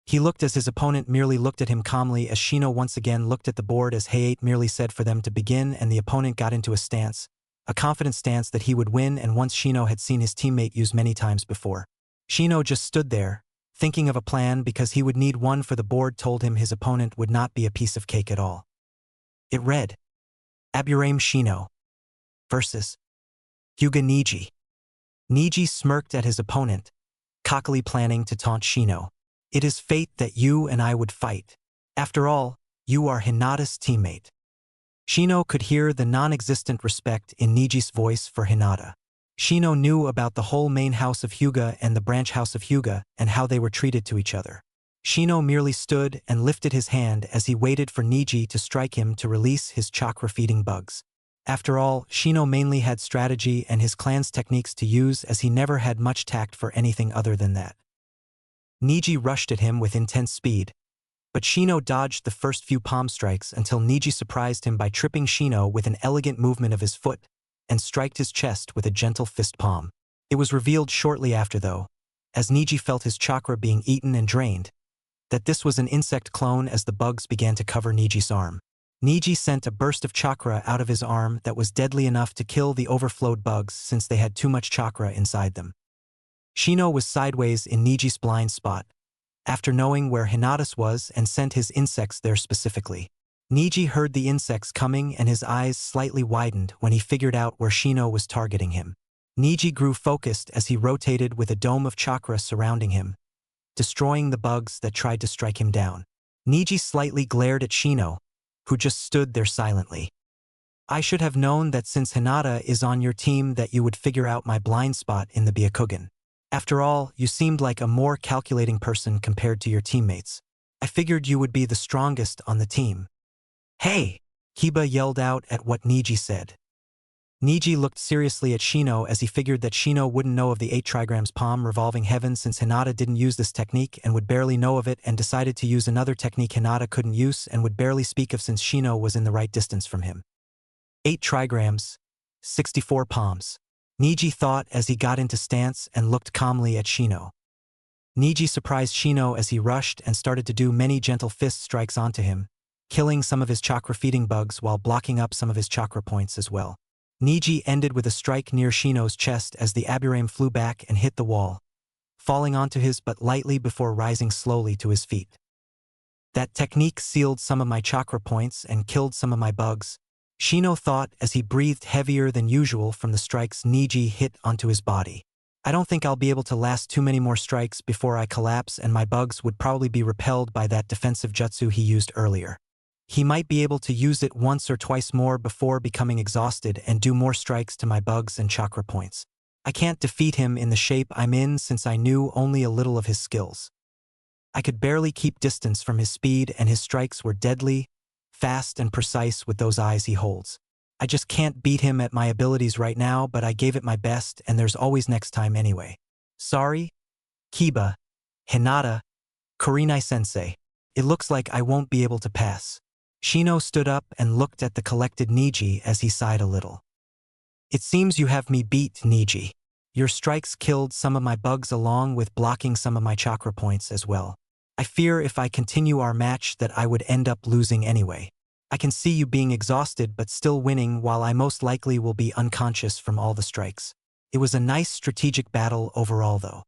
He looked as his opponent merely looked at him calmly as Shino once again looked at the board as Hayate merely said for them to begin, and the opponent got into a stance, a confident stance that he would win, and once Shino had seen his teammate use many times before. Shino just stood there, thinking of a plan because he would need one, for the board told him his opponent would not be a piece of cake at all. It read, Aburame Shino versus Hyuga Neji. Neji smirked at his opponent, cockily planning to taunt Shino. It is fate that you and I would fight. After all, you are Hinata's teammate. Shino could hear the non-existent respect in Neji's voice for Hinata. Shino knew about the whole main house of Hyuga and the branch house of Hyuga and how they were treated to each other. Shino merely stood and lifted his hand as he waited for Neji to strike him to release his chakra-feeding bugs. After all, Shino mainly had strategy and his clan's techniques to use, as he never had much tact for anything other than that. Neji rushed at him with intense speed, but Shino dodged the first few palm strikes until Neji surprised him by tripping Shino with an elegant movement of his foot and striked his chest with a gentle fist palm. It was revealed shortly after, though, as Neji felt his chakra being eaten and drained, that this was an insect clone as the bugs began to cover Niji's arm. Niji sent a burst of chakra out of his arm that was deadly enough to kill the overflowed bugs since they had too much chakra inside them. Shino was sideways in Niji's blind spot, after knowing where Hinata's was and sent his insects there specifically. Niji heard the insects coming and his eyes slightly widened when he figured out where Shino was targeting him. Niji grew focused as he rotated with a dome of chakra surrounding him, destroying the bugs that tried to strike him down. Niji slightly glared at Shino, who just stood there silently. I should have known that since Hinata is on your team that you would figure out my blind spot in the Byakugan. After all, you seemed like a more calculating person compared to your teammates. I figured you would be the strongest on the team. Hey! Kiba yelled out at what Niji said. Niji looked seriously at Shino as he figured that Shino wouldn't know of the 8 trigrams palm revolving heaven since Hinata didn't use this technique and would barely know of it, and decided to use another technique Hinata couldn't use and would barely speak of since Shino was in the right distance from him. 8 trigrams, 64 palms. Niji thought as he got into stance and looked calmly at Shino. Niji surprised Shino as he rushed and started to do many gentle fist strikes onto him, killing some of his chakra-feeding bugs while blocking up some of his chakra points as well. Niji ended with a strike near Shino's chest as the Aburame flew back and hit the wall, falling onto his butt lightly before rising slowly to his feet. That technique sealed some of my chakra points and killed some of my bugs, Shino thought as he breathed heavier than usual from the strikes Niji hit onto his body. I don't think I'll be able to last too many more strikes before I collapse, and my bugs would probably be repelled by that defensive jutsu he used earlier. He might be able to use it once or twice more before becoming exhausted and do more strikes to my bugs and chakra points. I can't defeat him in the shape I'm in since I knew only a little of his skills. I could barely keep distance from his speed, and his strikes were deadly, fast and precise with those eyes he holds. I just can't beat him at my abilities right now, but I gave it my best and there's always next time anyway. Sorry, Kiba, Hinata, Kurenai-sensei. It looks like I won't be able to pass. Shino stood up and looked at the collected Niji as he sighed a little. It seems you have me beat, Niji. Your strikes killed some of my bugs along with blocking some of my chakra points as well. I fear if I continue our match that I would end up losing anyway. I can see you being exhausted but still winning, while I most likely will be unconscious from all the strikes. It was a nice strategic battle overall though.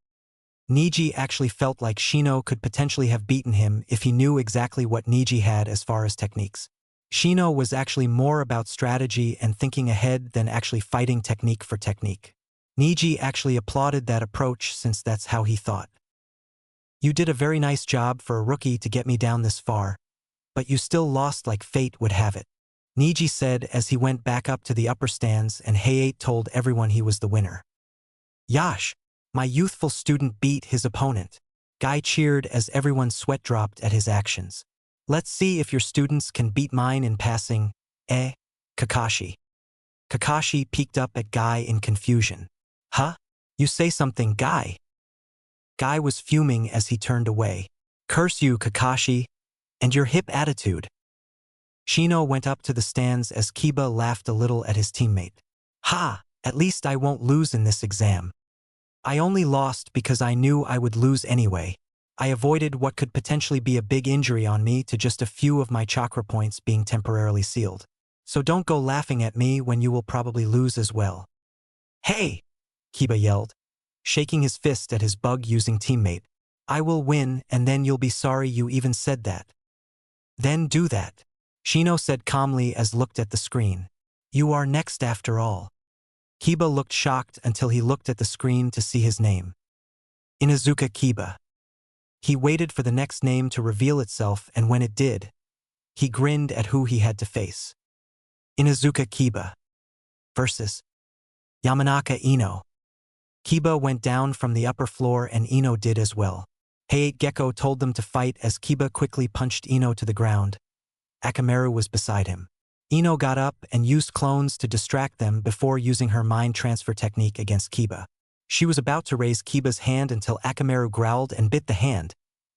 Niji actually felt like Shino could potentially have beaten him if he knew exactly what Niji had as far as techniques. Shino was actually more about strategy and thinking ahead than actually fighting technique for technique. Niji actually applauded that approach since that's how he thought. You did a very nice job for a rookie to get me down this far, but you still lost like fate would have it, Niji said as he went back up to the upper stands and Hayate told everyone he was the winner. Yash! My youthful student beat his opponent. Guy cheered as everyone's sweat dropped at his actions. Let's see if your students can beat mine in passing. Kakashi. Kakashi peeked up at Guy in confusion. Huh? You say something, Guy? Guy was fuming as he turned away. Curse you, Kakashi, and your hip attitude. Shino went up to the stands as Kiba laughed a little at his teammate. Ha! At least I won't lose in this exam. I only lost because I knew I would lose anyway. I avoided what could potentially be a big injury on me to just a few of my chakra points being temporarily sealed. So don't go laughing at me when you will probably lose as well. Hey! Kiba yelled, shaking his fist at his bug-using teammate. I will win and then you'll be sorry you even said that. Then do that. Shino said calmly as looked at the screen. You are next after all. Kiba looked shocked until he looked at the screen to see his name. Inuzuka Kiba. He waited for the next name to reveal itself, and when it did, he grinned at who he had to face. Inuzuka Kiba versus Yamanaka Ino. Kiba went down from the upper floor and Ino did as well. Hayate Gecko told them to fight as Kiba quickly punched Ino to the ground. Akamaru was beside him. Ino got up and used clones to distract them before using her mind transfer technique against Kiba. She was about to raise Kiba's hand until Akamaru growled and bit the hand,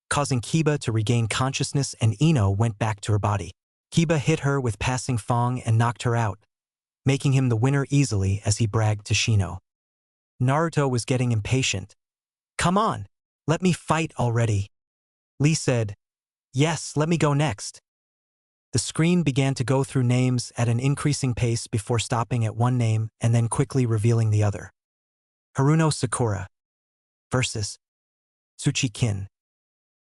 causing Kiba to regain consciousness, and Ino went back to her body. Kiba hit her with passing Fong and knocked her out, making him the winner easily as he bragged to Shino. Naruto was getting impatient. Come on, let me fight already. Lee said, "Yes, let me go next." The screen began to go through names at an increasing pace before stopping at one name and then quickly revealing the other. Haruno Sakura versus Tsuchi Kin.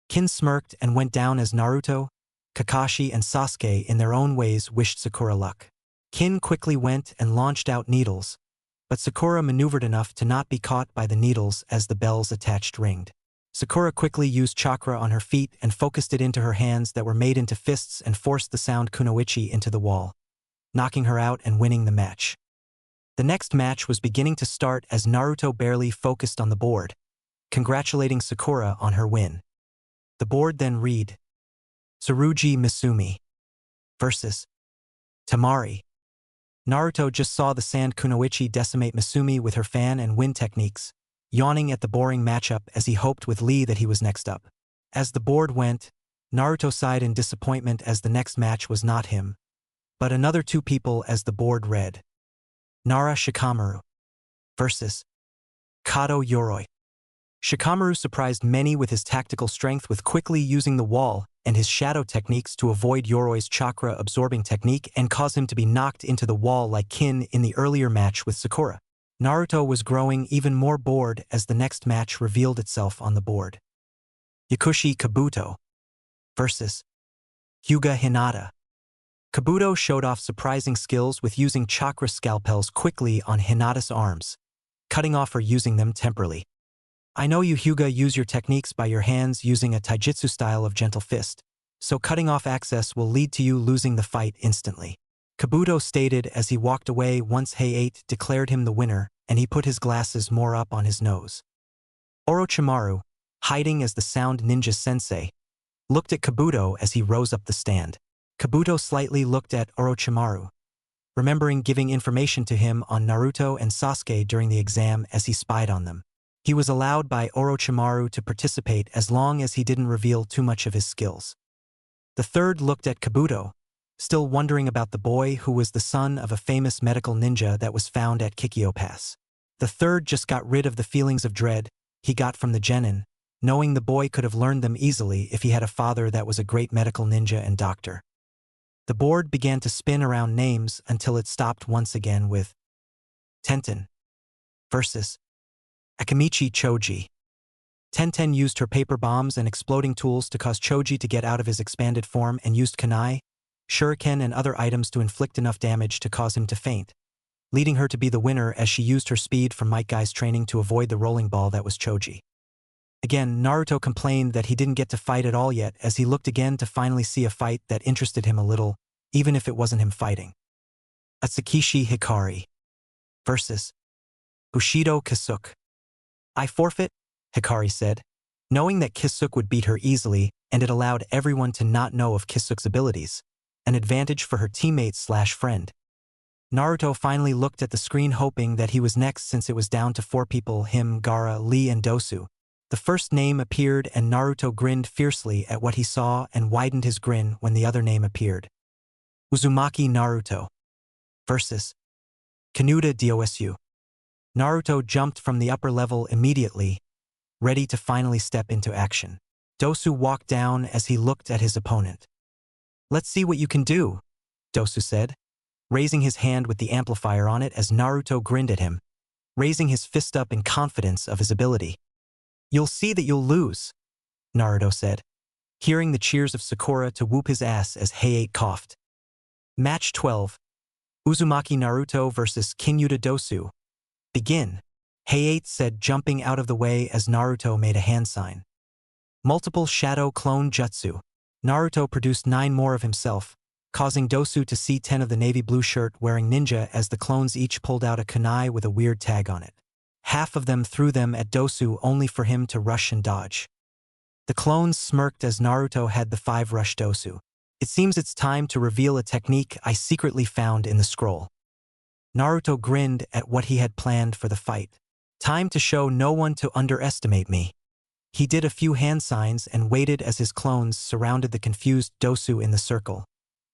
Kin smirked and went down as Naruto, Kakashi, and Sasuke in their own ways wished Sakura luck. Kin quickly went and launched out needles, but Sakura maneuvered enough to not be caught by the needles as the bells attached ringed. Sakura quickly used chakra on her feet and focused it into her hands that were made into fists and forced the sound kunoichi into the wall, knocking her out and winning the match. The next match was beginning to start as Naruto barely focused on the board, congratulating Sakura on her win. The board then read, Tsurugi Misumi versus Tamari. Naruto just saw the sand kunoichi decimate Misumi with her fan and wind techniques, yawning at the boring matchup as he hoped with Lee that he was next up. As the board went, Naruto sighed in disappointment as the next match was not him, but another two people as the board read. Nara Shikamaru versus Kato Yoroi. Shikamaru surprised many with his tactical strength with quickly using the wall and his shadow techniques to avoid Yoroi's chakra-absorbing technique and cause him to be knocked into the wall like Kin in the earlier match with Sakura. Naruto was growing even more bored as the next match revealed itself on the board. Yakushi Kabuto versus Hyuga Hinata. Kabuto showed off surprising skills with using chakra scalpels quickly on Hinata's arms, cutting off or using them temporarily. I know you Hyuga use your techniques by your hands using a taijutsu style of gentle fist, so cutting off access will lead to you losing the fight instantly. Kabuto stated as he walked away once Hayate declared him the winner and he put his glasses more up on his nose. Orochimaru, hiding as the sound ninja sensei, looked at Kabuto as he rose up the stand. Kabuto slightly looked at Orochimaru, remembering giving information to him on Naruto and Sasuke during the exam as he spied on them. He was allowed by Orochimaru to participate as long as he didn't reveal too much of his skills. The third looked at Kabuto, still wondering about the boy who was the son of a famous medical ninja that was found at Kikyo Pass. The third just got rid of the feelings of dread he got from the genin, knowing the boy could have learned them easily if he had a father that was a great medical ninja and doctor. The board began to spin around names until it stopped once again with Tenten versus Akamichi Choji. Tenten used her paper bombs and exploding tools to cause Choji to get out of his expanded form and used kunai, shuriken and other items to inflict enough damage to cause him to faint, leading her to be the winner as she used her speed from Might Guy's training to avoid the rolling ball that was Choji. Again, Naruto complained that he didn't get to fight at all yet as he looked again to finally see a fight that interested him a little, even if it wasn't him fighting. Atsukishi Hikari versus Bushido Kisuke. I forfeit, Hikari said, knowing that Kisuke would beat her easily and it allowed everyone to not know of Kisuke's abilities, an advantage for her teammate/friend. Naruto finally looked at the screen hoping that he was next since it was down to 4 people, him, Gaara, Lee, and Dosu. The first name appeared and Naruto grinned fiercely at what he saw and widened his grin when the other name appeared. Uzumaki Naruto versus Kanuta Dosu. Naruto jumped from the upper level immediately, ready to finally step into action. Dosu walked down as he looked at his opponent. Let's see what you can do, Dosu said, raising his hand with the amplifier on it as Naruto grinned at him, raising his fist up in confidence of his ability. You'll see that you'll lose, Naruto said, hearing the cheers of Sakura to whoop his ass as Hayate coughed. Match 12. Uzumaki Naruto versus Kinyuta Dosu. Begin, Hayate said, jumping out of the way as Naruto made a hand sign. Multiple shadow clone jutsu. Naruto produced 9 more of himself, causing Dosu to see 10 of the navy blue shirt wearing ninja as the clones each pulled out a kunai with a weird tag on it. Half of them threw them at Dosu only for him to rush and dodge. The clones smirked as Naruto had the 5 rush Dosu. It seems it's time to reveal a technique I secretly found in the scroll. Naruto grinned at what he had planned for the fight. Time to show no one to underestimate me. He did a few hand signs and waited as his clones surrounded the confused Dosu in the circle,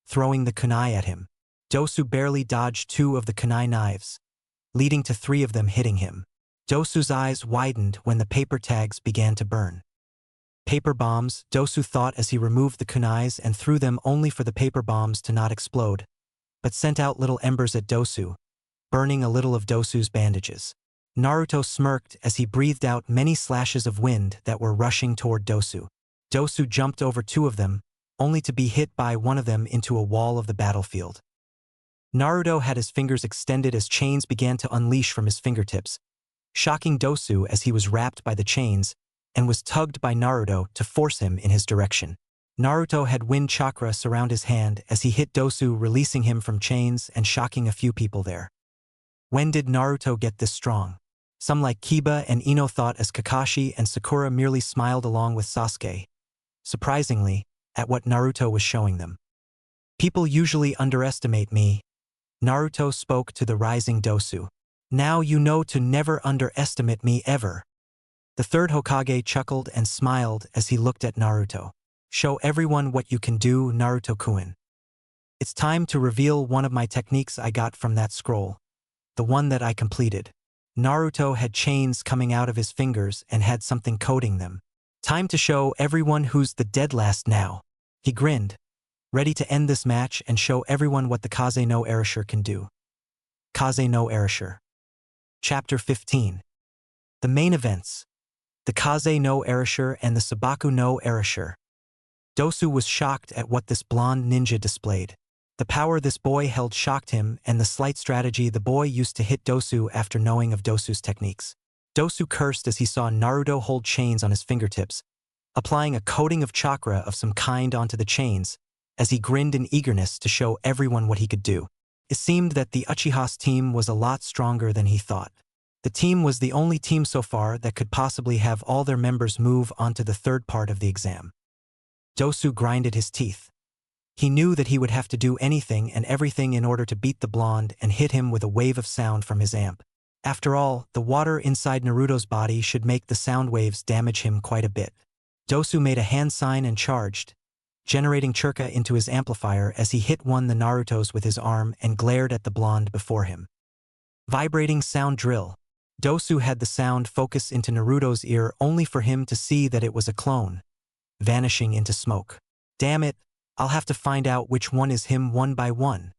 throwing the kunai at him. Dosu barely dodged 2 of the kunai knives, leading to 3 of them hitting him. Dosu's eyes widened when the paper tags began to burn. Paper bombs, Dosu thought as he removed the kunais and threw them only for the paper bombs to not explode, but sent out little embers at Dosu, burning a little of Dosu's bandages. Naruto smirked as he breathed out many slashes of wind that were rushing toward Dosu. Dosu jumped over two of them, only to be hit by one of them into a wall of the battlefield. Naruto had his fingers extended as chains began to unleash from his fingertips, shocking Dosu as he was wrapped by the chains and was tugged by Naruto to force him in his direction. Naruto had wind chakra surround his hand as he hit Dosu, releasing him from chains and shocking a few people there. When did Naruto get this strong? Some like Kiba and Ino thought as Kakashi and Sakura merely smiled along with Sasuke, surprisingly, at what Naruto was showing them. People usually underestimate me. Naruto spoke to the rising Dosu. Now you know to never underestimate me ever. The third Hokage chuckled and smiled as he looked at Naruto. Show everyone what you can do, Naruto-kun. It's time to reveal one of my techniques I got from that scroll. The one that I completed. Naruto had chains coming out of his fingers and had something coating them. Time to show everyone who's the dead last now. He grinned, ready to end this match and show everyone what the Kaze no Erasure can do. Kaze no Erasure. Chapter 15. The main events. The Kaze no Erasure and the Sabaku no Erasure. Dosu was shocked at what this blonde ninja displayed. The power this boy held shocked him and the slight strategy the boy used to hit Dosu after knowing of Dosu's techniques. Dosu cursed as he saw Naruto hold chains on his fingertips, applying a coating of chakra of some kind onto the chains, as he grinned in eagerness to show everyone what he could do. It seemed that the Uchiha's team was a lot stronger than he thought. The team was the only team so far that could possibly have all their members move onto the third part of the exam. Dosu grinded his teeth. He knew that he would have to do anything and everything in order to beat the blonde and hit him with a wave of sound from his amp. After all, the water inside Naruto's body should make the sound waves damage him quite a bit. Dosu made a hand sign and charged, generating churka into his amplifier as he hit one the Naruto's with his arm and glared at the blonde before him. Vibrating sound drill. Dosu had the sound focus into Naruto's ear only for him to see that it was a clone, vanishing into smoke. Damn it, I'll have to find out which one is him one by one.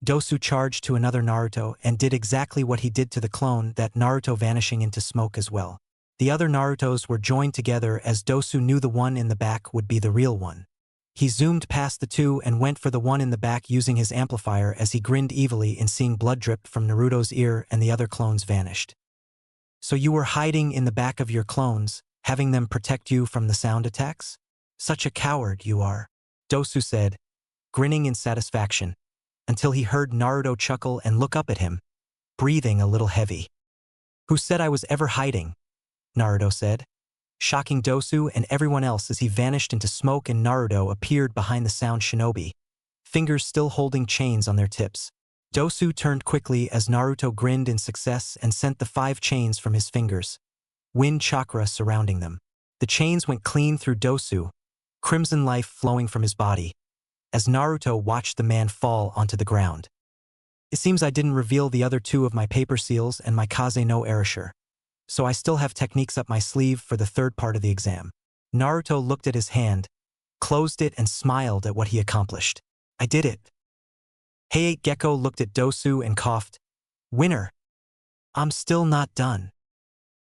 Dosu charged to another Naruto and did exactly what he did to the clone, that Naruto vanishing into smoke as well. The other Narutos were joined together as Dosu knew the one in the back would be the real one. He zoomed past the two and went for the one in the back using his amplifier as he grinned evilly in seeing blood drip from Naruto's ear and the other clones vanished. So you were hiding in the back of your clones, having them protect you from the sound attacks? Such a coward you are, Dosu said, grinning in satisfaction, until he heard Naruto chuckle and look up at him, breathing a little heavy. Who said I was ever hiding? Naruto said, shocking Dosu and everyone else as he vanished into smoke and Naruto appeared behind the sound shinobi, fingers still holding chains on their tips. Dosu turned quickly as Naruto grinned in success and sent the 5 chains from his fingers, wind chakra surrounding them. The chains went clean through Dosu, crimson life flowing from his body, as Naruto watched the man fall onto the ground. It seems I didn't reveal the other 2 of my paper seals and my Kaze no Erasure, so I still have techniques up my sleeve for the third part of the exam. Naruto looked at his hand, closed it and smiled at what he accomplished. I did it. Height Gecko looked at Dosu and coughed. Winner. I'm still not done.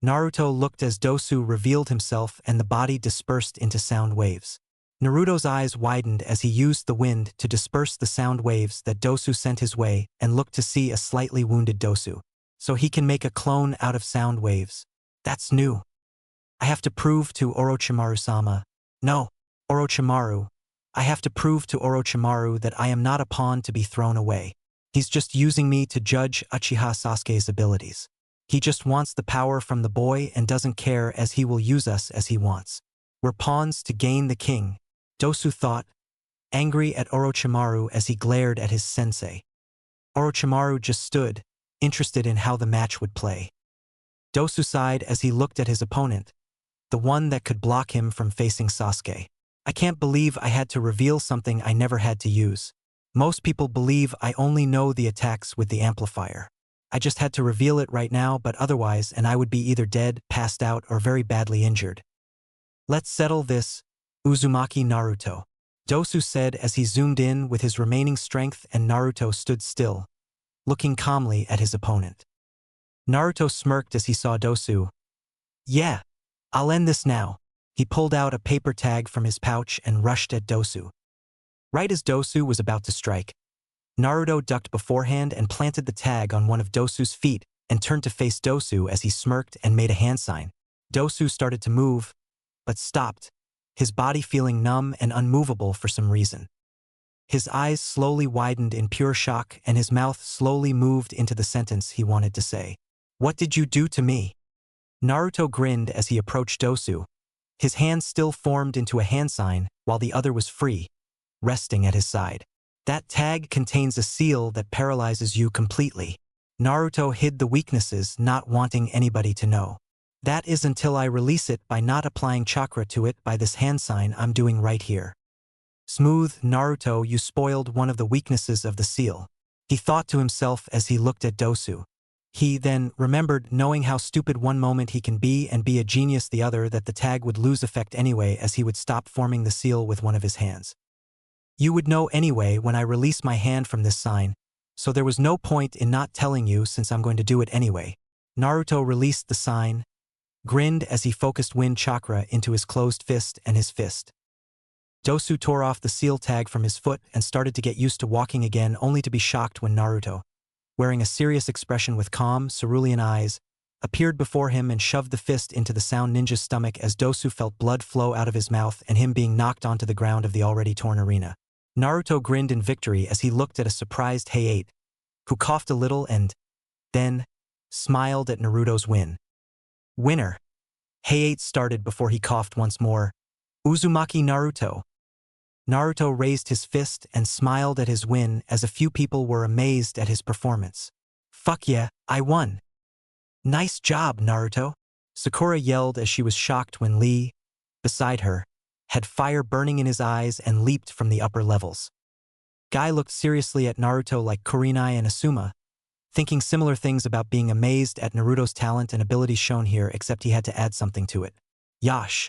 Naruto looked as Dosu revealed himself and the body dispersed into sound waves. Naruto's eyes widened as he used the wind to disperse the sound waves that Dosu sent his way and looked to see a slightly wounded Dosu. So he can make a clone out of sound waves. That's new. I have to prove to Orochimaru-sama. No, Orochimaru. I have to prove to Orochimaru that I am not a pawn to be thrown away. He's just using me to judge Uchiha Sasuke's abilities. He just wants the power from the boy and doesn't care as he will use us as he wants. We're pawns to gain the king, Dosu thought, angry at Orochimaru as he glared at his sensei. Orochimaru just stood, interested in how the match would play. Dosu sighed as he looked at his opponent, the one that could block him from facing Sasuke. I can't believe I had to reveal something I never had to use. Most people believe I only know the attacks with the amplifier. I just had to reveal it right now, but otherwise, and I would be either dead, passed out, or very badly injured. Let's settle this, Uzumaki Naruto. Dosu said as he zoomed in with his remaining strength, and Naruto stood still, looking calmly at his opponent. Naruto smirked as he saw Dosu. Yeah, I'll end this now. He pulled out a paper tag from his pouch and rushed at Dosu. Right as Dosu was about to strike, Naruto ducked beforehand and planted the tag on one of Dosu's feet and turned to face Dosu as he smirked and made a hand sign. Dosu started to move, but stopped, his body feeling numb and unmovable for some reason. His eyes slowly widened in pure shock and his mouth slowly moved into the sentence he wanted to say. What did you do to me? Naruto grinned as he approached Dosu. His hand still formed into a hand sign while the other was free, resting at his side. That tag contains a seal that paralyzes you completely. Naruto hid the weaknesses, not wanting anybody to know. That is until I release it by not applying chakra to it by this hand sign I'm doing right here. Smooth, Naruto, you spoiled one of the weaknesses of the seal. He thought to himself as he looked at Dosu. He then remembered, knowing how stupid one moment he can be and be a genius the other, that the tag would lose effect anyway as he would stop forming the seal with one of his hands. You would know anyway when I release my hand from this sign, so there was no point in not telling you since I'm going to do it anyway. Naruto released the sign, grinned as he focused wind chakra into his closed fist and his fist. Dosu tore off the seal tag from his foot and started to get used to walking again, only to be shocked when Naruto, wearing a serious expression with calm, cerulean eyes, appeared before him and shoved the fist into the Sound Ninja's stomach as Dosu felt blood flow out of his mouth and him being knocked onto the ground of the already torn arena. Naruto grinned in victory as he looked at a surprised Hayate, who coughed a little and then smiled at Naruto's win. Winner. Hayate started before he coughed once more. Uzumaki Naruto. Naruto raised his fist and smiled at his win as a few people were amazed at his performance. Fuck yeah, I won. Nice job, Naruto. Sakura yelled as she was shocked when Lee, beside her, had fire burning in his eyes and leaped from the upper levels. Guy looked seriously at Naruto like Kurenai and Asuma, thinking similar things about being amazed at Naruto's talent and abilities shown here, except he had to add something to it. Yash.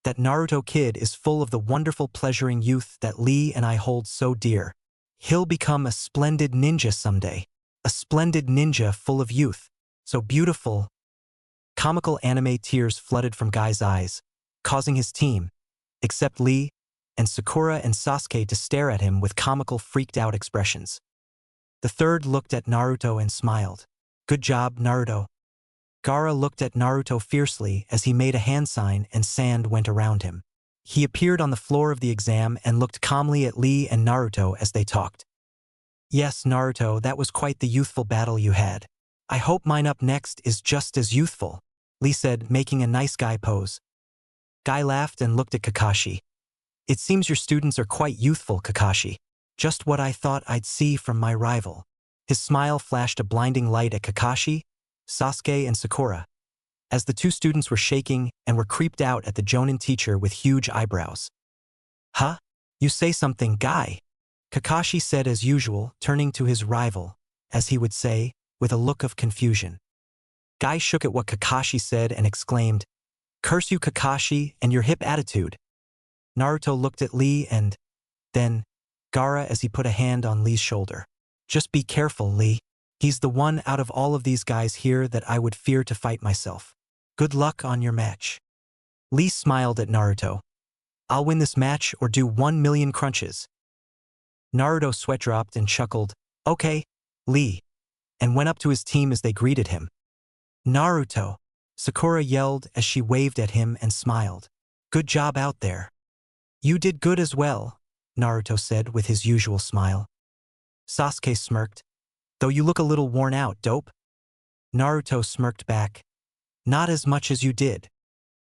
That Naruto kid is full of the wonderful pleasuring youth that Lee and I hold so dear. He'll become a splendid ninja someday. A splendid ninja full of youth. So beautiful. Comical anime tears flooded from Guy's eyes, causing his team, except Lee, and Sakura and Sasuke, to stare at him with comical freaked-out expressions. The third looked at Naruto and smiled. Good job, Naruto. Gaara looked at Naruto fiercely as he made a hand sign and sand went around him. He appeared on the floor of the exam and looked calmly at Lee and Naruto as they talked. Yes, Naruto, that was quite the youthful battle you had. I hope mine up next is just as youthful, Lee said, making a nice guy pose. Guy laughed and looked at Kakashi. It seems your students are quite youthful, Kakashi. Just what I thought I'd see from my rival. His smile flashed a blinding light at Kakashi, Sasuke, and Sakura, as the two students were shaking and were creeped out at the Jonin teacher with huge eyebrows. Huh? You say something, Guy? Kakashi said as usual, turning to his rival, as he would say, with a look of confusion. Guy shook at what Kakashi said and exclaimed, Curse you, Kakashi, and your hip attitude. Naruto looked at Lee and then Gaara as he put a hand on Lee's shoulder. Just be careful, Lee. He's the one out of all of these guys here that I would fear to fight myself. Good luck on your match. Lee smiled at Naruto. I'll win this match or do 1,000,000 crunches. Naruto sweat dropped and chuckled, Okay, Lee, and went up to his team as they greeted him. Naruto, Sakura yelled as she waved at him and smiled. Good job out there. You did good as well, Naruto said with his usual smile. Sasuke smirked. Though you look a little worn out, dope. Naruto smirked back. Not as much as you did.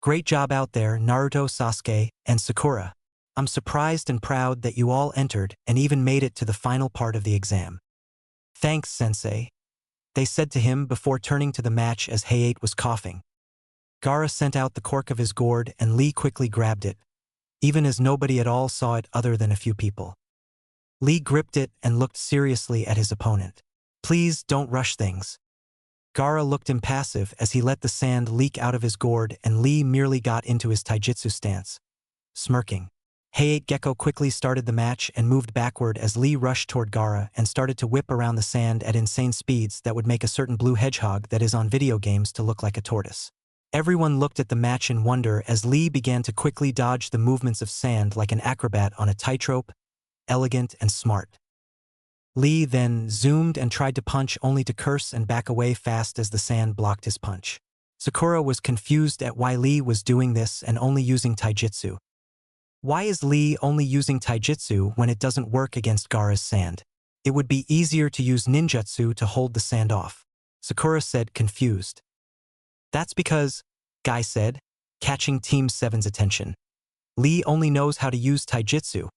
Great job out there, Naruto, Sasuke, and Sakura. I'm surprised and proud that you all entered and even made it to the final part of the exam. Thanks, Sensei, they said to him before turning to the match as Hayate was coughing. Gaara sent out the cork of his gourd and Lee quickly grabbed it, even as nobody at all saw it other than a few people. Lee gripped it and looked seriously at his opponent. Please don't rush things. Gaara looked impassive as he let the sand leak out of his gourd and Lee merely got into his taijutsu stance. Smirking. Hayate Gecko quickly started the match and moved backward as Lee rushed toward Gaara and started to whip around the sand at insane speeds that would make a certain blue hedgehog that is on video games to look like a tortoise. Everyone looked at the match in wonder as Lee began to quickly dodge the movements of sand like an acrobat on a tightrope, elegant and smart. Lee then zoomed and tried to punch only to curse and back away fast as the sand blocked his punch. Sakura was confused at why Lee was doing this and only using taijutsu. Why is Lee only using taijutsu when it doesn't work against Gaara's sand? It would be easier to use ninjutsu to hold the sand off. Sakura said, confused. That's because, Guy said, catching Team 7's attention. Lee only knows how to use taijutsu.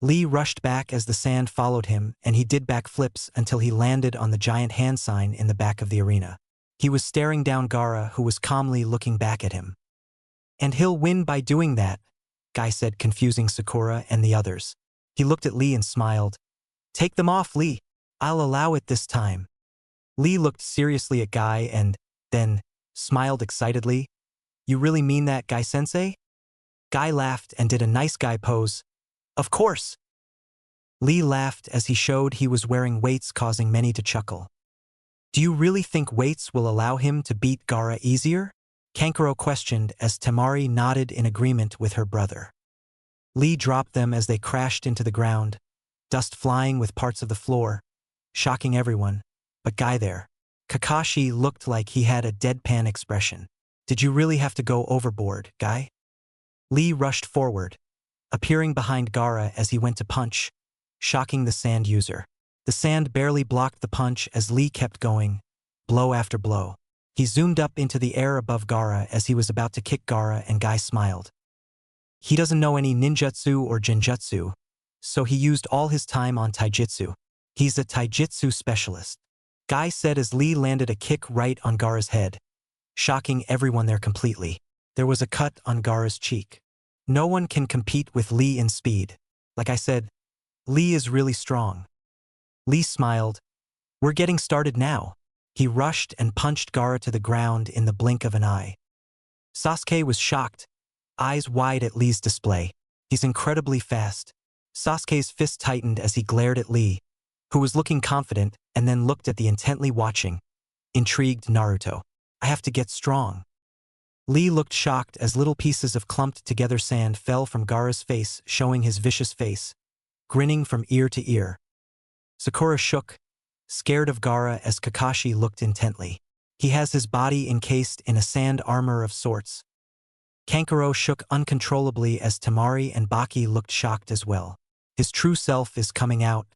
Lee rushed back as the sand followed him and he did backflips until he landed on the giant hand sign in the back of the arena. He was staring down Gaara, who was calmly looking back at him. And he'll win by doing that, Guy said, confusing Sakura and the others. He looked at Lee and smiled. Take them off, Lee. I'll allow it this time. Lee looked seriously at Guy and then smiled excitedly. You really mean that, Guy-sensei? Guy laughed and did a nice guy pose. Of course. Lee laughed as he showed he was wearing weights, causing many to chuckle. Do you really think weights will allow him to beat Gaara easier? Kankuro questioned as Temari nodded in agreement with her brother. Lee dropped them as they crashed into the ground, dust flying with parts of the floor, shocking everyone, but Guy there. Kakashi looked like he had a deadpan expression. Did you really have to go overboard, Guy? Lee rushed forward, appearing behind Gaara as he went to punch, shocking the sand user. The sand barely blocked the punch as Lee kept going, blow after blow. He zoomed up into the air above Gaara as he was about to kick Gaara, and Guy smiled. He doesn't know any ninjutsu or genjutsu, so he used all his time on taijutsu. He's a taijutsu specialist, Guy said as Lee landed a kick right on Gaara's head, shocking everyone there completely. There was a cut on Gaara's cheek. No one can compete with Lee in speed. Like I said, Lee is really strong. Lee smiled. We're getting started now. He rushed and punched Gaara to the ground in the blink of an eye. Sasuke was shocked, eyes wide at Lee's display. He's incredibly fast. Sasuke's fist tightened as he glared at Lee, who was looking confident, and then looked at the intently watching, intrigued Naruto. I have to get strong. Lee looked shocked as little pieces of clumped together sand fell from Gaara's face, showing his vicious face, grinning from ear to ear. Sakura shook, scared of Gaara as Kakashi looked intently. He has his body encased in a sand armor of sorts. Kankuro shook uncontrollably as Temari and Baki looked shocked as well. His true self is coming out.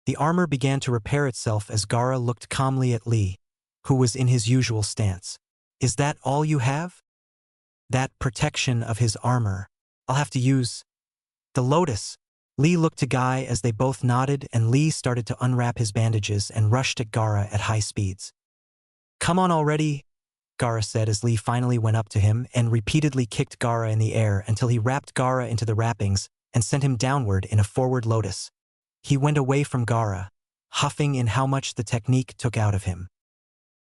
The armor began to repair itself as Gaara looked calmly at Lee, who was in his usual stance. Is that all you have? That protection of his armor. I'll have to use the lotus. Lee looked to Guy as they both nodded, and Lee started to unwrap his bandages and rushed at Gaara at high speeds. Come on already, Gaara said as Lee finally went up to him and repeatedly kicked Gaara in the air until he wrapped Gaara into the wrappings and sent him downward in a forward lotus. He went away from Gaara, huffing in how much the technique took out of him.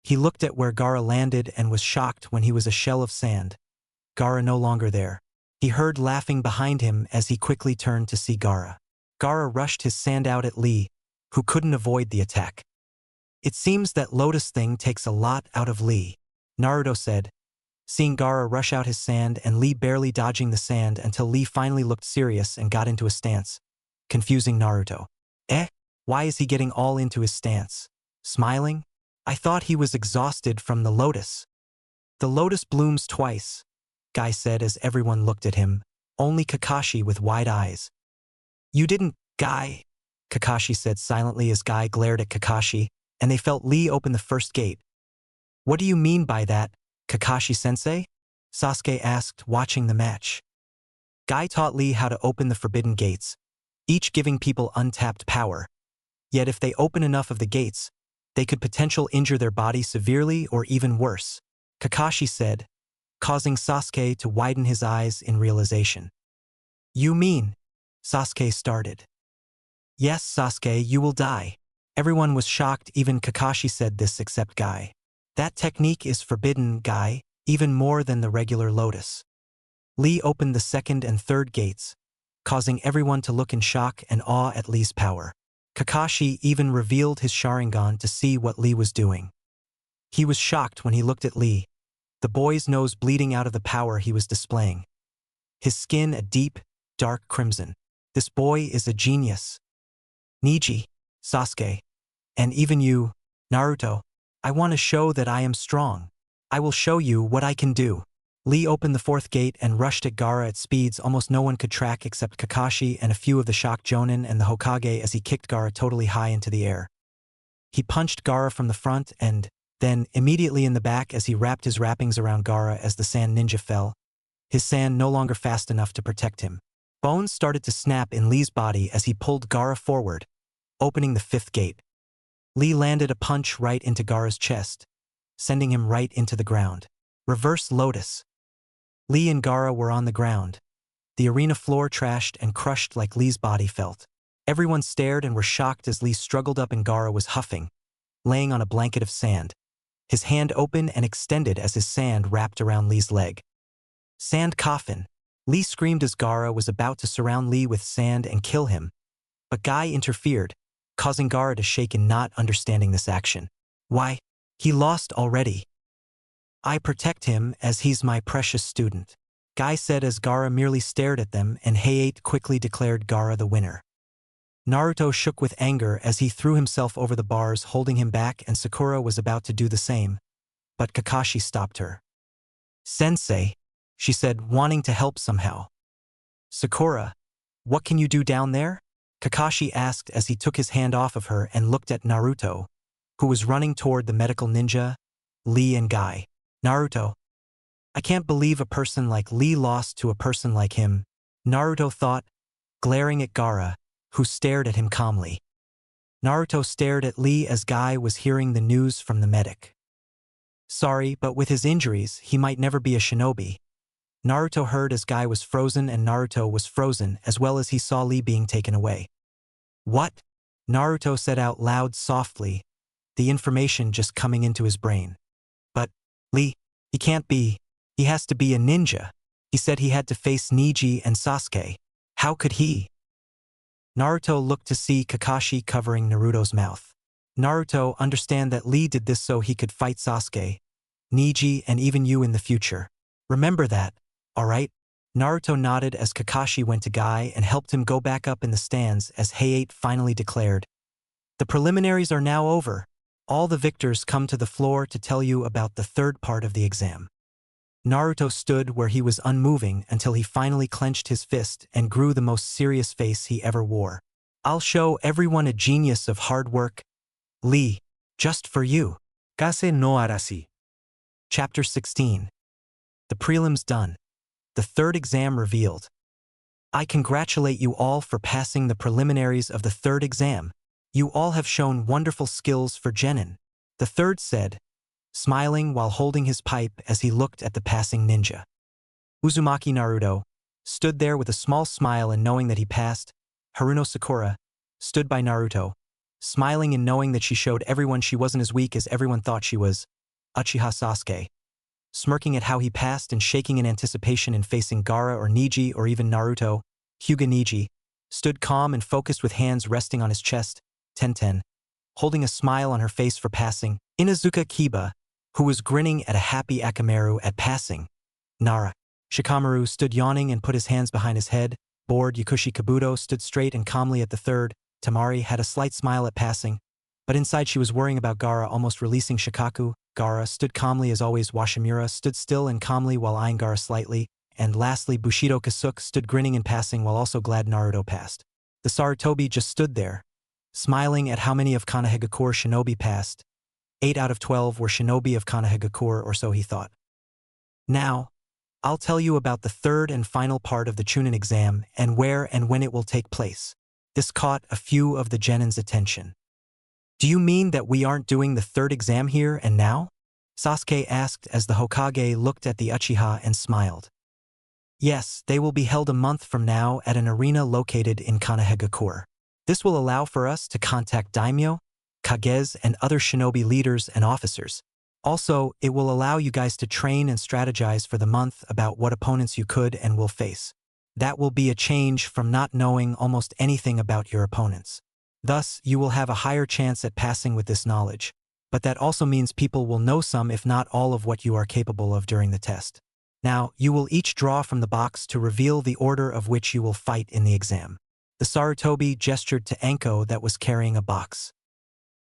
He looked at where Gaara landed and was shocked when he was a shell of sand. Gaara no longer there. He heard laughing behind him as he quickly turned to see Gaara. Gaara rushed his sand out at Lee, who couldn't avoid the attack. It seems that lotus thing takes a lot out of Lee, Naruto said, seeing Gaara rush out his sand and Lee barely dodging the sand until Lee finally looked serious and got into a stance, confusing Naruto. Why is he getting all into his stance? Smiling? I thought he was exhausted from the lotus. The lotus blooms twice, Guy said as everyone looked at him, only Kakashi with wide eyes. You didn't, Guy, Kakashi said silently as Guy glared at Kakashi, and they felt Lee open the first gate. What do you mean by that, Kakashi-sensei? Sasuke asked, watching the match. Guy taught Lee how to open the forbidden gates, each giving people untapped power. Yet if they open enough of the gates, they could potentially injure their body severely or even worse, Kakashi said, causing Sasuke to widen his eyes in realization. You mean? Sasuke started. Yes, Sasuke, you will die. Everyone was shocked, even Kakashi said this except Guy. That technique is forbidden, Guy, even more than the regular lotus. Lee opened the second and third gates, causing everyone to look in shock and awe at Lee's power. Kakashi even revealed his Sharingan to see what Lee was doing. He was shocked when he looked at Lee, the boy's nose bleeding out of the power he was displaying. His skin a deep, dark crimson. This boy is a genius. Niji, Sasuke, and even you, Naruto, I want to show that I am strong. I will show you what I can do. Lee opened the fourth gate and rushed at Gaara at speeds almost no one could track except Kakashi and a few of the shocked Jonin and the Hokage as he kicked Gaara totally high into the air. He punched Gaara from the front and, then, immediately in the back as he wrapped his wrappings around Gaara as the sand ninja fell, his sand no longer fast enough to protect him. Bones started to snap in Lee's body as he pulled Gaara forward, opening the fifth gate. Lee landed a punch right into Gaara's chest, sending him right into the ground. Reverse Lotus. Lee and Gaara were on the ground, the arena floor trashed and crushed like Lee's body felt. Everyone stared and were shocked as Lee struggled up and Gaara was huffing, laying on a blanket of sand. His hand open and extended as his sand wrapped around Lee's leg. Sand coffin. Lee screamed as Gaara was about to surround Lee with sand and kill him, but Guy interfered, causing Gaara to shake in not understanding this action. Why? He lost already. I protect him as he's my precious student, Guy said as Gaara merely stared at them and Hayate quickly declared Gaara the winner. Naruto shook with anger as he threw himself over the bars holding him back and Sakura was about to do the same, but Kakashi stopped her. Sensei, she said, wanting to help somehow. Sakura, what can you do down there? Kakashi asked as he took his hand off of her and looked at Naruto, who was running toward the medical ninja, Lee and Guy. Naruto. I can't believe a person like Lee lost to a person like him, Naruto thought, glaring at Gaara, who stared at him calmly. Naruto stared at Lee as Guy was hearing the news from the medic. Sorry, but with his injuries, he might never be a shinobi. Naruto heard as Guy was frozen and Naruto was frozen as well as he saw Lee being taken away. What? Naruto said out loud softly, the information just coming into his brain. But, Lee, he can't be. He has to be a ninja. He said he had to face Niji and Sasuke. How could he? Naruto looked to see Kakashi covering Naruto's mouth. Naruto understand that Lee did this so he could fight Sasuke, Niji and even you in the future. Remember that, alright? Naruto nodded as Kakashi went to Guy and helped him go back up in the stands as Hayate finally declared. The preliminaries are now over. All the victors come to the floor to tell you about the third part of the exam. Naruto stood where he was unmoving until he finally clenched his fist and grew the most serious face he ever wore. I'll show everyone a genius of hard work. Lee, just for you. Kase no Arashi. Chapter 16. The prelims done. The third exam revealed. I congratulate you all for passing the preliminaries of the third exam. You all have shown wonderful skills for genin, the third said, smiling while holding his pipe as he looked at the passing ninja. Uzumaki Naruto stood there with a small smile and knowing that he passed. Haruno Sakura stood by Naruto, smiling and knowing that she showed everyone she wasn't as weak as everyone thought she was. Uchiha Sasuke, smirking at how he passed and shaking in anticipation in facing Gaara or Niji or even Naruto. Hyuga Niji stood calm and focused with hands resting on his chest. Tenten, holding a smile on her face for passing. Inazuka Kiba, who was grinning at a happy Akamaru at passing. Nara. Shikamaru stood yawning and put his hands behind his head. Bored Yakushi Kabuto stood straight and calmly at the third. Tamari had a slight smile at passing, but inside she was worrying about Gaara almost releasing Shikaku. Gaara stood calmly as always. Washimura stood still and calmly while eyeing Gaara slightly, and lastly Bushido Kasuke stood grinning and passing while also glad Naruto passed. The Sarutobi just stood there, smiling at how many of Konohagakure shinobi passed. 8 out of 12 were shinobi of Konohagakure or so he thought. Now, I'll tell you about the third and final part of the Chunin exam and where and when it will take place. This caught a few of the genin's attention. Do you mean that we aren't doing the third exam here and now? Sasuke asked as the Hokage looked at the Uchiha and smiled. Yes, they will be held a month from now at an arena located in Konohagakure. This will allow for us to contact daimyo, Kages and other shinobi leaders and officers. Also, it will allow you guys to train and strategize for the month about what opponents you could and will face. That will be a change from not knowing almost anything about your opponents. Thus, you will have a higher chance at passing with this knowledge. But that also means people will know some if not all of what you are capable of during the test. Now, you will each draw from the box to reveal the order of which you will fight in the exam. The Sarutobi gestured to Anko that was carrying a box.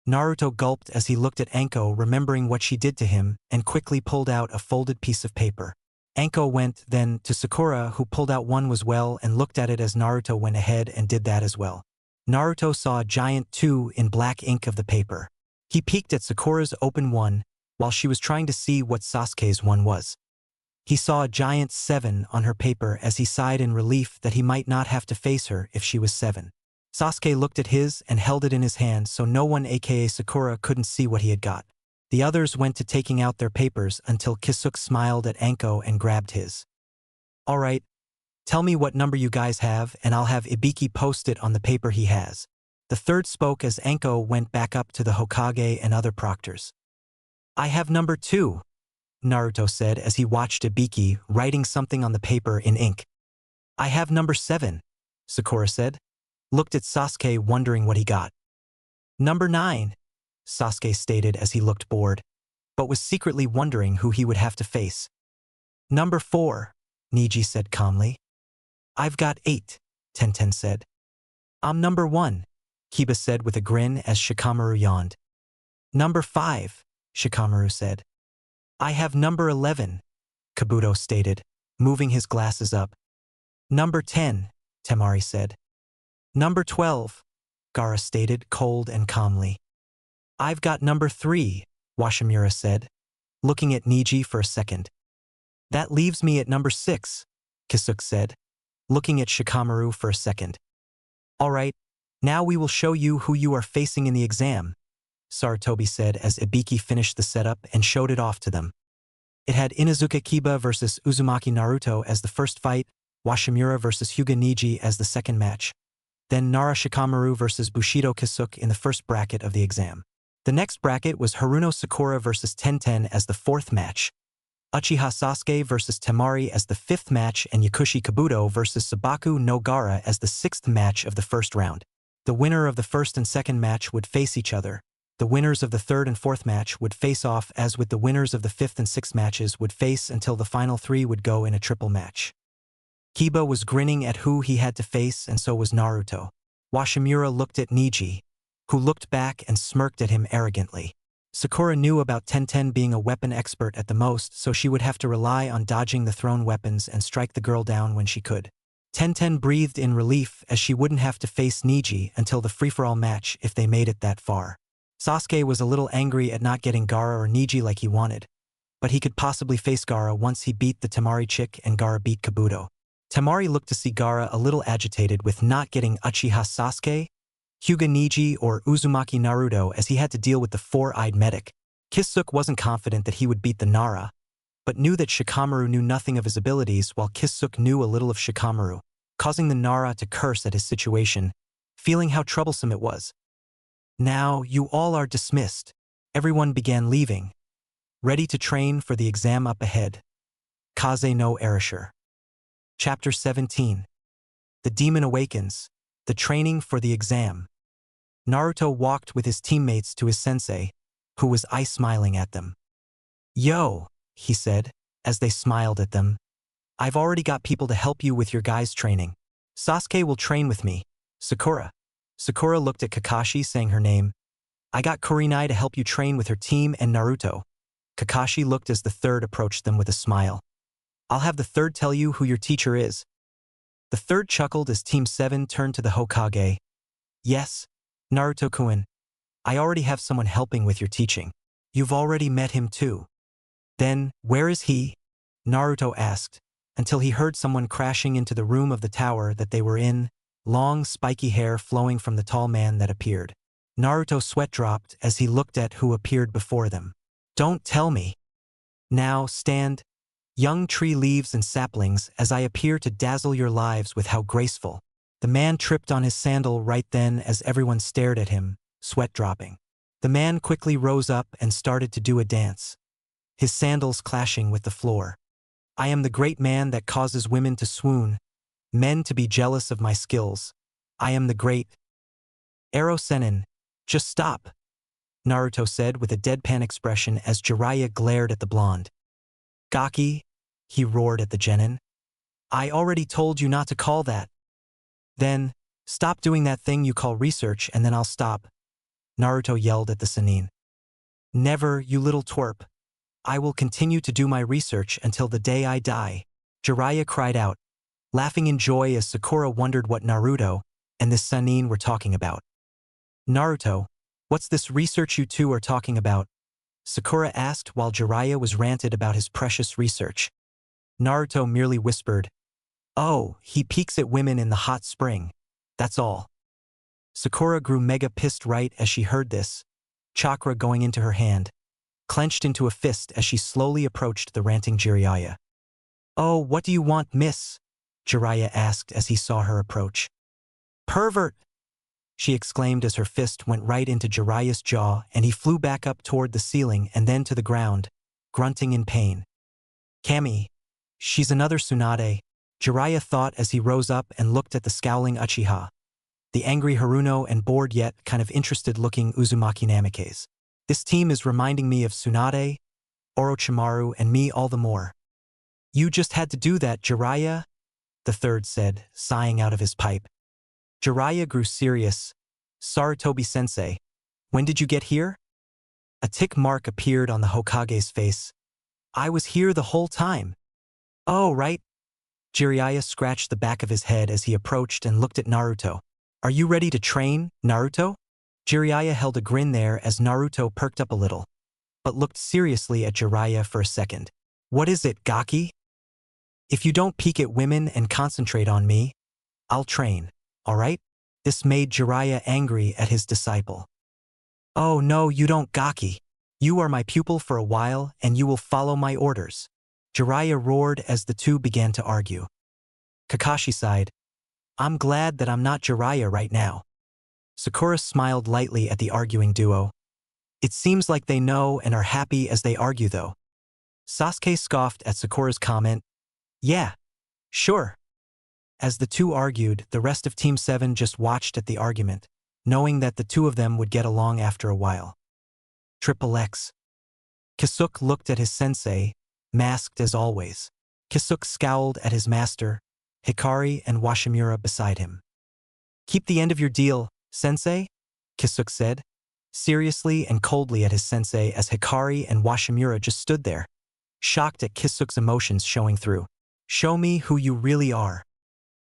Naruto gulped as he looked at Anko, remembering what she did to him, and quickly pulled out a folded piece of paper. Anko went then to Sakura, who pulled out one as well and looked at it as Naruto went ahead and did that as well. Naruto saw a giant 2 in black ink of the paper. He peeked at Sakura's open one, while she was trying to see what Sasuke's one was. He saw a giant 7 on her paper as he sighed in relief that he might not have to face her if she was 7. Sasuke looked at his and held it in his hand so no one aka Sakura couldn't see what he had got. The others went to taking out their papers until Kisuke smiled at Anko and grabbed his. Alright, tell me what number you guys have and I'll have Ibiki post it on the paper he has. The third spoke as Anko went back up to the Hokage and other proctors. I have number 2, Naruto said as he watched Ibiki writing something on the paper in ink. I have number 7, Sakura said. Looked at Sasuke wondering what he got. Number 9, Sasuke stated as he looked bored, but was secretly wondering who he would have to face. Number 4, Niji said calmly. I've got 8, Tenten said. I'm number 1, Kiba said with a grin as Shikamaru yawned. Number 5, Shikamaru said. I have number 11, Kabuto stated, moving his glasses up. Number 10, Temari said. Number 12, Gaara stated cold and calmly. I've got number 3, Washimura said, looking at Niji for a second. That leaves me at number 6, Kisuke said, looking at Shikamaru for a second. Alright, now we will show you who you are facing in the exam, Sarutobi said as Ibiki finished the setup and showed it off to them. It had Inuzuka Kiba versus Uzumaki Naruto as the first fight, Washimura versus Hyuga Niji as the second match, then Nara Shikamaru versus Bushido Kisuke in the first bracket of the exam. The next bracket was Haruno Sakura versus Tenten as the fourth match, Uchiha Sasuke versus Temari as the fifth match, and Yakushi Kabuto versus Sabaku no Gaara as the sixth match of the first round. The winner of the first and second match would face each other. The winners of the third and fourth match would face off, as with the winners of the fifth and sixth matches would face until the final 3 would go in a triple match. Kiba was grinning at who he had to face, and so was Naruto. Washimura looked at Niji, who looked back and smirked at him arrogantly. Sakura knew about Tenten being a weapon expert at the most, so she would have to rely on dodging the thrown weapons and strike the girl down when she could. Tenten breathed in relief as she wouldn't have to face Niji until the free-for-all match if they made it that far. Sasuke was a little angry at not getting Gaara or Niji like he wanted, but he could possibly face Gaara once he beat the Temari chick and Gaara beat Kabuto. Temari looked to see Gaara a little agitated with not getting Uchiha Sasuke, Hyuga Niji, or Uzumaki Naruto, as he had to deal with the four-eyed medic. Kisuke wasn't confident that he would beat the Nara, but knew that Shikamaru knew nothing of his abilities, while Kisuke knew a little of Shikamaru, causing the Nara to curse at his situation, feeling how troublesome it was. Now you all are dismissed. Everyone began leaving, ready to train for the exam up ahead. Kaze no Erasure. Chapter 17. The Demon Awakens. The Training for the Exam. Naruto walked with his teammates to his sensei, who was eye-smiling at them. Yo, he said, as they smiled at them. I've already got people to help you with your guys' training. Sasuke will train with me. Sakura. Sakura looked at Kakashi, saying her name. I got Kurenai to help you train with her team, and Naruto. Kakashi looked as the third approached them with a smile. I'll have the third tell you who your teacher is. The third chuckled as Team 7 turned to the Hokage. Yes, Naruto-kun. I already have someone helping with your teaching. You've already met him too. Then, where is he? Naruto asked, until he heard someone crashing into the room of the tower that they were in, long spiky hair flowing from the tall man that appeared. Naruto's sweat dropped as he looked at who appeared before them. Don't tell me. Now stand, young tree leaves and saplings, as I appear to dazzle your lives with how graceful. The man tripped on his sandal right then as everyone stared at him, sweat dropping. The man quickly rose up and started to do a dance, his sandals clashing with the floor. I am the great man that causes women to swoon, men to be jealous of my skills. I am the great. Ero Sennin, just stop, Naruto said with a deadpan expression as Jiraiya glared at the blonde. Gaki, he roared at the genin. I already told you not to call that. Then, stop doing that thing you call research and then I'll stop, Naruto yelled at the Sannin. Never, you little twerp. I will continue to do my research until the day I die, Jiraiya cried out, laughing in joy as Sakura wondered what Naruto and this Sannin were talking about. Naruto, what's this research you two are talking about? Sakura asked while Jiraiya was ranted about his precious research. Naruto merely whispered, Oh, he peeks at women in the hot spring. That's all. Sakura grew mega pissed right as she heard this, chakra going into her hand, clenched into a fist as she slowly approached the ranting Jiraiya. Oh, what do you want, miss? Jiraiya asked as he saw her approach. Pervert! She exclaimed as her fist went right into Jiraiya's jaw and he flew back up toward the ceiling and then to the ground, grunting in pain. Kami, she's another Tsunade, Jiraiya thought as he rose up and looked at the scowling Uchiha, the angry Haruno and bored yet kind of interested-looking Uzumaki Namikaze. This team is reminding me of Tsunade, Orochimaru, and me all the more. You just had to do that, Jiraiya, the third said, sighing out of his pipe. Jiraiya grew serious. Sarutobi-sensei, when did you get here? A tick mark appeared on the Hokage's face. I was here the whole time. Oh, right. Jiraiya scratched the back of his head as he approached and looked at Naruto. Are you ready to train, Naruto? Jiraiya held a grin there as Naruto perked up a little, but looked seriously at Jiraiya for a second. What is it, Gaki? If you don't peek at women and concentrate on me, I'll train, all right? This made Jiraiya angry at his disciple. Oh no, you don't, Gaki. You are my pupil for a while and you will follow my orders. Jiraiya roared as the two began to argue. Kakashi sighed. I'm glad that I'm not Jiraiya right now. Sakura smiled lightly at the arguing duo. It seems like they know and are happy as they argue though. Sasuke scoffed at Sakura's comment. Yeah, sure. As the two argued, the rest of Team 7 just watched at the argument, knowing that the two of them would get along after a while. Triple X. Kisuke looked at his sensei, masked as always. Kisuke scowled at his master, Hikari and Washimura beside him. Keep the end of your deal, sensei, Kisuke said, seriously and coldly at his sensei as Hikari and Washimura just stood there, shocked at Kisuke's emotions showing through. Show me who you really are.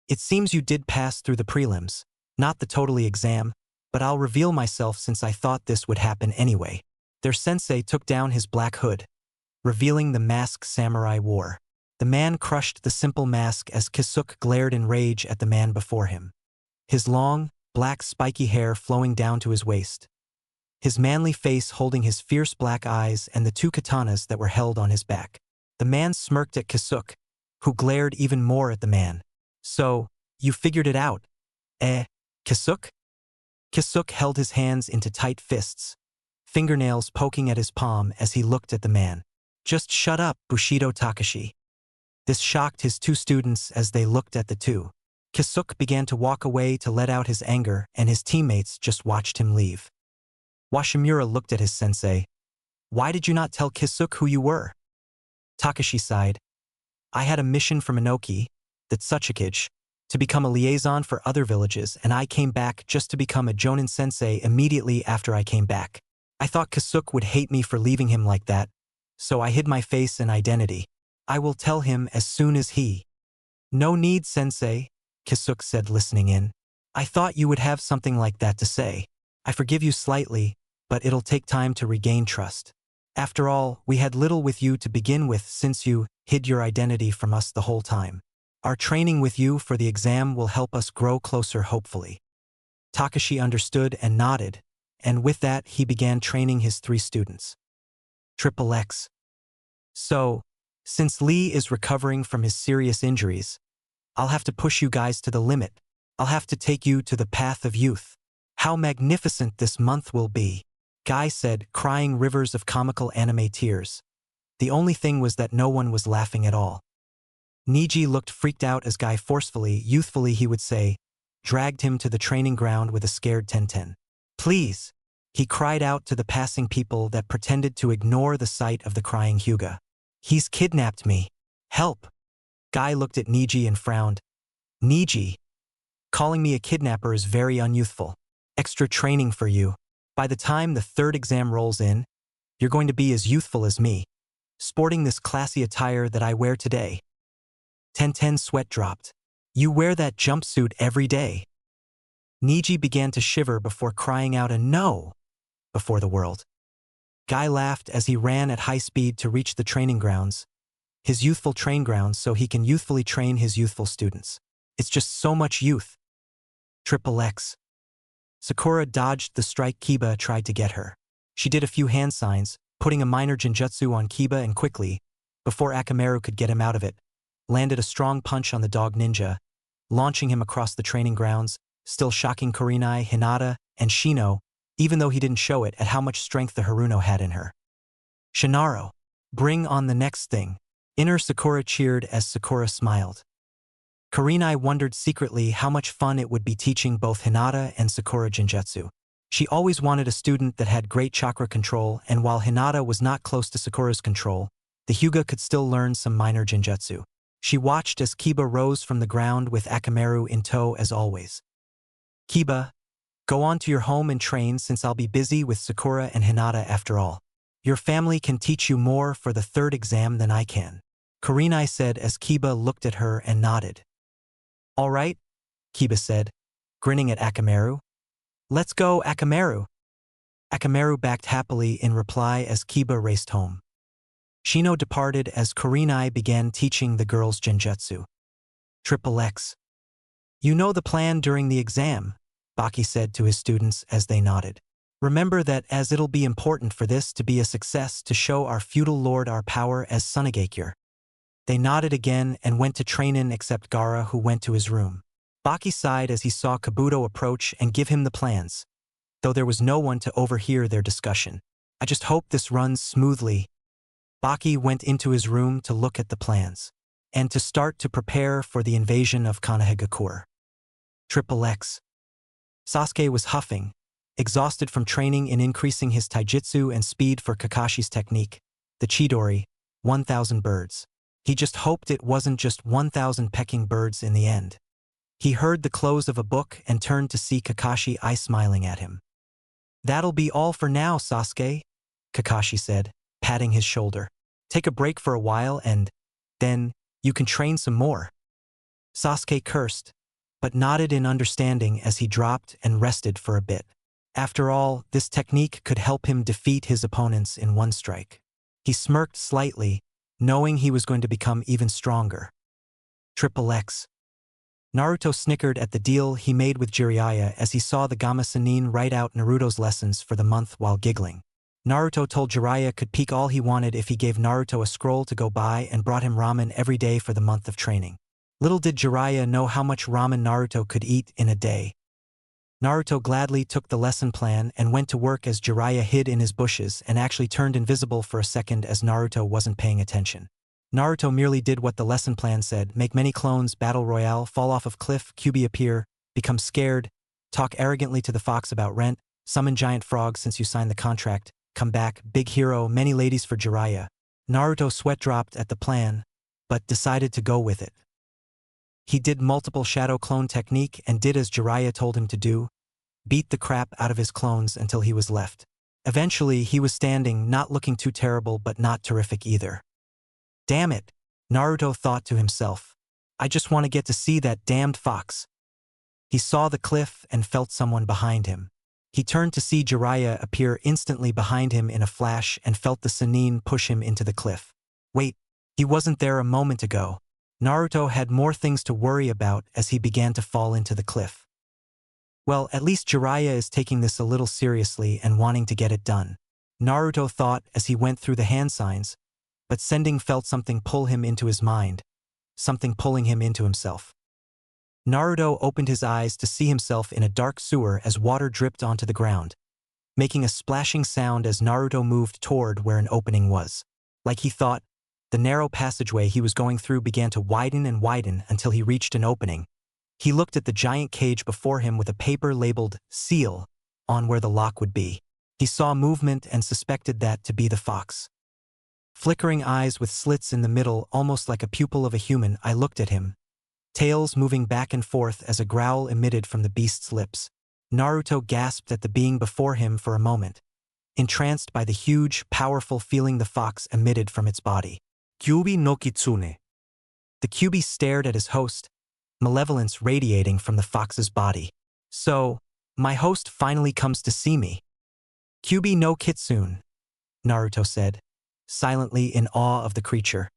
It seems you did pass through the prelims, not the totally exam, but I'll reveal myself since I thought this would happen anyway. Their sensei took down his black hood, revealing the mask samurai wore. The man crushed the simple mask as Kisuke glared in rage at the man before him. His long, black spiky hair flowing down to his waist. His manly face holding his fierce black eyes and the two katanas that were held on his back. The man smirked at Kisuke, who glared even more at the man. So, you figured it out, Kisuke? Kisuke held his hands into tight fists, fingernails poking at his palm as he looked at the man. Just shut up, Bushido Takashi. This shocked his two students as they looked at the two. Kisuke began to walk away to let out his anger and his teammates just watched him leave. Washimura looked at his sensei. Why did you not tell Kisuke who you were? Takashi sighed. I had a mission from Inoki, the Tsuchikage, to become a liaison for other villages and I came back just to become a Jonin sensei immediately after I came back. I thought Kisuke would hate me for leaving him like that, so I hid my face and identity. I will tell him as soon as he. No need, sensei, Kisuke said listening in. I thought you would have something like that to say. I forgive you slightly, but it'll take time to regain trust. After all, we had little with you to begin with since you hid your identity from us the whole time. Our training with you for the exam will help us grow closer hopefully. Takashi understood and nodded, and with that he began training his 3 students. Triple X. So, since Lee is recovering from his serious injuries, I'll have to push you guys to the limit. I'll have to take you to the path of youth. How magnificent this month will be. Guy said, crying rivers of comical anime tears. The only thing was that no one was laughing at all. Niji looked freaked out as Guy forcefully, youthfully he would say, dragged him to the training ground with a scared Tenten. Please! He cried out to the passing people that pretended to ignore the sight of the crying Hyuga. He's kidnapped me. Help! Guy looked at Niji and frowned. Niji! Calling me a kidnapper is very unyouthful. Extra training for you. By the time the third exam rolls in, you're going to be as youthful as me, sporting this classy attire that I wear today. Tenten's sweat dropped. You wear that jumpsuit every day. Niji began to shiver before crying out a no before the world. Guy laughed as he ran at high speed to reach the training grounds, his youthful train grounds, so he can youthfully train his youthful students. It's just so much youth. Triple X. Sakura dodged the strike. Kiba tried to get her. She did a few hand signs, putting a minor genjutsu on Kiba, and quickly, before Akamaru could get him out of it, landed a strong punch on the dog ninja, launching him across the training grounds, still shocking Kurenai, Hinata, and Shino, even though he didn't show it, at how much strength the Haruno had in her. Shinaro, bring on the next thing. Inner Sakura cheered as Sakura smiled. Kurenai wondered secretly how much fun it would be teaching both Hinata and Sakura genjutsu. She always wanted a student that had great chakra control, and while Hinata was not close to Sakura's control, the Hyuga could still learn some minor genjutsu. She watched as Kiba rose from the ground with Akamaru in tow as always. Kiba, go on to your home and train, since I'll be busy with Sakura and Hinata after all. Your family can teach you more for the third exam than I can, Kurenai said as Kiba looked at her and nodded. All right, Kiba said, grinning at Akamaru. Let's go, Akamaru. Akamaru backed happily in reply as Kiba raced home. Shino departed as Kurenai began teaching the girls genjutsu. Triple X. You know the plan during the exam, Baki said to his students as they nodded. Remember that, as it'll be important for this to be a success to show our feudal lord our power as Sunagakure. They nodded again and went to train except Gaara, who went to his room. Baki sighed as he saw Kabuto approach and give him the plans, though there was no one to overhear their discussion. I just hope this runs smoothly. Baki went into his room to look at the plans, and to start to prepare for the invasion of Konohagakure. Triple X. Sasuke was huffing, exhausted from training in increasing his taijutsu and speed for Kakashi's technique, the Chidori, 1,000 birds. He just hoped it wasn't just 1,000 pecking birds in the end. He heard the close of a book and turned to see Kakashi smiling at him. That'll be all for now, Sasuke, Kakashi said, patting his shoulder. Take a break for a while and then you can train some more. Sasuke cursed, but nodded in understanding as he dropped and rested for a bit. After all, this technique could help him defeat his opponents in one strike. He smirked slightly, knowing he was going to become even stronger. Triple X. Naruto snickered at the deal he made with Jiraiya as he saw the Gamma Sennin write out Naruto's lessons for the month while giggling. Naruto told Jiraiya could peek all he wanted if he gave Naruto a scroll to go by and brought him ramen every day for the month of training. Little did Jiraiya know how much ramen Naruto could eat in a day. Naruto gladly took the lesson plan and went to work as Jiraiya hid in his bushes and actually turned invisible for a second as Naruto wasn't paying attention. Naruto merely did what the lesson plan said: make many clones, battle royale, fall off of cliff, Kyuubi appear, become scared, talk arrogantly to the fox about rent, summon giant frogs since you signed the contract, come back, big hero, many ladies for Jiraiya. Naruto sweat dropped at the plan, but decided to go with it. He did multiple shadow clone technique and did as Jiraiya told him to do, beat the crap out of his clones until he was left. Eventually, he was standing, not looking too terrible but not terrific either. Damn it, Naruto thought to himself. I just want to get to see that damned fox. He saw the cliff and felt someone behind him. He turned to see Jiraiya appear instantly behind him in a flash and felt the Sennin push him into the cliff. Wait, he wasn't there a moment ago. Naruto had more things to worry about as he began to fall into the cliff. Well, at least Jiraiya is taking this a little seriously and wanting to get it done, Naruto thought as he went through the hand signs, but Sending felt something pull him into his mind, something pulling him into himself. Naruto opened his eyes to see himself in a dark sewer as water dripped onto the ground. making a splashing sound as Naruto moved toward where an opening was. Like he thought, the narrow passageway he was going through began to widen and widen until he reached an opening. He looked at the giant cage before him with a paper labeled seal on where the lock would be. He saw movement and suspected that to be the fox. Flickering eyes with slits in the middle, almost like a pupil of a human, I looked at him, tails moving back and forth as a growl emitted from the beast's lips. Naruto gasped at the being before him for a moment, entranced by the huge, powerful feeling the fox emitted from its body. Kyuubi no Kitsune. The Kyuubi stared at his host, malevolence radiating from the fox's body. So, my host finally comes to see me. Kyuubi no Kitsune, Naruto said, silently in awe of the creature.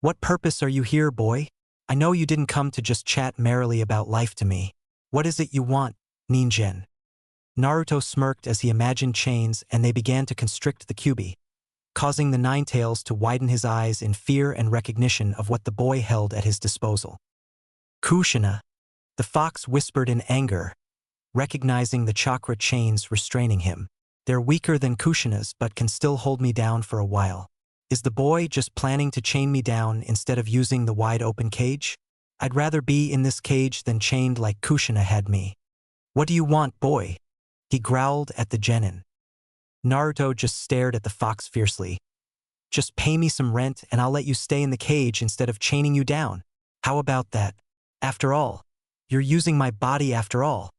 What purpose are you here, boy? I know you didn't come to just chat merrily about life to me. What is it you want, Ningen? Naruto smirked as he imagined chains and they began to constrict the Kyuubi, causing the Nine Tails to widen his eyes in fear and recognition of what the boy held at his disposal. Kushina, the fox whispered in anger, recognizing the chakra chains restraining him. They're weaker than Kushina's but can still hold me down for a while. Is the boy just planning to chain me down instead of using the wide-open cage? I'd rather be in this cage than chained like Kushina had me. What do you want, boy? He growled at the genin. Naruto just stared at the fox fiercely. Just pay me some rent and I'll let you stay in the cage instead of chaining you down. How about that? After all, you're using my body after all.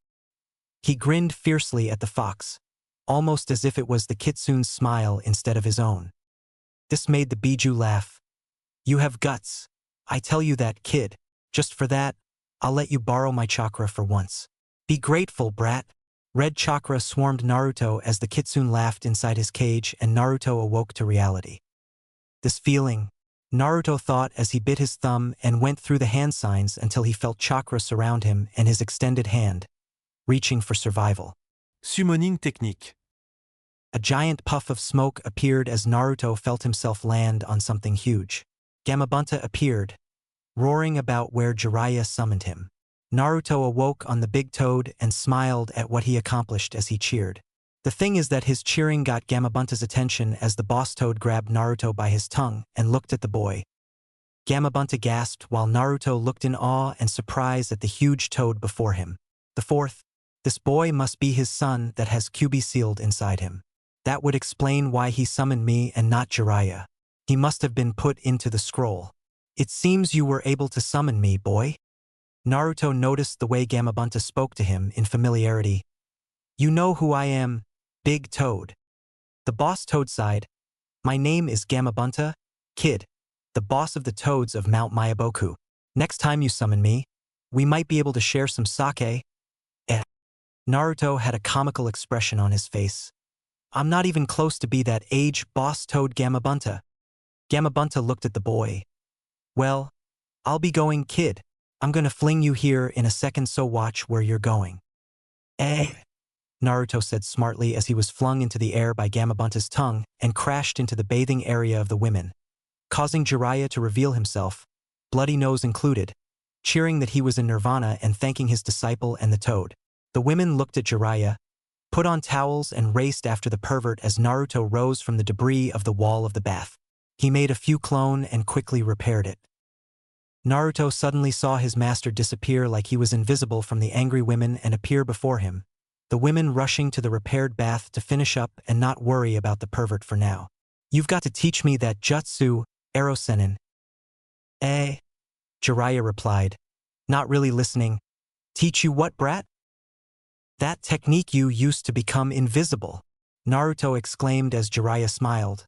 He grinned fiercely at the fox, almost as if it was the kitsune's smile instead of his own. This made the Biju laugh. You have guts. I tell you that, kid. Just for that, I'll let you borrow my chakra for once. Be grateful, brat. Red chakra swarmed Naruto as the kitsune laughed inside his cage and Naruto awoke to reality. This feeling, Naruto thought as he bit his thumb and went through the hand signs until he felt chakra surround him and his extended hand, reaching for survival. Summoning technique. A giant puff of smoke appeared as Naruto felt himself land on something huge. Gamabunta appeared, roaring about where Jiraiya summoned him. Naruto awoke on the big toad and smiled at what he accomplished as he cheered. The thing is that his cheering got Gamabunta's attention as the boss toad grabbed Naruto by his tongue and looked at the boy. Gamabunta gasped while Naruto looked in awe and surprise at the huge toad before him. The fourth, this boy must be his son that has Kyuubi sealed inside him. That would explain why he summoned me and not Jiraiya. He must have been put into the scroll. It seems you were able to summon me, boy. Naruto noticed the way Gamabunta spoke to him in familiarity. You know who I am, Big Toad. The boss toad sighed. My name is Gamabunta, kid, the boss of the toads of Mount Mayaboku. Next time you summon me, we might be able to share some sake. Naruto had a comical expression on his face. I'm not even close to be that age, boss toad Gamabunta. Gamabunta looked at the boy. Well, I'll be going, kid. I'm gonna fling you here in a second, so watch where you're going. Naruto said smartly as he was flung into the air by Gamabunta's tongue and crashed into the bathing area of the women, causing Jiraiya to reveal himself, bloody nose included, cheering that he was in nirvana and thanking his disciple and the toad. The women looked at Jiraiya, put on towels and raced after the pervert as Naruto rose from the debris of the wall of the bath. He made a few clone and quickly repaired it. Naruto suddenly saw his master disappear like he was invisible from the angry women and appear before him, the women rushing to the repaired bath to finish up and not worry about the pervert for now. You've got to teach me that jutsu, Erosenin. Jiraiya replied, not really listening. Teach you what, brat? That technique you used to become invisible, Naruto exclaimed as Jiraiya smiled.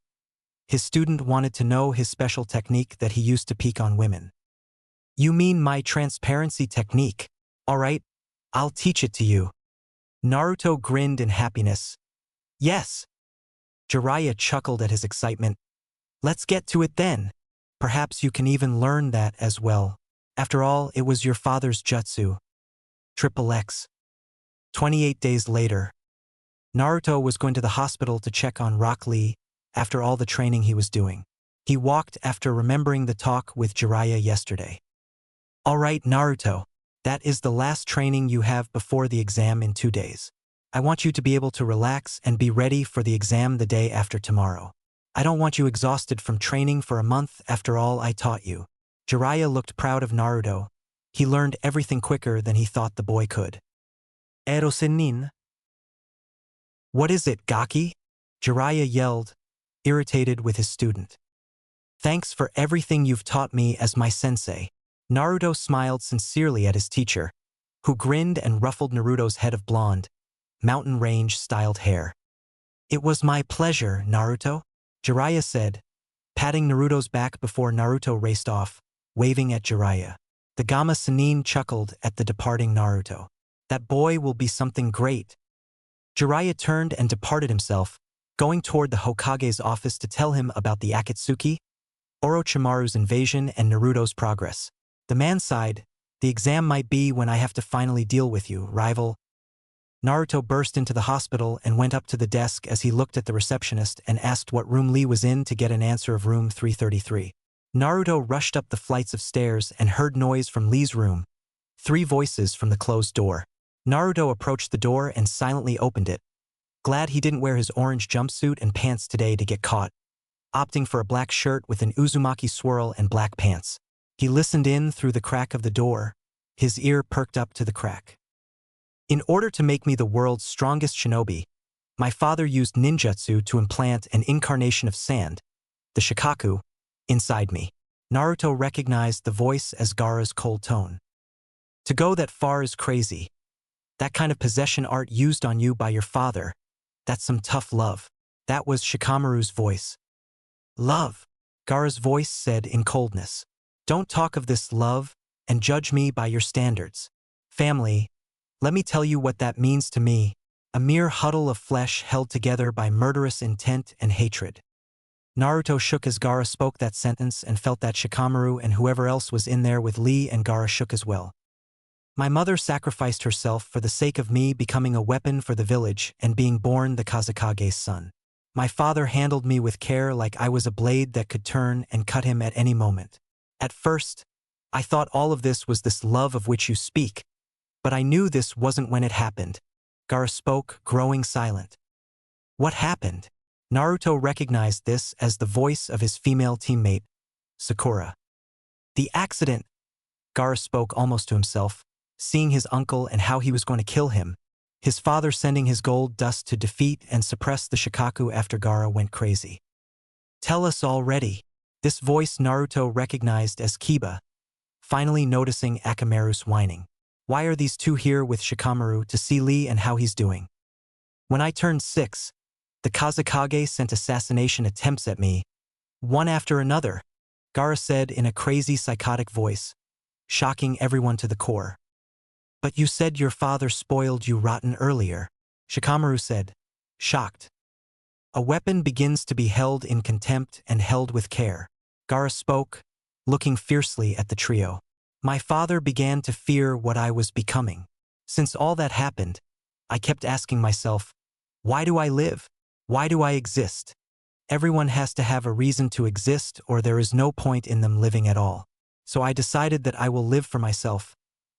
His student wanted to know his special technique that he used to peek on women. You mean my transparency technique? All right, I'll teach it to you. Naruto grinned in happiness. Yes. Jiraiya chuckled at his excitement. Let's get to it then. Perhaps you can even learn that as well. After all, it was your father's jutsu. XXX. 28 days later, Naruto was going to the hospital to check on Rock Lee after all the training he was doing. He walked after remembering the talk with Jiraiya yesterday. All right, Naruto, that is the last training you have before the exam in 2 days. I want you to be able to relax and be ready for the exam the day after tomorrow. I don't want you exhausted from training for a month after all I taught you. Jiraiya looked proud of Naruto. He learned everything quicker than he thought the boy could. Ero Senin. What is it, Gaki? Jiraiya yelled, irritated with his student. Thanks for everything you've taught me as my sensei. Naruto smiled sincerely at his teacher, who grinned and ruffled Naruto's head of blonde, mountain range-styled hair. It was my pleasure, Naruto, Jiraiya said, patting Naruto's back before Naruto raced off, waving at Jiraiya. The Gamma Sennin chuckled at the departing Naruto. That boy will be something great. Jiraiya turned and departed himself, going toward the Hokage's office to tell him about the Akatsuki, Orochimaru's invasion, and Naruto's progress. The man sighed, the exam might be when I have to finally deal with you, rival. Naruto burst into the hospital and went up to the desk as he looked at the receptionist and asked what room Lee was in to get an answer of room 333. Naruto rushed up the flights of stairs and heard noise from Lee's room, 3 voices from the closed door. Naruto approached the door and silently opened it, glad he didn't wear his orange jumpsuit and pants today to get caught, opting for a black shirt with an Uzumaki swirl and black pants. He listened in through the crack of the door, his ear perked up to the crack. In order to make me the world's strongest shinobi, my father used ninjutsu to implant an incarnation of sand, the Shikaku, inside me. Naruto recognized the voice as Gaara's cold tone. To go that far is crazy. That kind of possession art used on you by your father, that's some tough love. That was Shikamaru's voice. Love, Gaara's voice said in coldness. Don't talk of this love and judge me by your standards. Family, let me tell you what that means to me, a mere huddle of flesh held together by murderous intent and hatred. Naruto shook as Gaara spoke that sentence and felt that Shikamaru and whoever else was in there with Lee and Gaara shook as well. My mother sacrificed herself for the sake of me becoming a weapon for the village and being born the Kazekage's son. My father handled me with care like I was a blade that could turn and cut him at any moment. At first, I thought all of this was this love of which you speak, but I knew this wasn't when it happened. Gaara spoke, growing silent. What happened? Naruto recognized this as the voice of his female teammate, Sakura. The accident, Gaara spoke almost to himself, seeing his uncle and how he was going to kill him, his father sending his gold dust to defeat and suppress the Shikaku after Gaara went crazy. Tell us already. This voice Naruto recognized as Kiba, finally noticing Akamaru's whining. Why are these two here with Shikamaru to see Lee and how he's doing? When I turned 6, the Kazekage sent assassination attempts at me, one after another, Gaara said in a crazy psychotic voice, shocking everyone to the core. But you said your father spoiled you rotten earlier, Shikamaru said, shocked. A weapon begins to be held in contempt and held with care. Gaara spoke, looking fiercely at the trio. My father began to fear what I was becoming. Since all that happened, I kept asking myself, why do I live? Why do I exist? Everyone has to have a reason to exist or there is no point in them living at all. So I decided that I will live for myself,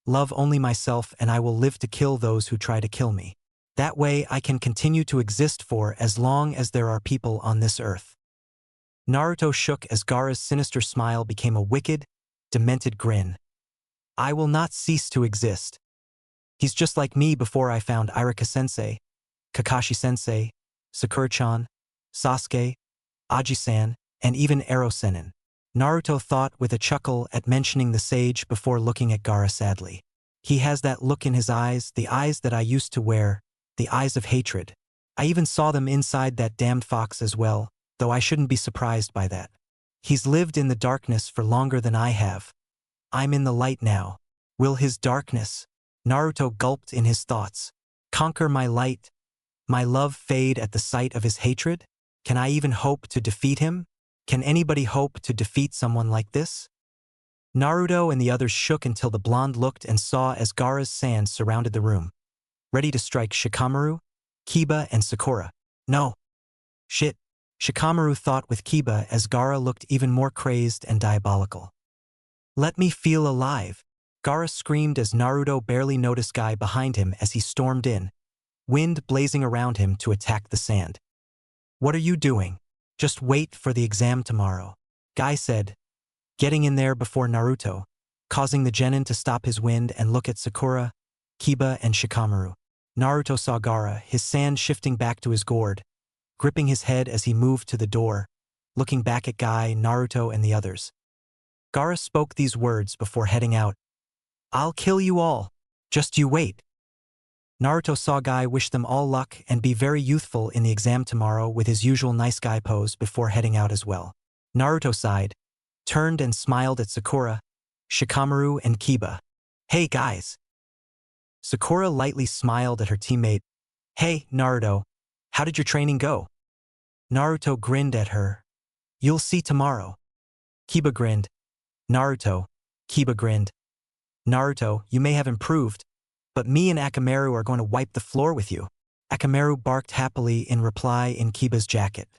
love only myself, and I will live to kill those who try to kill me. That way I can continue to exist for as long as there are people on this earth. Naruto shook as Gaara's sinister smile became a wicked, demented grin. I will not cease to exist. He's just like me before I found Iruka-sensei, Kakashi-sensei, Sakura-chan, Sasuke, Aji-san, and even Ero-sennin. Naruto thought with a chuckle at mentioning the sage before looking at Gaara sadly. He has that look in his eyes, the eyes that I used to wear, the eyes of hatred. I even saw them inside that damned fox as well, though I shouldn't be surprised by that. He's lived in the darkness for longer than I have. I'm in the light now. Will his darkness, Naruto gulped in his thoughts, conquer my light, my love fade at the sight of his hatred? Can I even hope to defeat him? Can anybody hope to defeat someone like this? Naruto and the others shook until the blonde looked and saw as Gaara's sand surrounded the room, ready to strike Shikamaru, Kiba, and Sakura. No. Shit, Shikamaru thought with Kiba as Gaara looked even more crazed and diabolical. Let me feel alive, Gaara screamed as Naruto barely noticed Guy behind him as he stormed in, wind blazing around him to attack the sand. "What are you doing? Just wait for the exam tomorrow," Guy said, getting in there before Naruto, causing the genin to stop his wind and look at Sakura, Kiba, and Shikamaru. Naruto saw Gaara, his sand shifting back to his gourd, gripping his head as he moved to the door, looking back at Guy, Naruto, and the others. Gaara spoke these words before heading out. "I'll kill you all. Just you wait." Naruto saw Guy wish them all luck and be very youthful in the exam tomorrow with his usual nice guy pose before heading out as well. Naruto sighed, turned and smiled at Sakura, Shikamaru, and Kiba. "Hey guys." Sakura lightly smiled at her teammate. "Hey, Naruto, how did your training go?" Naruto grinned at her. "You'll see tomorrow." Kiba grinned. Naruto. Kiba grinned. "Naruto, you may have improved, but me and Akamaru are going to wipe the floor with you." Akamaru barked happily in reply in Kiba's jacket.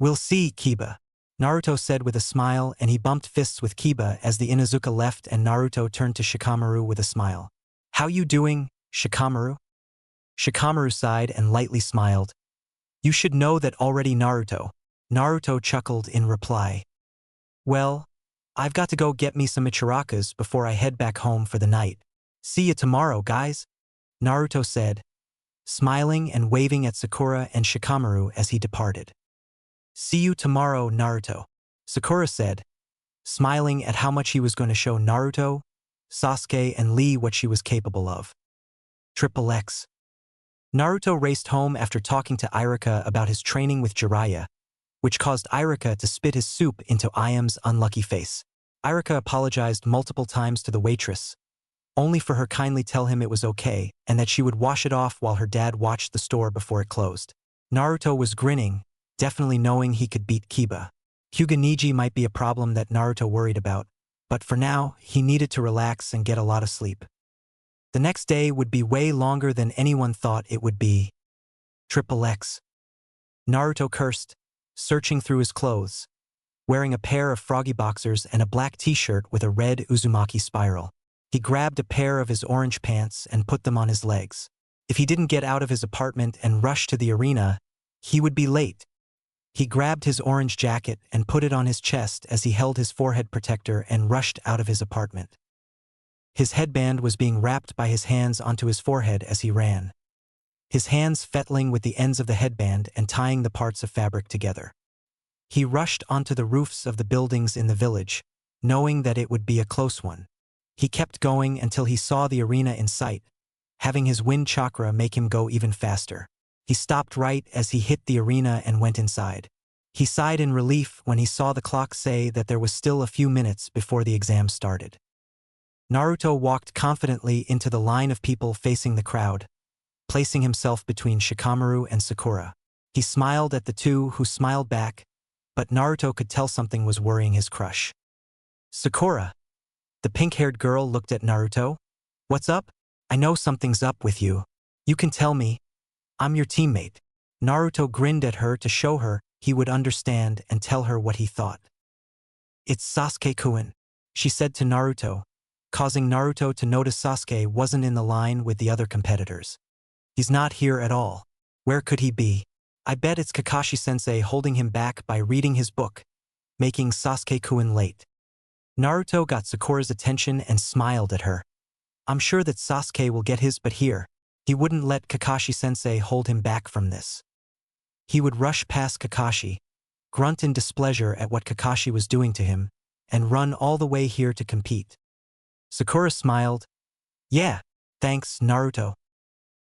"We'll see, Kiba," Naruto said with a smile, and he bumped fists with Kiba as the Inuzuka left and Naruto turned to Shikamaru with a smile. "How you doing, Shikamaru?" Shikamaru sighed and lightly smiled. "You should know that already, Naruto." Naruto chuckled in reply. "Well, I've got to go get me some Ichirakas before I head back home for the night. See you tomorrow, guys," Naruto said, smiling and waving at Sakura and Shikamaru as he departed. "See you tomorrow, Naruto," Sakura said, smiling at how much he was going to show Naruto, Sasuke, and Lee what she was capable of. Triple X. Naruto raced home after talking to Iruka about his training with Jiraiya, which caused Iruka to spit his soup into Iam's unlucky face. Iruka apologized multiple times to the waitress, only for her kindly tell him it was okay and that she would wash it off while her dad watched the store before it closed. Naruto was grinning, definitely knowing he could beat Kiba. Hyuga Niji might be a problem that Naruto worried about, but for now, he needed to relax and get a lot of sleep. The next day would be way longer than anyone thought it would be. Triple X. Naruto cursed, searching through his clothes, wearing a pair of froggy boxers and a black t-shirt with a red Uzumaki spiral. He grabbed a pair of his orange pants and put them on his legs. If he didn't get out of his apartment and rush to the arena, he would be late. He grabbed his orange jacket and put it on his chest as he held his forehead protector and rushed out of his apartment. His headband was being wrapped by his hands onto his forehead as he ran, his hands fettling with the ends of the headband and tying the parts of fabric together. He rushed onto the roofs of the buildings in the village, knowing that it would be a close one. He kept going until he saw the arena in sight, having his wind chakra make him go even faster. He stopped right as he hit the arena and went inside. He sighed in relief when he saw the clock say that there was still a few minutes before the exam started. Naruto walked confidently into the line of people facing the crowd, placing himself between Shikamaru and Sakura. He smiled at the two who smiled back, but Naruto could tell something was worrying his crush. "Sakura." The pink-haired girl looked at Naruto. "What's up? I know something's up with you. You can tell me. I'm your teammate." Naruto grinned at her to show her he would understand and tell her what he thought. "It's Sasuke-kun," she said to Naruto, causing Naruto to notice Sasuke wasn't in the line with the other competitors. "He's not here at all. Where could he be? I bet it's Kakashi-sensei holding him back by reading his book, making Sasuke-kun late." Naruto got Sakura's attention and smiled at her. "I'm sure that Sasuke will get his, but here, he wouldn't let Kakashi-sensei hold him back from this." He would rush past Kakashi, grunt in displeasure at what Kakashi was doing to him, and run all the way here to compete. Sakura smiled. "Yeah, thanks, Naruto."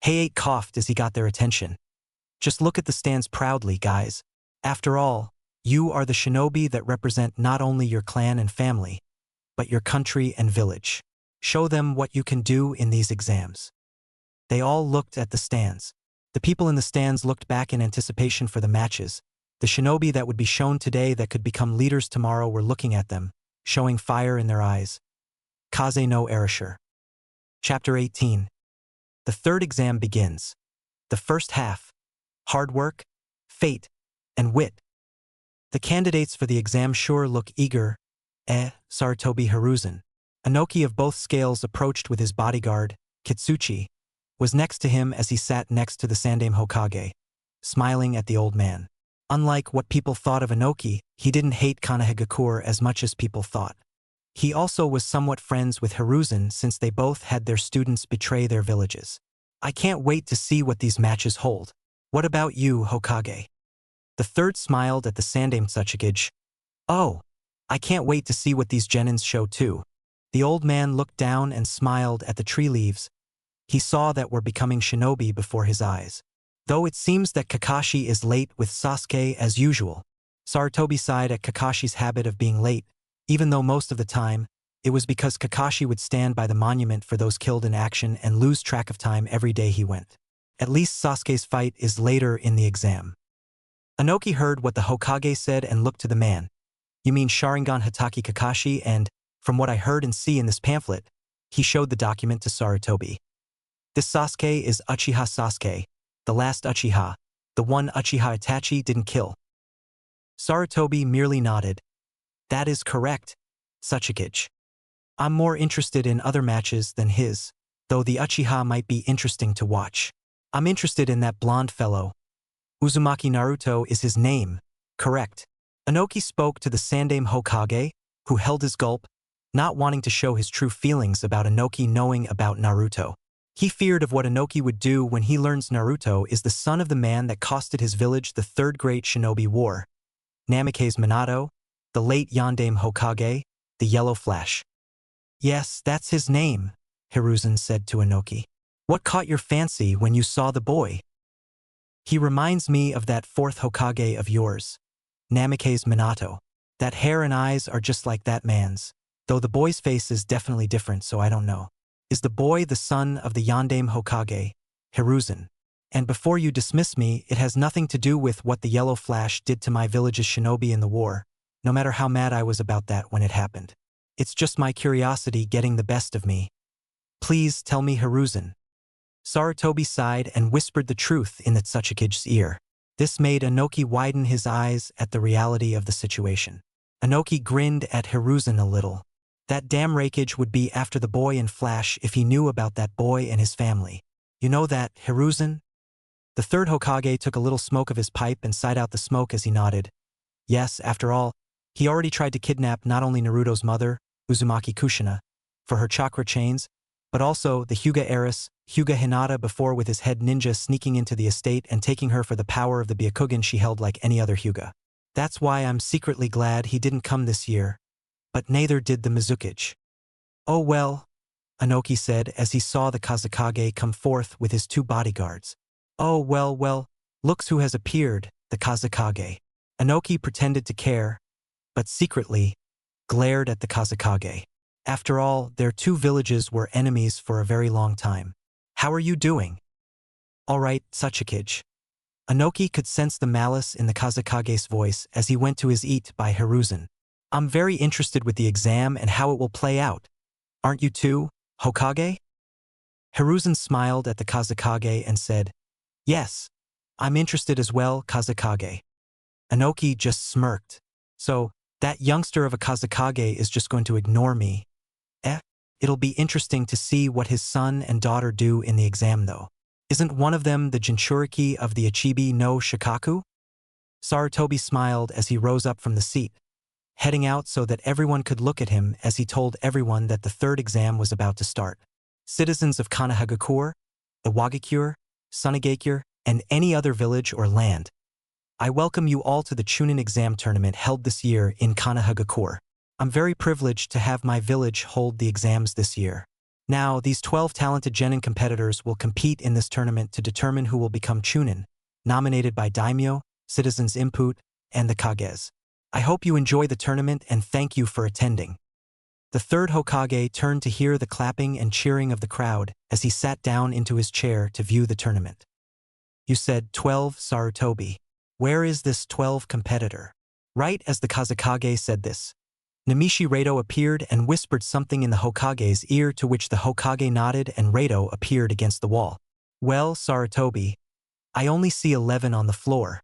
Heiei coughed as he got their attention. "Just look at the stands proudly, guys. After all, you are the shinobi that represent not only your clan and family, but your country and village. Show them what you can do in these exams." They all looked at the stands. The people in the stands looked back in anticipation for the matches. The shinobi that would be shown today that could become leaders tomorrow were looking at them, showing fire in their eyes. Kaze no Erasure. Chapter 18. The third exam begins. The first half. Hard work, fate, and wit. The candidates for the exam sure look eager. Sarutobi Hiruzen. Inoki of both scales approached with his bodyguard, Kitsuchi, was next to him as he sat next to the Sandaime Hokage, smiling at the old man. Unlike what people thought of Inoki, he didn't hate Konohagakure as much as people thought. He also was somewhat friends with Hiruzen since they both had their students betray their villages. I can't wait to see what these matches hold. What about you, Hokage? The third smiled at the Sandaime Tsuchikage. Oh, I can't wait to see what these genins show too. The old man looked down and smiled at the tree leaves. He saw that we're becoming shinobi before his eyes. Though it seems that Kakashi is late with Sasuke as usual. Sarutobi sighed at Kakashi's habit of being late, even though most of the time, it was because Kakashi would stand by the monument for those killed in action and lose track of time every day he went. At least Sasuke's fight is later in the exam. Inoki heard what the Hokage said and looked to the man. You mean Sharingan Hatake Kakashi? And, from what I heard and see in this pamphlet, he showed the document to Sarutobi. This Sasuke is Uchiha Sasuke, the last Uchiha, the one Uchiha Itachi didn't kill. Sarutobi merely nodded. That is correct, Tsuchikage. I'm more interested in other matches than his, though the Uchiha might be interesting to watch. I'm interested in that blonde fellow. Uzumaki Naruto is his name, correct. Inoki spoke to the Sandaime Hokage, who held his gulp, not wanting to show his true feelings about Inoki knowing about Naruto. He feared of what Inoki would do when he learns Naruto is the son of the man that costed his village the Third Great Shinobi War. Namikaze Minato, the late Yondaime Hokage, the Yellow Flash. Yes, that's his name, Hiruzen said to Inoki. What caught your fancy when you saw the boy? He reminds me of that fourth Hokage of yours, Namikaze Minato. That hair and eyes are just like that man's, though the boy's face is definitely different, so I don't know. Is the boy the son of the Yondaime Hokage, Hiruzen? And before you dismiss me, it has nothing to do with what the Yellow Flash did to my village's shinobi in the war, no matter how mad I was about that when it happened. It's just my curiosity getting the best of me. Please tell me, Hiruzen. Sarutobi sighed and whispered the truth in the Tsuchikage's ear. This made Inoki widen his eyes at the reality of the situation. Inoki grinned at Hiruzen a little. That damn Raikage would be after the boy in Flash if he knew about that boy and his family. You know that, Hiruzen? The third Hokage took a little smoke of his pipe and sighed out the smoke as he nodded. Yes, after all, he already tried to kidnap not only Naruto's mother, Uzumaki Kushina, for her chakra chains, but also the Hyuga heiress, Hyuga Hinata, before with his head ninja sneaking into the estate and taking her for the power of the Byakugan she held like any other Hyuga. That's why I'm secretly glad he didn't come this year. But neither did the Mizukage. Oh well, Inoki said as he saw the Kazekage come forth with his two bodyguards. Oh well, looks who has appeared, the Kazekage. Inoki pretended to care, but secretly glared at the Kazekage. After all, their two villages were enemies for a very long time. How are you doing? All right, Tsuchikage. Inoki could sense the malice in the Kazekage's voice as he went to his eat by Hiruzen. I'm very interested with the exam and how it will play out. Aren't you too, Hokage? Hiruzen smiled at the Kazekage and said, Yes, I'm interested as well, Kazekage. Inoki just smirked. So, that youngster of a Kazekage is just going to ignore me. It'll be interesting to see what his son and daughter do in the exam though. Isn't one of them the Jinchuriki of the Ichibi no Shikaku? Sarutobi smiled as he rose up from the seat, heading out so that everyone could look at him as he told everyone that the third exam was about to start. Citizens of Konohagakure, Iwagakure, Sunagakure, and any other village or land, I welcome you all to the Chunin exam tournament held this year in Konohagakure. I'm very privileged to have my village hold the exams this year. Now, these 12 talented genin competitors will compete in this tournament to determine who will become Chunin, nominated by Daimyo, Citizens Input, and the Kages. I hope you enjoy the tournament and thank you for attending. The third Hokage turned to hear the clapping and cheering of the crowd as he sat down into his chair to view the tournament. You said 12, Sarutobi. Where is this 12 competitor? Right as the Kazekage said this, Namishi Reito appeared and whispered something in the Hokage's ear, to which the Hokage nodded and Reito appeared against the wall. Well, Sarutobi, I only see 11 on the floor.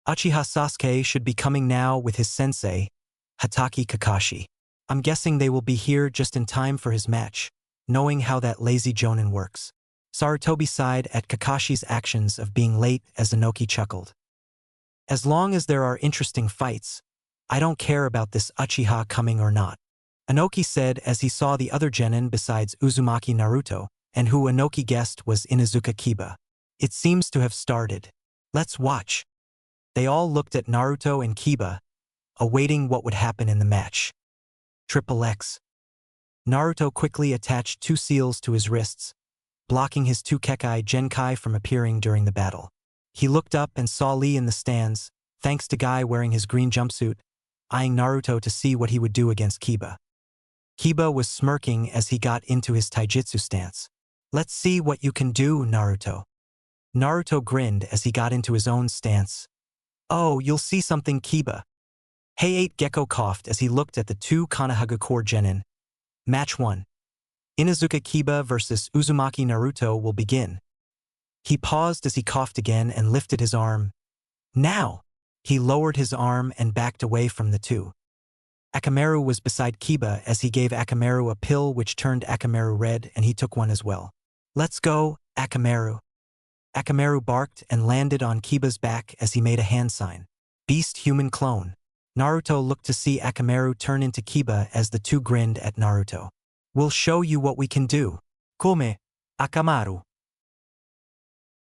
Uchiha Sasuke should be coming now with his sensei, Hatake Kakashi. I'm guessing they will be here just in time for his match, knowing how that lazy jonin works. Sarutobi sighed at Kakashi's actions of being late as Inoki chuckled. As long as there are interesting fights, I don't care about this Uchiha coming or not. Inoki said as he saw the other genin besides Uzumaki Naruto, and who Inoki guessed was Inuzuka Kiba. It seems to have started. Let's watch. They all looked at Naruto and Kiba, awaiting what would happen in the match. Triple X. Naruto quickly attached 2 seals to his wrists, blocking his 2 Kekai Genkai from appearing during the battle. He looked up and saw Lee in the stands, thanks to Guy wearing his green jumpsuit, eyeing Naruto to see what he would do against Kiba. Kiba was smirking as he got into his taijutsu stance. Let's see what you can do, Naruto. Naruto grinned as he got into his own stance. Oh, you'll see something, Kiba. Hey-8 Gecko coughed as he looked at the 2 Konohagakure core genin. Match 1. Inuzuka Kiba versus Uzumaki Naruto will begin. He paused as he coughed again and lifted his arm. Now! He lowered his arm and backed away from the 2. Akamaru was beside Kiba as he gave Akamaru a pill which turned Akamaru red, and he took one as well. Let's go, Akamaru. Akamaru barked and landed on Kiba's back as he made a hand sign. Beast human clone. Naruto looked to see Akamaru turn into Kiba as the 2 grinned at Naruto. We'll show you what we can do. Come, Akamaru.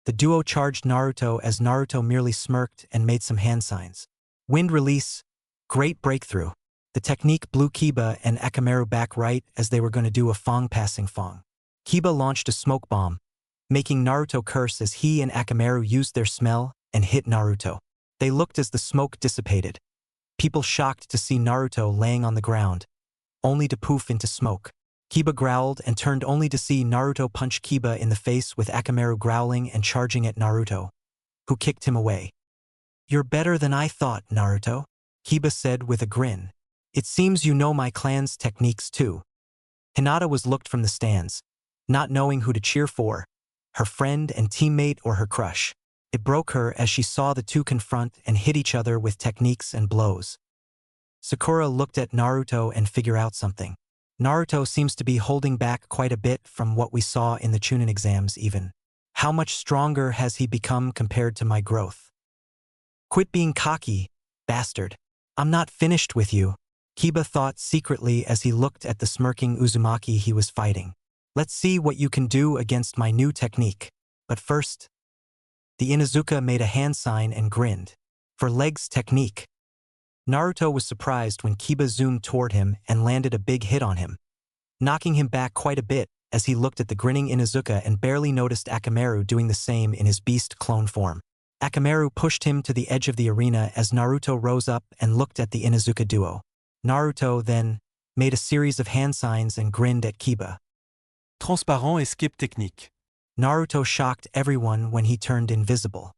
The duo charged Naruto as Naruto merely smirked and made some hand signs. Wind release. Great breakthrough. The technique blew Kiba and Akamaru back right as they were going to do a Fong passing Fong. Kiba launched a smoke bomb, making Naruto curse as he and Akamaru used their smell and hit Naruto. They looked as the smoke dissipated. People shocked to see Naruto laying on the ground, only to poof into smoke. Kiba growled and turned only to see Naruto punch Kiba in the face with Akamaru growling and charging at Naruto, who kicked him away. You're better than I thought, Naruto, Kiba said with a grin. It seems you know my clan's techniques too. Hinata was looked from the stands, not knowing who to cheer for, her friend and teammate or her crush. It broke her as she saw the 2 confront and hit each other with techniques and blows. Sakura looked at Naruto and figured out something. Naruto seems to be holding back quite a bit from what we saw in the Chunin exams even. How much stronger has he become compared to my growth? Quit being cocky, bastard. I'm not finished with you, Kiba thought secretly as he looked at the smirking Uzumaki he was fighting. Let's see what you can do against my new technique. But first, the Inuzuka made a hand sign and grinned. For legs technique. Naruto was surprised when Kiba zoomed toward him and landed a big hit on him, knocking him back quite a bit as he looked at the grinning Inuzuka and barely noticed Akamaru doing the same in his beast clone form. Akamaru pushed him to the edge of the arena as Naruto rose up and looked at the Inuzuka duo. Naruto then made a series of hand signs and grinned at Kiba. Transparent escape technique. Naruto shocked everyone when he turned invisible.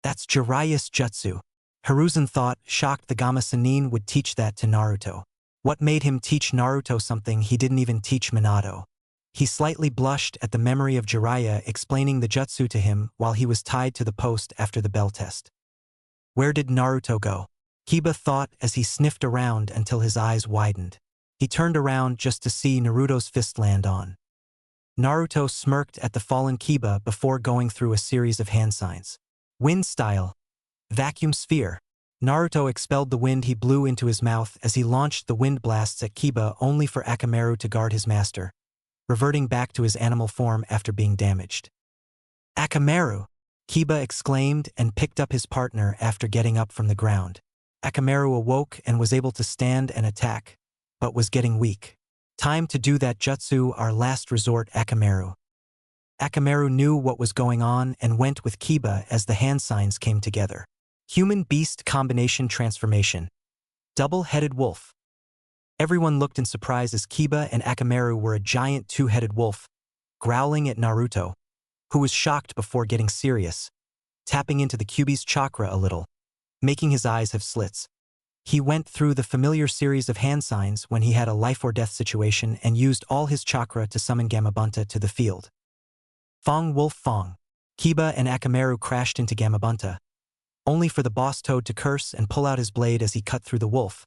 That's Jiraiya's jutsu. Hiruzen thought, shocked the Gamma Sennin would teach that to Naruto. What made him teach Naruto something he didn't even teach Minato? He slightly blushed at the memory of Jiraiya explaining the jutsu to him while he was tied to the post after the bell test. Where did Naruto go? Kiba thought as he sniffed around until his eyes widened. He turned around just to see Naruto's fist land on. Naruto smirked at the fallen Kiba before going through a series of hand signs. Wind style. Vacuum sphere. Naruto expelled the wind he blew into his mouth as he launched the wind blasts at Kiba only for Akamaru to guard his master, reverting back to his animal form after being damaged. Akamaru! Kiba exclaimed and picked up his partner after getting up from the ground. Akamaru awoke and was able to stand and attack, but was getting weak. Time to do that jutsu, our last resort, Akamaru. Akamaru knew what was going on and went with Kiba as the hand signs came together. Human-beast combination transformation. Double-headed wolf. Everyone looked in surprise as Kiba and Akamaru were a giant 2-headed wolf, growling at Naruto, who was shocked before getting serious, tapping into the Kyuubi's chakra a little, making his eyes have slits. He went through the familiar series of hand signs when he had a life-or-death situation and used all his chakra to summon Gamabunta to the field. Fong Wolf Fong. Kiba and Akamaru crashed into Gamabunta, only for the boss toad to curse and pull out his blade as he cut through the wolf,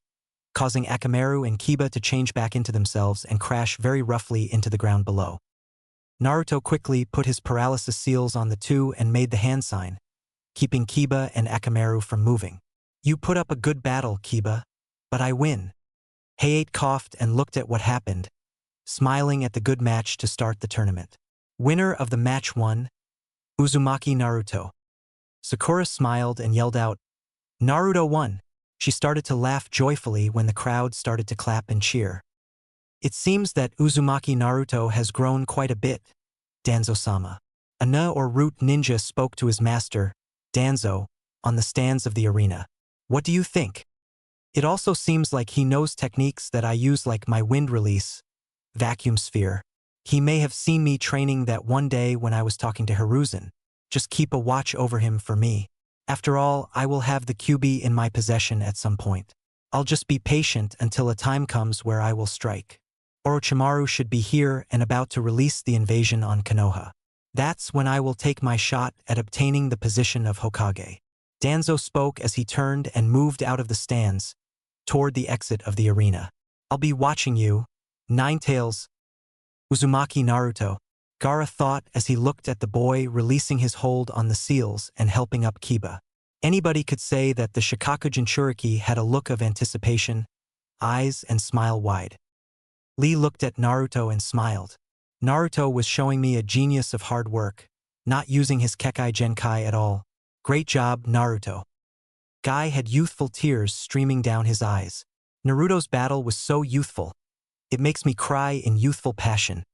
causing Akamaru and Kiba to change back into themselves and crash very roughly into the ground below. Naruto quickly put his paralysis seals on the two and made the hand sign, keeping Kiba and Akamaru from moving. You put up a good battle, Kiba, but I win. Hayate coughed and looked at what happened, smiling at the good match to start the tournament. Winner of the match won, Uzumaki Naruto. Sakura smiled and yelled out, Naruto won. She started to laugh joyfully when the crowd started to clap and cheer. It seems that Uzumaki Naruto has grown quite a bit, Danzo-sama. A Na or root ninja spoke to his master, Danzo, on the stands of the arena. What do you think? It also seems like he knows techniques that I use, like my wind release, vacuum sphere. He may have seen me training that one day when I was talking to Hiruzen. Just keep a watch over him for me. After all, I will have the QB in my possession at some point. I'll just be patient until a time comes where I will strike. Orochimaru should be here and about to release the invasion on Konoha. That's when I will take my shot at obtaining the position of Hokage. Danzo spoke as he turned and moved out of the stands, toward the exit of the arena. I'll be watching you, Ninetales. Uzumaki Naruto, Gaara thought as he looked at the boy releasing his hold on the seals and helping up Kiba. Anybody could say that the Shikaku Jinchuriki had a look of anticipation, eyes and smile wide. Lee looked at Naruto and smiled. Naruto was showing me a genius of hard work, not using his Kekai Genkai at all. Great job, Naruto. Guy had youthful tears streaming down his eyes. Naruto's battle was so youthful. It makes me cry in youthful passion.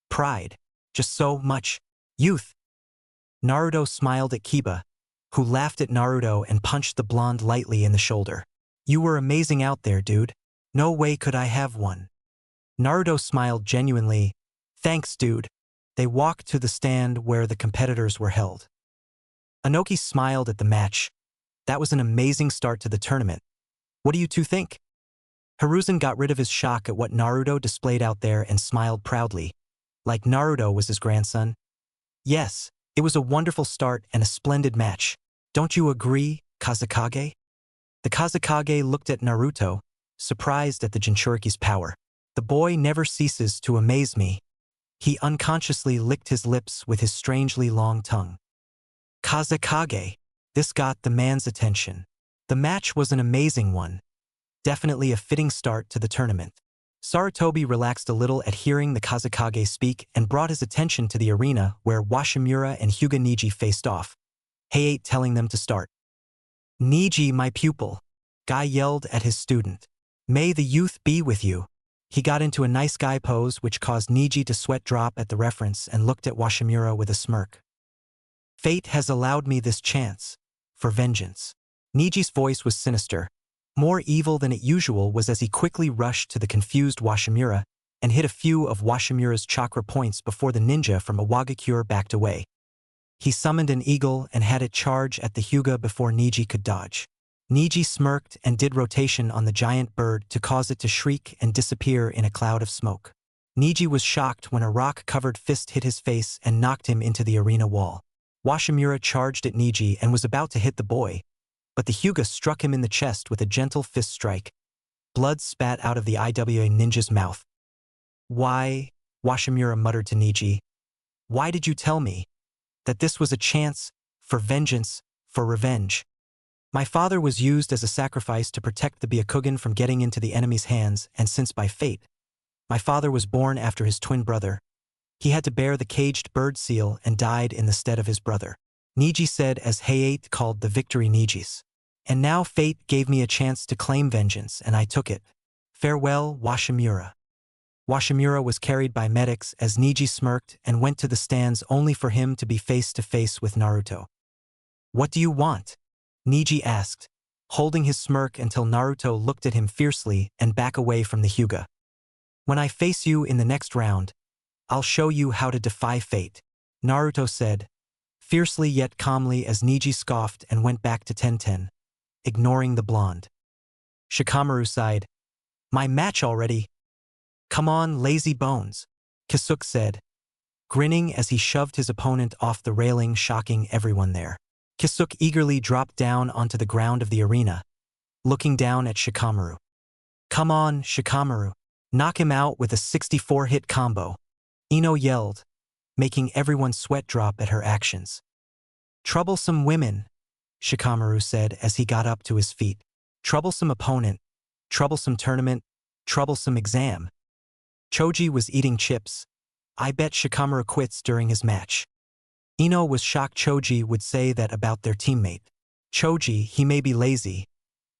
Pride. Just so much youth. Naruto smiled at Kiba, who laughed at Naruto and punched the blonde lightly in the shoulder. You were amazing out there, dude. No way could I have one. Naruto smiled genuinely. Thanks, dude. They walked to the stand where the competitors were held. Inoki smiled at the match. That was an amazing start to the tournament. What do you two think? Hiruzen got rid of his shock at what Naruto displayed out there and smiled proudly, like Naruto was his grandson. Yes, it was a wonderful start and a splendid match. Don't you agree, Kazekage? The Kazekage looked at Naruto, surprised at the Jinchuriki's power. The boy never ceases to amaze me. He unconsciously licked his lips with his strangely long tongue. Kazekage. This got the man's attention. The match was an amazing one. Definitely a fitting start to the tournament. Sarutobi relaxed a little at hearing the Kazekage speak and brought his attention to the arena where Washimura and Hyuga Niji faced off. Hayate telling them to start. Niji, my pupil. Guy yelled at his student. May the youth be with you. He got into a nice guy pose which caused Niji to sweat drop at the reference and looked at Washimura with a smirk. Fate has allowed me this chance. For vengeance. Niji's voice was sinister. More evil than it usual was as he quickly rushed to the confused Washimura and hit a few of Washimura's chakra points before the ninja from Iwagakure backed away. He summoned an eagle and had it charge at the Hyuga before Niji could dodge. Niji smirked and did rotation on the giant bird to cause it to shriek and disappear in a cloud of smoke. Niji was shocked when a rock-covered fist hit his face and knocked him into the arena wall. Washimura charged at Niji and was about to hit the boy, but the Hyuga struck him in the chest with a gentle fist strike. Blood spat out of the IWA ninja's mouth. Why? Washimura muttered to Niji. Why did you tell me that this was a chance for vengeance, for revenge? My father was used as a sacrifice to protect the Byakugan from getting into the enemy's hands, and since by fate, my father was born after his twin brother, he had to bear the caged bird seal and died in the stead of his brother. Niji said as Hayate called the victory Niji's. And now fate gave me a chance to claim vengeance, and I took it. Farewell, Washimura. Washimura was carried by medics as Niji smirked and went to the stands only for him to be face to face with Naruto. What do you want? Niji asked, holding his smirk until Naruto looked at him fiercely and back away from the Hyuga. When I face you in the next round, I'll show you how to defy fate, Naruto said, fiercely yet calmly as Niji scoffed and went back to Tenten, ignoring the blonde. Shikamaru sighed. My match already? Come on, lazy bones, Kisuke said, grinning as he shoved his opponent off the railing, shocking everyone there. Kisuke eagerly dropped down onto the ground of the arena, looking down at Shikamaru. Come on, Shikamaru. Knock him out with a 64-hit combo. Ino yelled, making everyone's sweat drop at her actions. Troublesome women, Shikamaru said as he got up to his feet. Troublesome opponent, troublesome tournament, troublesome exam. Choji was eating chips. I bet Shikamaru quits during his match. Ino was shocked Choji would say that about their teammate. Choji, he may be lazy,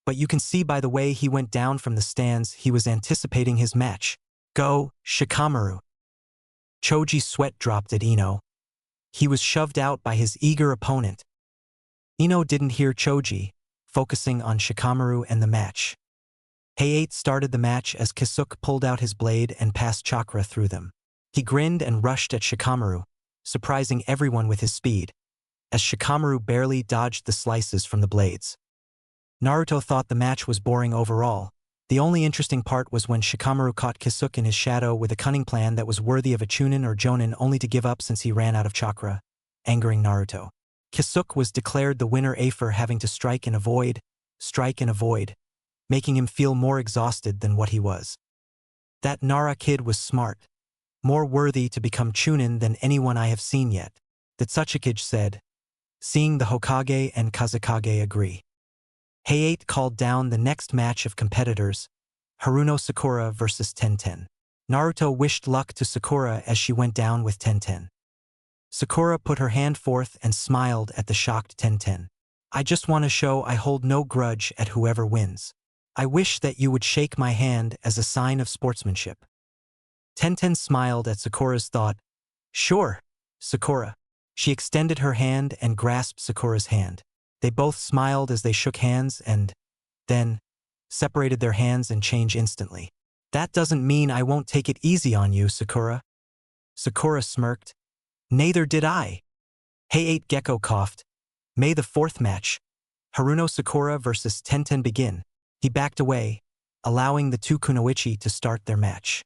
but you can see by the way he went down from the stands he was anticipating his match. Go, Shikamaru. Choji's sweat dropped at Ino. He was shoved out by his eager opponent. Ino didn't hear Choji, focusing on Shikamaru and the match. Hayate started the match as Kisuke pulled out his blade and passed chakra through them. He grinned and rushed at Shikamaru, surprising everyone with his speed, as Shikamaru barely dodged the slices from the blades. Naruto thought the match was boring overall. The only interesting part was when Shikamaru caught Kisuke in his shadow with a cunning plan that was worthy of a Chunin or Jonin only to give up since he ran out of chakra, angering Naruto. Kisuke was declared the winner for having to strike and avoid, making him feel more exhausted than what he was. That Nara kid was smart, more worthy to become Chunin than anyone I have seen yet, the Tsuchikage said, seeing the Hokage and Kazekage agree. Hayate called down the next match of competitors, Haruno Sakura versus Tenten. Naruto wished luck to Sakura as she went down with Tenten. Sakura put her hand forth and smiled at the shocked Tenten. I just want to show I hold no grudge at whoever wins. I wish that you would shake my hand as a sign of sportsmanship. Tenten smiled at Sakura's thought. Sure, Sakura. She extended her hand and grasped Sakura's hand. They both smiled as they shook hands and, then, separated their hands and changed instantly. That doesn't mean I won't take it easy on you, Sakura. Sakura smirked. Neither did I. Hayate Gecko coughed. May the fourth match, Haruno Sakura versus Tenten begin. He backed away, allowing the two kunoichi to start their match.